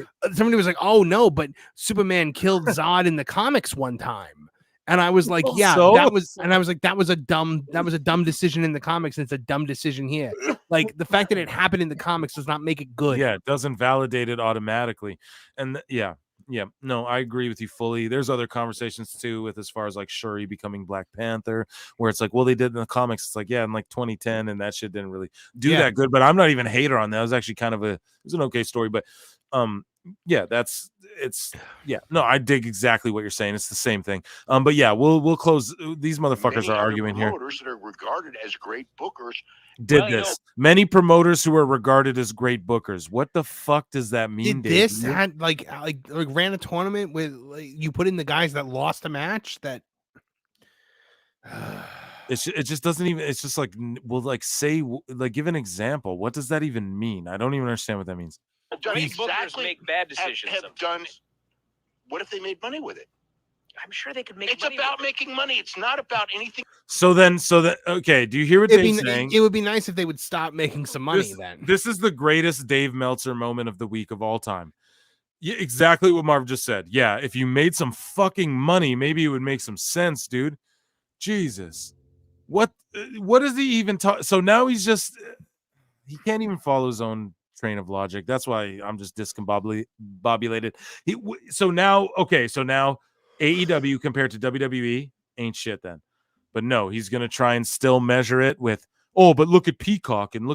oh no, but Superman killed Zod in the comics one time. And I was like, that was a dumb decision in the comics, and it's a dumb decision here. Like, the fact that it happened in the comics does not make it good. Yeah, it doesn't validate it automatically. And no, I agree with you fully. There's other conversations too with as far as like Shuri becoming Black Panther, where it's like, well, they did in the comics. It's like, yeah, in like 2010, and that shit didn't really do that good. But I'm not even a hater on that. It was actually kind of it was an okay story, but no, I dig exactly what you're saying. It's the same thing. But yeah, we'll close. These motherfuckers are arguing here. Promoters that are regarded as great bookers Many promoters who are regarded as great bookers. What the fuck does that mean? Did this had like ran a tournament with you put in the guys that lost a match that. It just doesn't even. It's just like, well, like say, like give an example. What does that even mean? I don't even understand what that means. These bookers make bad decisions. What if they made money with it? I'm sure they could make. It's about making money. It's not about anything. So okay. Do you hear what Dave's saying? It would be nice if they would stop making some money. This is the greatest Dave Meltzer moment of the week of all time. Yeah, exactly what Marv just said. Yeah, if you made some fucking money, maybe it would make some sense, dude. Jesus, what does he even talk? So now he can't even follow his own train of logic. That's why I'm just discombobulated. So now AEW compared to WWE ain't shit then. But no, he's gonna try and still measure it with, but look at Peacock and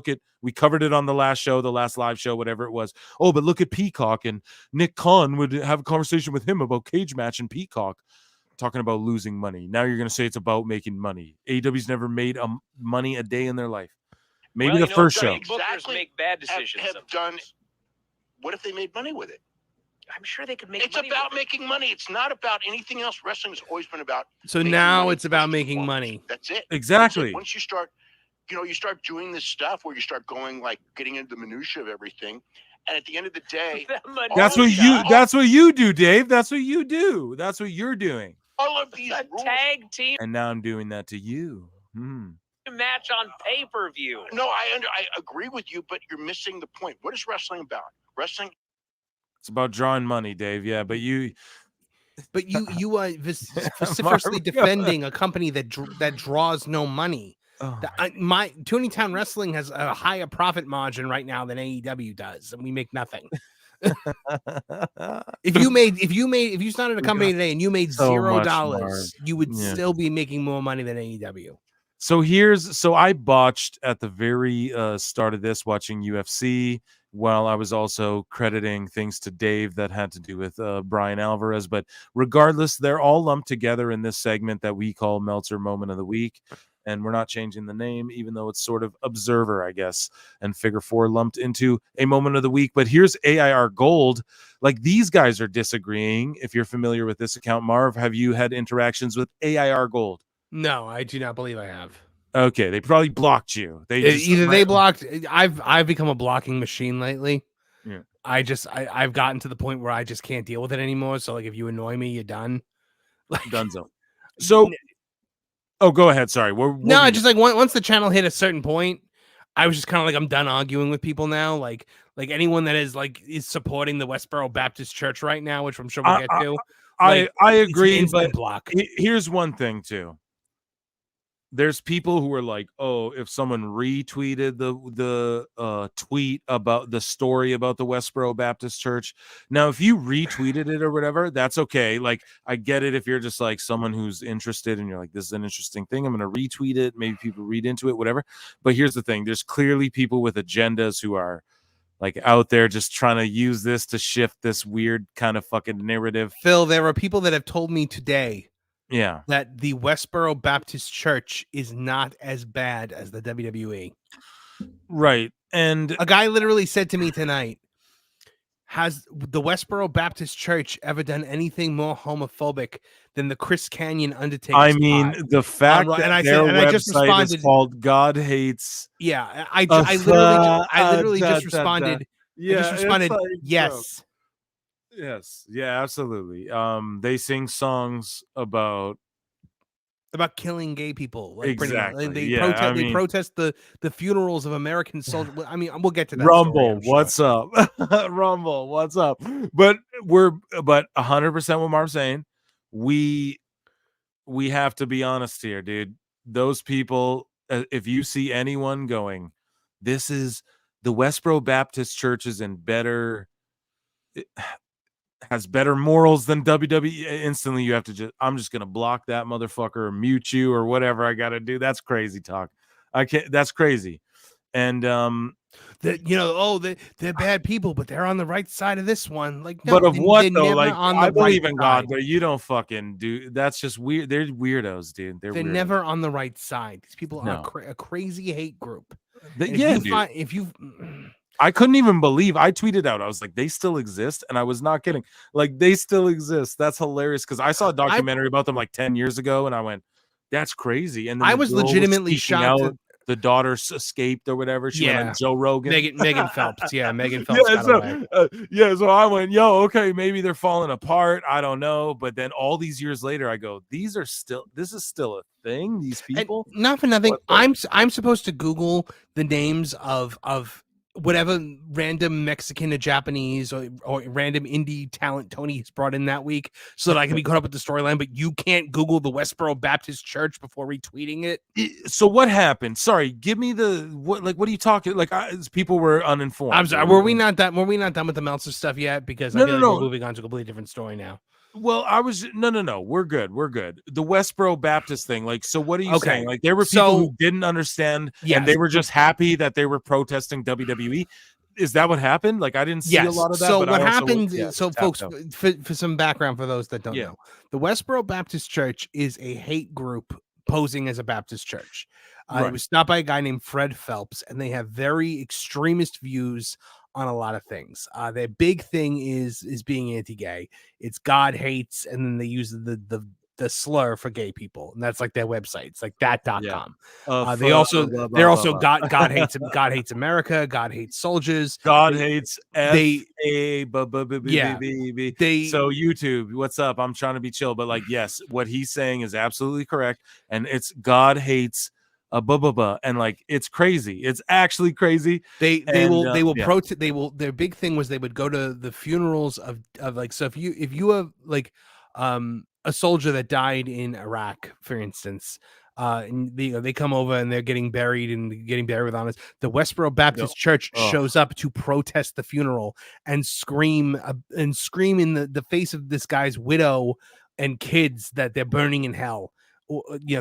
we covered it on the last live show, whatever it was. But look at Peacock, and Nick Khan would have a conversation with him about cage match and Peacock, talking about losing money. Now you're gonna say it's about making money. AEW's never made money a day in their life. Maybe the first show. Bookers make bad decisions. What if they made money with it? I'm sure they could make. It's about making money. It's not about anything else. Wrestling has always been about. So now it's about making money. That's it. Exactly. That's it. Once you start, you start doing this stuff where you start going like getting into the minutia of everything, and at the end of the day, that's what you do, Dave. That's what you do. That's what you're doing. All of these tag team, and now I'm doing that to you. Match on pay-per-view. No, I agree with you, but you're missing the point. What is wrestling about? Wrestling. It's about drawing money, Dave. Yeah, but you are vociferously defending a company that draws no money. My Toontown Wrestling has a higher profit margin right now than AEW does, and we make nothing. If you started a company today and you made $0, you would still be making more money than AEW. So I botched at the very start of this watching UFC while I was also crediting things to Dave that had to do with Brian Alvarez. But regardless, they're all lumped together in this segment that we call Meltzer Moment of the Week. and we're not changing the name, even though it's sort of Observer, I guess, and Figure 4 lumped into a moment of the week. But here's AIR Gold. Like, these guys are disagreeing. If you're familiar with this account, Marv, have you had interactions with AIR Gold? No, I do not believe I have. Okay, they probably blocked you. They blocked. I've become a blocking machine lately. Yeah. I've gotten to the point where I just can't deal with it anymore. So like, if you annoy me, you're done. Like, Dunzo. So, go ahead. Sorry. I just like once the channel hit a certain point, I was just kind of like, I'm done arguing with people now. Like anyone that is supporting the Westboro Baptist Church right now, which I'm sure we'll get to. I agree, but block. Here's one thing too. There's people who are like, oh, if someone retweeted the tweet about the story about the Westboro Baptist Church. Now, if you retweeted it or whatever, that's okay. Like, I get it if you're just like someone who's interested and you're like, this is an interesting thing, I'm going to retweet it. Maybe people read into it, whatever. But here's the thing. There's clearly people with agendas who are like out there just trying to use this to shift this weird kind of fucking narrative. Phil, there are people that have told me today that the Westboro Baptist Church is not as bad as the WWE. Right. And a guy literally said to me tonight, has the Westboro Baptist Church ever done anything more homophobic than the Chris Canyon Undertaker? I mean, the fact that their website is called God Hates. Yeah, I literally just responded. Yeah, I just responded, yes. Bro. Yes, yeah, absolutely. They sing songs about killing gay people. Like, exactly. They protest the funerals of American soldiers. I mean, we'll get to that. Rumble, what's up? Rumble, what's up? But 100% what Marv's saying. We have to be honest here, dude. Those people, if you see anyone going, this is the Westboro Baptist Church is in better. Has better morals than WWE, instantly you have to I'm just gonna block that motherfucker or mute you or whatever I gotta do. That's crazy talk. I can't. That's crazy. And they're bad people, but they're on the right side of this one. Like, no, but of what though? Like, I believe in God, but you don't fucking do. That's just weird. They're weirdos, dude. They're never on the right side. These people are a crazy hate group. I couldn't even believe. I tweeted out, I was like, they still exist, and I was not kidding. Like, they still exist. That's hilarious, because I saw a documentary about them like 10 years ago, and I went, that's crazy. And then I was legitimately shocked. The daughter escaped or whatever. She went on Joe Rogan. Megan Phelps. Yeah, Megan Phelps. So I went, okay, maybe they're falling apart. I don't know. But then all these years later, I go, this is still a thing. These people. And not for nothing. I'm supposed to Google the names of whatever random Mexican or Japanese or random indie talent Tony has brought in that week so that I can be caught up with the storyline, but you can't Google the Westboro Baptist Church before retweeting it. So what happened? Sorry, give me what are you talking? Like, people were uninformed. I'm sorry. Were we not done with the Meltzer stuff yet? Because I feel like we're moving on to a completely different story now. Well, I was no. We're good. The Westboro Baptist thing. Like, so what are you saying? Like, there were people who didn't understand, and they were just happy that they were protesting WWE. Is that what happened? Like, I didn't see a lot of that. So what happened? Folks, for some background for those that don't know, the Westboro Baptist Church is a hate group posing as a Baptist church. It was started by a guy named Fred Phelps, and they have very extremist views on a lot of things. Their big thing is being anti-gay. It's God hates, and then they use the slur for gay people, and that's like their website. It's like that.com. They're also God hates America. God hates soldiers. God hates so YouTube, what's up? I'm trying to be chill, but like, yes, what he's saying is absolutely correct, and it's God hates and like, it's crazy. It's actually crazy. They will protest. Their big thing was they would go to the funerals of like, so if you have like a soldier that died in Iraq, for instance, and they come over and they're getting buried with honors. The Westboro Baptist Church shows up to protest the funeral and scream in the face of this guy's widow and kids that they're burning in hell.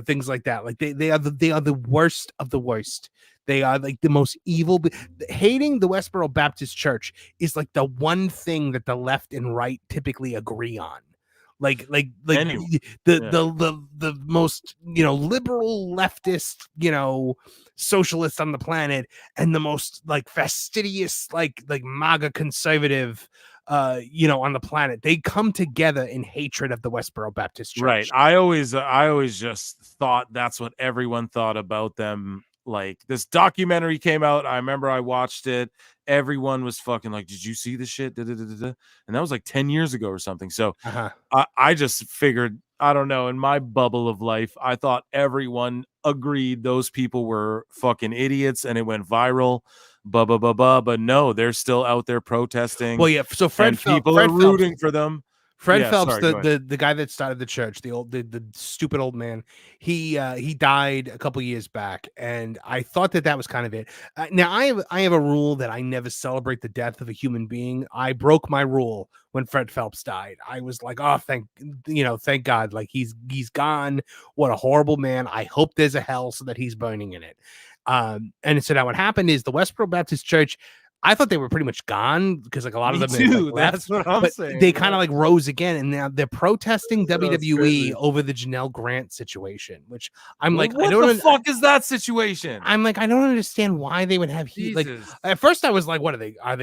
Things like that. Like, they are the worst of the worst. They are like the most evil. Hating the Westboro Baptist Church is like the one thing that the left and right typically agree on. Anyway. the most liberal leftist socialist on the planet, and the most like fastidious like MAGA conservative on the planet. They come together in hatred of the Westboro Baptist Church. Right. I always just thought that's what everyone thought about them. Like, this documentary came out. I remember I watched it. Everyone was fucking like, did you see this shit? And that was like 10 years ago or something. So I just figured, I don't know, in my bubble of life, I thought everyone agreed those people were fucking idiots and it went viral. But no, they're still out there protesting. Well, yeah. So people are rooting for them. Fred Phelps, the guy that started the church, the stupid old man, he died a couple years back, and I thought that was kind of it. Now I have a rule that I never celebrate the death of a human being. I broke my rule when Fred Phelps died. I was like, oh, thank God, like he's gone. What a horrible man. I hope there's a hell so that he's burning in it. And so now what happened is the Westboro Baptist Church, I thought they were pretty much gone because like a lot of them too. That's what I'm saying. They kind of like rose again, and now they're protesting WWE over the Janelle Grant situation, which I'm like, what the fuck is that situation? I'm like, I don't understand why they would have heat. Like at first I was like, what are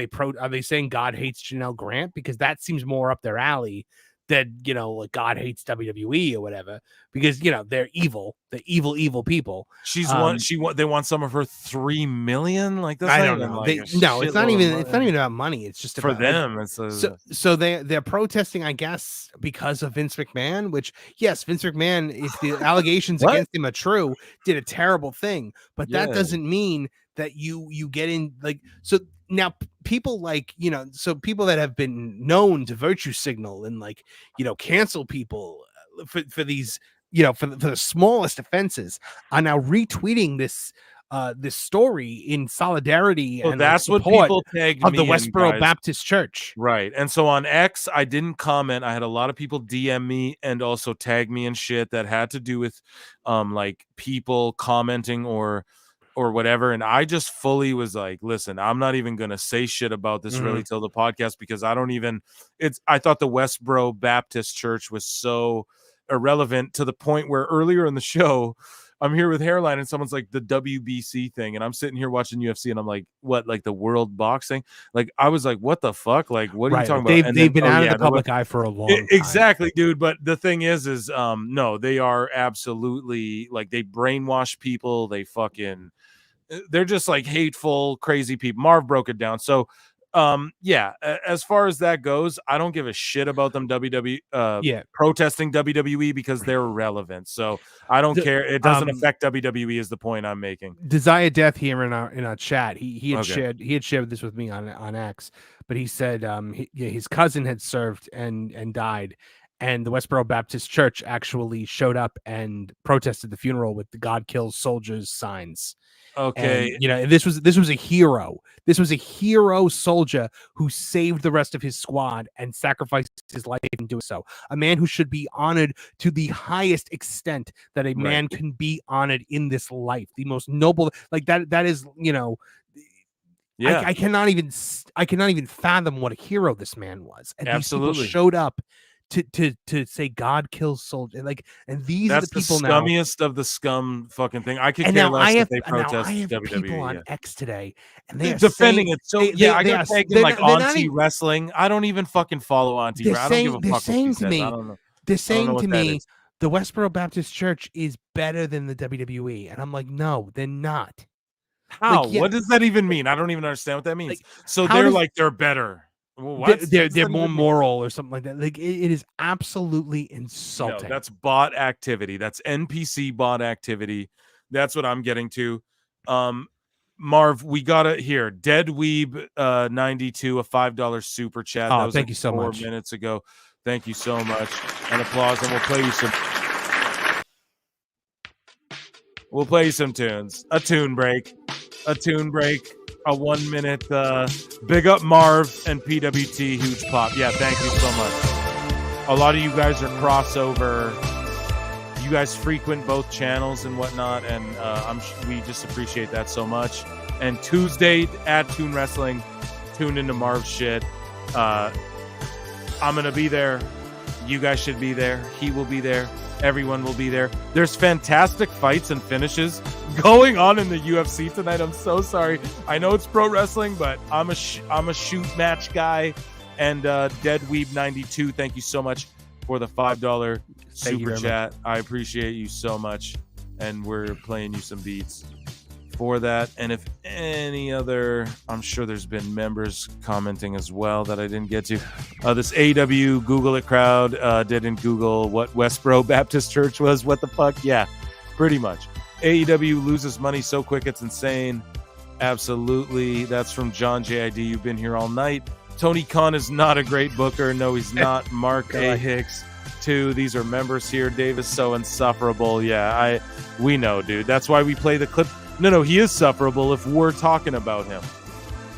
they saying God hates Janelle Grant? Because that seems more up their alley than like God hates WWE or whatever, because they're evil. They're evil people. They want some of her 3 million. Like that's I don't know. It's not even about money. It's just for about, them. So they're protesting, I guess, because of Vince McMahon. Which yes, Vince McMahon, if the allegations against him are true, did a terrible thing. But that doesn't mean that you get in like so. Now, people like, so people that have been known to virtue signal and like, cancel people for these, for the smallest offenses are now retweeting this story in solidarity. Well, and that's what people tagged of me the Westboro guys. Baptist Church. Right. And so on X, I didn't comment. I had a lot of people DM me and also tag me and shit that had to do with like people commenting or whatever, and I just fully was like, listen, I'm not even gonna say shit about this really till the podcast, because I thought the Westboro Baptist Church was so irrelevant, to the point where earlier in the show I'm here with Hairline and someone's like the WBC thing, and I'm sitting here watching UFC and I'm like, what, like the World Boxing? Like I was like, what the fuck? Like what are you talking about? They've been out of the public eye for a long time. Exactly, dude. But the thing is no, they are absolutely like, they brainwash people. They're just like hateful, crazy people. Marv broke it down. So as far as that goes, I don't give a shit about them protesting WWE because they're irrelevant. So I don't care. It doesn't affect WWE is the point I'm making. Desire Death here in our chat. He had shared this with me on X, but he said his cousin had served and died, and the Westboro Baptist Church actually showed up and protested the funeral with the God Kills Soldiers signs. Okay. And, this was a hero. This was a hero soldier who saved the rest of his squad and sacrificed his life in doing so. A man who should be honored to the highest extent that a man can be honored in this life. The most noble, like that is, I cannot even fathom what a hero this man was. And absolutely, these people showed up to say God kills soldiers, like, and these are the people now. That's the scummiest of the scum fucking thing. I could care less if they protest I have WWE. People on X today, and they're defending it. So I got tagged in like Auntie Wrestling. I don't even fucking follow Auntie. I don't give a fuck what she says. I don't know. They're saying to me, the Westboro Baptist Church is better than the WWE, and I'm like, no, they're not. How? Like, what does that even mean? I don't even understand what that means. Like, so they're better. Well, they're more moral or something like that. Like it is absolutely insulting. No, that's bot activity. That's NPC bot activity. That's what I'm getting to. Marv, we got it here. Dead Weeb 92, a $5 super chat. That was thank you so much. 4 minutes ago. Thank you so much. And applause, and we'll play you some tunes. A tune break. A 1 minute big up Marv and PWT huge pop. Yeah, thank you so much. A lot of you guys are crossover. You guys frequent both channels and whatnot, and we just appreciate that so much. And Tuesday at Toon Wrestling, tune into Marv's shit. I'm gonna be there. You guys should be there. He will be there. Everyone will be there. There's fantastic fights and finishes going on in the UFC tonight. I'm so sorry. I know it's pro wrestling, but I'm a shoot match guy. And Deadweeb92, thank you so much for the $5 super chat. I appreciate you so much. And we're playing you some beats for that. And if any other, I'm sure there's been members commenting as well that I didn't get to. This AEW Google It crowd didn't Google what Westboro Baptist Church was. What the fuck? Yeah, pretty much. AEW loses money so quick it's insane. Absolutely. That's from John JID. You've been here all night. Tony Khan is not a great booker. No, he's not. Mark A. Hicks. 2. These are members here. Dave is so insufferable. Yeah, we know, dude. That's why we play the clip. No, he is sufferable if we're talking about him.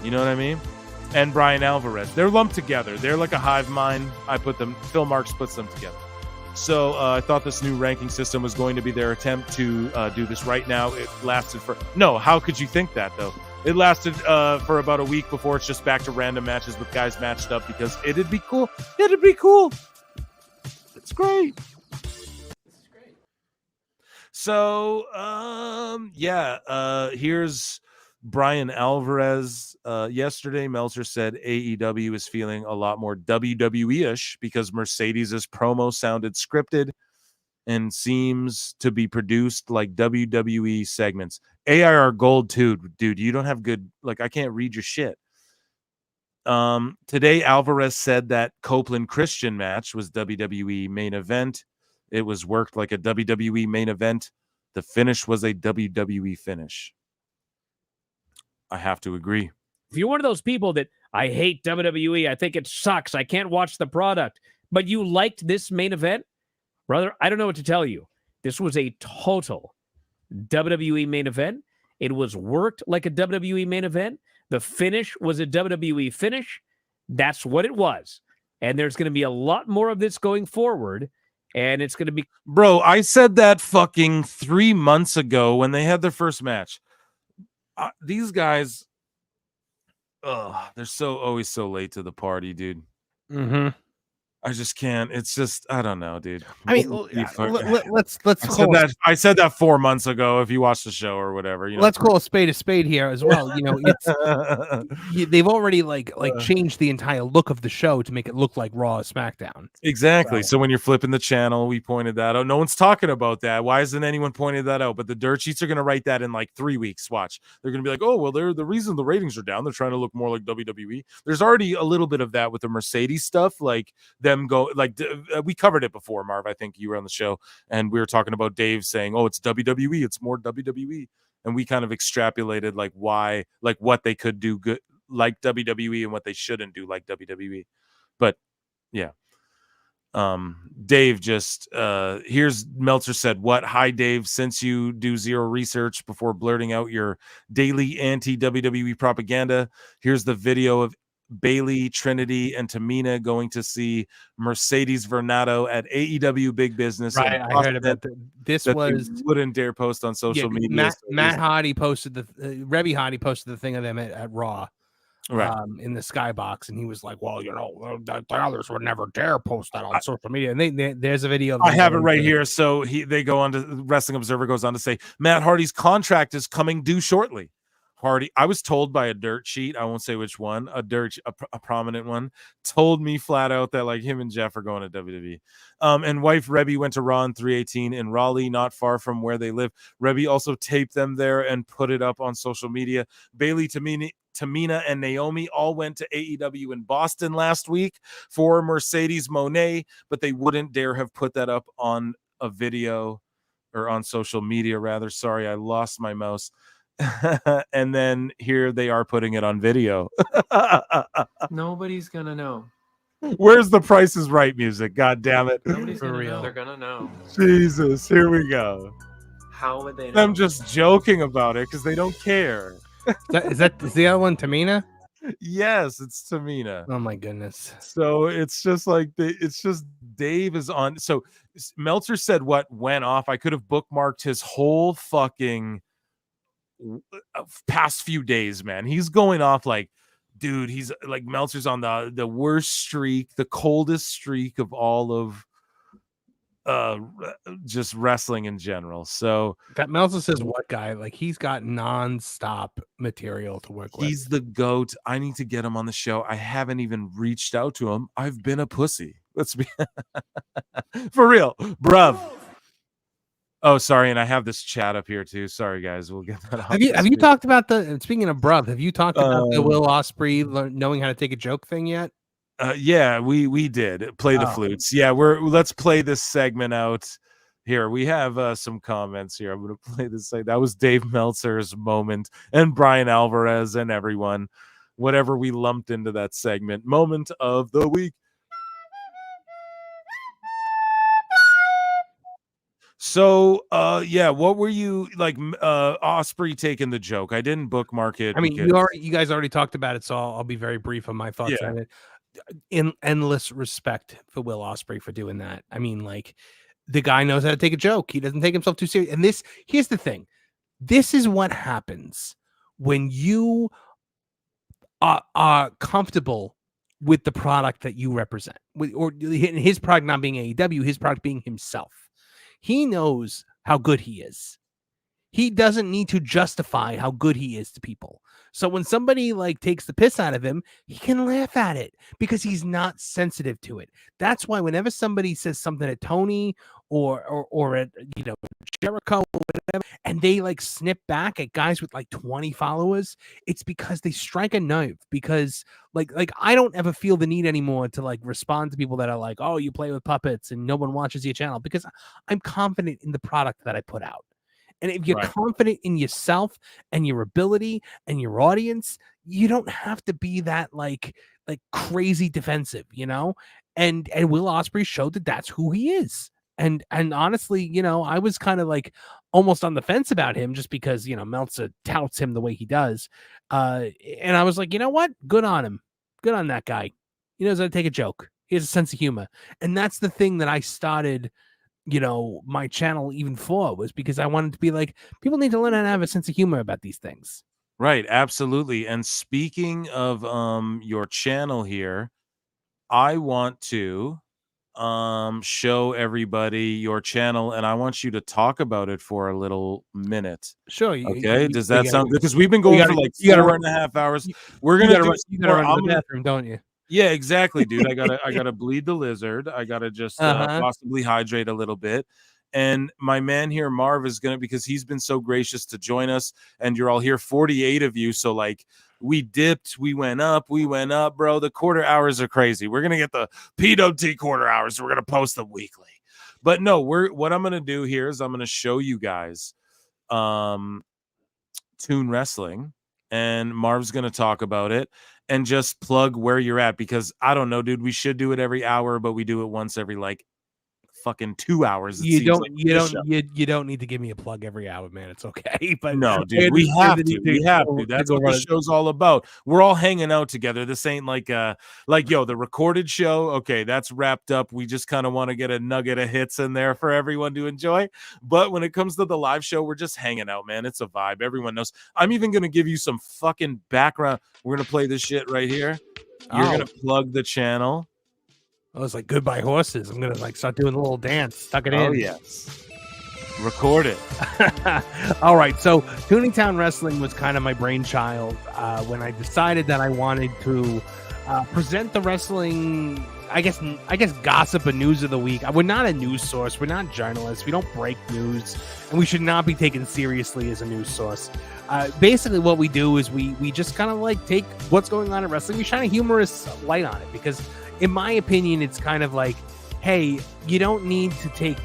You know what I mean? And Brian Alvarez. They're lumped together. They're like a hive mind. Phil Marks puts them together. So I thought this new ranking system was going to be their attempt to do this right now. It lasted no, how could you think that, though? It lasted for about a week before it's just back to random matches with guys matched up because it'd be cool. It'd be cool. It's great. So, here's Brian Alvarez. Yesterday, Meltzer said AEW is feeling a lot more WWE-ish because Mercedes' promo sounded scripted and seems to be produced like WWE segments. AIR Gold, too. Dude, you don't have good... I can't read your shit. Today, Alvarez said that Copeland Christian match was WWE main event. It was worked like a WWE main event. The finish was a WWE finish. I have to agree. If you're one of those people that I hate WWE, I think it sucks, I can't watch the product, but you liked this main event, brother, I don't know what to tell you. This was a total WWE main event. It was worked like a WWE main event. The finish was a WWE finish. That's what it was. And there's going to be a lot more of this going forward. And it's going to be... Bro, I said that fucking 3 months ago when they had their first match. These guys, they're always so late to the party, dude. Mm-hmm. I just can't. It's just, I don't know, dude. I mean, let's I said that 4 months ago. If you watch the show or whatever, let's call a spade here as well. It's they've already changed the entire look of the show to make it look like Raw or SmackDown. Exactly. So when you're flipping the channel, we pointed that out. No one's talking about that. Why isn't anyone pointing that out? But the dirt sheets are going to write that in 3 weeks. Watch. They're going to be like, oh, well, they're the reason the ratings are down. They're trying to look more like WWE. There's already a little bit of that with the Mercedes stuff, we covered it before, Marv. I think you were on the show and we were talking about Dave saying, oh, it's WWE, it's more WWE, and we kind of extrapolated why, what they could do good like WWE and what they shouldn't do like WWE. But yeah, Dave just here's Meltzer said, what? Hi Dave, since you do zero research before blurting out your daily anti-WWE propaganda, here's the video of Bailey, Trinity, and Tamina going to see Mercedes Vernado at AEW Big Business. Right, I heard about this. Wouldn't dare post on social media. Matt Hardy posted Rebby Hardy posted the thing of them at Raw, right, in the skybox, and he was like, "Well, the others would never dare post that on social media." And there's a video. I have it right here. So they go on to Wrestling Observer goes on to say Matt Hardy's contract is coming due shortly. Hardy, I was told by a dirt sheet, I won't say which one, a prominent one, told me flat out that him and Jeff are going to WWE. And wife Rebby went to Raw in 318 in Raleigh, not far from where they live. Rebby also taped them there and put it up on social media. Bailey, Tamina, and Naomi all went to AEW in Boston last week for Mercedes Moné, but they wouldn't dare have put that up on a video or on social media, rather. Sorry, I lost my mouse. And then here they are putting it on video. Nobody's gonna know. Where's the Price is Right music? God damn it. Nobody's gonna know. They're gonna know. Jesus, here we go. How would they know? I'm just joking about it because they don't care. Is the other one Tamina? Yes, it's Tamina. Oh my goodness. So it's just Dave is on. So Meltzer said what went off. I could have bookmarked his whole fucking past few days, man. He's going off dude, he's like Meltzer's on the worst streak, the coldest streak of all of just wrestling in general. So that Meltzer says what guy? Like he's got non-stop material to work with. He's the GOAT. I need to get him on the show. I haven't even reached out to him. I've been a pussy. Let's be for real, bruv. Oh, sorry, and I have this chat up here too. Sorry, guys. We'll get that. Have you talked about the? Speaking of bruv, have you talked about the Will Ospreay knowing how to take a joke thing yet? Yeah, we did play the flutes. Yeah, let's play this segment out here. We have some comments here. I'm gonna play this. That was Dave Meltzer's moment, and Brian Alvarez and everyone, whatever we lumped into that segment. Moment of the week. So, yeah, what were you like? Ospreay taking the joke. I didn't bookmark it. I mean, you guys already talked about it, so I'll be very brief on my thoughts on it. In endless respect for Will Ospreay for doing that. I mean, like the guy knows how to take a joke. He doesn't take himself too serious. And here's the thing. This is what happens when you are comfortable with the product that you represent, or his product not being AEW, his product being himself. He knows how good he is. He doesn't need to justify how good he is to people. So when somebody like takes the piss out of him, he can laugh at it because he's not sensitive to it. That's why whenever somebody says something at Tony or at Jericho or whatever, and they like snip back at guys with like 20 followers, it's because they strike a nerve. Because like I don't ever feel the need anymore to like respond to people that are like, oh, you play with puppets and no one watches your channel, because I'm confident in the product that I put out. And if you're confident in yourself and your ability and your audience, you don't have to be that like crazy defensive, And Will Ospreay showed that that's who he is. And honestly, I was kind of like almost on the fence about him just because, Meltzer touts him the way he does. And I was like, you know what? Good on him. Good on that guy. He knows how to take a joke. He has a sense of humor. And that's the thing that I started my channel even for, was because I wanted to be like, people need to learn how to have a sense of humor about these things. Right. Absolutely. And speaking of your channel here, I want to show everybody your channel, and I want you to talk about it for a little minute. Sure. Okay. Does that sound good? Because we've been going for like 4.5 hours. We're gonna run to the bathroom, don't you? Yeah, exactly, dude. I gotta bleed the lizard. I gotta just possibly hydrate a little bit. And my man here, Marv, is gonna, because he's been so gracious to join us, and you're all here, 48 of you. So like we dipped, we went up, bro. The quarter hours are crazy. We're gonna get the PWT quarter hours. We're gonna post them weekly. But no, what I'm gonna do here is I'm gonna show you guys Toon Wrestling, and Marv's gonna talk about it. And just plug where you're at, because I don't know, dude. We should do it every hour, but we do it once every like fucking 2 hours. You don't need to give me a plug every hour, man. It's okay. But no, dude, we have to. That's what the show's all about. We're all hanging out together. This ain't like the recorded show. Okay, that's wrapped up. We just kind of want to get a nugget of hits in there for everyone to enjoy. But when it comes to the live show, we're just hanging out, man. It's a vibe. Everyone knows. I'm even gonna give you some fucking background. We're gonna play this shit right here. You're gonna plug the channel. I was like, goodbye horses. I'm going to like start doing a little dance. Tuck it in. Oh, yes. Record it. All right. So Tooningtown Wrestling was kind of my brainchild when I decided that I wanted to present the wrestling, I guess gossip and news of the week. We're not a news source. We're not journalists. We don't break news, and we should not be taken seriously as a news source. Basically what we do is we just kind of like take what's going on in wrestling. We shine a humorous light on it, because in my opinion, it's kind of like, hey, you don't need to take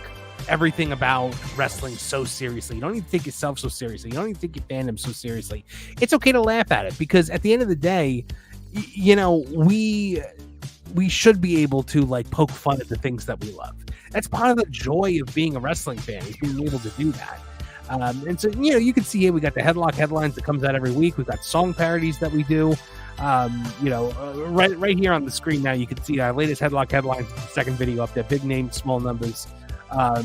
everything about wrestling so seriously. You don't need to take yourself so seriously. You don't need to take your fandom so seriously. It's okay to laugh at it, because at the end of the day, we should be able to like poke fun at the things that we love. That's part of the joy of being a wrestling fan, is being able to do that. And so, you can see here, we got the Headlock headlines that comes out every week. We've got song parodies that we do. Right here on the screen now, you can see our latest Headlock headlines, second video up there, big names, small numbers.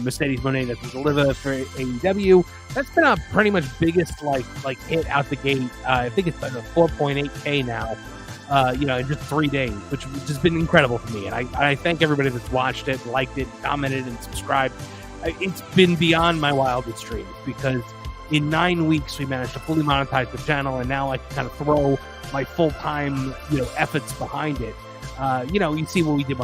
Mercedes Moné that can deliver for AEW. That's been our pretty much biggest like hit out the gate. I think it's like a 4.8K now. in just 3 days, which has just been incredible for me. And I thank everybody that's watched it, liked it, commented, and subscribed. It's been beyond my wildest dreams because in 9 weeks we managed to fully monetize the channel, and now I can kind of throw my full-time efforts behind it. You see what we did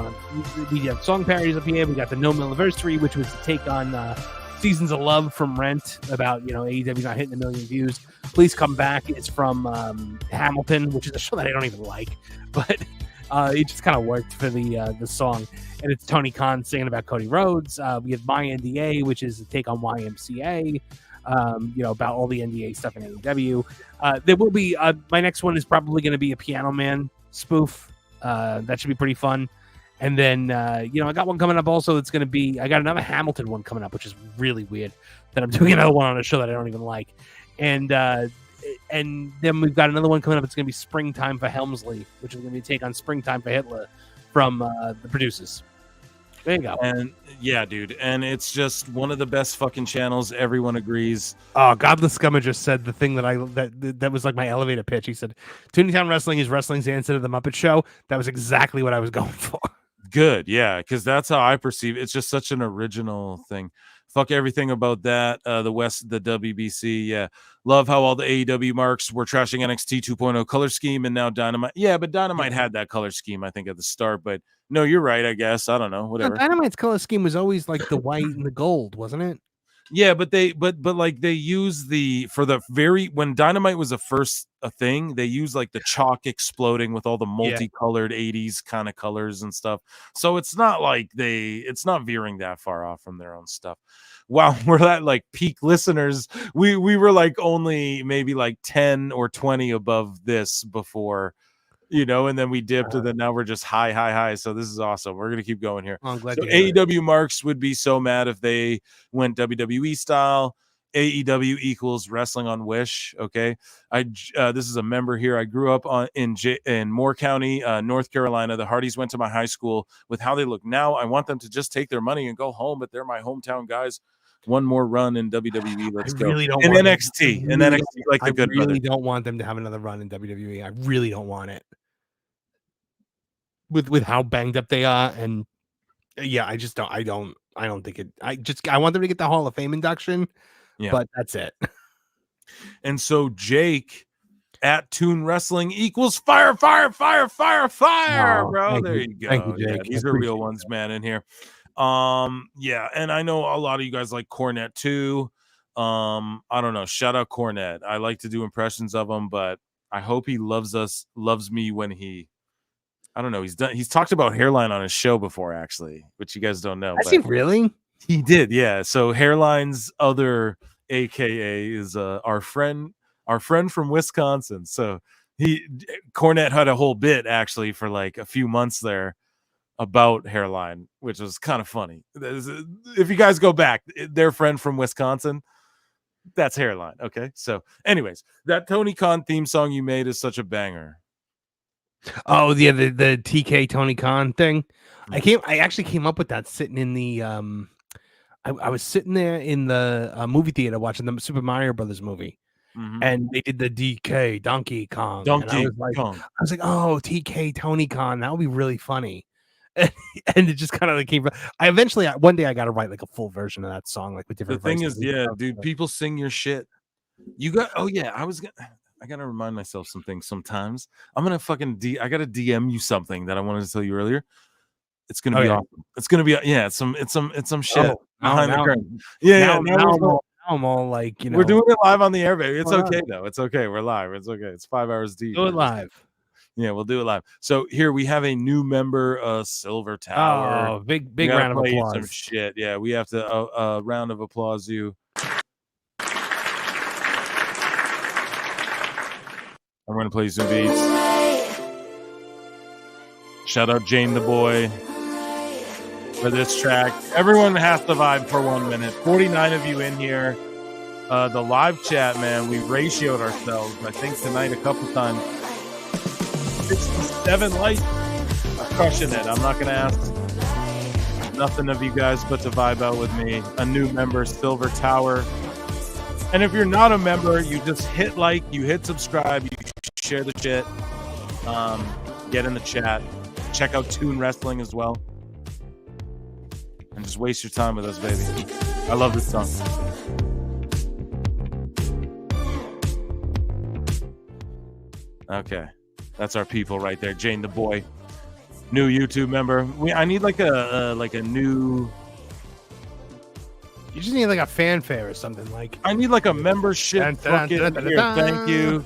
we did song parodies up here. We got the No Milliversary, which was to take on Seasons of Love from Rent about AEW not hitting 1 million views. Please Come Back is from Hamilton, which is a show that I don't even like, but it just kind of worked for the song. And it's Tony Khan singing about Cody Rhodes. We have My NDA, which is a take on YMCA. About all the NDA stuff in AEW. There will be my next one is probably going to be a Piano Man spoof. That should be pretty fun. And then I got one coming up also that's going to be, I got another Hamilton one coming up, which is really weird that I'm doing another one on a show that I don't even like. And then we've got another one coming up. It's going to be Springtime for Helmsley, which is going to be a take on Springtime for Hitler from the producers. There you go. And yeah, dude. And it's just one of the best fucking channels. Everyone agrees. Oh, Godless Scummer just said the thing that was like my elevator pitch. He said, Toontown Wrestling is wrestling's answer to the Muppet Show. That was exactly what I was going for. Good. Yeah. Because that's how I perceive it. It's just such an original thing. Fuck everything about that. The WBC. Yeah. Love how all the AEW marks were trashing NXT 2.0 color scheme and now Dynamite. Yeah, but Dynamite had that color scheme, I think, at the start. But no, you're right, I guess. I don't know. Whatever. No, Dynamite's color scheme was always like the white and the gold, wasn't it? Yeah, but they use when Dynamite was a thing, they use like the chalk exploding with all the multicolored 80s kind of colors and stuff. So it's not like it's not veering that far off from their own stuff. Wow, we're at like peak listeners. We were like only maybe like 10 or 20 above this before, and then we dipped, and then now we're just high. So this is awesome. We're gonna keep going here. I'm glad so AEW marks would be so mad if they went WWE style. AEW equals wrestling on Wish. Okay, this is a member here. I grew up in Moore County, North Carolina. The Hardys went to my high school. With how they look now, I want them to just take their money and go home. But they're my hometown guys. One more run in WWE. Let's go. Really don't in want NXT. In NXT, like the good. I really don't want them to have another run in WWE. I really don't want it. With how banged up they are, and yeah, I just don't. I don't think it. I want them to get the Hall of Fame induction. Yeah, but that's it. And so Jake at Toon Wrestling equals fire, bro. There you go. Thank you, Jake. Yeah, these are real ones, man, in here. Yeah, and I know a lot of you guys like Cornette too. I don't know. Shout out Cornette. I like to do impressions of him, but I hope he loves me when he. I don't know. He's talked about Hairline on his show before, actually, which you guys don't know. Has he really? He did, yeah. So Hairline's other AKA is our friend from Wisconsin. So Cornette had a whole bit actually for like a few months there about Hairline, which was kind of funny. If you guys go back, their friend from Wisconsin, that's Hairline. Okay. So anyways, that Tony Khan theme song you made is such a banger. Oh yeah, the TK Tony Khan thing. I actually came up with that sitting in the I was sitting there in the movie theater watching the Super Mario Brothers movie, and they did the DK Donkey Kong. And I was like, oh, TK Tony Khan, that would be really funny. And it just kind of like came. One day I got to write like a full version of that song, like with different. The thing is, yeah, dude, people sing your shit. You got. Oh yeah, I gotta remind myself some things sometimes. I'm gonna fucking I gotta DM you something that I wanted to tell you earlier. It's gonna be awesome. It's gonna be it's some shit behind the curtain. Yeah, now I'm all like, we're doing it live on the air, baby. It's okay though. It's okay. We're live. It's okay. It's 5 hours deep. Do it live. Yeah, we'll do it live. So here we have a new member, Silver Tower. Oh, big round of applause. Some shit. Yeah, we have to round of applause you. I'm going to play some beats. Shout out Jane the Boy for this track. Everyone has to vibe for 1 minute. 49 of you in here. The live chat, man, we ratioed ourselves, I think, tonight a couple times. 67 likes. I'm crushing it. I'm not going to ask nothing of you guys but to vibe out with me. A new member, Silver Tower. And if you're not a member, you just hit like, you hit subscribe, you share the shit. Get in the chat. Check out Toon Wrestling as well. And just waste your time with us, baby. I love this song. Okay. That's our people right there. Jane the Boy. New YouTube member. I need like a new... You just need like a fanfare or something. Like I need like a membership. Thank you.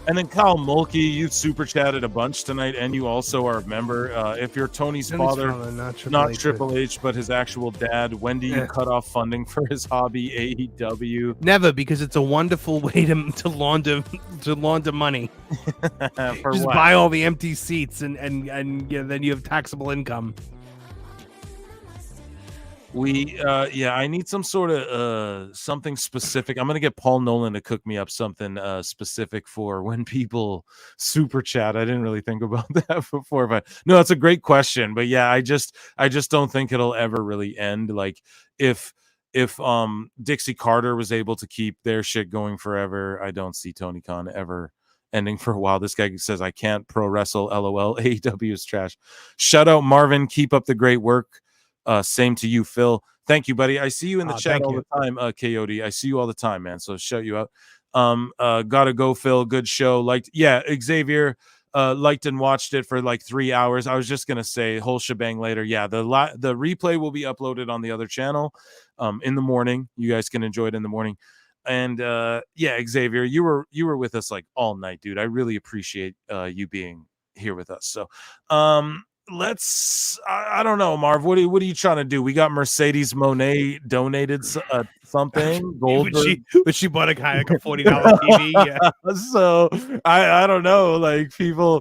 And then Kyle Mulkey, you super chatted a bunch tonight, and you also are a member. If you're Tony's father, not Triple H, but his actual dad, when do you cut off funding for his hobby, AEW? Never, because it's a wonderful way to launder money. Just buy all the empty seats, and then you have taxable income. I need some sort of something specific. I'm gonna get Paul Nolan to cook me up something specific for when people super chat. I didn't really think about that before, but no, that's a great question. But yeah, I just don't think it'll ever really end. Like if Dixie Carter was able to keep their shit going forever, I don't see Tony Khan ever ending for a while. This guy says I can't pro wrestle. LOL. AEW is trash. Shout out Marvin. Keep up the great work. Same to you, Phil. Thank you, buddy. I see you in the chat all the time, KOD. I see you all the time, man. So shout you out. Gotta go, Phil. Good show. Xavier liked and watched it for like 3 hours. I was just gonna say whole shebang later. Yeah, the replay will be uploaded on the other channel in the morning. You guys can enjoy it in the morning. And Xavier, you were with us like all night, dude. I really appreciate you being here with us. So I don't know, Marv. What are you trying to do? We got Mercedes Monet donated something. Goldberg, but she bought a $40 TV. Yeah. So I don't know. Like people,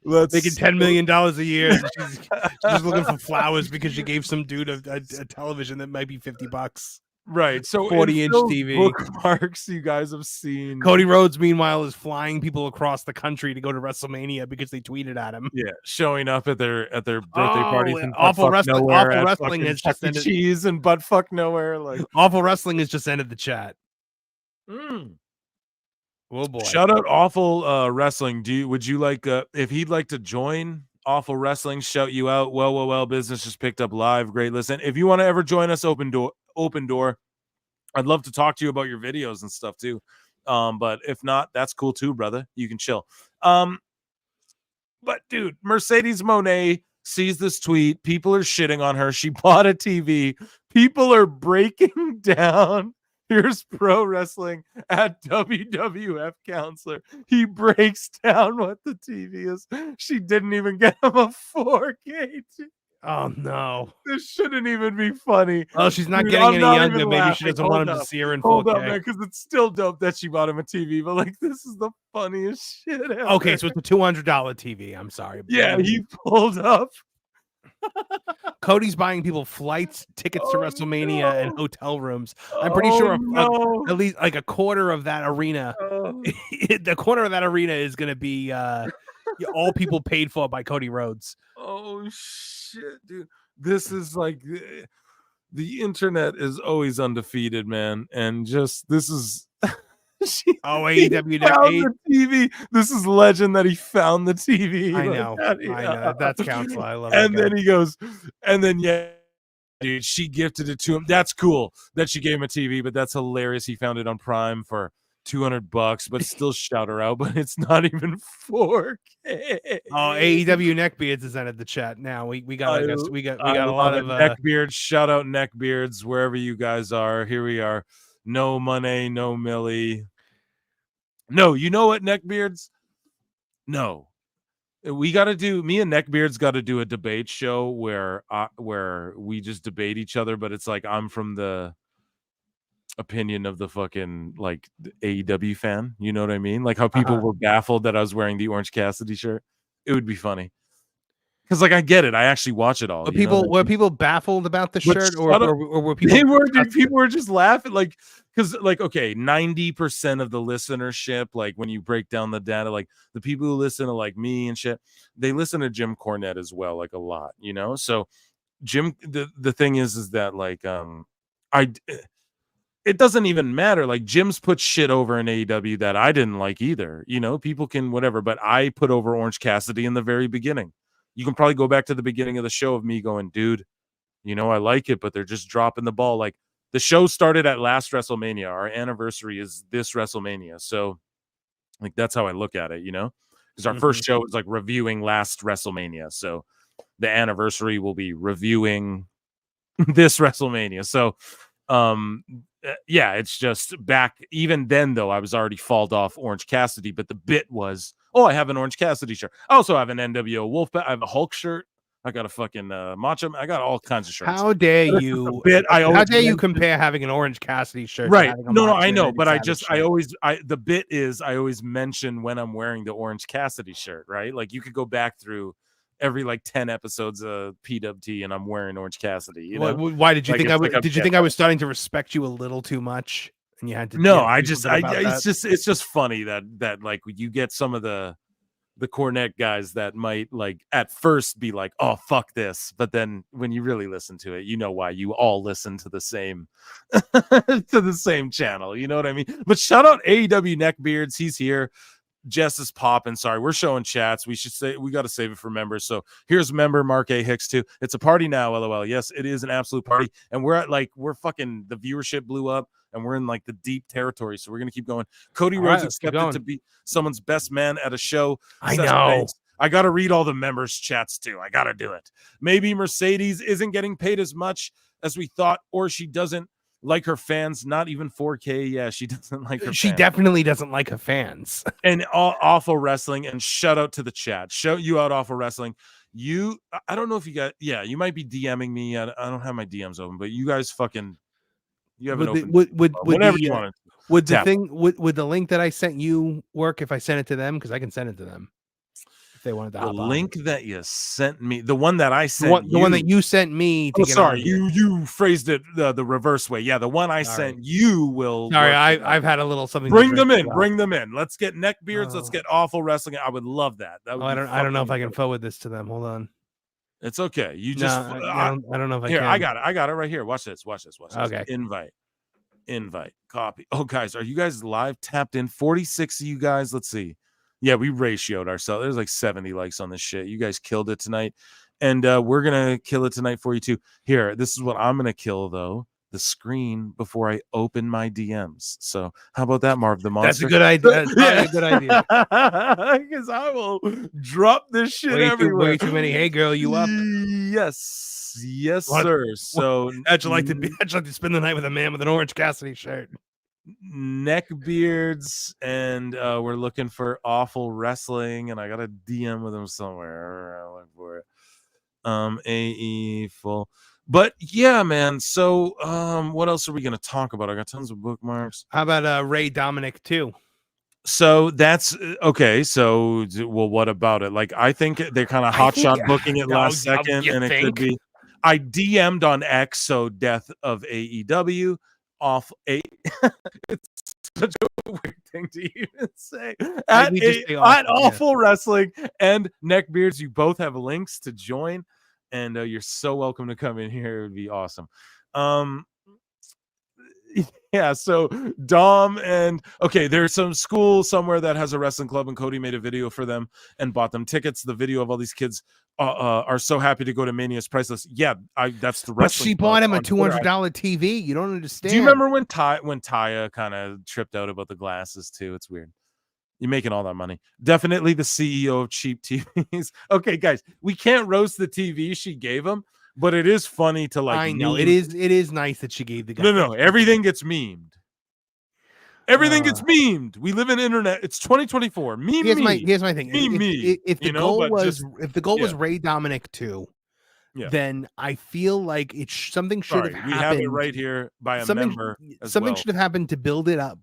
making $10 million a year. She's looking for flowers because she gave some dude a television that might be $50. Right, so 40-inch TV bookmarks you guys have seen. Cody Rhodes, meanwhile, is flying people across the country to go to WrestleMania because they tweeted at him. Yeah, showing up at their birthday parties. And Awful wrestling has just ended. Cheese and butt fuck nowhere. Like Awful Wrestling has just ended the chat. Oh boy! Shout out Awful Wrestling. Would you like if he'd like to join Awful Wrestling? Shout you out. Well. Business just picked up live. Great listen. If you want to ever join us, open door. I'd love to talk to you about your videos and stuff too. But if not, that's cool too, brother. You can chill. But dude, Mercedes Monet sees this tweet. People are shitting on her. She bought a TV. People are breaking down. Here's pro wrestling at WWF counselor. He breaks down what the TV is. She didn't even get him a 4K. Oh no! This shouldn't even be funny. Oh, she's not getting any younger. Maybe she doesn't want him to see her in 4K. Hold up, man, because it's still dope that she bought him a TV. But like, this is the funniest shit ever. Okay, so it's a $200 TV. I'm sorry. Yeah, he pulled up. Cody's buying people flights, tickets to WrestleMania, and hotel rooms. I'm pretty sure at least like a quarter of that arena, the corner of that arena is going to be all people paid for by Cody Rhodes. Oh shit, dude! This is like the internet is always undefeated, man, and just this is. AEW found the TV. This is legend that he found the TV. I know. That's counsel. I love it. And then he goes, and then dude, she gifted it to him. That's cool that she gave him a TV, but that's hilarious. He found it on Prime for $200, but still shout her out. But it's not even 4K. Oh, AEW Neckbeards is entered the chat now. We got a lot of Neckbeards. Shout out Neckbeards wherever you guys are. Here we are. No money, no Millie. No, you know what, Neckbeards? No. Me and Neckbeards got to do a debate show where we just debate each other, but it's like I'm from the opinion of the fucking like AEW fan. You know what I mean? Like how people were baffled that I was wearing the Orange Cassidy shirt. It would be funny. Because like I get it, I actually watch it all. Were people baffled about the shirt, or were people? People were just laughing, like because like okay, 90% of the listenership, like when you break down the data, like the people who listen to like me and shit, they listen to Jim Cornette as well, like a lot, you know. So Jim, the thing is that like it doesn't even matter. Like Jim's put shit over in AEW that I didn't like either. You know, people can whatever, but I put over Orange Cassidy in the very beginning. You can probably go back to the beginning of the show of me going, dude, you know, I like it, but they're just dropping the ball. Like the show started at last WrestleMania. Our anniversary is this WrestleMania. So like, that's how I look at it, you know, because our first show is like reviewing last WrestleMania. So the anniversary will be reviewing this WrestleMania. So, yeah, it's just back. Even then, though, I was already falled off Orange Cassidy, but the bit was, oh, I have an Orange Cassidy shirt. I also have an NWO Wolfpack. I have a Hulk shirt. I got a fucking Macho. I got all kinds of shirts. How dare you? How dare you compare having an Orange Cassidy shirt? Right? No, I know, but I the bit is I always mention when I'm wearing the Orange Cassidy shirt, right? Like you could go back through every like 10 episodes of PWT and I'm wearing Orange Cassidy. You know? Why did you think did you think I was starting to respect you a little too much? And you had to it's just funny that like you get some of the Cornette guys that might like at first be like, oh fuck this, but then when you really listen to it, you know why. You all listen to the same channel, you know what I mean? But shout out AEW Neckbeards, he's here. Jess is popping. Sorry, we're showing chats. We should say we got to save it for members. So here's member Mark A. Hicks too. It's a party now, LOL. Yes, it is an absolute party. And we're fucking, the viewership blew up and we're in like the deep territory. So we're going to keep going. Cody Rhodes accepted to be someone's best man at a show. I know. I got to read all the members' chats too. I got to do it. Maybe Mercedes isn't getting paid as much as we thought, or she doesn't like her fans, not even 4K. Yeah, she doesn't like her She fans. definitely doesn't like her fans. And Awful Wrestling, and shout out to the chat. Shout you out, Awful Wrestling. I don't know if you got, you might be DMing me. I don't have my DMs open, but you guys fucking, you have it open. Whatever you want. Would the link that I sent you work if I sent it to them? Because I can send it to them. They wanted the link that you sent me, the one that I sent, the one that you sent me. You phrased it the reverse way. Yeah, the one I sent you will. Sorry, I've had a little something. Bring them in. Let's get Neckbeards. Let's get Awful Wrestling. I would love that. I don't know if I can forward this to them. Hold on. It's okay. You just. I don't know if I can. I got it right here. Watch this. Okay. Invite. Copy. Oh, guys, are you guys live tapped in? 46 of you guys. Let's see. Yeah, we ratioed ourselves. There's like 70 likes on this shit. You guys killed it tonight. And we're going to kill it tonight for you too. Here, this is what I'm going to kill, though. The screen before I open my DMs. So how about that, Marv the Monster? That's a good idea. That's a good idea. Because I will drop this shit everywhere. Way too many. Hey, girl, you up? Yes, sir. So how'd you like to spend the night with a man with an Orange Cassidy shirt? Neckbeards, and we're looking for Awful Wrestling, and I got a DM with him somewhere. I'll look for it. AE full, but yeah, man. So what else are we gonna talk about? I got tons of bookmarks. How about Ray Dominic too? So that's okay. So well, what about it? Like, I think they're kind of hotshot booking it last second, and it could be. I DM'd on X, so Death of AEW. Off 8. It's such a weird thing to even say. At Awful Wrestling and Neckbeards, you both have links to join, and you're so welcome to come in here. It would be awesome. Yeah, so Dom and there's some school somewhere that has a wrestling club, and Cody made a video for them and bought them tickets. The video of all these kids are so happy to go to Mania's priceless. Yeah, that's the wrestling. But she bought him a $200 TV. You don't understand. Do you remember when Taya kind of tripped out about the glasses too? It's weird. You're making all that money. Definitely the CEO of cheap TVs. Okay, guys, we can't roast the TV she gave him. But it is funny to like. I know it is nice that she gave the guy. No, everything gets memed. Everything gets memed. We live in internet. It's 2024. Here's my thing. If the goal was Ray Dominic 2, then I feel like something should have happened. We have it right here by a member. Something should have happened to build it up.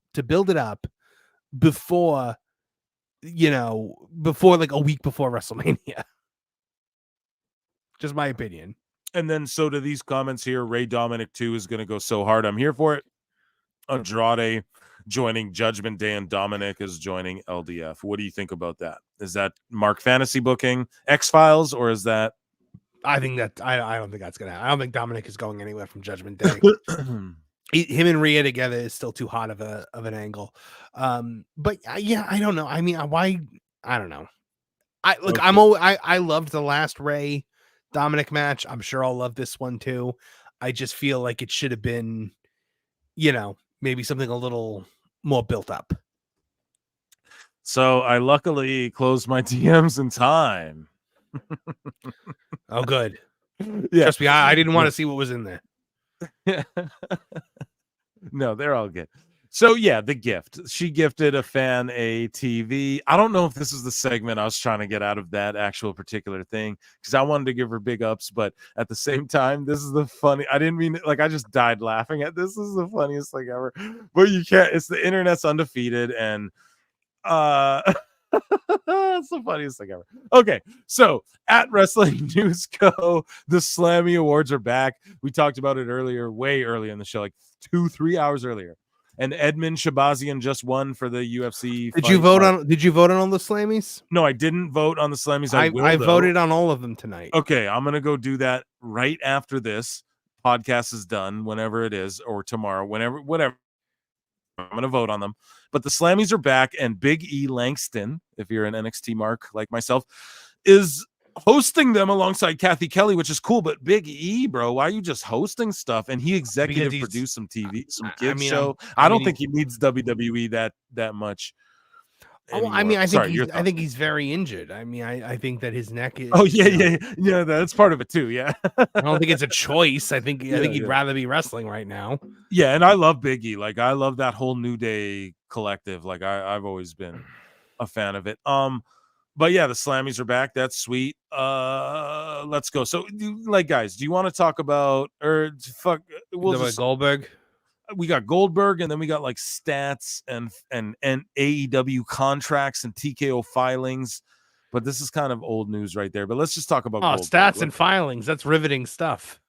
Before, like a week before WrestleMania. Just my opinion. And then so to these comments here, Ray Dominic 2 is going to go so hard. I'm here for it. Andrade joining Judgment Day and Dominic is joining LDF. What do you think about that? Is that Mark Fantasy booking X-Files, or is that? I think that I don't think that's going to happen. I don't think Dominic is going anywhere from Judgment Day. him and Rhea together is still too hot of an angle. But yeah, I don't know. I mean, why? I don't know. I loved the last Ray Dominic match. I'm sure I'll love this one too. I just feel like it should have been, maybe something a little more built up. So I luckily closed my DMs in time. Oh, good. Yeah. Trust me, I didn't want to see what was in there. No, they're all good. So yeah, the gift. She gifted a fan a TV. I don't know if this is the segment I was trying to get out of that actual particular thing, because I wanted to give her big ups, but at the same time, this is the funny. I didn't mean I just died laughing at this. This is the funniest thing ever. But you can't. It's the internet's undefeated, and it's the funniest thing ever. Okay, so at Wrestling News Co, the Slammy Awards are back. We talked about it earlier, way earlier in the show, like 2-3 hours earlier. And Edmund Shabazian just won for the UFC. Did you vote on all the Slammies? No, I didn't vote on the Slammies. I voted on all of them tonight. Okay, I'm gonna go do that right after this podcast is done, whenever it is, or tomorrow, whatever. I'm gonna vote on them. But the Slammies are back, and Big E Langston, if you're an NXT mark like myself, is hosting them alongside Kathy Kelly, which is cool. But Big E, bro, why are you just hosting stuff? And he executive produced some TV, some kids show. I don't think he needs WWE that much. Anymore. I mean, I think he's very injured. I mean, I think that his neck is. Oh yeah. That's part of it too. Yeah. I don't think it's a choice. I think he'd rather be wrestling right now. Yeah, and I love Big E. Like, I love that whole New Day collective. Like, I've always been a fan of it. But yeah, the Slammies are back. That's sweet. Let's go. So, guys, do you want to talk about Goldberg? We got Goldberg, and then we got like stats and AEW contracts and TKO filings. But this is kind of old news right there. But let's just talk about Goldberg. Stats and filings. That's riveting stuff.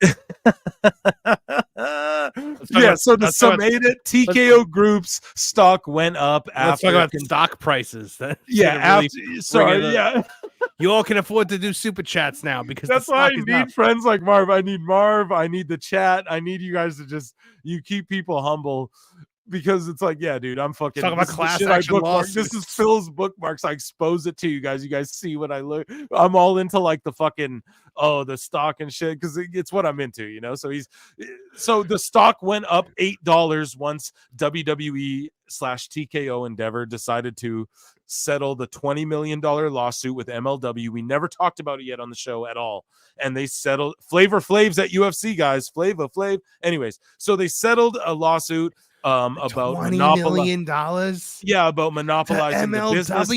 So to summate it, TKO Group's stock went up let's talk about stock prices. You all can afford to do super chats now, because that's why I need friends like Marv. I need Marv. I need the chat. I need you guys to you keep people humble, because it's like, yeah, dude, I'm fucking talking about class action lawsuits. This is Phil's bookmarks. I expose it to you guys. You guys see what I look. I'm all into like the fucking the stock and shit, because it's what I'm into, So the stock went up $8 once WWE/TKO Endeavor decided to settle the $20 million lawsuit with MLW. We never talked about it yet on the show at all. And they settled Flavor Flav's at UFC, guys. Flavor Flav. Anyways, so they settled a lawsuit about $20 million. Yeah, about monopolizing MLW? the business.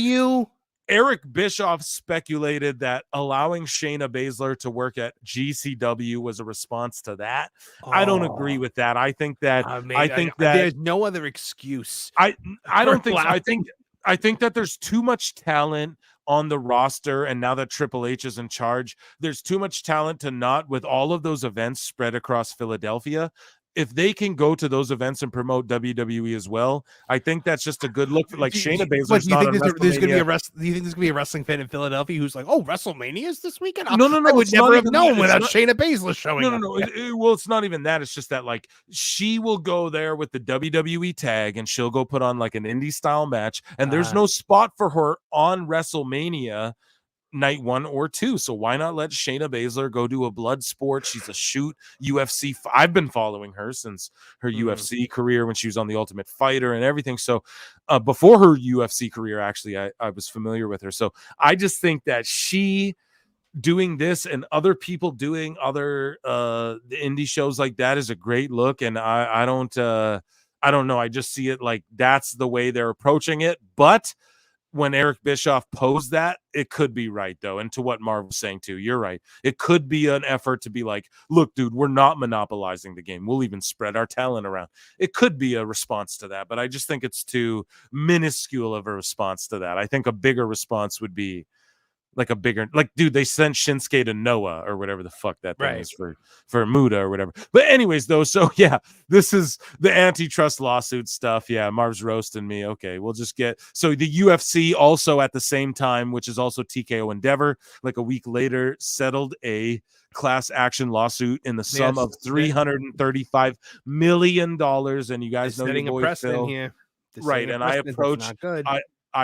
Eric Bischoff speculated that allowing Shayna Baszler to work at GCW was a response to that. I don't agree with that. I think that there's no other excuse. I think that there's too much talent on the roster, and now that Triple H is in charge, there's too much talent to not, with all of those events spread across Philadelphia. If they can go to those events and promote WWE as well, I think that's just a good look. Like Shayna Baszler. Do you think there's going to be a wrestling fan in Philadelphia who's like, "Oh, WrestleMania is this weekend"? No. I would never have known without Shayna Baszler showing up. No. Well, it's not even that. It's just that like she will go there with the WWE tag, and she'll go put on like an indie style match, and there's no spot for her on WrestleMania night 1 or 2. So why not let Shayna Baszler go do a blood sport? She's a shoot UFC. I've been following her since her UFC career, when she was on The Ultimate Fighter and everything. So before her UFC career, actually, I was familiar with her. So I just think that she doing this and other people doing other indie shows like that is a great look. And I don't know. I just see it like that's the way they're approaching it. But when Eric Bischoff posed that, it could be right, though. And to what Marv was saying, too, you're right. It could be an effort to be like, look, dude, we're not monopolizing the game. We'll even spread our talent around. It could be a response to that, but I just think it's too minuscule of a response to that. I think a bigger response would be like a bigger, like, dude, they sent Shinsuke to Noah or whatever the fuck that thing is for Muda or whatever. But anyways, though, so yeah, this is the antitrust lawsuit stuff. Yeah, Marv's roasting me. Okay, we'll just get, so the UFC also at the same time, which is also TKO Endeavor, like a week later, settled a class action lawsuit in the sum of $335 million. And you guys know your boy Phil. Here. Right, and I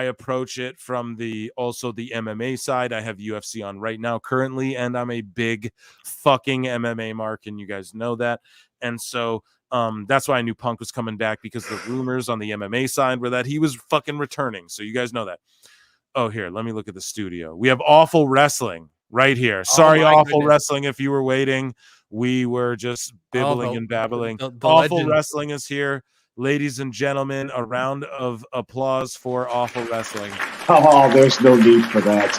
approach it from the MMA side. I have UFC on right now currently, and I'm a big fucking MMA mark, and you guys know that. And so that's why I knew Punk was coming back, because the rumors on the MMA side were that he was fucking returning. So you guys know that. Oh, here, let me look at the studio. We have Awful Wrestling right here. Sorry, Awful Wrestling, if you were waiting. We were just bibbling and babbling. The Awful legend. Wrestling is here. Ladies and gentlemen, a round of applause for Awful Wrestling. Oh, there's no need for that.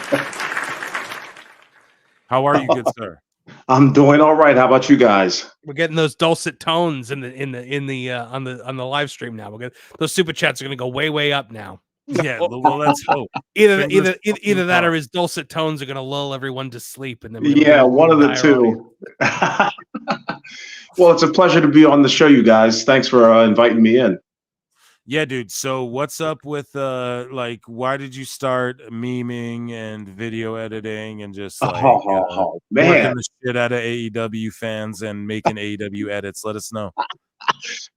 How are you, good sir? I'm doing all right. How about you guys? We're getting those dulcet tones on the live stream now. Those super chats are going to go way up now. Yeah, well, let's hope. Either that or his dulcet tones are going to lull everyone to sleep, and then one of the two. Well, it's a pleasure to be on the show, you guys. Thanks for inviting me in. Yeah, dude. So what's up with why did you start memeing and video editing and just man, working the shit out of AEW fans and making AEW edits? Let us know.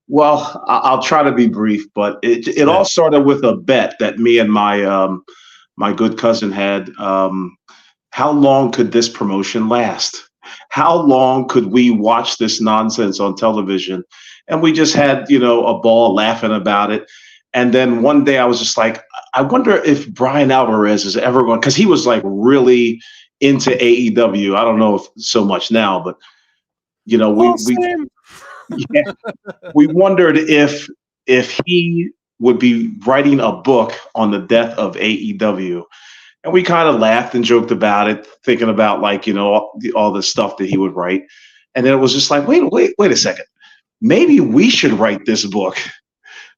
Well, I'll try to be brief, but it all started with a bet that me and my good cousin had. How long could this promotion last? How long could we watch this nonsense on television? And we just had, a ball laughing about it. And then one day I was just like, I wonder if Brian Alvarez is ever going, because he was like really into AEW. I don't know if so much now, but we wondered if he would be writing a book on the death of AEW. And we kind of laughed and joked about it, thinking about all the stuff that he would write. And then it was just like, wait a second. Maybe we should write this book.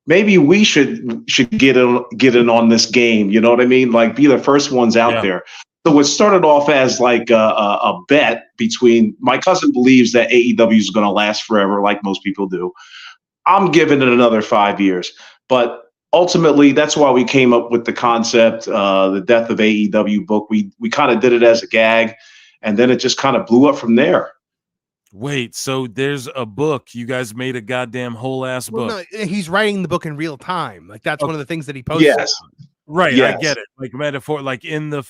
Maybe we should get in on this game. You know what I mean? Like, be the first ones out there. So it started off as like a bet between, my cousin believes that AEW is going to last forever, like most people do. I'm giving it another 5 years, but ultimately, that's why we came up with the concept, the Death of AEW book. We kind of did it as a gag, and then it just kind of blew up from there. Wait, so there's a book. You guys made a goddamn whole ass book. No, he's writing the book in real time. Like, that's one of the things that he posted. Yes. Right, yes. I get it. Like metaphor, like in the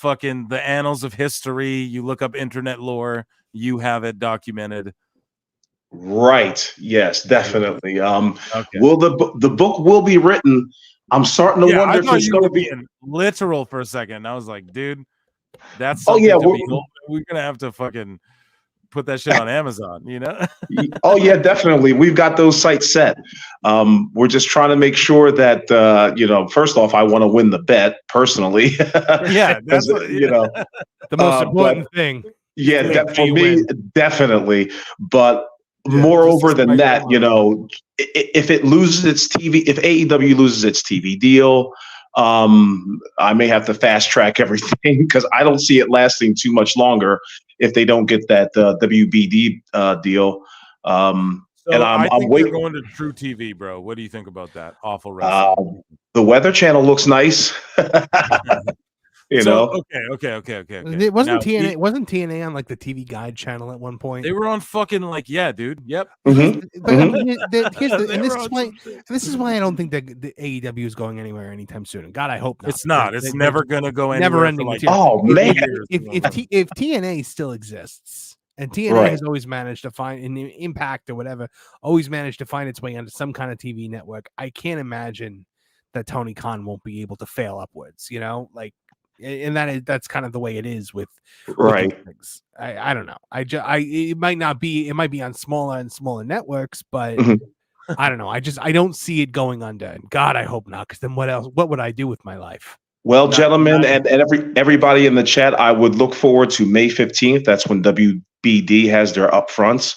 annals of history, you look up internet lore, you have it documented. Right. Yes, definitely. Will the book will be written? I'm starting to wonder if it's going to be literal for a second. I was like, dude, that's something we're gonna have to fucking put that shit on Amazon, Oh yeah, definitely. We've got those sites set. We're just trying to make sure that first off, I want to win the bet personally. Yeah, that's the most important thing. Yeah, for me, definitely. But moreover than that, if it loses its TV, if AEW loses its TV deal, I may have to fast track everything because I don't see it lasting too much longer if they don't get that WBD deal. And I'm waiting. Going to True TV, bro. What do you think about that? Awful wrestling. The Weather Channel looks nice. Okay. It wasn't TNA. Wasn't TNA on like the TV Guide channel at one point? They were on fucking dude. Yep. Mm-hmm. But I mean, this is why I don't think that the AEW is going anywhere anytime soon. And God, I hope not. It's not. It's never gonna go anywhere. Never ending. Oh man! If TNA still exists, and TNA has always managed to find an Impact or whatever, always managed to find its way onto some kind of TV network, I can't imagine that Tony Khan won't be able to fail upwards. And that's kind of the way it is with things. I don't know. It might be on smaller and smaller networks, but I don't know. I don't see it going under. And God, I hope not, because then what would I do with my life? Well, gentlemen, and everybody in the chat, I would look forward to May 15th. That's when WBD has their upfronts.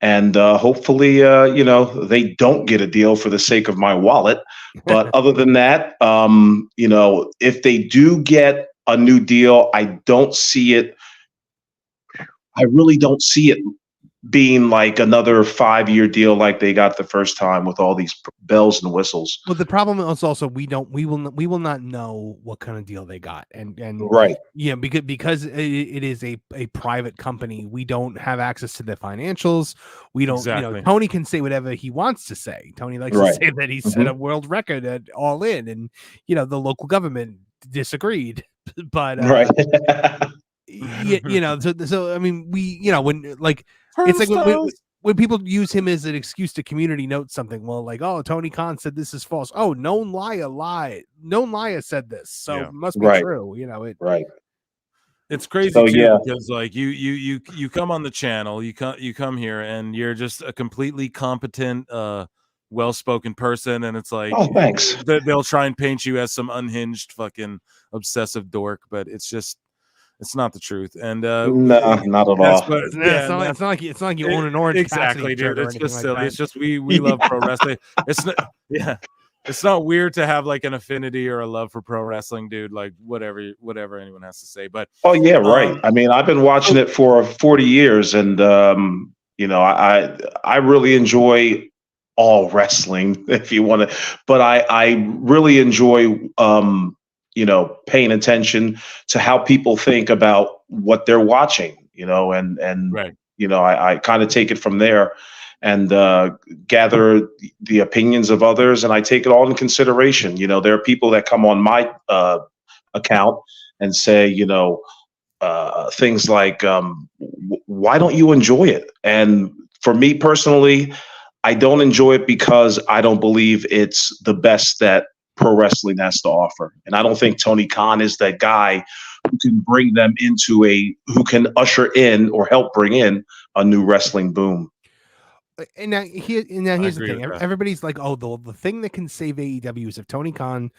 And hopefully, they don't get a deal for the sake of my wallet. But other than that, if they do get a new deal. I really don't see it being like another 5-year deal like they got the first time with all these bells and whistles. Well, the problem is also we will not know what kind of deal they got, and right, yeah, because it is a private company. We don't have access to the financials. We don't. Exactly. Tony can say whatever he wants to say. Tony likes to say that he set a world record at All In, and the local government disagreed, but so I mean, when like. It's like when people use him as an excuse to community note something. Well, like, oh, Tony Khan said this is false. Oh, known liar lied. Known liar said this, so it must be true. Right. It's crazy too, because like you come on the channel, you come here, and you're just a completely competent, well-spoken person, and it's like, oh, thanks. They'll try and paint you as some unhinged fucking obsessive dork, but it's not the truth, and no, not at all. It's not like you own an Orange exactly, dude. It's just silly. Like it's just we love pro wrestling. It's not, it's not weird to have like an affinity or a love for pro wrestling, dude. Like whatever anyone has to say, but oh yeah, right. I mean, I've been watching it for 40 years, and I really enjoy all wrestling, if you want to, but I really enjoy paying attention to how people think about what they're watching, and right. I kind of take it from there and gather the opinions of others, and I take it all in consideration. There are people that come on my account and say, things like, why don't you enjoy it? And for me personally, I don't enjoy it because I don't believe it's the best that pro wrestling has to offer. And I don't think Tony Khan is that guy who can bring them who can usher in or help bring in a new wrestling boom. And now here's the thing. Everybody's like, oh, the thing that can save AEW is if Tony Khan,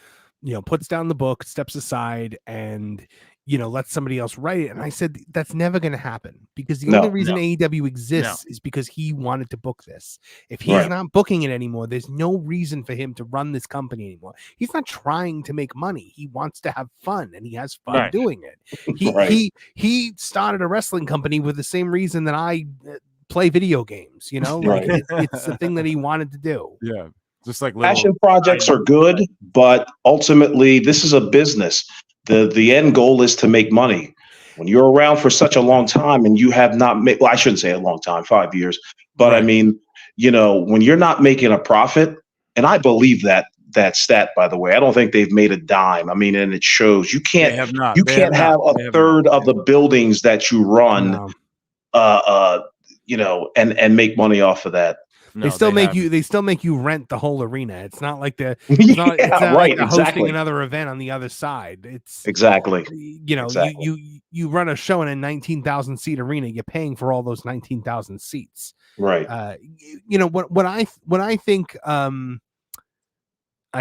puts down the book, steps aside, and let somebody else write it. And I said that's never going to happen, because the only reason AEW exists is because he wanted to book this. If he's not booking it anymore, there's no reason for him to run this company anymore. He's not trying to make money. He wants to have fun, and he has fun doing it. He started a wrestling company with the same reason that I play video games. It's the thing that he wanted to do. Yeah. Just like passion projects are good, but ultimately this is a business. The end goal is to make money. When you're around for such a long time and you have not made, well, I shouldn't say a long time, 5 years, but I mean, when you're not making a profit, and I believe that stat, by the way, I don't think they've made a dime. I mean, and it shows you can't have a third of the buildings that you run, and make money off of that. No, they still make you rent the whole arena. It's not like it's not like hosting another event on the other side. It's exactly. You run a show in a 19,000 seat arena. You're paying for all those 19,000 seats. Right. What I think. I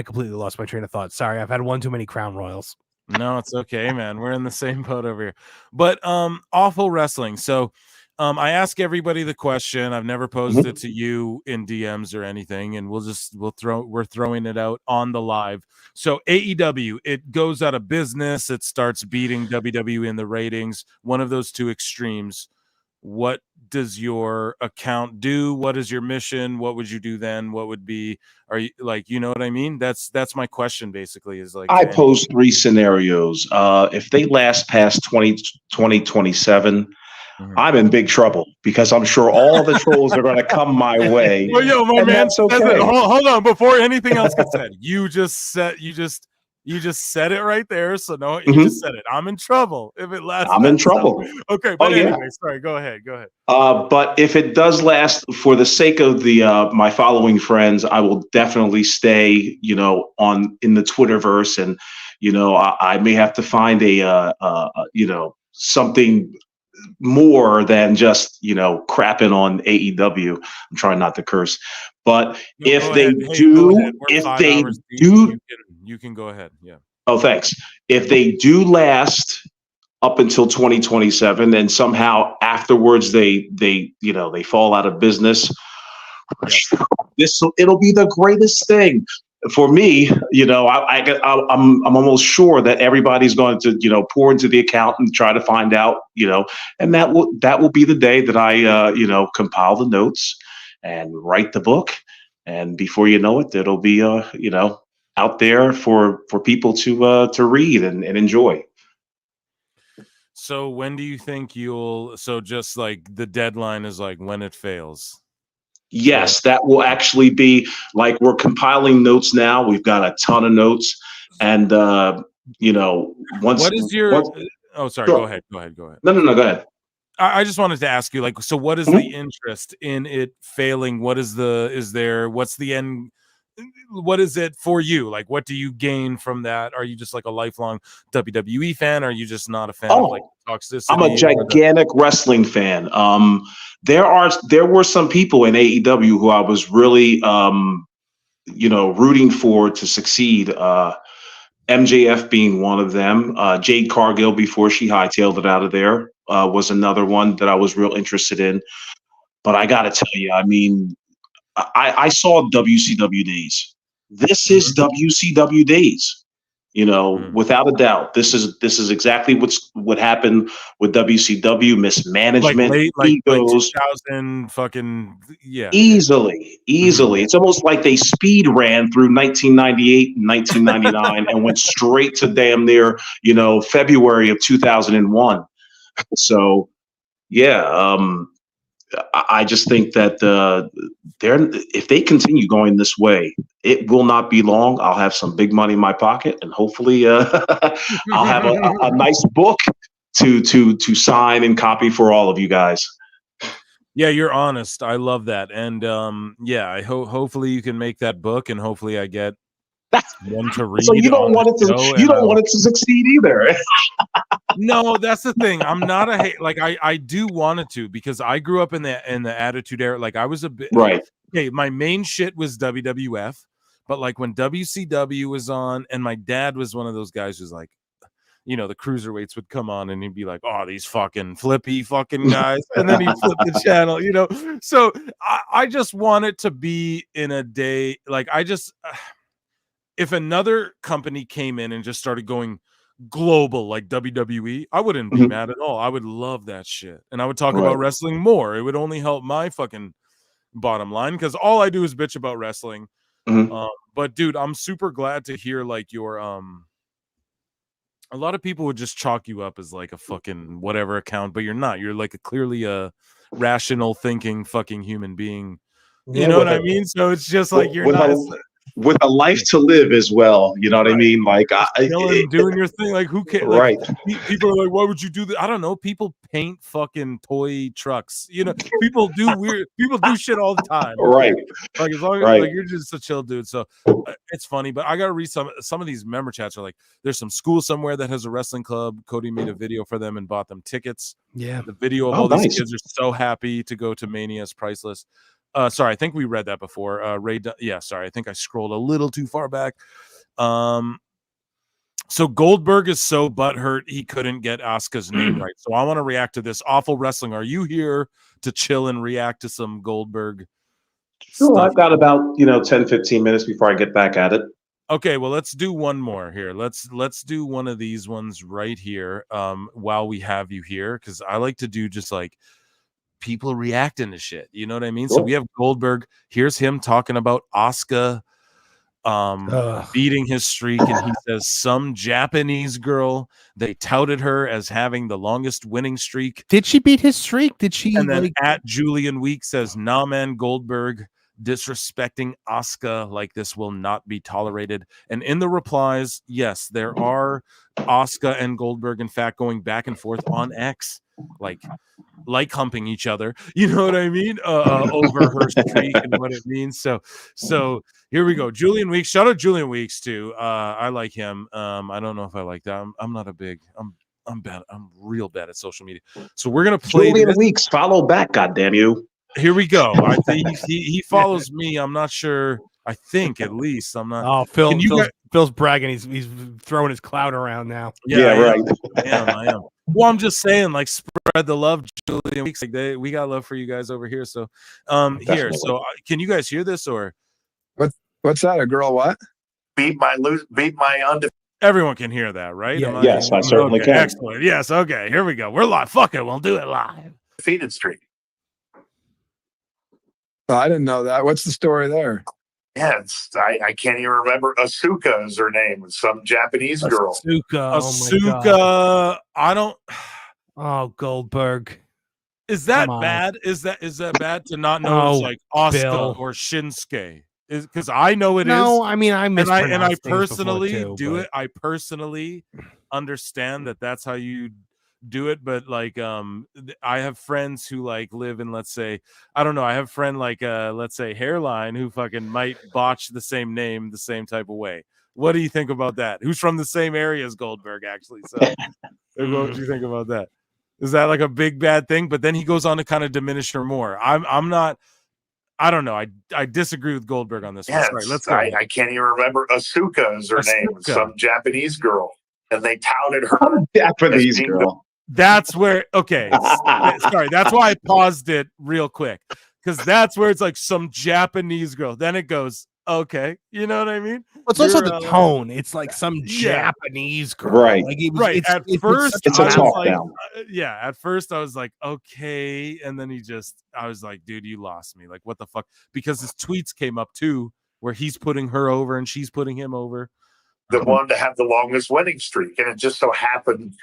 completely lost my train of thought. Sorry, I've had one too many Crown Royals. No, it's okay, man. We're in the same boat over here. But awful wrestling. So. I ask everybody the question. I've never posed it to you in DMs or anything, and we're throwing it out on the live. So AEW, it goes out of business. It starts beating WWE in the ratings. One of those two extremes. What does your account do? What is your mission? What would you do then? What would be? Are you like, you know what I mean? That's my question. Basically, is like I pose 3 scenarios. If they last past 2027. I'm in big trouble, because I'm sure all the trolls are going to come my way. Well, yo, my man, that's okay. Hold on, before anything else gets said, you just said it right there. So no, you just said it. I'm in trouble if it lasts. I'm in trouble. Okay, but anyway, sorry. Go ahead. But if it does last, for the sake of the my following friends, I will definitely stay, in the Twitterverse, and I may have to find something more than just crapping on AEW. I'm trying not to curse, but you can go ahead. Yeah. Oh, thanks. If they do last up until 2027, and somehow afterwards they fall out of business, it'll be the greatest thing. for me, I'm almost sure that everybody's going to, pour into the account and try to find out, and that will be the day that I, compile the notes and write the book. And before you know it, it'll be, out there for people to read and enjoy. So when do you think so just like the deadline is like when it fails? Yes, that will actually be like we're compiling notes now. We've got a ton of notes. And, once. What is your. Oh, sorry. Sure. Go ahead. No, go ahead. I just wanted to ask you, like, so what is the interest in it failing? What's the end? What is it for you? Like, what do you gain from that? Are you just like a lifelong WWE fan? Are you just not a fan of like toxicity? I'm a gigantic wrestling fan. There were some people in AEW who I was really, rooting for to succeed. MJF being one of them. Jade Cargill, before she hightailed it out of there, was another one that I was real interested in. But I got to tell you, I mean, I saw WCW days. This is WCW days, without a doubt. This is exactly what happened with WCW, mismanagement, like egos, 2000 fucking easily. It's almost like they speed ran through 1998 and 1999 and went straight to damn near February of 2001. So I just think that if they continue going this way, it will not be long. I'll have some big money in my pocket, and hopefully, I'll have a nice book to sign and copy for all of you guys. Yeah, you're honest. I love that, and I hopefully you can make that book, and hopefully I get one to read. So you don't want it to. You don't want it to succeed either. No, that's the thing. I'm not I do want it to, because I grew up in the Attitude Era. Like, I was a bit right. Okay, my main shit was WWF, but like when WCW was on, and my dad was one of those guys who's like, the cruiserweights would come on, and he'd be like, "Oh, these fucking flippy fucking guys," and then he'd flip the channel, So I just want it to be in a day. Like, if another company came in and just started going global like WWE, I wouldn't be mad at all. I would love that shit, and I would talk about wrestling more. It would only help my fucking bottom line, because all I do is bitch about wrestling. But dude, I'm super glad to hear like your a lot of people would just chalk you up as like a fucking whatever account, but you're not. You're like clearly a rational thinking fucking human being. You know what I mean? So it's just like you're not with a life to live as well. You know what I mean? Like, doing your thing. Like, who cares? Right. Like, people are like, why would you do that? I don't know. People paint fucking toy trucks. People do shit all the time. Right. Like, as long as like you're just a chill dude. So it's funny, but I got to read some of these member chats are like, there's some school somewhere that has a wrestling club. Cody made a video for them and bought them tickets. Yeah. The video of all these kids are so happy to go to Mania is priceless. Sorry, I think we read that before. Sorry, I think I scrolled a little too far back. So Goldberg is so butthurt he couldn't get Asuka's name right. So I want to react to this awful wrestling. Are you here to chill and react to some Goldberg? Sure, I've got about 10, 15 minutes before I get back at it. Okay, well, let's do one more here. Let's do one of these ones right here. While we have you here, because I like to do just like people reacting to shit, you know what I mean? Cool. So we have Goldberg. Here's him talking about Asuka beating his streak, and he says some Japanese girl, they touted her as having the longest winning streak. Did she beat his streak? Did she? And then at Julian Week says, "Nah, man, Goldberg disrespecting Asuka like this will not be tolerated." And in the replies, yes, there are Asuka and Goldberg in fact going back and forth on X, like humping each other, you know what I mean, over her streak and what it means. So here we go. Julian Weeks, shout out Julian Weeks too. I like him. I don't know if I like that. I'm not a big. I'm bad. I'm real bad at social media. So we're gonna play Julian Weeks. Follow back, goddamn you. Here we go. I think he follows me. I'm not sure. I think at least I'm not. Oh, Phil's bragging. He's throwing his clout around now. Yeah, right. I am. Well, I'm just saying, like, spread the love, Julian Weeks. Like, we got love for you guys over here. So, here. So, can you guys hear this or? What's that? A girl? What? beat my undefeated. Everyone can hear that, right? Yeah, yes, I certainly can. Excellent. Yes, okay. Here we go. We're live. Fuck it. We'll do it live. Defeated streak. Oh, I didn't know that. What's the story there? Yeah, I can't even remember. Asuka is her name. Some Japanese girl. Asuka. I don't. Oh, Goldberg. Is that bad? Is that bad to not know it's like Asuka Bill. or Shinsuke? Because I know it is. No, I mean I mispronounced and I things personally before, too, do but- it. I personally understand that that's how you do it, but like I have friends who like live in, let's say, I don't know, I have a friend like let's say Hairline who fucking might botch the same name the same type of way. What do you think about that? Who's from the same area as Goldberg, actually? So what do you think about that? Is that like a big bad thing? But then he goes on to kind of diminish her more. I'm not, I don't know. I disagree with Goldberg on this one. Sorry, let's go. I can't even remember. Asuka is her name. Some Japanese girl. And they touted her. Japanese girl. That's where, okay. Sorry, that's why I paused it real quick. Because that's where it's like some Japanese girl. Then it goes, okay. You know what I mean? It's also the tone. It's like some Japanese girl. Right. Like it was, Right. It's, At it's first, it's a I was talk like, down. Yeah. At first, I was like, okay. And then I was like, dude, you lost me. Like, what the fuck? Because his tweets came up too, where he's putting her over and she's putting him over. The one to have the longest winning streak. And it just so happened.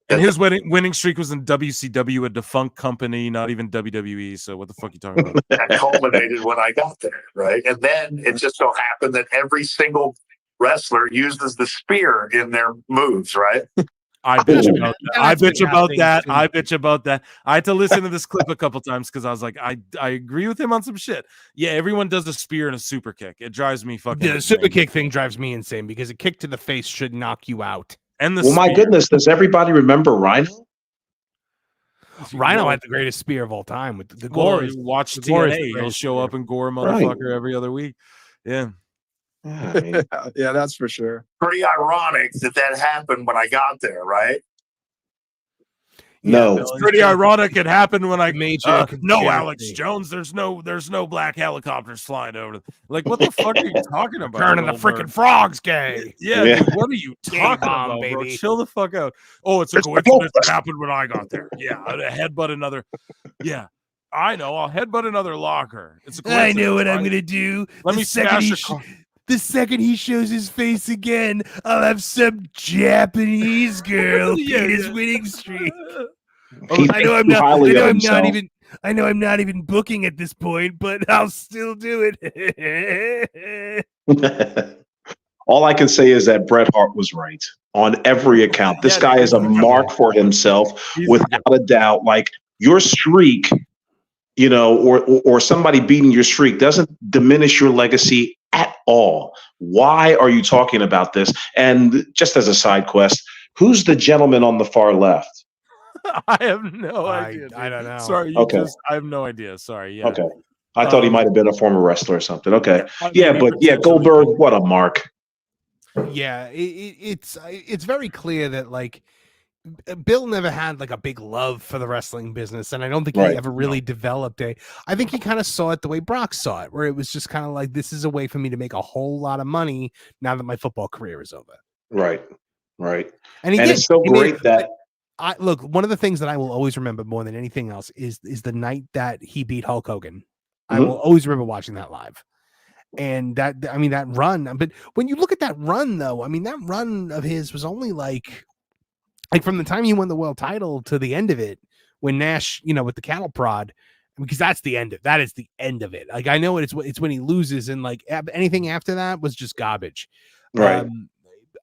And his winning streak was in WCW, a defunct company, not even WWE. So what the fuck are you talking about? That culminated when I got there, right? And then it just so happened that every single wrestler uses the spear in their moves, right? I bitch about that. I bitch about that. I had to listen to this clip a couple times because I was like, I agree with him on some shit. Yeah, everyone does a spear and a super kick. It drives me fucking the super kick thing drives me insane because a kick to the face should knock you out. And well, my goodness, does everybody remember Rhino? Rhino had the greatest spear of all time with the Gore. Gore. Watch TNA. He'll show up in Gore motherfucker every other week. Yeah. Yeah, that's for sure. Pretty ironic that happened when I got there, right? No, it's pretty ironic. It happened when I made no Alex Jones. There's no black helicopters flying over. Like, what the fuck are you talking about? Turning the freaking frogs gay. Yeah. Dude, what are you talking about, baby? bro? Chill the fuck out. Oh, it's a coincidence that happened when I got there. Yeah, I'd headbutt another. Yeah, I know. I'll headbutt another locker. It's a coincidence. I know what I'm gonna do. Let me smash a car. The second he shows his face again, I'll have some Japanese girl beat his winning streak. I know I'm not even booking at this point, but I'll still do it. All I can say is that Bret Hart was right on every account. This guy is a mark for himself, without a doubt. Like, your streak, you know, or somebody beating your streak doesn't diminish your legacy at all. Why are you talking about this? And just as a side quest, who's the gentleman on the far left? I have no idea. I don't know. Sorry, I have no idea. Sorry. Yeah. Okay. I thought he might have been a former wrestler or something. Okay. Yeah, but Goldberg, what a mark. Yeah, it's very clear that like Bill never had like a big love for the wrestling business, and I don't think he ever really developed I think he kind of saw it the way Brock saw it, where it was just kind of like, this is a way for me to make a whole lot of money now that my football career is over. Right. And it's so great that look, one of the things that I will always remember more than anything else is the night that he beat Hulk Hogan. I will always remember watching that live. And that run, but when you look at that run though, I mean, that run of his was only like from the time he won the world title to the end of it, when Nash, with the cattle prod, because that is the end of it. Like, I know it's when he loses, and like anything after that was just garbage. Right.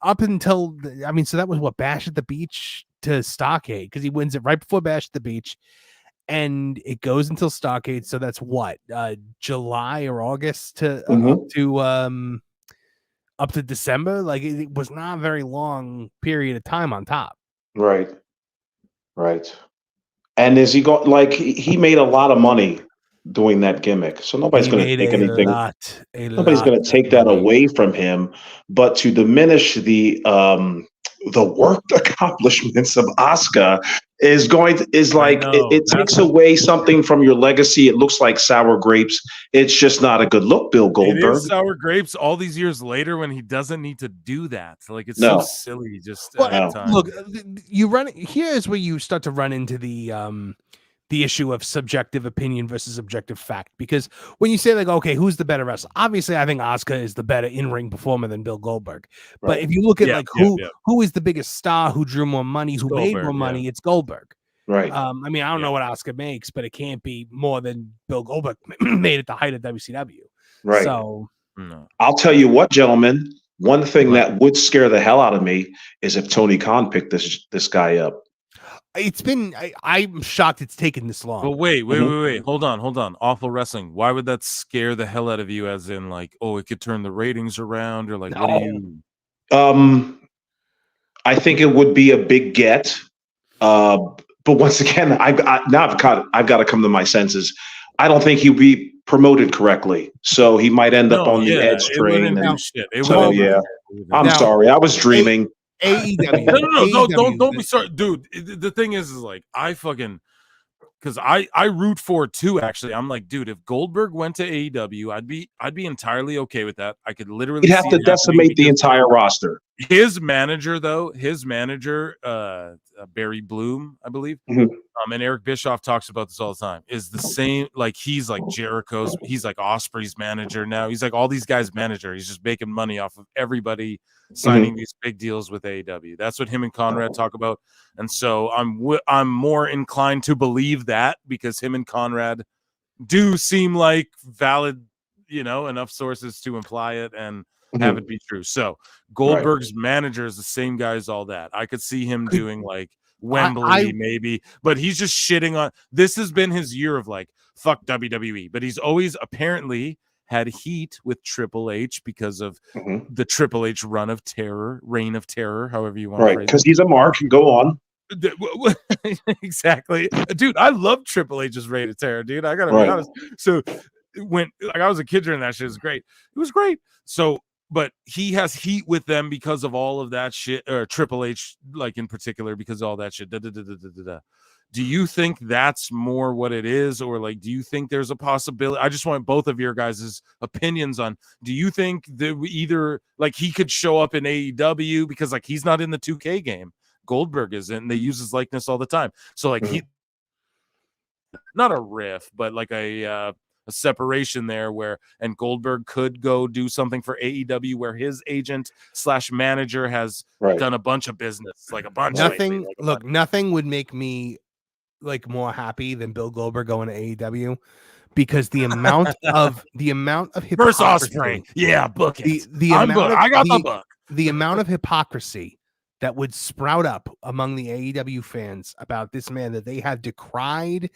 Up until, so that was what, Bash at the Beach to Stockade, because he wins it right before Bash at the Beach, and it goes until Stockade. So that's what, July or August to up to December. Like, it was not a very long period of time on top. Right. And is he got like he made a lot of money doing that gimmick, so nobody's going to take anything. Nobody's going to take that away from him. But to diminish the the work accomplishments of Asuka it takes away something from your legacy. It looks like sour grapes. It's just not a good look, Bill Goldberg. It is sour grapes all these years later when he doesn't need to do that. Like it's so silly. Just look, here's where you start to run into the issue of subjective opinion versus objective fact. Because when you say like, okay, who's the better wrestler? Obviously, I think Asuka is the better in-ring performer than Bill Goldberg. Right. But if you look at who is the biggest star, who drew more money, who made more money, it's Goldberg. Right. I mean, I don't know what Asuka makes, but it can't be more than Bill Goldberg made at the height of WCW. Right. So I'll tell you what, gentlemen, one thing that would scare the hell out of me is if Tony Khan picked this guy up. It's been I'm shocked it's taken this long. But wait. Hold on. Awful Wrestling. Why would that scare the hell out of you? As in, like, oh, it could turn the ratings around, or like, what do you? I think it would be a big get. But once again, I've got to come to my senses. I don't think he'll be promoted correctly, so he might end up on the Edge train. I'm sorry, I was dreaming. AEW. No, don't be sorry, dude. The thing is like because I root for it too. Actually, I'm like, dude, if Goldberg went to AEW, I'd be entirely okay with that. I could literally. He'd have to decimate the entire roster. His manager, Barry Bloom, I believe, and Eric Bischoff talks about this all the time, is the same. Like he's like Jericho's, he's like Osprey's manager now. He's like all these guys' manager. He's just making money off of everybody signing these big deals with AEW. That's what him and Conrad talk about, and so I'm more inclined to believe that because him and Conrad do seem like valid, enough sources to imply it and have it be true. So Goldberg's manager is the same guy as all that. I could see him doing like Wembley maybe, but he's just shitting on. This has been his year of like fuck WWE, but he's always apparently had heat with Triple H because of the Triple H reign of terror, however you want to phrase it. Because he's a mark. Go on. Exactly, dude. I love Triple H's reign of terror, dude. I gotta be honest. So when I was a kid during that shit, it was great. So, but he has heat with them because of all of that shit, or Triple H, like in particular, because of all that shit. Do you think that's more what it is, or like, do you think there's a possibility? I just want both of your guys' opinions on. Do you think that either like he could show up in AEW because like he's not in the 2K game, Goldberg is in. They use his likeness all the time, so like he, not a riff, but like a separation there and Goldberg could go do something for AEW where his agent / manager has done a bunch of business, like a bunch. Nothing would make me like more happy than Bill Goldberg going to AEW, because the amount of hypocrisy. First Osprey, book it. I got the book. The amount of hypocrisy that would sprout up among the AEW fans about this man that they have decried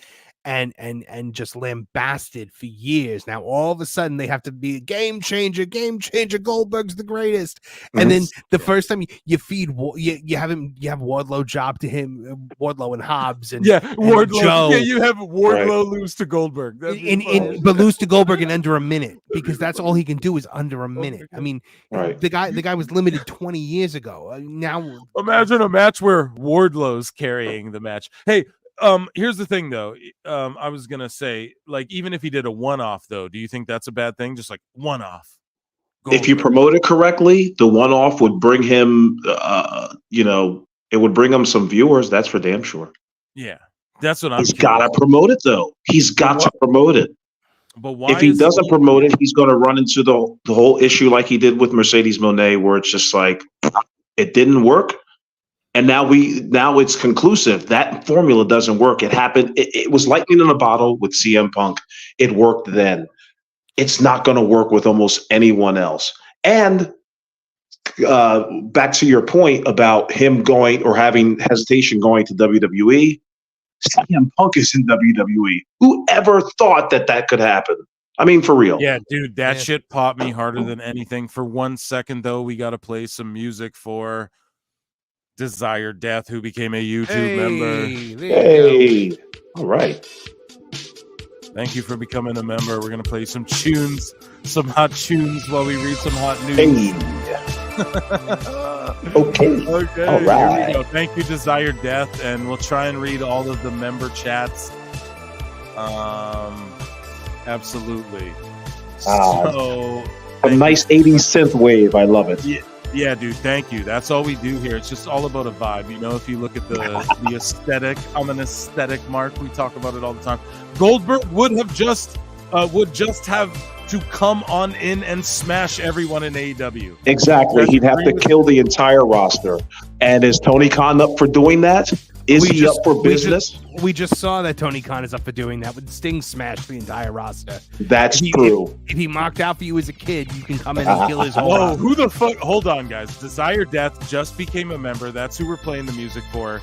and just lambasted for years. Now all of a sudden they have to be a game changer. Goldberg's the greatest. And then the first time you feed you have Wardlow job to him, Wardlow and Hobbs and Wardlow. Joe. Yeah, you have Wardlow lose to Goldberg. But lose to Goldberg in under a minute, because that's all he can do is under a minute. I mean, the guy was limited 20 years ago. Now imagine a match where Wardlow's carrying the match. Hey, here's the thing though. I was gonna say, like, even if he did a one-off though, do you think that's a bad thing? Just like one-off. If you promote it correctly, the one-off would bring him, it would bring him some viewers. That's for damn sure. Yeah, that's what I'm. He's got to promote it though. He's got to promote it. But why? If he doesn't promote it, he's going to run into the whole issue like he did with Mercedes Moné, where it's just like it didn't work. And now it's conclusive. That formula doesn't work. It happened. It was lightning in a bottle with CM Punk. It worked then. It's not going to work with almost anyone else. And back to your point about him going or having hesitation going to WWE, CM Punk is in WWE. Whoever thought that could happen? I mean, for real. Yeah, dude, that shit popped me harder than anything. For 1 second, though, we got to play some music for Desire Death, who became a YouTube member. Hey, all right. Thank you for becoming a member. We're gonna play some tunes, some hot tunes, while we read some hot news. Hey. Okay. All right. Here we go. Thank you, Desire Death, and we'll try and read all of the member chats. Absolutely. So a nice 80s synth wave. I love it. Yeah, dude. Thank you. That's all we do here. It's just all about a vibe. You know, if you look at the aesthetic, I'm an aesthetic mark. We talk about it all the time. Goldberg would just have to come on in and smash everyone in AEW. Exactly. He'd have to kill the entire roster. And is Tony Khan up for doing that? Is he up for business? We just saw that Tony Khan is up for doing that. When Sting smashed the entire roster. That's true. If he marked out for you as a kid, you can come in and kill his whole Whoa, who the fuck? Hold on, guys. Desire Death just became a member. That's who we're playing the music for.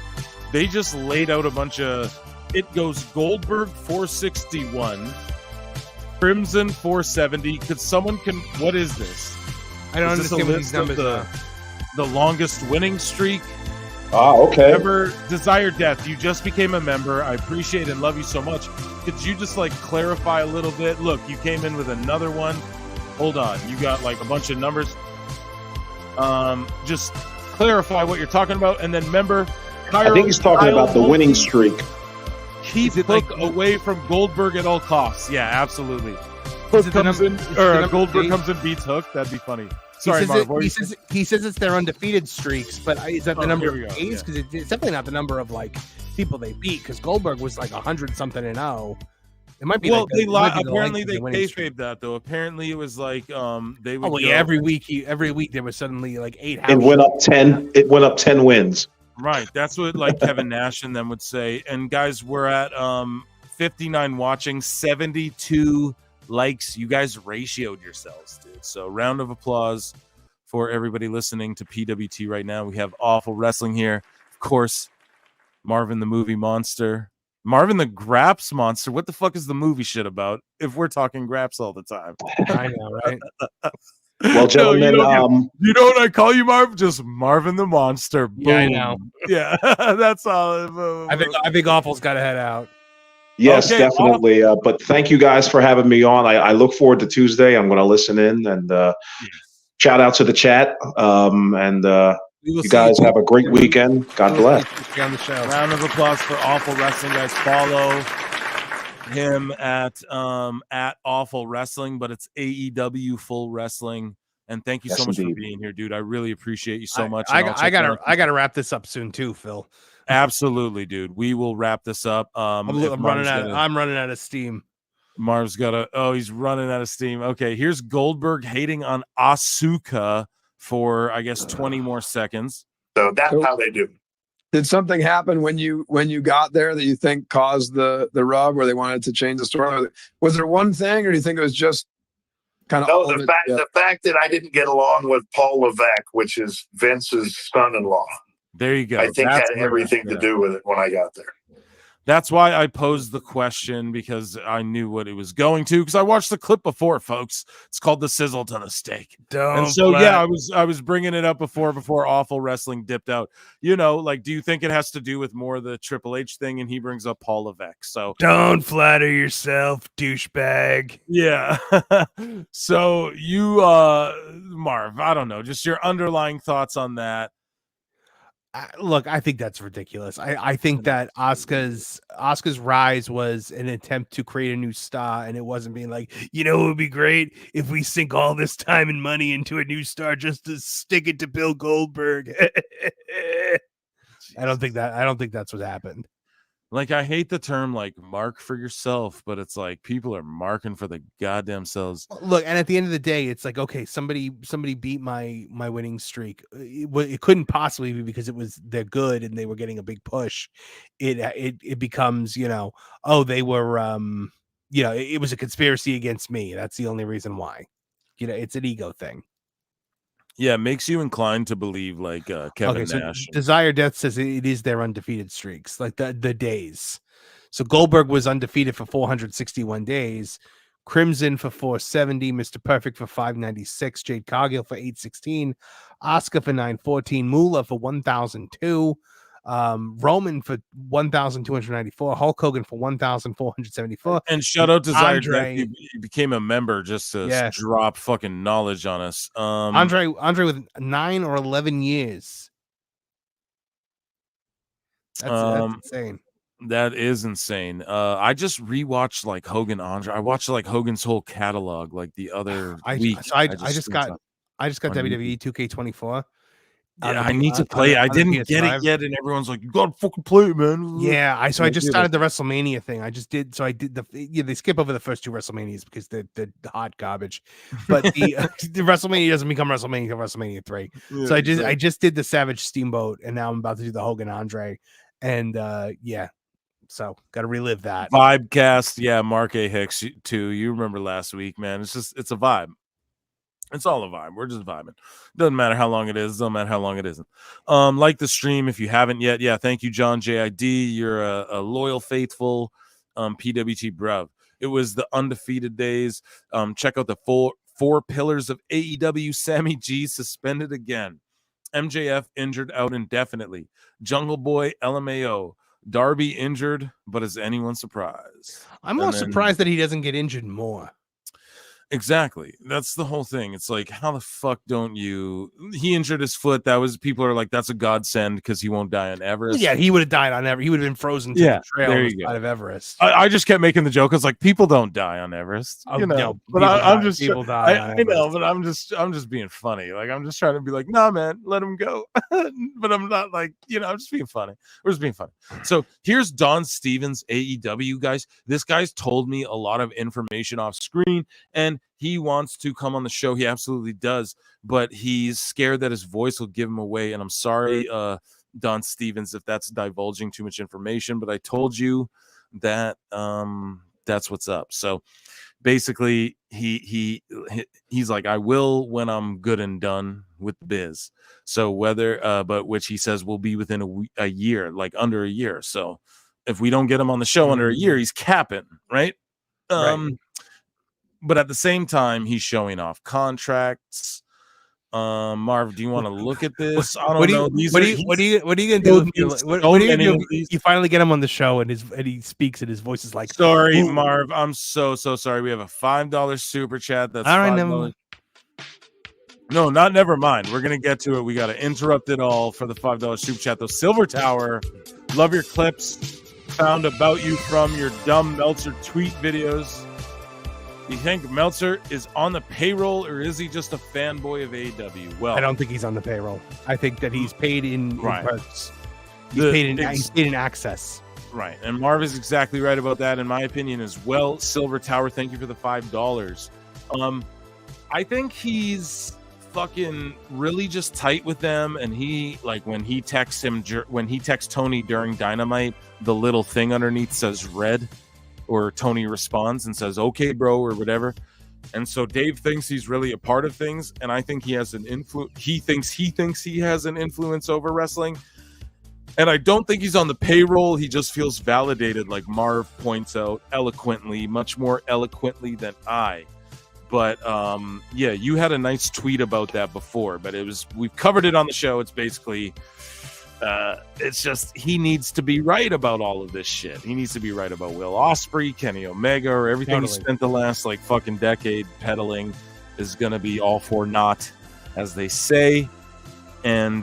They just laid out a bunch of... It goes Goldberg 461, Crimson 470. What is this? I don't understand what these numbers are. The longest winning streak. Okay. Member Desire Death, you just became a member. I appreciate and love you so much. Could you just clarify a little bit? Look, you came in with another one. Hold on. You got a bunch of numbers. Just clarify what you're talking about. And then member I think he's talking about the winning streak. Keep Hook away from Goldberg at all costs. Yeah, absolutely. Goldberg comes and beats Hook. That'd be funny. Sorry, Marv. He says it's their undefeated streaks, but is that the number of days? Because it's definitely not the number of people they beat. Because Goldberg was 100 something and 0. It might be. Well, apparently they kayfabed that though. Apparently it was they would. Every week there was suddenly 8. It went up 10. It went up 10 wins. Right. That's what Kevin Nash and them would say. And guys, we're at 59 watching, 72 likes. You guys ratioed yourselves, dude. So round of applause for everybody listening to PWT right now. We have Awful Wrestling here. Of course, Marvin the Movie Monster. Marvin the Graps Monster. What the fuck is the movie shit about if we're talking Graps all the time? I know, right? Well, gentlemen, you know what I call you, Marv? Just Marvin the Monster. Boom. Yeah, I know. Yeah, that's all. I think Awful's got to head out. Yes, definitely. But thank you guys for having me on. I look forward to Tuesday. I'm going to listen in and shout out to the chat. You guys have a great weekend. God bless. Round of applause for Awful Wrestling, guys. Follow him at Awful Wrestling, but it's AEW Full Wrestling. And thank you so much for being here, dude. I really appreciate you so much. I gotta wrap this up soon too, Phil. Absolutely, dude. We will wrap this up. I'm running out of steam. Marv's he's running out of steam. Okay, here's Goldberg hating on Asuka for I guess 20 more seconds. So that's how they do. Did something happen when you got there that you think caused the rub where they wanted to change the story? Was there one thing, or do you think it was just kind of the fact that I didn't get along with Paul Levesque, which is Vince's son-in-law? There you go. I think that had everything to do with it when I got there. That's why I posed the question, because I knew what it was going to, because I watched the clip before, folks. It's called The Sizzle to the Steak. I was bringing it up before Awful Wrestling dipped out. You know, do you think it has to do with more of the Triple H thing? And he brings up Paul Levesque. So don't flatter yourself, douchebag. Yeah. So you, Marv, I don't know, just your underlying thoughts on that. Look, I think that's ridiculous. I think that Asuka's rise was an attempt to create a new star, and it wasn't being it would be great if we sink all this time and money into a new star just to stick it to Bill Goldberg. I don't think that's what happened. I hate the term mark for yourself, but it's people are marking for the goddamn selves. Look, and at the end of the day, it's okay, somebody beat my winning streak. It couldn't possibly be because they're good and they were getting a big push. It becomes, they were it was a conspiracy against me. That's the only reason why. It's an ego thing. Yeah, it makes you inclined to believe Kevin Nash. Desire Death says it is their undefeated streaks, the days. So Goldberg was undefeated for 461 days, Crimson for 470, Mr. Perfect for 596, Jade Cargill for 816, Asuka for 914, Moolah for 1002, Roman for 1,294, Hulk Hogan for 1,474. And shout out to Andre. He became a member just to drop fucking knowledge on us. Andre with 9 or 11 years. That's insane. That is insane. I just rewatched like Hogan Andre. I watched like Hogan's whole catalog like the other week. I just got WWE 2K24. Yeah, I need to play it. I didn't get it yet, and everyone's like, "You gotta fucking play it, man." Yeah, I just started the WrestleMania thing. I did they skip over the first 2 WrestleManias because they're hot garbage. But the WrestleMania doesn't become WrestleMania until WrestleMania 3. Yeah, so I just did the Savage Steamboat, and now I'm about to do the Hogan Andre, and so got to relive that. Vibecast, yeah, Mark A. Hicks too. You remember last week, man? It's a vibe. It's all a vibe. We're just vibing. Doesn't matter how long it is. Doesn't matter how long it isn't. Like the stream if you haven't yet. Yeah, thank you, John JID. You're a loyal, faithful PWT bruv. It was the undefeated days. Check out the four pillars of AEW. Sammy G suspended again. MJF injured out indefinitely. Jungle Boy LMAO. Darby injured, but is anyone surprised? I'm more surprised that he doesn't get injured more. Exactly. That's the whole thing. It's like, how the fuck don't you? He injured his foot. People are like, that's a godsend because he won't die on Everest. Yeah, he would have died on Everest. He would have been frozen to the trail out of Everest. I just kept making the joke. It's like, people don't die on Everest. You know, no, but I'm just people die. I know, but I'm just being funny. Like, I'm just trying to be like, nah, man, let him go. But I'm not like, I'm just being funny. We're just being funny. So here's Don Stevens, AEW guys. This guy's told me a lot of information off screen, and he wants to come on the show. He absolutely does, but he's scared that his voice will give him away. And I'm sorry, Don Stevens, if that's divulging too much information, but I told you that that's what's up. So basically, he's like, I will when I'm good and done with the biz. So but which he says will be within a year, like under a year. So if we don't get him on the show under a year, he's capping, right? Right. But at the same time, he's showing off contracts. Marv, do you want to look at this? I don't know. What are you gonna do? You finally get him on the show, and he speaks, and his voice is like, "Sorry, Marv, I'm so sorry. We have a $5 super chat. That's all right. Never no, not never mind. We're gonna get to it. We got to interrupt it all for the $5 super chat. Though Silver Tower, love your clips. Found about you from your dumb Meltzer tweet videos. Do you think Meltzer is on the payroll, or is he just a fanboy of AEW? Well, I don't think he's on the payroll. I think that he's paid in perks. He's paid in access. Right, and Marv is exactly right about that, in my opinion, as well. Silver Tower, thank you for the $5. I think he's fucking really just tight with them, and he when he texts Tony during Dynamite, the little thing underneath says red. Or Tony responds and says, okay, bro, or whatever. And so Dave thinks he's really a part of things. And I think he has an influence. He thinks he has an influence over wrestling. And I don't think he's on the payroll. He just feels validated, like Marv points out eloquently, much more eloquently than I. But yeah, you had a nice tweet about that before, but we've covered it on the show. It's basically, it's just he needs to be right about all of this shit. He needs to be right about Will Ospreay, Kenny Omega, or everything he spent the last fucking decade peddling is gonna be all for naught, as they say. And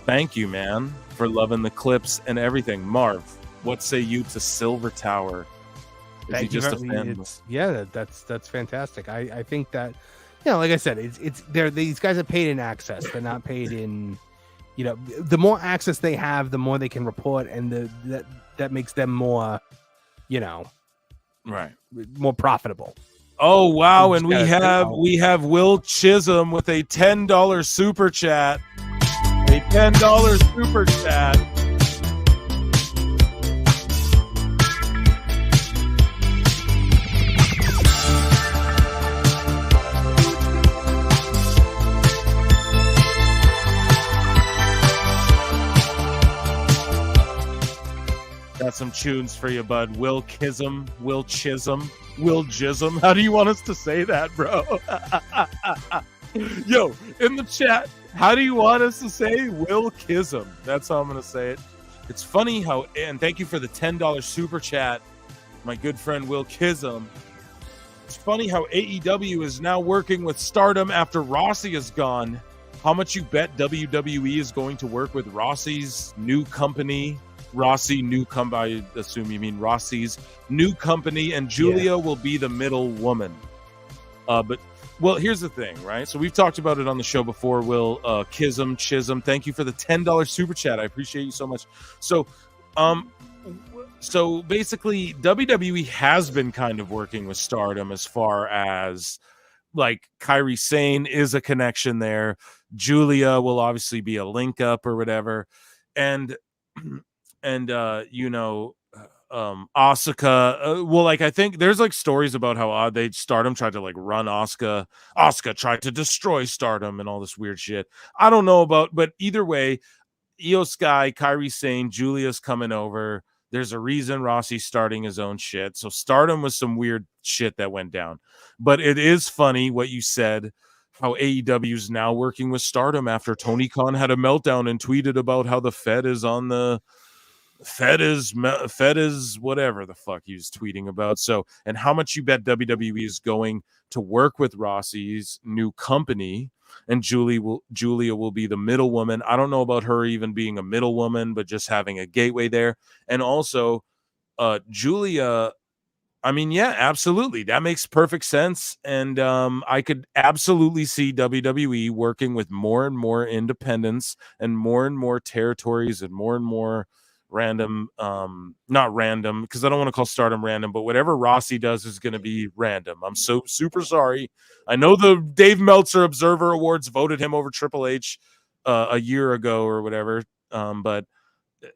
thank you, man, for loving the clips and everything. Marv, what say you to Silver Tower? Is he just a fan? Yeah, that's fantastic. I think that, like I said, these guys are paid in access. They're not paid in. The more access they have, the more they can report, and that makes them more, right, more profitable. Oh wow! And we have Will Chisholm with a $10 super chat. A $10 super chat. Got some tunes for you, bud. Will Chisholm. How do you want us to say that, bro? Yo, in the chat, How do you want us to say Will Kism? That's how I'm going to say it. It's funny how, and thank you for the $10 super chat, my good friend Will Kism. It's funny how AEW is now working with Stardom after Rossi is gone. How much you bet WWE is going to work with Rossi's new company? I assume you mean Rossi's new company, and Julia will be the middle woman. Well, here's the thing, right? So we've talked about it on the show before, Will. Chisholm, thank you for the $10 super chat. I appreciate you so much. So basically, WWE has been kind of working with Stardom as far as, like, Kairi Sane is a connection there. Julia will obviously be a link up or whatever. And Asuka, well, like, I think there's like stories about how Stardom tried to like run Asuka tried to destroy Stardom and all this weird shit. I don't know about, but either way, Io Sky, Kairi Sane, Julia's coming over. There's a reason Rossi's starting his own shit. So Stardom was some weird shit that went down. But it is funny what you said, how AEW is now working with Stardom after Tony Khan had a meltdown and tweeted about how the Fed is whatever the fuck he was tweeting about. So, and how much you bet WWE is going to work with Rossi's new company, and Julia will be the middle woman. I don't know about her even being a middle woman, but just having a gateway there. And also Julia, I mean, yeah, absolutely, that makes perfect sense. And I could absolutely see WWE working with more and more independents and more territories and more random, not random, because I don't want to call Stardom random, but whatever Rossi does is going to be random. I'm so super sorry. I know the Dave Meltzer Observer Awards voted him over Triple H a year ago or whatever, but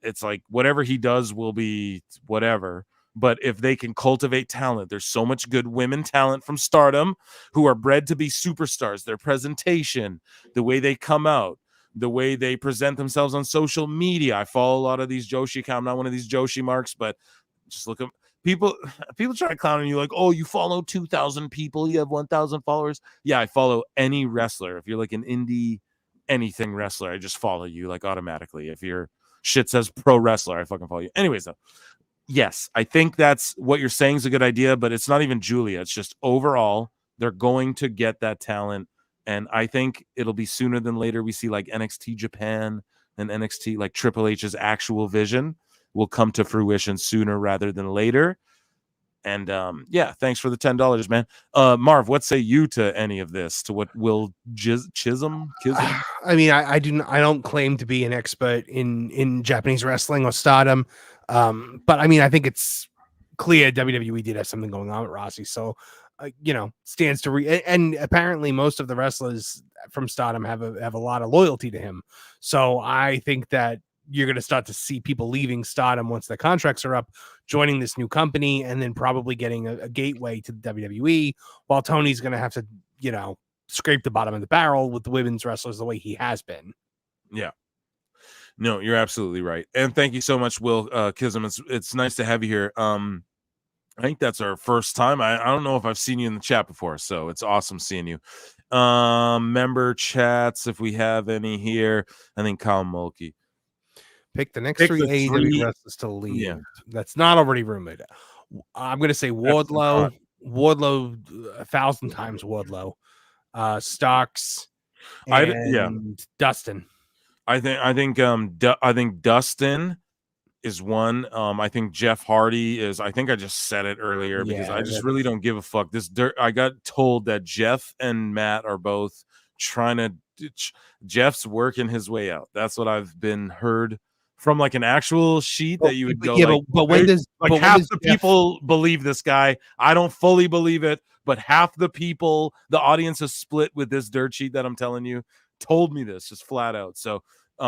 it's like whatever he does will be whatever. But if they can cultivate talent, there's so much good women talent from Stardom who are bred to be superstars. Their presentation, the way they come out, the way they present themselves on social media. I follow a lot of these Joshi. I'm not one of these Joshi marks, but just look at people try to clown on you like, oh, you follow 2,000 people, you have 1,000 followers. Yeah, I follow any wrestler. If you're like an indie anything wrestler, I just follow you like automatically. If your shit says pro wrestler, I fucking follow you. Anyways, though, yes, I think that's what you're saying is a good idea, but it's not even Julia. It's just overall, they're going to get that talent. And I think it'll be sooner than later. We see like NXT Japan and NXT, like Triple H's actual vision will come to fruition sooner rather than later. And yeah, thanks for the $10, man. Marv, what say you to any of this? To what Will Chisholm? I mean, I don't claim to be an expert in Japanese wrestling or Stardom, but I mean, I think it's clear WWE did have something going on with Rossi, so stands to and apparently most of the wrestlers from Stardom have a lot of loyalty to him. So I think that you're going to start to see people leaving Stardom once their contracts are up, joining this new company, and then probably getting a gateway to the WWE, while Tony's going to have to, scrape the bottom of the barrel with the women's wrestlers the way he has been. Yeah. No, you're absolutely right. And thank you so much, Will Kism. It's nice to have you here. I think that's our first time. I don't know if I've seen you in the chat before, so it's awesome seeing you. Member chats, if we have any here. I think Kyle Mulkey. Pick the next three AEW wrestlers to leave. Yeah. That's not already rumored. I'm going to say Wardlow, 1,000 times Wardlow, Starks, and Dustin. I think Dustin is one. I think Jeff Hardy is. I think I just said it earlier because I just really don't give a fuck. I got told that Jeff and Matt are both trying to. Jeff's working his way out. That's what I've been heard from like an actual sheet that you would go. Yeah, but when does half the people believe this guy? I don't fully believe it, but half the people, the audience is split with this dirt sheet that I'm telling you. Told me this just flat out. So.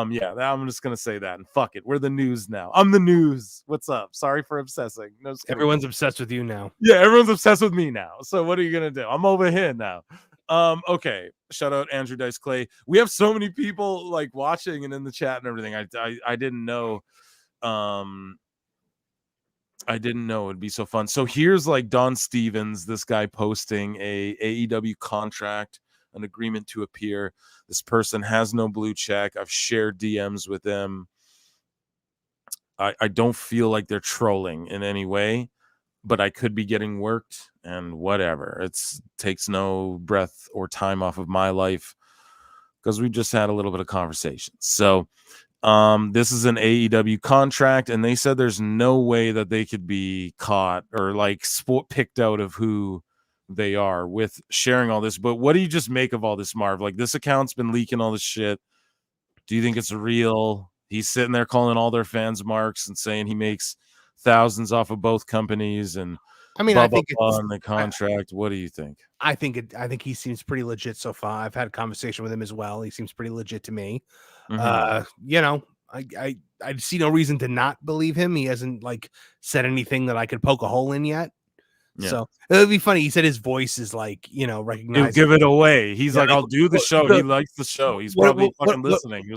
Yeah, I'm just gonna say that and fuck it. We're the news now. I'm the news. What's up? Sorry for obsessing. No, everyone's obsessed with you now. Yeah, everyone's obsessed with me now. So what are you gonna do? I'm over here now. Okay. Shout out Andrew Dice Clay. We have so many people like watching and in the chat and everything. I didn't know. I didn't know it'd be so fun. So here's like Don Stevens, this guy posting a AEW contract an agreement to appear. This person has no blue check. I've shared DMs with them. I don't feel like they're trolling in any way, but I could be getting worked and whatever. It takes no breath or time off of my life because we just had a little bit of conversation. So this is an AEW contract, and they said there's no way that they could be caught or like picked out of who they are with sharing all this. But what do you just make of all this, Marv? Like, this account's been leaking all this shit. Do you think it's real? He's sitting there calling all their fans marks and saying he makes thousands off of both companies, and I mean, I think it's on the contract. What do you think? I think he seems pretty legit so far. I've had a conversation with him as well. He seems pretty legit to me. You know, I see no reason to not believe him. He hasn't like said anything that I could poke a hole in yet. Yeah. So it would be funny. He said his voice is like, you know, recognized. Give it away. He's like, I'll do the show. He likes the show. He's probably fucking listening.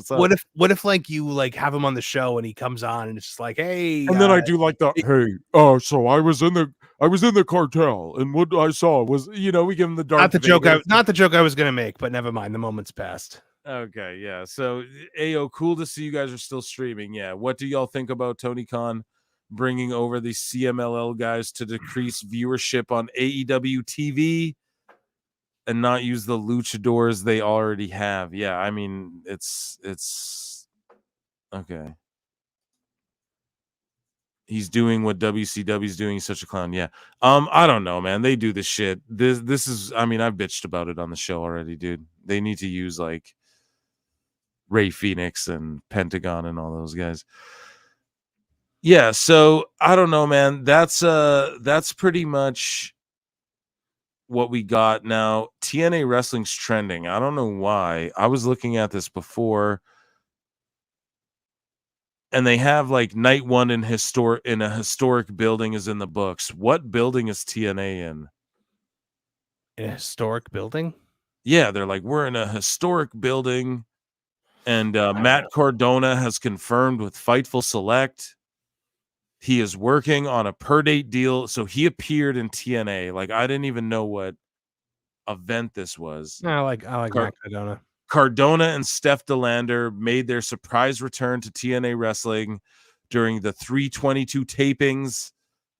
What if like you like have him on the show and he comes on and it's just like, hey, and then I do like the hey, so I was in the cartel, and what I saw was, you know, we give him the dark. Not the joke I was gonna make, but never mind. The moment's passed. Okay, yeah. So, Ayo, cool to see you guys are still streaming. Yeah. What do y'all think about Tony Khan bringing over the CMLL guys to decrease viewership on AEW TV and not use the luchadors they already have? Yeah, I mean, it's okay. He's doing what WCW's doing. He's such a clown. Yeah. I don't know, man. They do this shit. This is, I mean, I've bitched about it on the show already, dude. They need to use like Ray Phoenix and Pentagon and all those guys. Yeah, so I don't know, man. That's pretty much what we got now. TNA Wrestling's trending. I don't know why. I was looking at this before, and they have like night one in a historic building is in the books. What building is TNA in? In a historic building? Yeah, they're like, we're in a historic building, and Matt Cardona has confirmed with Fightful Select he is working on a per date deal. So he appeared in TNA. Like, I didn't even know what event this was. I like Matt Cardona. Cardona and Steph DeLander made their surprise return to TNA Wrestling during the 322 tapings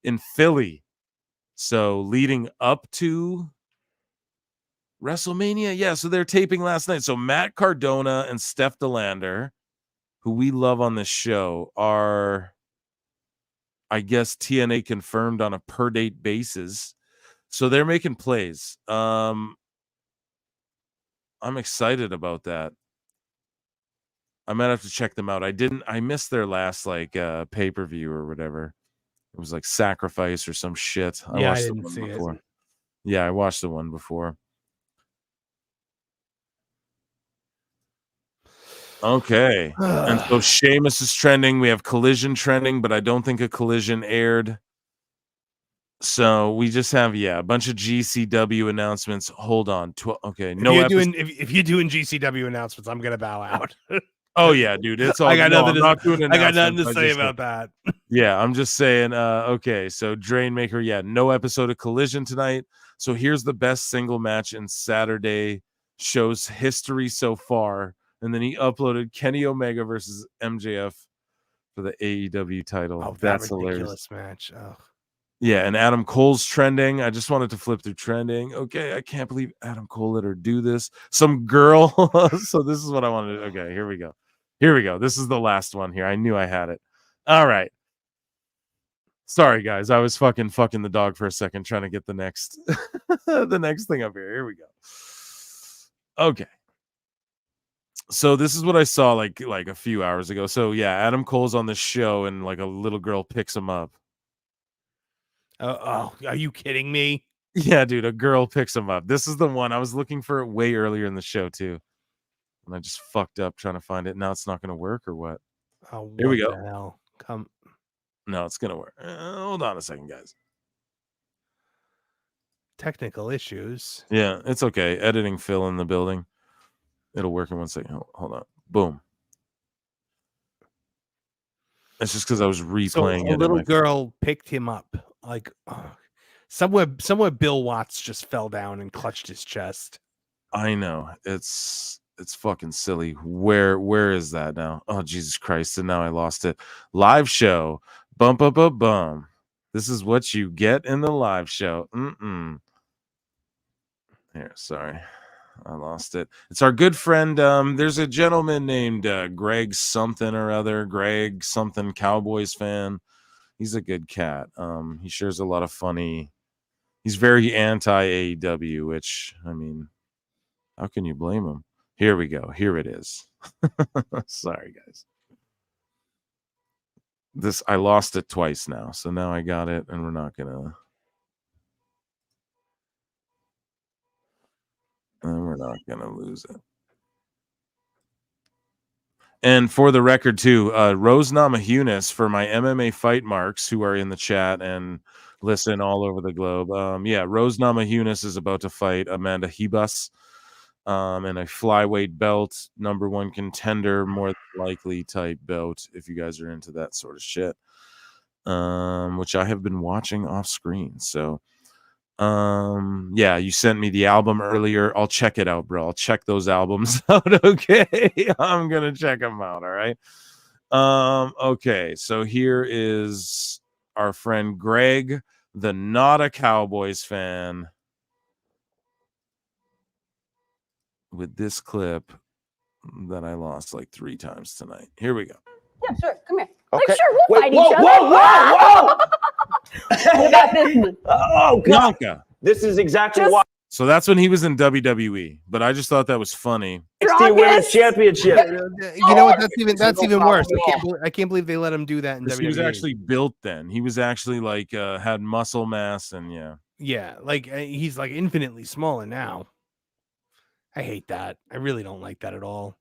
in Philly. So leading up to WrestleMania. Yeah, so they're taping last night. So Matt Cardona and Steph DeLander, who we love on this show, are, I guess, TNA confirmed on a per date basis. So they're making plays. I'm excited about that. I might have to check them out. I missed their last like pay-per-view or whatever. It was like Sacrifice or some shit. I didn't see it. Yeah, I watched the one before. Okay. And so Sheamus is trending. We have Collision trending, but I don't think a Collision aired. So we just have a bunch of GCW announcements. Hold on. Okay, if you're doing GCW announcements, I'm gonna bow out. Oh yeah, dude. It's all. I got nothing to say about that. Yeah, I'm just saying. Okay, so Drainmaker. Yeah, no episode of Collision tonight. So here's the best single match in Saturday show's history so far, and then he uploaded Kenny Omega versus MJF for the AEW title. Oh, that's ridiculous hilarious match. Oh. Yeah, and Adam Cole's trending. I just wanted to flip through trending. Okay, I can't believe Adam Cole let her do this. Some girl. So this is what I wanted. Okay, here we go. This is the last one here. I knew I had it. All right. Sorry, guys. I was fucking the dog for a second trying to get the next the next thing up here. Here we go. Okay. So this is what I saw like a few hours ago. So yeah, Adam Cole's on the show and like a little girl picks him up. Are you kidding me? Yeah, dude, a girl picks him up. This is the one. I was looking for it way earlier in the show too, and I just fucked up trying to find it. Now it's not going to work, or what? Oh, here we go. Hell? Come. No, it's going to work. Hold on a second, guys. Technical issues. Yeah, it's okay. Editing Phil in the building. It'll work in 1 second. Hold on. Boom. It's just because I was replaying it. A little girl picked him up. Like somewhere Bill Watts just fell down and clutched his chest. I know. It's fucking silly. Where is that now? Oh, Jesus Christ. And now I lost it. Live show. Bum, bum, bum, bum. This is what you get in the live show. Here, sorry. I lost it. It's our good friend. There's a gentleman named Greg something or other. Greg something Cowboys fan. He's a good cat. He shares a lot of funny. He's very anti AEW, which, I mean, how can you blame him? Here we go. Here it is. Sorry, guys. I lost it twice now, so now I got it, and we're not gonna lose it. And for the record, too, Rose Namajunas, for my MMA fight marks who are in the chat and listen all over the globe. Rose Namajunas is about to fight Amanda Ribas in a flyweight belt, number one contender, more likely type belt, if you guys are into that sort of shit, which I have been watching off screen. So, you sent me the album earlier. I'll check it out, bro. I'll check those albums out. Okay. I'm going to check them out. All right. Okay. So here is our friend Greg, the not a Cowboys fan, with this clip that I lost like 3 times tonight. Here we go. Yeah, sure. Come here. Okay. Like, sure, we'll fight each other. Whoa! What about this one? Oh, God. Bianca. This is exactly why. So that's when he was in WWE, but I just thought that was funny. NXT Women's Championship. You know what? That's even worse. I can't believe they let him do that in WWE. He was actually built then. He was actually like had muscle mass and yeah, like he's like infinitely smaller now. I hate that. I really don't like that at all.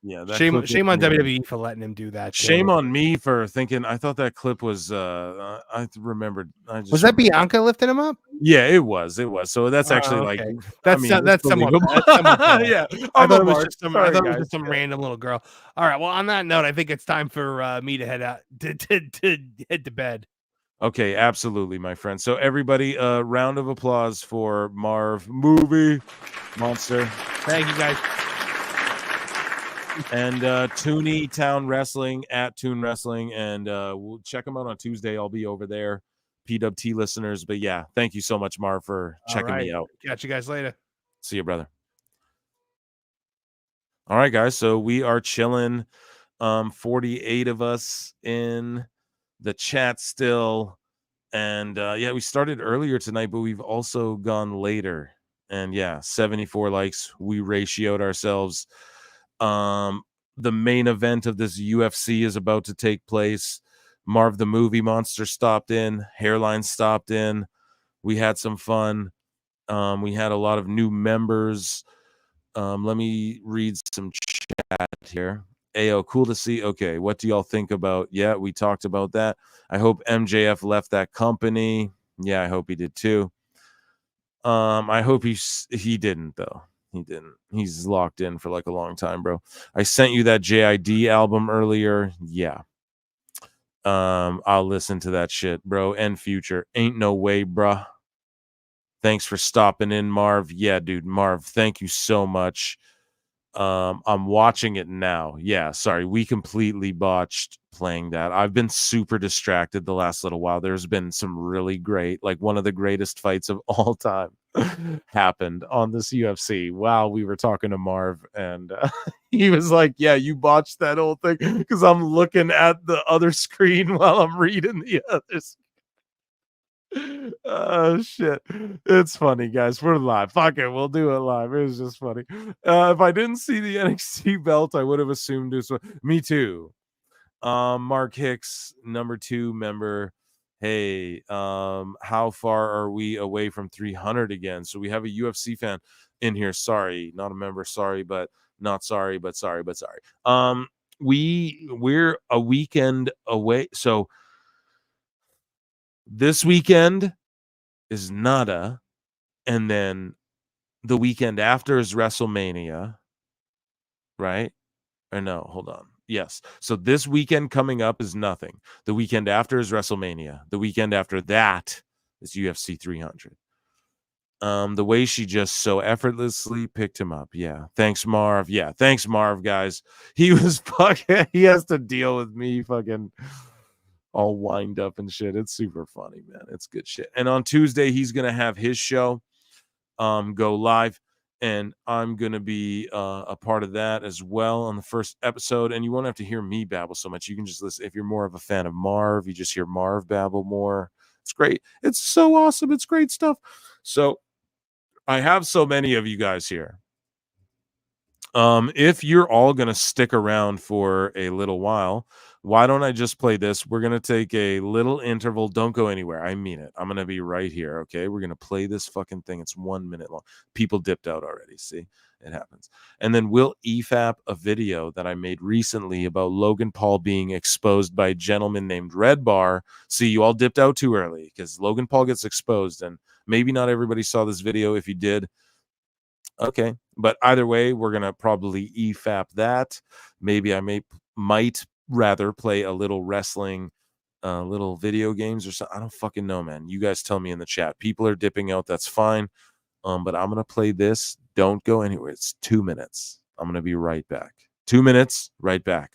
Yeah, shame on WWE for letting him do that. Shame on me for thinking. I thought that clip was. I remembered. Was that Bianca lifting him up? Yeah, it was. So that's actually like that's somewhat. Yeah, I thought it was just some random little girl. All right. Well, on that note, I think it's time for me to head out to head to bed. Okay, absolutely, my friend. So everybody, round of applause for Marv Movie Monster. Thank you, guys. And Toonie Town Wrestling at Toon Wrestling, and we'll check them out on Tuesday. I'll be over there, PWT listeners. But yeah, thank you so much, Marv, for checking me out. Catch you guys later. See you, brother. All right, guys. So we are chilling. 48 of us in the chat still, and we started earlier tonight, but we've also gone later. And 74 likes. We ratioed ourselves. The main event of this UFC is about to take place. Marv the Movie Monster stopped in. Hairline stopped in. We had some fun. We had a lot of new members. Let me read some chat here. Ayo, cool to see. Okay, what do y'all think about? Yeah, we talked about that. I hope MJF left that company. Yeah, I hope he did too. I hope he didn't though. He didn't. He's locked in for like a long time, bro. I sent you that JID album earlier. Yeah. I'll listen to that shit, bro. And Future. Ain't no way, bruh. Thanks for stopping in, Marv. Yeah, dude, Marv, thank you so much. I'm watching it now. Yeah, sorry, we completely botched playing that. I've been super distracted the last little while. There's been some really great, like one of the greatest fights of all time happened on this UFC while we were talking to Marv, and he was like, yeah, you botched that whole thing, because I'm looking at the other screen while I'm reading the others. Oh shit, it's funny, guys. We're live. Fuck it, we'll do it live. It was just funny. If I didn't see the NXT belt, I would have assumed it was me too. Mark Hicks, number 2 member. Hey, how far are we away from 300 again? So we have a UFC fan in here. Sorry, not a member. Sorry, but not sorry, but sorry, but sorry. We're a weekend away. So this weekend is nada, and then the weekend after is WrestleMania, right? Or no, hold on. Yes. So this weekend coming up is nothing. The weekend after is WrestleMania. The weekend after that is UFC 300. The way she just so effortlessly picked him up. Yeah. Thanks, Marv. Yeah. Thanks, Marv, guys. He was fucking, he has to deal with me fucking all wind up and shit. It's super funny, man. It's good shit. And on Tuesday, he's going to have his show go live. And I'm going to be a part of that as well on the first episode. And you won't have to hear me babble so much. You can just listen. If you're more of a fan of Marv, you just hear Marv babble more. It's great. It's so awesome. It's great stuff. So I have so many of you guys here. If you're all going to stick around for a little while, why don't I just play this? We're going to take a little interval. Don't go anywhere. I mean it. I'm going to be right here. Okay. We're going to play this fucking thing. It's 1 minute long. People dipped out already. See, it happens. And then we'll EFAP a video that I made recently about Logan Paul being exposed by a gentleman named Red Bar. See, you all dipped out too early because Logan Paul gets exposed, and maybe not everybody saw this video. If you did, okay. But either way, we're going to probably EFAP that. Maybe I might rather play a little wrestling, little video games or something. I don't fucking know, man. You guys tell me in the chat. People are dipping out. That's fine. But I'm going to play this. Don't go anywhere. It's 2 minutes. I'm going to be right back. 2 minutes, right back.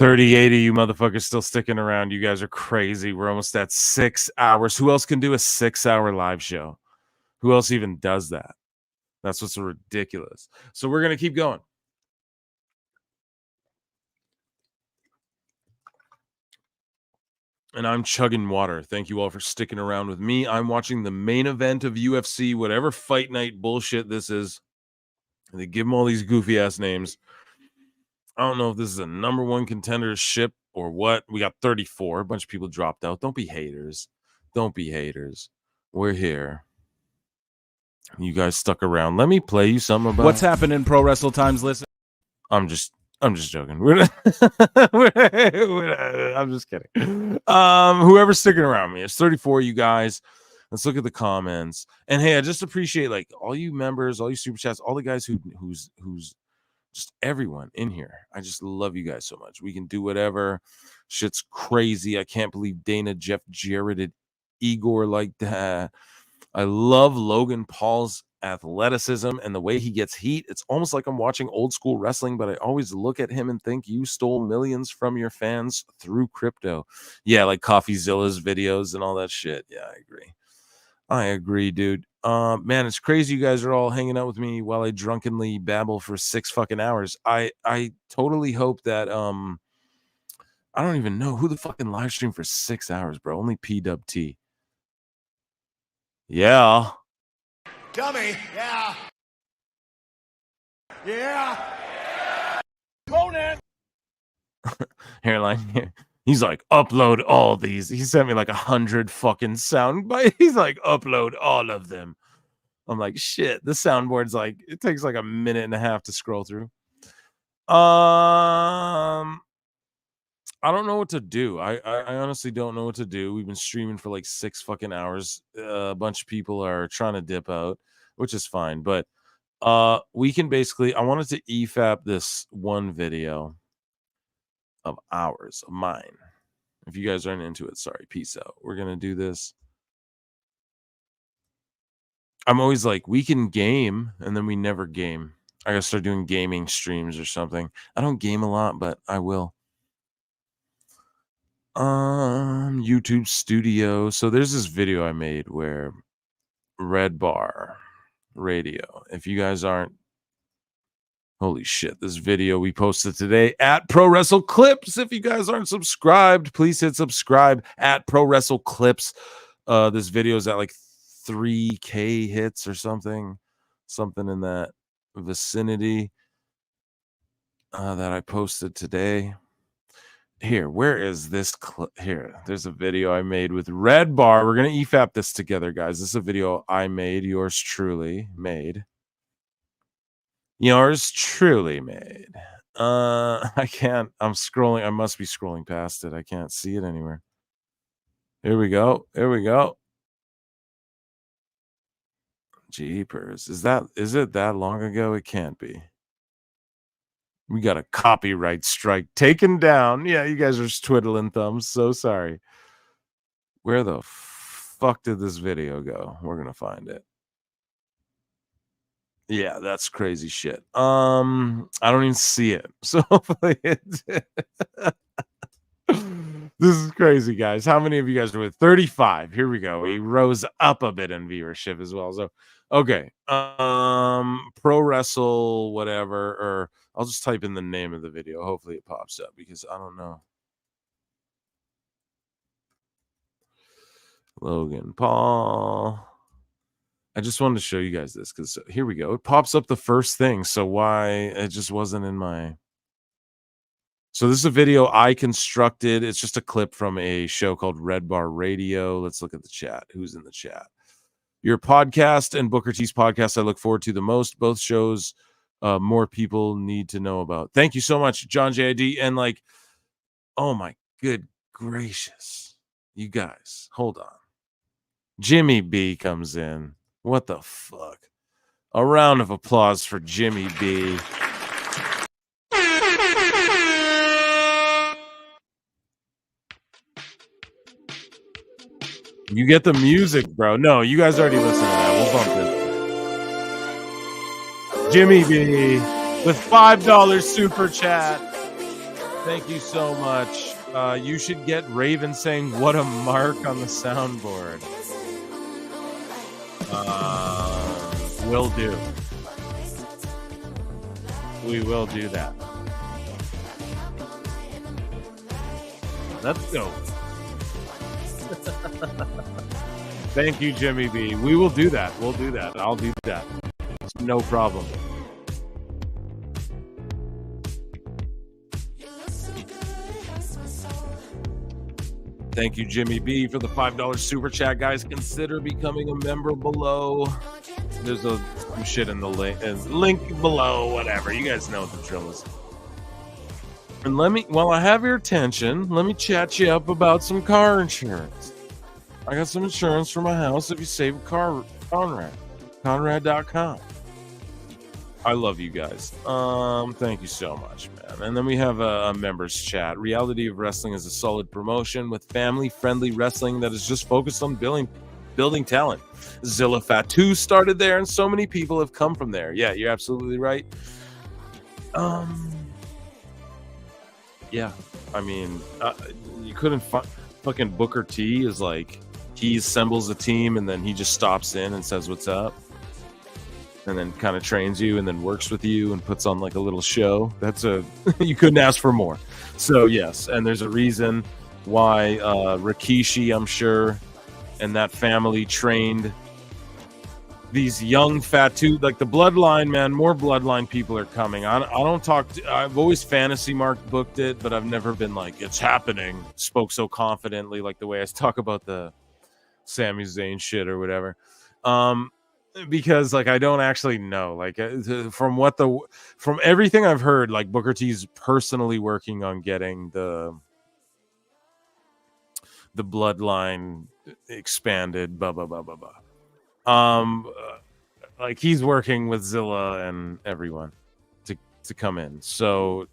3080, you motherfuckers still sticking around. You guys are crazy. We're almost at 6 hours. Who else can do a 6-hour live show? Who else even does that? That's what's ridiculous. So we're going to keep going. And I'm chugging water. Thank you all for sticking around with me. I'm watching the main event of UFC, whatever fight night bullshit this is. They give them all these goofy ass names. I don't know if this is a number one contendership or what. We got 34. A bunch of people dropped out. Don't be haters. Don't be haters. We're here. You guys stuck around. Let me play you something about what's happening, Pro Wrestle Times. Listen, I'm just joking. I'm just kidding. Whoever's sticking around me, it's 34. You guys. Let's look at the comments. And hey, I just appreciate like all you members, all you super chats, all the guys who's just everyone in here. I just love you guys so much. We can do whatever. Shit's crazy. I can't believe Dana Jeff Jarretted Igor like that. I love Logan Paul's athleticism and the way he gets heat. It's almost like I'm watching old school wrestling, but I always look at him and think you stole millions from your fans through crypto. Yeah, like CoffeeZilla's videos and all that shit. Yeah, I agree, dude. Man, it's crazy you guys are all hanging out with me while I drunkenly babble for 6 fucking hours. I totally hope that I don't even know who the fucking live stream for 6 hours, bro. Only PWT. Yeah. Dummy. Yeah. Yeah. Conan. Hairline. He's like, upload all these. He sent me like 100 fucking sound bites. He's like, upload all of them. I'm like, shit. The soundboard's like, it takes like a minute and a half to scroll through. I don't know what to do. I honestly don't know what to do. We've been streaming for like 6 fucking hours. A bunch of people are trying to dip out, which is fine. But we can basically, I wanted to EFAP this one video of ours, of mine. If you guys aren't into it, sorry, peace out. We're going to do this. I'm always like, we can game, and then we never game. I got to start doing gaming streams or something. I don't game a lot, but I will. YouTube Studio. So there's this video I made where Red Bar Radio. If you guys aren't, holy shit, this video we posted today at Pro Wrestle Clips. If you guys aren't subscribed, please hit subscribe at Pro Wrestle Clips. This video is at like 3K hits or something in that vicinity that I posted today. Here, where is this clip? Here, there's a video I made with Red Bar. We're going to EFAP this together, guys. This is a video I made, yours truly made. Yours truly made. I can't, I'm scrolling. I must be scrolling past it. I can't see it anywhere. Here we go. Here we go. Jeepers. Is it that long ago? It can't be. We got a copyright strike taken down. Yeah, you guys are just twiddling thumbs. So sorry. Where the fuck did this video go? We're going to find it. Yeah, that's crazy shit. I don't even see it. So hopefully it's this is crazy, guys. How many of you guys are with 35? Here we go. We rose up a bit in viewership as well. So okay. Pro Wrestle, whatever, or I'll just type in the name of the video. Hopefully it pops up because I don't know. Logan Paul. I just wanted to show you guys this because here we go. It pops up the first thing. So why it just wasn't in my. So this is a video I constructed. It's just a clip from a show called Red Bar Radio. Let's look at the chat. Who's in the chat? Your podcast and Booker T's podcast I look forward to the most. Both shows more people need to know about. Thank you so much, John JID. And like, oh my good gracious. You guys, hold on. Jimmy B comes in. What the fuck? A round of applause for Jimmy B. You get the music, bro. No, you guys already listened to that. We'll bump it. Jimmy B with $5 super chat. Thank you so much. You should get Raven saying "what a mark" on the soundboard. Will do. We will do that. Let's go. Thank you, Jimmy B. We will do that. We'll do that. I'll do that. It's no problem. Thank you, Jimmy B, for the $5 super chat, guys. Consider becoming a member below. There's some shit in the link below, whatever. You guys know what the drill is. And while I have your attention, let me chat you up about some car insurance. I got some insurance for my house if you save car Conrad. Conrad.com. I love you guys. Thank you so much, man. And then we have a members chat. Reality of Wrestling is a solid promotion with family-friendly wrestling that is just focused on building talent. Zilla Fatu started there, and so many people have come from there. Yeah, you're absolutely right. Yeah, I mean, you couldn't fucking Booker T is like, he assembles a team and then he just stops in and says what's up, and then kind of trains you and then works with you and puts on like a little show. You couldn't ask for more. So yes, and there's a reason why Rikishi, I'm sure, and that family trained these young Fatu, like the Bloodline, man. More Bloodline people are coming. I've always fantasy Mark booked it, but I've never been like, it's happening. Spoke so confidently, like the way I talk about the Sami Zayn shit or whatever. Because like I don't actually know. Like from everything I've heard, like Booker T's personally working on getting the Bloodline expanded. Blah blah blah blah blah. Like he's working with Zilla and everyone to come in. So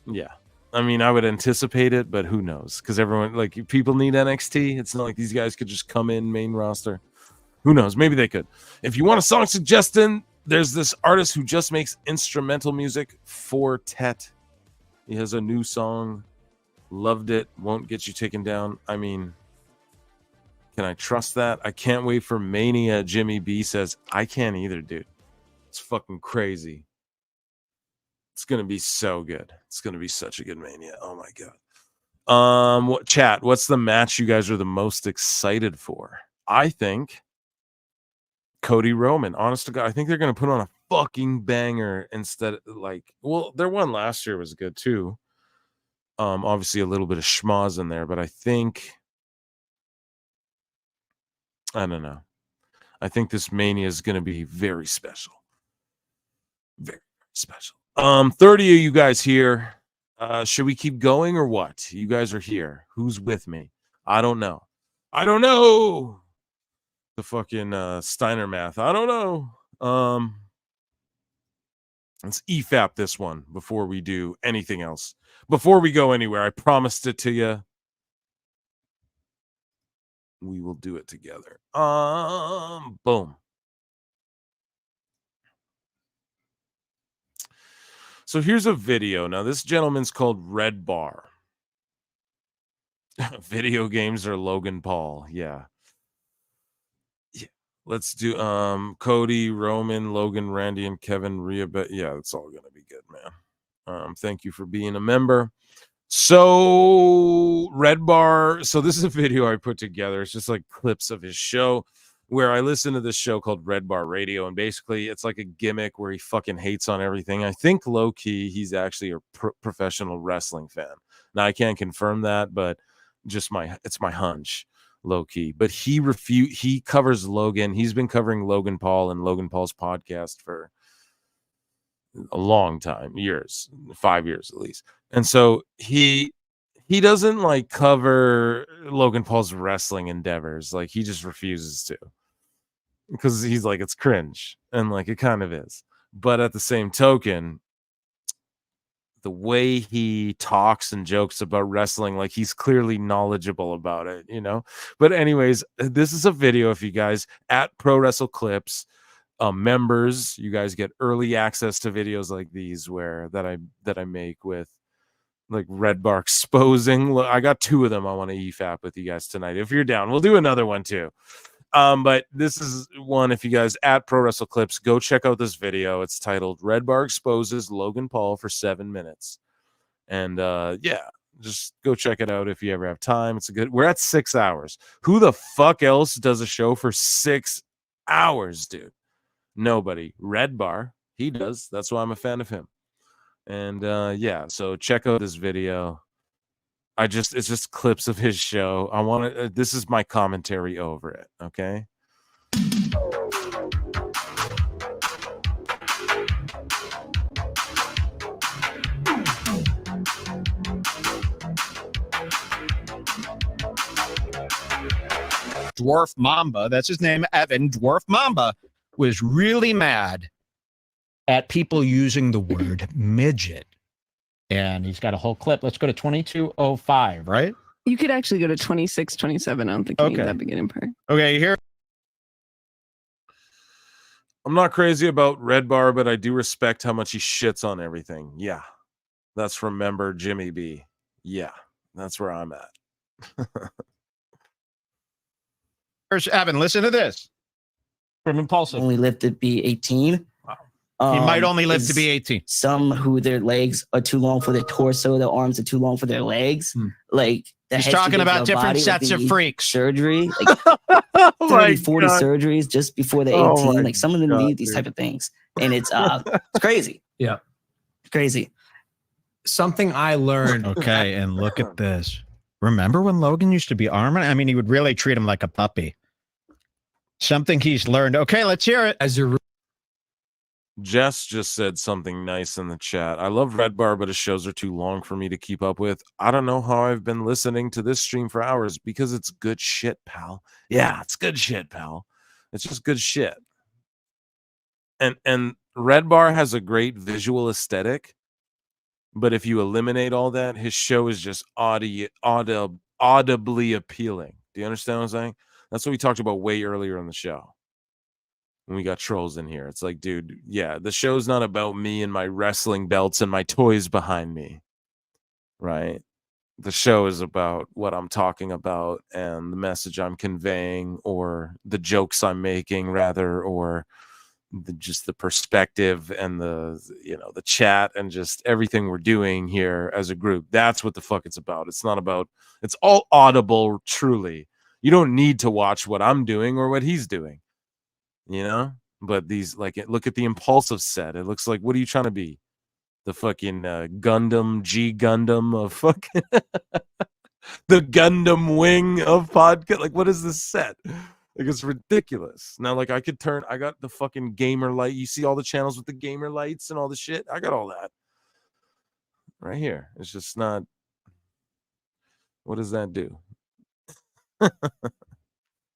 yeah, I mean, I would anticipate it, but who knows? Because everyone, like, people need NXT. It's not like these guys could just come in main roster. Who knows? Maybe they could. If you want a song suggestion, there's this artist who just makes instrumental music for Tet. He has a new song. Loved it. Won't get you taken down. I mean, can I trust that? I can't wait for Mania. Jimmy B says, I can't either, dude. It's fucking crazy. It's going to be so good. It's going to be such a good Mania. Oh my God. Chat, what's the match you guys are the most excited for? I think Cody Roman. Honest to God, I think they're going to put on a fucking banger instead of their one last year was good too. Obviously a little bit of schmoz in there, but I don't know. I think this Mania is going to be very special. Very, very special. 30 of you guys here. Should we keep going or what? You guys are here. Who's with me? I don't know. The fucking Steiner math. I don't know. Let's EFAP this one before we do anything else. Before we go anywhere, I promised it to you. We will do it together. Boom. So here's a video. Now this gentleman's called Red Bar. Video games are Logan Paul. Yeah. Let's do Cody, Roman, Logan, Randy, and Kevin Rhea. But yeah, it's all gonna be good, man. Thank you for being a member. So Red Bar. So this is a video I put together. It's just like clips of his show where I listen to this show called Red Bar Radio, and basically it's like a gimmick where he fucking hates on everything. I think low key he's actually a professional wrestling fan. Now I can't confirm that, but it's my hunch, low key. But he covers Logan. He's been covering Logan Paul and Logan Paul's podcast for a long time, years, 5 years at least. And so he doesn't like cover Logan Paul's wrestling endeavors. Like he just refuses to, because he's like, it's cringe, and like it kind of is. But at the same token, the way he talks and jokes about wrestling, like he's clearly knowledgeable about it, you know. But anyways, this is a video. If you guys at Pro Wrestle Clips members, you guys get early access to videos like these that I make with like Red Bar exposing. Look, I got 2 of them I want to EFAP with you guys tonight. If you're down, we'll do another one too. But this is one, if you guys at Pro Wrestle Clips, go check out this video. It's titled Red Bar exposes Logan Paul for 7 minutes. And yeah, just go check it out if you ever have time. It's a good, we're at 6 hours. Who the fuck else does a show for 6 hours, dude? Nobody. Red Bar, he does. That's why I'm a fan of him. And yeah, so check out this video. It's just clips of his show. I want to, this is my commentary over it. Okay. Dwarf Mamba, that's his name, Evan Dwarf Mamba, was really mad at people using the word midget. And he's got a whole clip. Let's go to 2205, right? You could actually go to 26, 27. I don't think you need that beginning part. Okay, here. I'm not crazy about Red Bar, but I do respect how much he shits on everything. Yeah. That's from member Jimmy B. Yeah. That's where I'm at. Here's Evan. Listen to this. From Impulsive. Only lived to be 18. He might only live to be 18. Some who their legs are too long for their torso, their arms are too long for their legs. Like he's talking about different sets of freaks. Surgery, like 30, 40 surgeries just before the 18. Like some of them need these type of things. And it's crazy. Yeah. Crazy. Something I learned. Okay, and look at this. Remember when Logan used to be Armin? I mean, he would really treat him like a puppy. Something he's learned. Okay, let's hear it. As your Jess just said something nice in the chat. I love Red Bar, but his shows are too long for me to keep up with. I don't know how I've been listening to this stream for hours because it's good shit, pal. Yeah, it's good shit, pal. It's just good shit. And Red Bar has a great visual aesthetic, but if you eliminate all that, his show is just audibly appealing. Do you understand what I'm saying? That's what we talked about way earlier in the show. When we got trolls in here. It's like, dude, yeah, the show's not about me and my wrestling belts and my toys behind me, right? The show is about what I'm talking about and the message I'm conveying, or the jokes I'm making, rather, or just the perspective and the chat and just everything we're doing here as a group. That's what the fuck it's about. It's not about, it's all audible, truly. You don't need to watch what I'm doing or what he's doing. You know, but these, like, look at the Impulsive set. It looks like, what are you trying to be? The fucking Gundam G Gundam of fucking the Gundam wing of podcast. Like, what is this set? Like, it's ridiculous. Now, like, I got the fucking gamer light. You see all the channels with the gamer lights and all the shit. I got all that right here. It's just not. What does that do?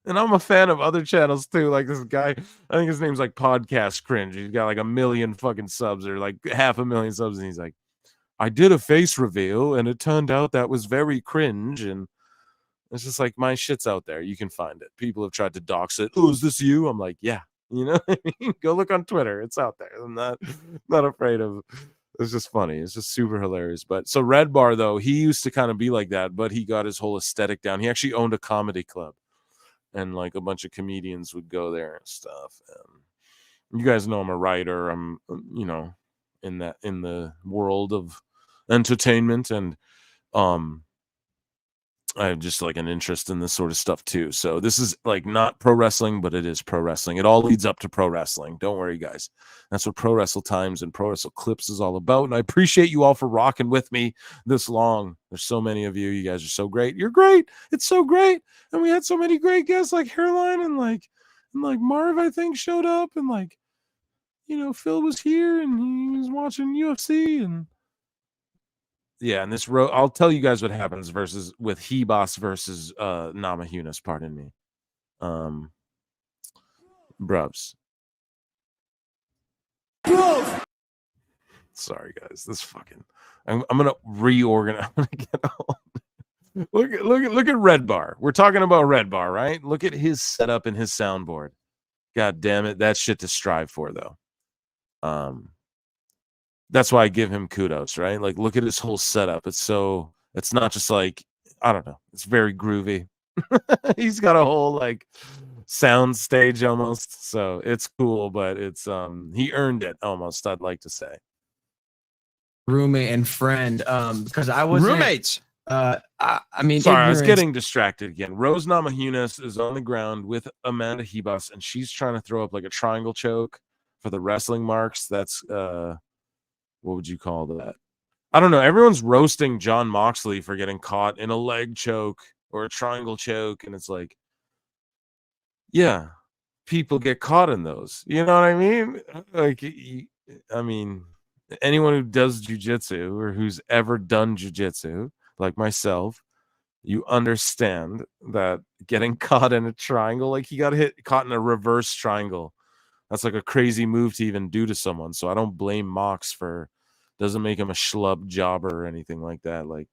And I'm a fan of other channels too. Like this guy, I think his name's like Podcast Cringe. He's got like 1 million fucking subs, or like 500,000 subs. And he's like, I did a face reveal and it turned out that was very cringe. And it's just like, my shit's out there. You can find it. People have tried to dox it. Oh, is this you? I'm like, yeah. You know what I mean? Go look on Twitter. It's out there. I'm not afraid of. It's just funny. It's just super hilarious. But so Red Bar, though, he used to kind of be like that, but he got his whole aesthetic down. He actually owned a comedy club. And like a bunch of comedians would go there and stuff. And you guys know I'm a writer. I'm, in the world of entertainment, and I have just like an interest in this sort of stuff too. So this is like not pro wrestling, but it is pro wrestling. It all leads up to pro wrestling. Don't worry, guys. That's what Pro Wrestle Times and Pro Wrestle Clips is all about. And I appreciate you all for rocking with me this long. There's so many of you. You guys are so great. You're great. It's so great. And we had so many great guests like Hairline and like Marv, I think, showed up, and like, Phil was here and he was watching UFC, and yeah, and this I'll tell you guys what happens with He-Boss versus Namajunas, pardon me. Brubs. Sorry guys, this fucking I'm gonna reorganize. I'm gonna get on. Look at Red Bar. We're talking about Red Bar, right? Look at his setup and his soundboard. God damn it, that's shit to strive for though. that's why I give him kudos, right? Like, look at his whole setup. It's not just like, I don't know. It's very groovy. He's got a whole like sound stage almost. So it's cool, but it's he earned it almost, I'd like to say. Roommate and friend, because I was roommates. I mean, sorry, I was ignorance- getting distracted again. Rose Namajunas is on the ground with Amanda Hebus, and she's trying to throw up like a triangle choke for the wrestling marks. That's what would you call that? I don't know. Everyone's roasting John Moxley for getting caught in a leg choke or a triangle choke, and it's like, yeah, people get caught in those. You know what I mean? Like, I mean, anyone who does jiu-jitsu or who's ever done jiu-jitsu, like myself, you understand that getting caught in a triangle, like he got caught in a reverse triangle. That's like a crazy move to even do to someone. So I don't blame Mox doesn't make him a schlub jobber or anything like that. Like,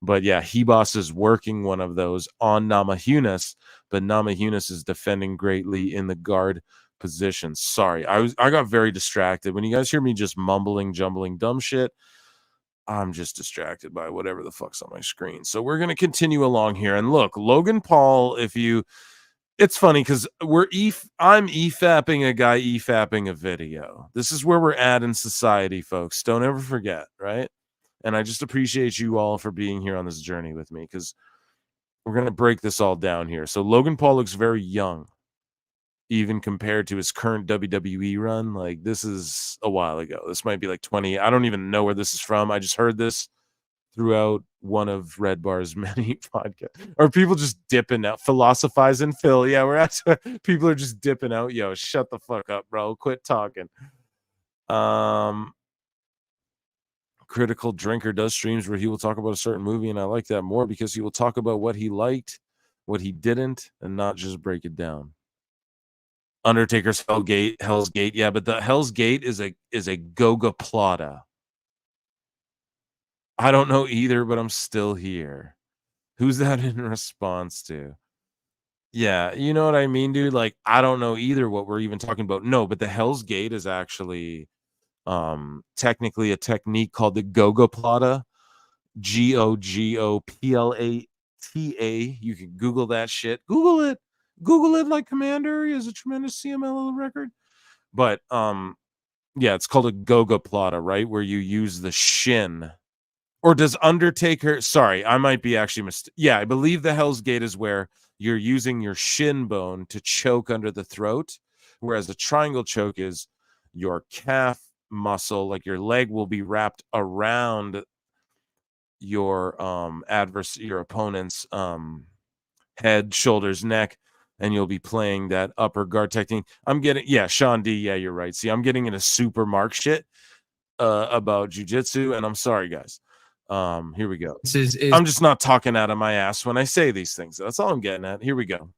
but yeah, Hebos is working one of those on Namajunas, but Namajunas is defending greatly in the guard position. Sorry, I got very distracted. When you guys hear me just mumbling, jumbling dumb shit, I'm just distracted by whatever the fuck's on my screen. So we're gonna continue along here. And look, Logan Paul, it's funny because I'm EFAPing a guy EFAPing a video. This is where we're at in society, folks. Don't ever forget, right? And I just appreciate you all for being here on this journey with me, because we're going to break this all down here. So Logan Paul looks very young, even compared to his current WWE run. Like, this is a while ago. This might be like 20. I don't even know where this is from. I just heard this throughout one of Red Bar's many podcasts. Or people just dipping out, philosophizing. Phil, yeah, people are just dipping out. Yo, shut the fuck up, bro. Quit talking. Critical Drinker does streams where he will talk about a certain movie, and I like that more because he will talk about what he liked, what he didn't, and not just break it down. Undertaker's Hell's Gate, yeah, but the Hell's Gate is a Goga Plata. I don't know either, but I'm still here. Who's that in response to? Yeah, you know what I mean, dude? Like, I don't know either what we're even talking about. No, but the Hell's Gate is actually technically a technique called the Goga Plata. Gogoplata. You can Google that shit. Google it like Commander. He has a tremendous CMLL record. But yeah, it's called a Goga Plata, right? Where you use the shin. Or does Undertaker, sorry, I might be actually yeah, I believe the Hell's Gate is where you're using your shin bone to choke under the throat, whereas a triangle choke is your calf muscle, like your leg will be wrapped around your your opponent's head, shoulders, neck, and you'll be playing that upper guard technique. Sean D, yeah, you're right. See, I'm getting into super mark shit about jiu-jitsu, and I'm sorry, guys. Here we go. I'm just not talking out of my ass when I say these things. That's all I'm getting at. Here we go.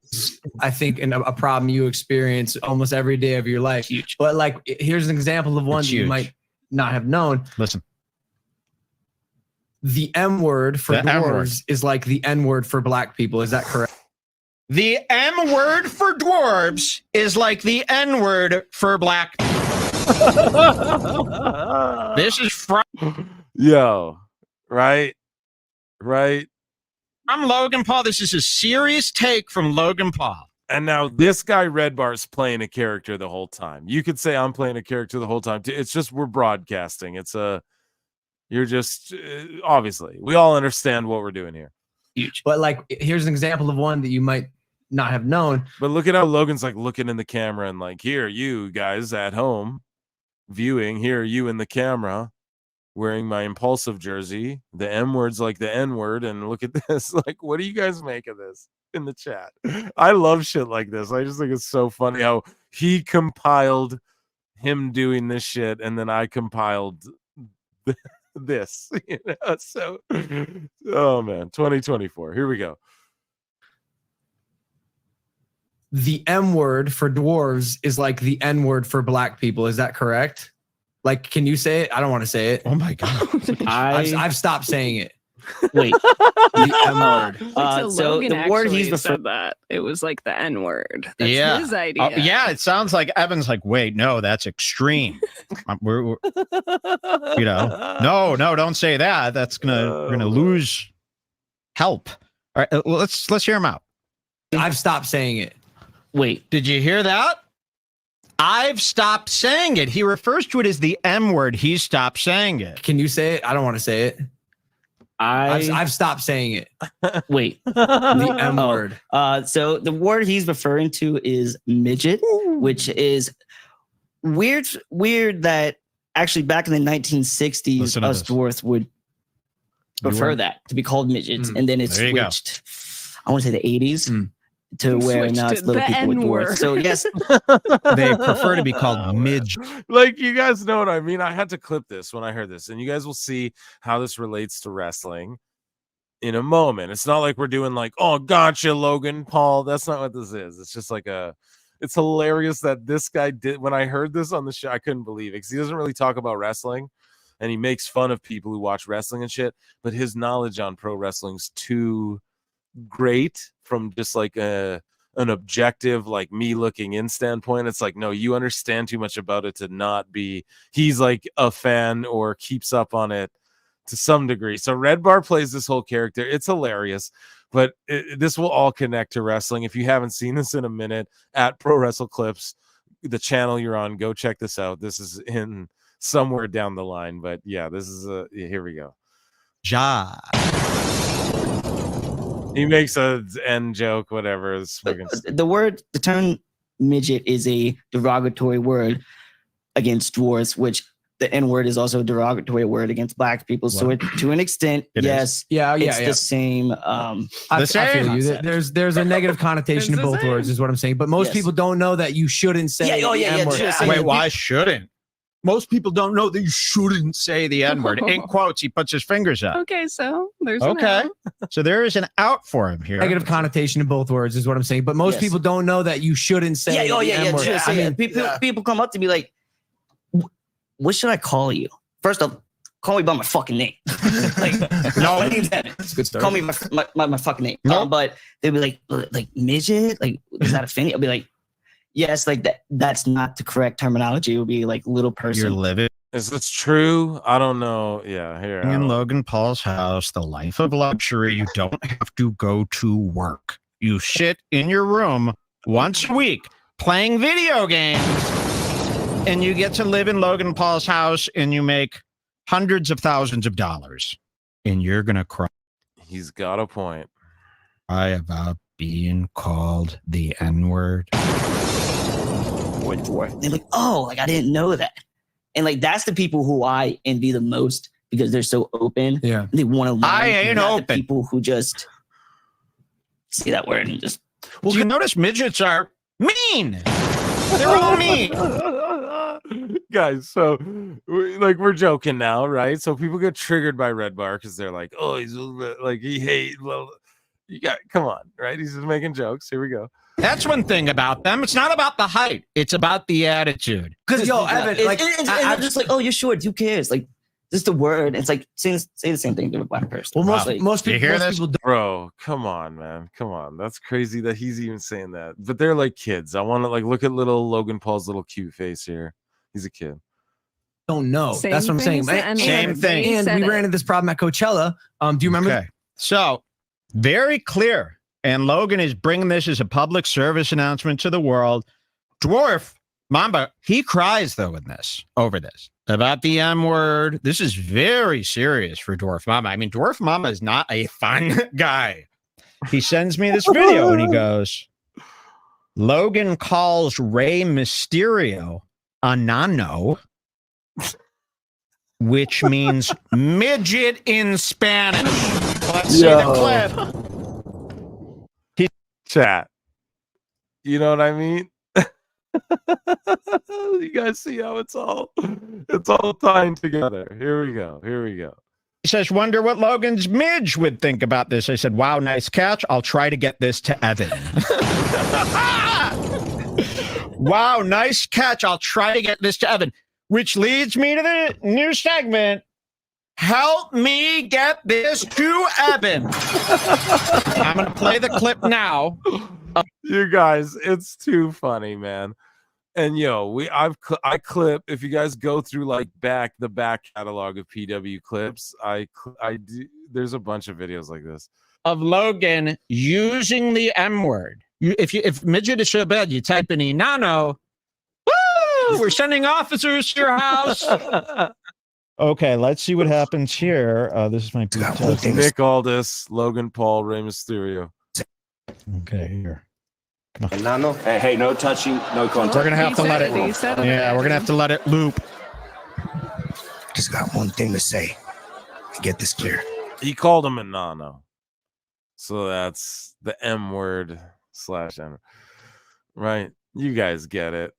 I think a problem you experience almost every day of your life. Huge. But like, here's an example of one that you might not have known. Listen. The M word for dwarves is like the N word for black people. Is that correct? The M word for dwarves is like the N word for black. This is from Yo. Right. I'm Logan Paul. This is a serious take from Logan Paul. And now this guy Red Bar's playing a character the whole time. You could say I'm playing a character the whole time too. It's just we're broadcasting. You're just obviously we all understand what we're doing here. Huge. But like, here's an example of one that you might not have known. But look at how Logan's like looking in the camera and like, here, you guys at home viewing, here, you in the camera. Wearing my Impulsive jersey, the M word's like the N word, and look at this. Like, what do you guys make of this in the chat? I love shit like this. I just think it's so funny how he compiled him doing this shit, and then I compiled this. You know? So, oh man, 2024. Here we go. The M word for dwarves is like the N word for black people. Is that correct? Like, can you say it? I don't want to say it. Oh my God. I've stopped saying it. Wait. The M word. So Logan the word actually he's referring. said that it was like the N word. That's Yeah. his idea. Yeah, it sounds like Evan's like, wait, no, that's extreme. we're no, don't say that. That's we're gonna lose help. All right, well, let's hear him out. I've stopped saying it. Wait, did you hear that? I've stopped saying it. He refers to it as the M word. He stopped saying it. Can you say it? I don't want to say it. I've stopped saying it. Wait. The M word. So the word he's referring to is midget, which is weird that actually back in the 1960s, us dwarfs would prefer that to be called midgets, and then it switched. I want to say the 80s to where now it's little people with dwarfs. So yes, they prefer to be called midge. Like, you guys know what I mean. I had to clip this when I heard this, and you guys will see how this relates to wrestling in a moment. It's not like we're doing like, oh, gotcha, Logan Paul. That's not what this is. It's just like it's hilarious that this guy did. When I heard this on the show, I couldn't believe it because he doesn't really talk about wrestling, and he makes fun of people who watch wrestling and shit. But his knowledge on pro wrestling's too great from just like an objective, like me looking in standpoint. It's like, no, you understand too much about it to not be. He's like a fan or keeps up on it to some degree. So Red Bar plays this whole character. It's hilarious, but this will all connect to wrestling. If you haven't seen this in a minute, at Pro Wrestle Clips, the channel you're on, go check this out. This is in somewhere down the line, but yeah, this is here we go. Ja. He makes a end joke, whatever. the term midget is a derogatory word against dwarves, which the N word is also a derogatory word against black people. So to an extent, yes, it's the same. I feel you. There's a negative connotation to both words, is what I'm saying. But most people don't know that you shouldn't say the N word. Wait, why shouldn't? Most people don't know that you shouldn't say the N word. In quotes, he puts his fingers up. Okay, so there's an okay. out. So there is an out for him here. Negative connotation to both words is what I'm saying. But most people don't know that you shouldn't say the N word. I mean, people come up to me like, what should I call you? First off, call me by my fucking name. Like, no, my name's Evan. That's a good start. Call me my fucking name. No. But they'd be like midget? Like, is that offending? I'll be like, yes, like that's not the correct terminology. It would be like little person. You're living. Is this true? I don't know. Yeah, here. In Logan Paul's house, the life of luxury. You don't have to go to work. You sit in your room once a week playing video games, and you get to live in Logan Paul's house, and you make hundreds of thousands of dollars, and you're gonna cry. He's got a point. Cry about being called the N-word. They're like, oh, like I didn't know that. And like that's the people who I envy the most because they're so open. Yeah. They want to learn. I ain't open. The people who just see that word and just. Well, you notice midgets are mean. They're all mean. Guys, so we're joking now, right? So people get triggered by Red Bar because they're like, oh, he's a little bit like he hates. Well, you got come on, right? He's just making jokes. Here we go. That's one thing about them. It's not about the height. It's about the attitude. Because Evan, like I'm just like, oh, you're short. Who cares? Like, just the word. It's like say the same thing to a black person. Well, most you hear people this? Bro, come on, man. Come on. That's crazy that he's even saying that. But they're like kids. I want to like look at little Logan Paul's little cute face here. He's a kid. Don't know. That's what I'm saying. Same thing. And we ran into this problem at Coachella. Do you remember? Okay. So very clear. And Logan is bringing this as a public service announcement to the world. Dwarf Mamba, he cries though in this over this about the M word. This is very serious for Dwarf Mamba. I mean, Dwarf Mamba is not a fun guy. He sends me this video and he goes, Logan calls Rey Mysterio a nano, which means midget in Spanish. Let's see the clip. Chat. You know what I mean? You guys see how it's all tying together. Here we go. He says, wonder what Logan's midge would think about this. I said, wow, nice catch. I'll try to get this to Evan. Wow, nice catch. I'll try to get this to Evan. Which leads me to the new segment. Help me get this to Evan. I'm going to play the clip now. You guys, it's too funny, man. And I clip. If you guys go through like the back catalog of PW clips, I do. There's a bunch of videos like this of Logan using the M word. If midget is so bad, you type in Inano. Woo! We're sending officers to your house. Okay, let's see what happens here. This is my Nick Aldis, Logan Paul, Rey Mysterio. Okay, here. Nano. Hey, no touching, no contact. We're gonna have to let it. Yeah, we're gonna have to let it loop. Just got one thing to say. Get this clear. He called him a nano, so that's the M word / M. Right? You guys get it.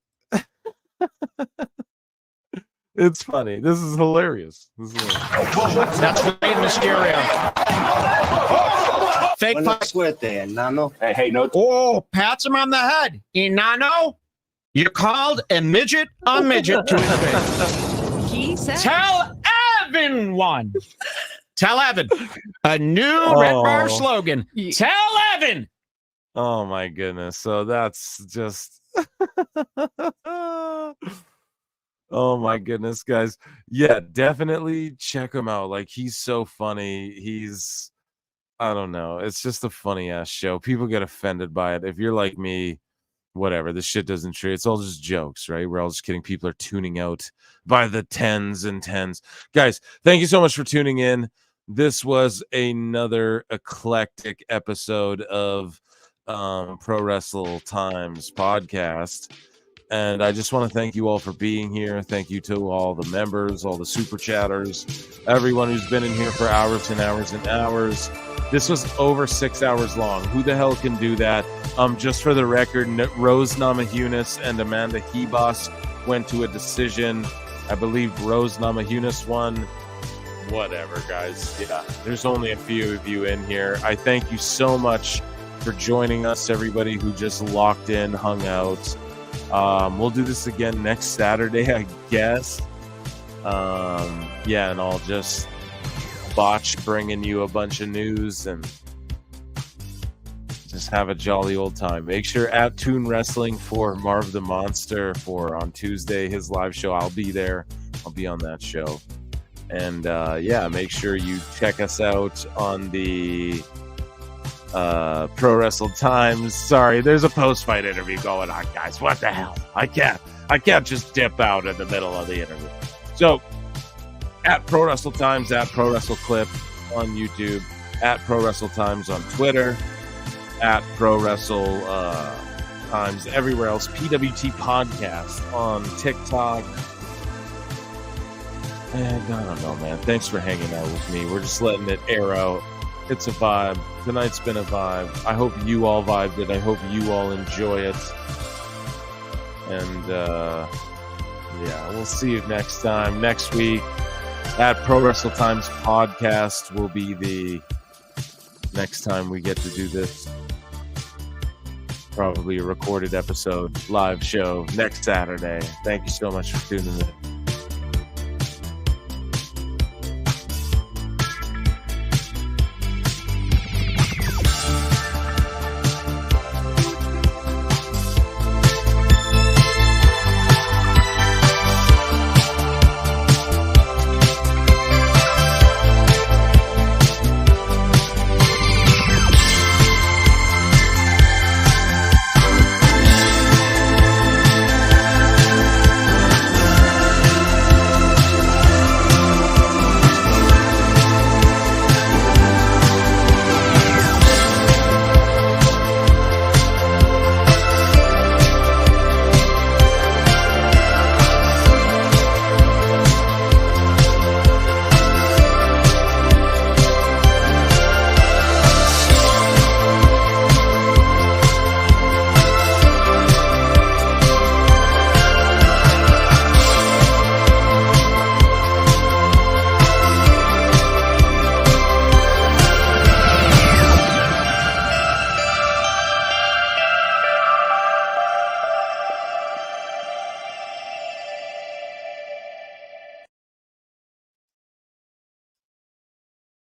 It's funny. This is hilarious. That's Rey Mysterio. Fake suerte, Nano. Hey, no. Oh, pats him on the head. Inano, you called a midget to his face. He said. Tell Evan one. Tell Evan. A new Red Bar slogan. Tell Evan. Oh, my goodness. So that's just... Oh my goodness, guys. Yeah, definitely check him out. Like, he's so funny. I don't know. It's just a funny ass show. People get offended by it. If you're like me, whatever, this shit doesn't true. It's all just jokes, right? We're all just kidding. People are tuning out by the tens and tens. Guys, thank you so much for tuning in. This was another eclectic episode of Pro Wrestle Times podcast. And I just want to thank you all for being here. Thank you to all the members, all the super chatters, everyone who's been in here for hours and hours and hours. This was over 6 hours long. Who the hell can do that? Just for the record, Rose Namajunas and Amanda Hebos went to a decision. I believe Rose Namajunas won. Whatever, guys. Yeah, there's only a few of you in here. I thank you so much for joining us, everybody who just locked in, hung out. We'll do this again next Saturday, I guess. And I'll just botch bringing you a bunch of news and just have a jolly old time. Make sure at Toon Wrestling for Marv the Monster for on Tuesday, his live show. I'll be there. I'll be on that show. And make sure you check us out on the Pro Wrestle Times. Sorry, there's a post-fight interview going on, guys. What the hell? I can't just dip out in the middle of the interview. So at Pro Wrestle Times, at Pro Wrestle Clip on YouTube, at Pro Wrestle Times on Twitter, at Pro Wrestle Times everywhere else. PWT Podcast on TikTok. And I don't know, man. Thanks for hanging out with me. We're just letting it air out. It's a vibe. Tonight's been a vibe. I hope you all vibed it. I hope you all enjoy it. And we'll see you next time. Next week at Pro Wrestle Times podcast will be the next time we get to do this. Probably a recorded episode, live show next Saturday. Thank you so much for tuning in.